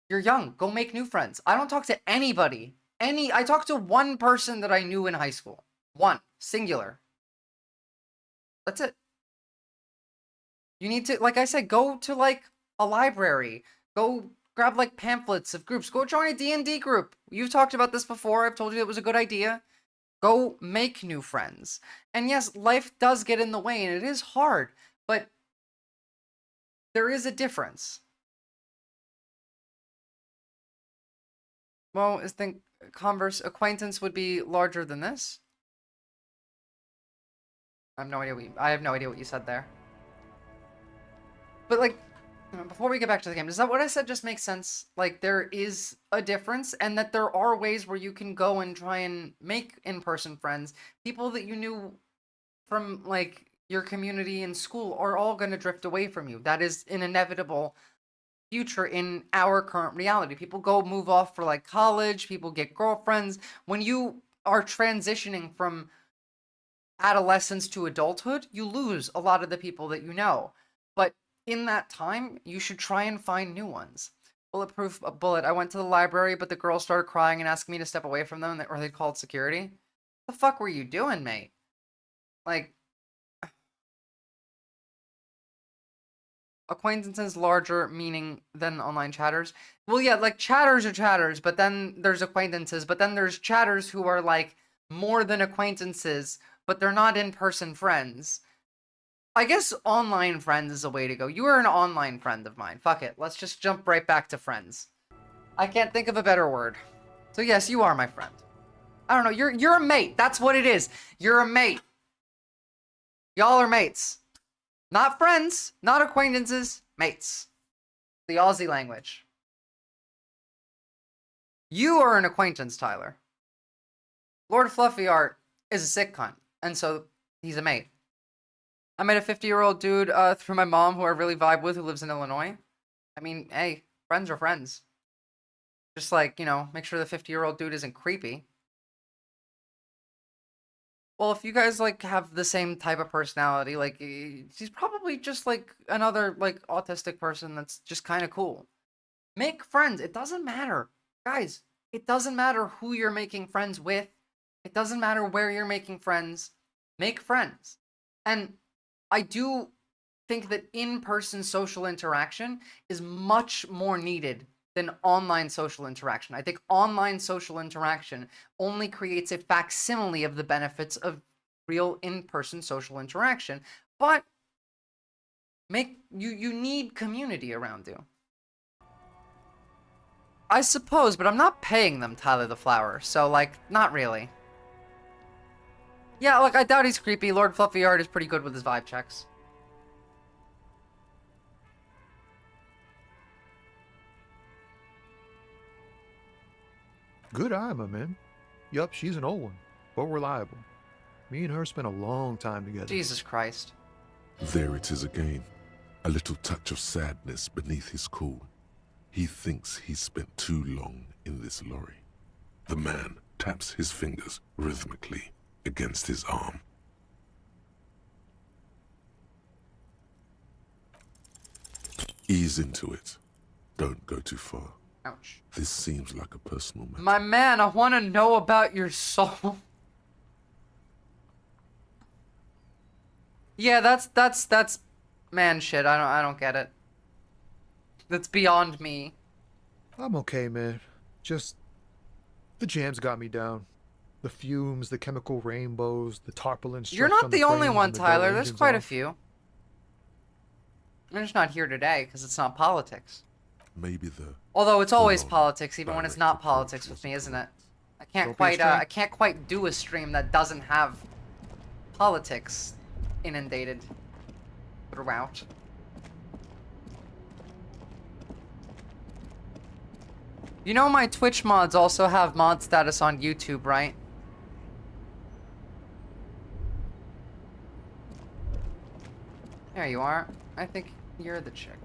you're young. Go make new friends. I don't talk to anybody. I talked to one person that I knew in high school. One. Singular. That's it. You need to, like I said, go to, like, a library. Go grab, like, pamphlets of groups. Go join a D&D group. You've talked about this before. I've told you it was a good idea. Go make new friends. And yes, life does get in the way, and it is hard. But there is a difference. Well, converse acquaintance would be larger than this. I have no idea what you said there. But, like, before we get back to the game, does that what I said just make sense? Like, there is a difference, and that there are ways where you can go and try and make in-person friends. People that you knew from, like, your community in school are all going to drift away from you. That is an inevitable future in our current reality. People go move off for, like, college. People get girlfriends. When you are transitioning from adolescence to adulthood, you lose a lot of the people that you know. But in that time, you should try and find new ones. Bulletproof bullet. I went to the library, but the girls started crying and asking me to step away from them, or they called security. What the fuck were you doing, mate? Like, acquaintances larger meaning than online chatters. Well, yeah, like, chatters are chatters, but then there's acquaintances, but then there's chatters who are, like, more than acquaintances, but they're not in-person friends. I guess online friends is a way to go. You are an online friend of mine. Fuck it. Let's just jump right back to friends. I can't think of a better word. So yes, you are my friend. I don't know. You're a mate. That's what it is. You're a mate. Y'all are mates. Not friends, not acquaintances, mates. The Aussie language. You are an acquaintance, Tyler. Lord Fluffy Art is a sick cunt, and so he's a mate. I met a 50-year-old dude through my mom who I really vibe with, who lives in Illinois. I mean, hey, friends are friends. Just, like, you know, make sure the 50-year-old dude isn't creepy. Well, if you guys, like, have the same type of personality, like, he's probably just, like, another, like, autistic person that's just kind of cool. Make friends. It doesn't matter. Guys, it doesn't matter who you're making friends with. It doesn't matter where you're making friends. Make friends. And I do think that in-person social interaction is much more needed than online social interaction. I think online social interaction only creates a facsimile of the benefits of real in-person social interaction. But you need community around you. I suppose, but I'm not paying them, Tyler the Flower, so, like, not really. Yeah, look, I doubt he's creepy. Lord Fluffy Art is pretty good with his vibe checks. Good eye, my man. Yup, she's an old one, but reliable. Me and her spent a long time together. Jesus Christ. There it is again. a little touch of sadness beneath his cool. He thinks he's spent too long in this lorry. The man taps his fingers rhythmically against his arm. Ease into it. Don't go too far. Ouch. This seems like a personal matter. My man, I want to know about your soul. Yeah, that's man shit. I don't get it. That's beyond me. I'm okay, man. Just the jams got me down. The fumes, the chemical rainbows, the tarpaulin. You're stretched not on the only frames one, and the dull Tyler. There's engines quite a off. few. I'm just not here today because it's not politics. Maybe the Although it's always full-on politics, even when it's not politics with me, isn't it? I can't quite I can't quite do a stream that doesn't have politics inundated throughout. You know my Twitch mods also have mod status on YouTube, right? There you are. I think you're the chick.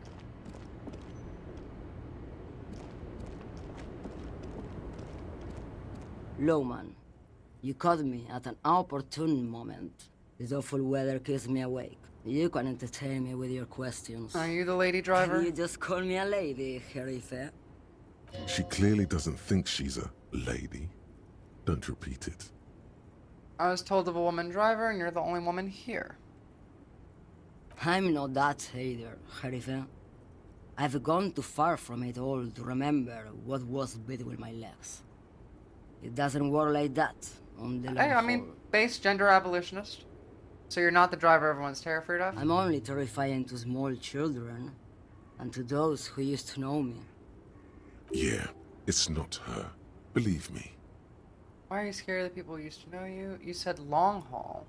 Lowman, you caught me at an opportune moment. This awful weather keeps me awake. You can entertain me with your questions. Are you the lady driver? You just call me a lady, Herife. She clearly doesn't think she's a lady. Don't repeat it. I was told of a woman driver, and you're the only woman here. I'm not that either, Herife. I've gone too far from it all to remember what was between my legs. It doesn't work like that on the Hey, I mean, base gender abolitionist. So you're not the driver everyone's terrified of? I'm only terrifying to small children, and to those who used to know me. Yeah, it's not her. Believe me. Why are you scared of the people who used to know you? You said long haul.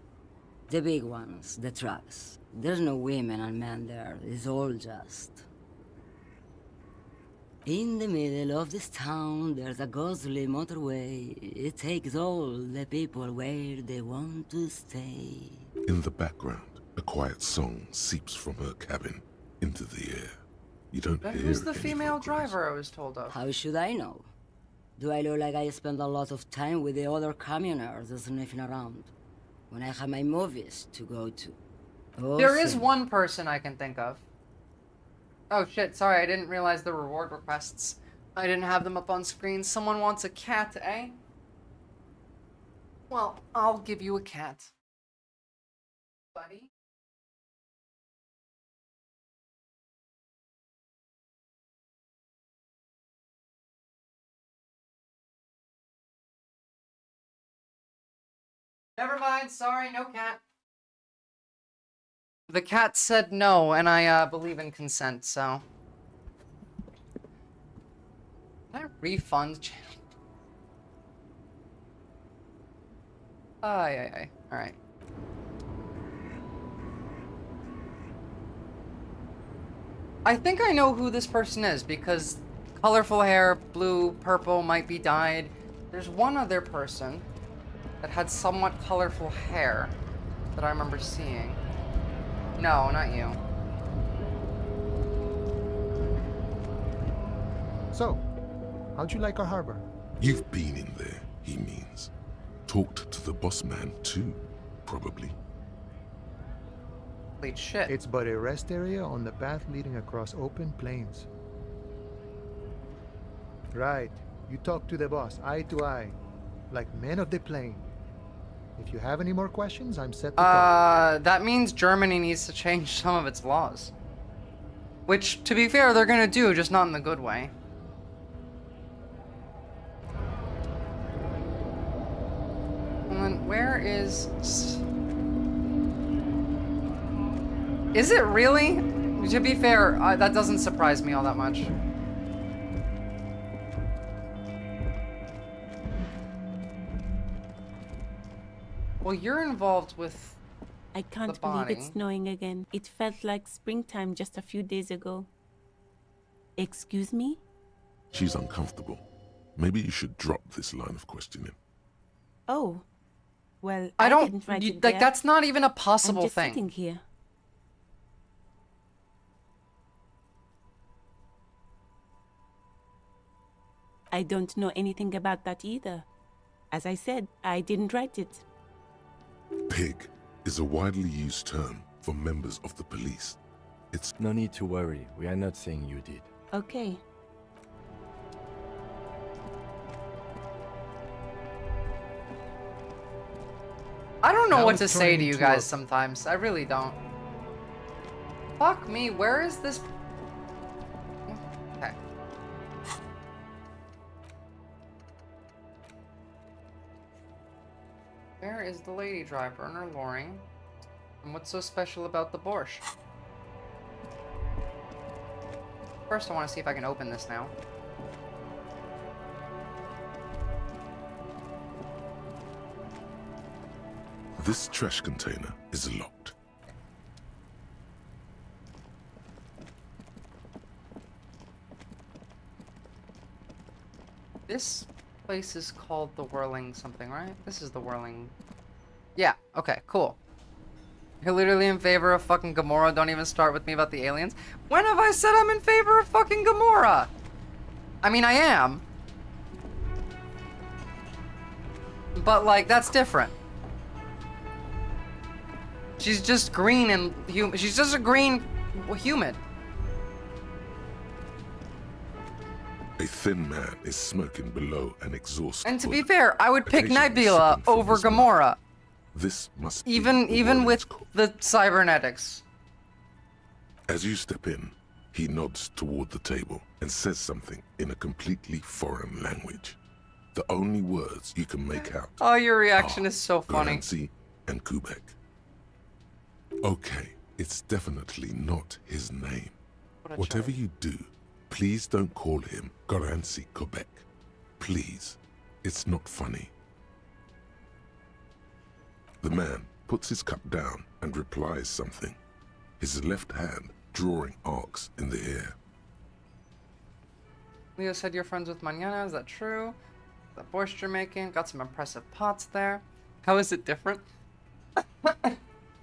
The big ones, the trucks. There's no women and men there. It's all just... In the middle of this town, there's a ghostly motorway. It takes all the people where they want to stay. In the background, a quiet song seeps from her cabin into the air. You don't Then hear who's the any female vocals. driver I was told of? How should I know? Do I look like I spend a lot of time with the other communers sniffing around when I have my movies to go to? Oh, There is Sim. one person I can think of. Oh shit, sorry, I didn't realize the reward requests. I didn't have them up on screen. Someone wants a cat, eh? Well, I'll give you a cat. Buddy? Never mind, sorry, no cat. The cat said no, and I believe in consent, so. Can I refund channel? Aye. Alright. I think I know who this person is, because colorful hair, blue, purple, might be dyed. There's one other person that had somewhat colorful hair that I remember seeing. No, not you. So, how'd you like our harbor? You've been in there, he means. Talked to the boss man too, probably. Complete shit. It's but a rest area on the path leading across open plains. Right. You talk to the boss, eye to eye, like men of the plain. If you have any more questions, I'm set to go. That means Germany needs to change some of its laws. Which, to be fair, they're gonna do, just not in the good way. And then, where is... Is it really? To be fair, that doesn't surprise me all that much. Well, you're involved with I can't the believe body. it's snowing again. It felt like springtime just a few days ago. Excuse me? She's uncomfortable. Maybe you should drop this line of questioning. Oh. Well, I didn't don't... write You, it like, there. that's not even a possible I'm just thing. sitting here. I don't know anything about that either. As I said, I didn't write it. Pig is a widely used term for members of the police. It's no need to worry. We are not saying you did. Okay. I don't know That what was to say turning to you into guys a- sometimes. I really don't. Fuck me, where is this? Okay. Where is the lady driver and her loring? And what's so special about the borscht? First, I want to see if I can open this now. This trash container is locked. This place is called the Whirling something, right? This is the Whirling. Yeah, okay, cool. You're literally in favor of fucking Gamora. Don't even start with me about the aliens. When have I said I'm in favor of fucking Gamora? I mean, I am. But, like, that's different. She's just green and human. She's just a green human. A thin man is smoking below an exhaust. And to hood. be fair, I would pick Occasionally Nebula sipping from over his mouth. Gamora. This must be Even the with Whirling's the cybernetics. As you step in, he nods toward the table and says something in a completely foreign language. The only words you can make out Oh, your reaction is so funny. Guernsey and Quebec. Okay, it's definitely not his name. What a Whatever you do, please don't call him Guernsey, Quebec. Please, it's not funny. The man puts his cup down and replies something, his left hand drawing arcs in the air. Leo said you're friends with Manana, is that true? The borscht you're making, got some impressive pots there. How is it different?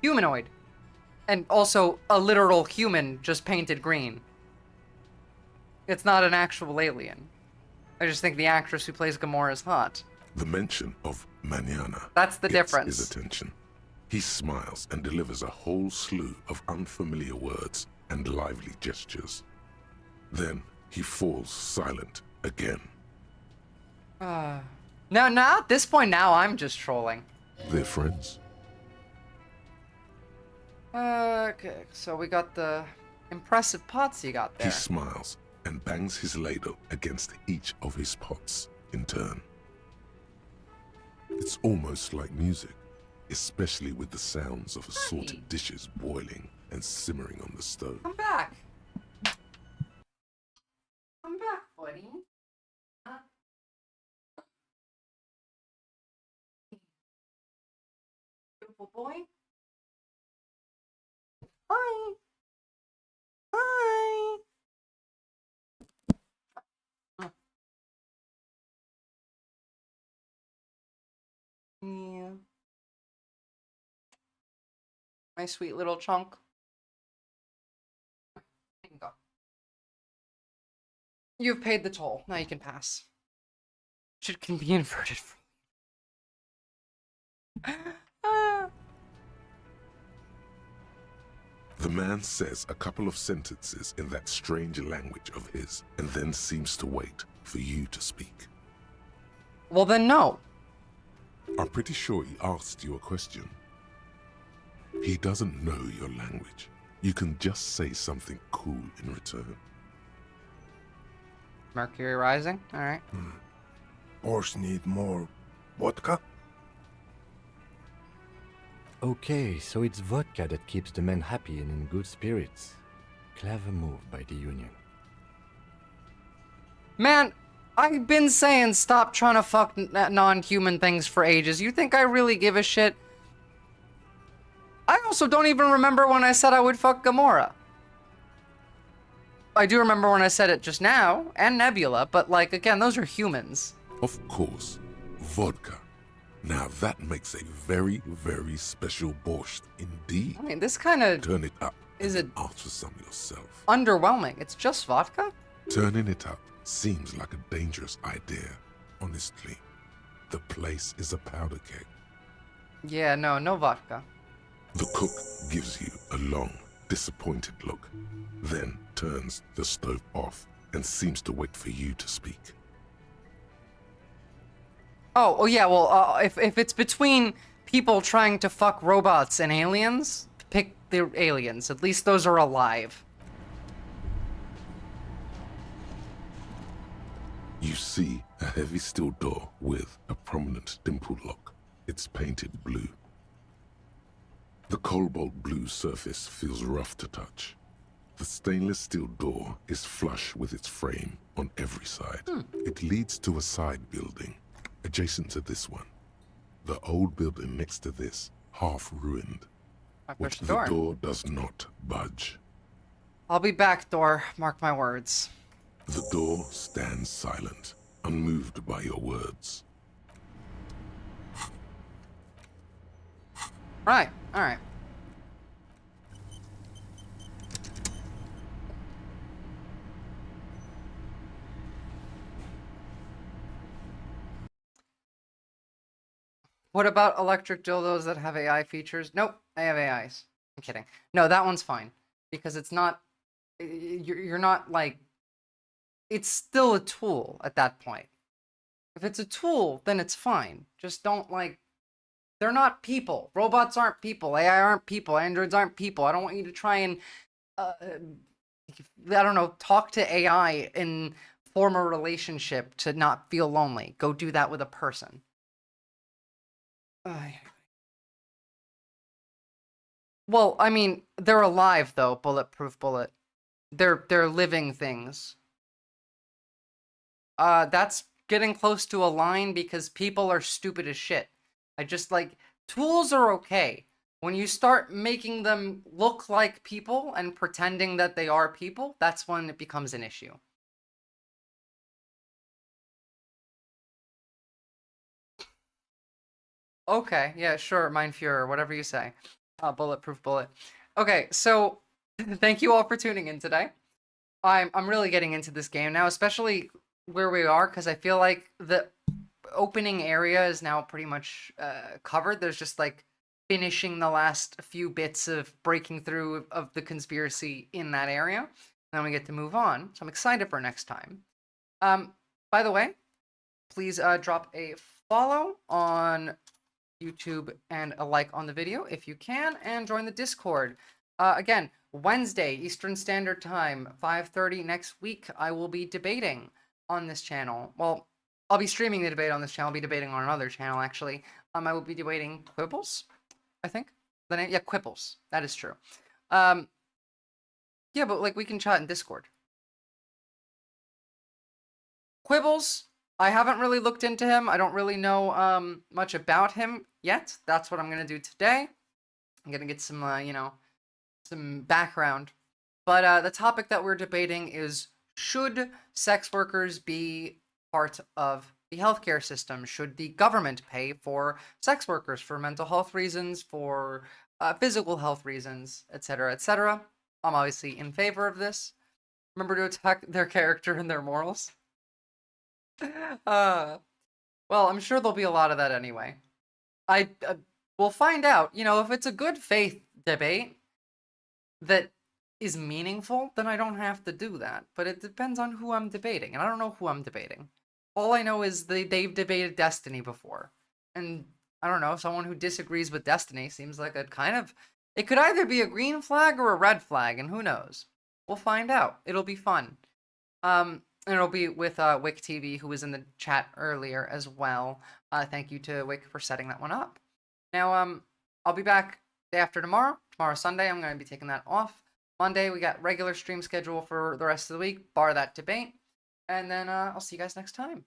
Humanoid. And also a literal human just painted green. It's not an actual alien. I just think the actress who plays Gamora is hot. The mention of Manana That's the gets difference. his attention. He smiles and delivers a whole slew of unfamiliar words and lively gestures. Then he falls silent again. Now at this point, now I'm just trolling. They're friends. Okay, so we got the impressive pots you got there. He smiles and bangs his ladle against each of his pots in turn. It's almost like music, especially with the sounds of assorted dishes boiling and simmering on the stove. Come back. Come back, buddy. Beautiful boy. Hi. Hi. Yeah. My sweet little chunk. You can go. You've paid the toll. Now you can pass. Should can be inverted. The man says a couple of sentences in that strange language of his and then seems to wait for you to speak. Well, then no. I'm pretty sure he asked you a question. He doesn't know your language. You can just say something cool in return. Mercury rising? Alright. Horse need more vodka? Okay, so it's vodka that keeps the men happy and in good spirits. Clever move by the Union. Man, I've been saying stop trying to fuck non-human things for ages. You think I really give a shit? I also don't even remember when I said I would fuck Gamora. I do remember when I said it just now, and Nebula, but like, again, those are humans. Of course, vodka. Now that makes a very, very special borscht indeed. I mean, this kind of Turn it up is and ask for some yourself. underwhelming. It's just vodka? Turning it up seems like a dangerous idea, honestly. The place is a powder keg. Yeah, no vodka. The cook gives you a long, disappointed look, then turns the stove off and seems to wait for you to speak. Oh yeah, well, if it's between people trying to fuck robots and aliens, pick the aliens. At least those are alive. You see a heavy steel door with a prominent dimple lock. It's painted blue. The cobalt blue surface feels rough to touch. The stainless steel door is flush with its frame on every side. It leads to a side building, adjacent to this one. The old building next to this, half ruined. But the door does not budge. I'll be back, door. Mark my words. The door stands silent, unmoved by your words. Right, alright. What about electric dildos that have AI features? Nope, I have AIs. I'm kidding. No, that one's fine. Because it's not... You're not, like... It's still a tool at that point. If it's a tool, then it's fine. Just don't, like... They're not people. Robots aren't people. AI aren't people. Androids aren't people. I don't want you to try and... I don't know, talk to AI and form a relationship to not feel lonely. Go do that with a person. Well, I mean, they're alive though, Bulletproof Bullet. They're living things. That's getting close to a line because people are stupid as shit. I just like tools are okay. When you start making them look like people and pretending that they are people, that's when it becomes an issue. Okay, yeah, sure, Mein Fuhrer, whatever you say. Bulletproof Bullet. Okay, so thank you all for tuning in today. I'm really getting into this game now, especially where we are, because I feel like the opening area is now pretty much covered. There's just like finishing the last few bits of breaking through of the conspiracy in that area. And then we get to move on. So I'm excited for next time. By the way, please drop a follow on YouTube and a like on the video if you can, and join the Discord. Again, Wednesday, Eastern Standard Time, 5:30 next week, I will be debating on this channel. Well, I'll be streaming the debate on this channel. I'll be debating on another channel, actually. I will be debating Quibbles, I think. The name, yeah, Quibbles. That is true. Yeah, but like we can chat in Discord. Quibbles, I haven't really looked into him. I don't really know much about him yet. That's what I'm gonna do today. I'm gonna get some, you know, some background. But the topic that we're debating is, should sex workers be part of the healthcare system? Should the government pay for sex workers for mental health reasons, for physical health reasons, etc., etc.? I'm obviously in favor of this. Remember to attack their character and their morals. Well, I'm sure there'll be a lot of that anyway. We'll find out. You know, if it's a good faith debate that is meaningful, then I don't have to do that. But it depends on who I'm debating, and I don't know who I'm debating. All I know is they've debated Destiny before. And I don't know, someone who disagrees with Destiny seems like a kind of... It could either be a green flag or a red flag, and who knows? We'll find out. It'll be fun. And it'll be with Wick TV, who was in the chat earlier as well. Thank you to Wick for setting that one up. Now, I'll be back day after tomorrow. Tomorrow's Sunday. I'm going to be taking that off. Monday, we got regular stream schedule for the rest of the week, bar that debate. And then I'll see you guys next time.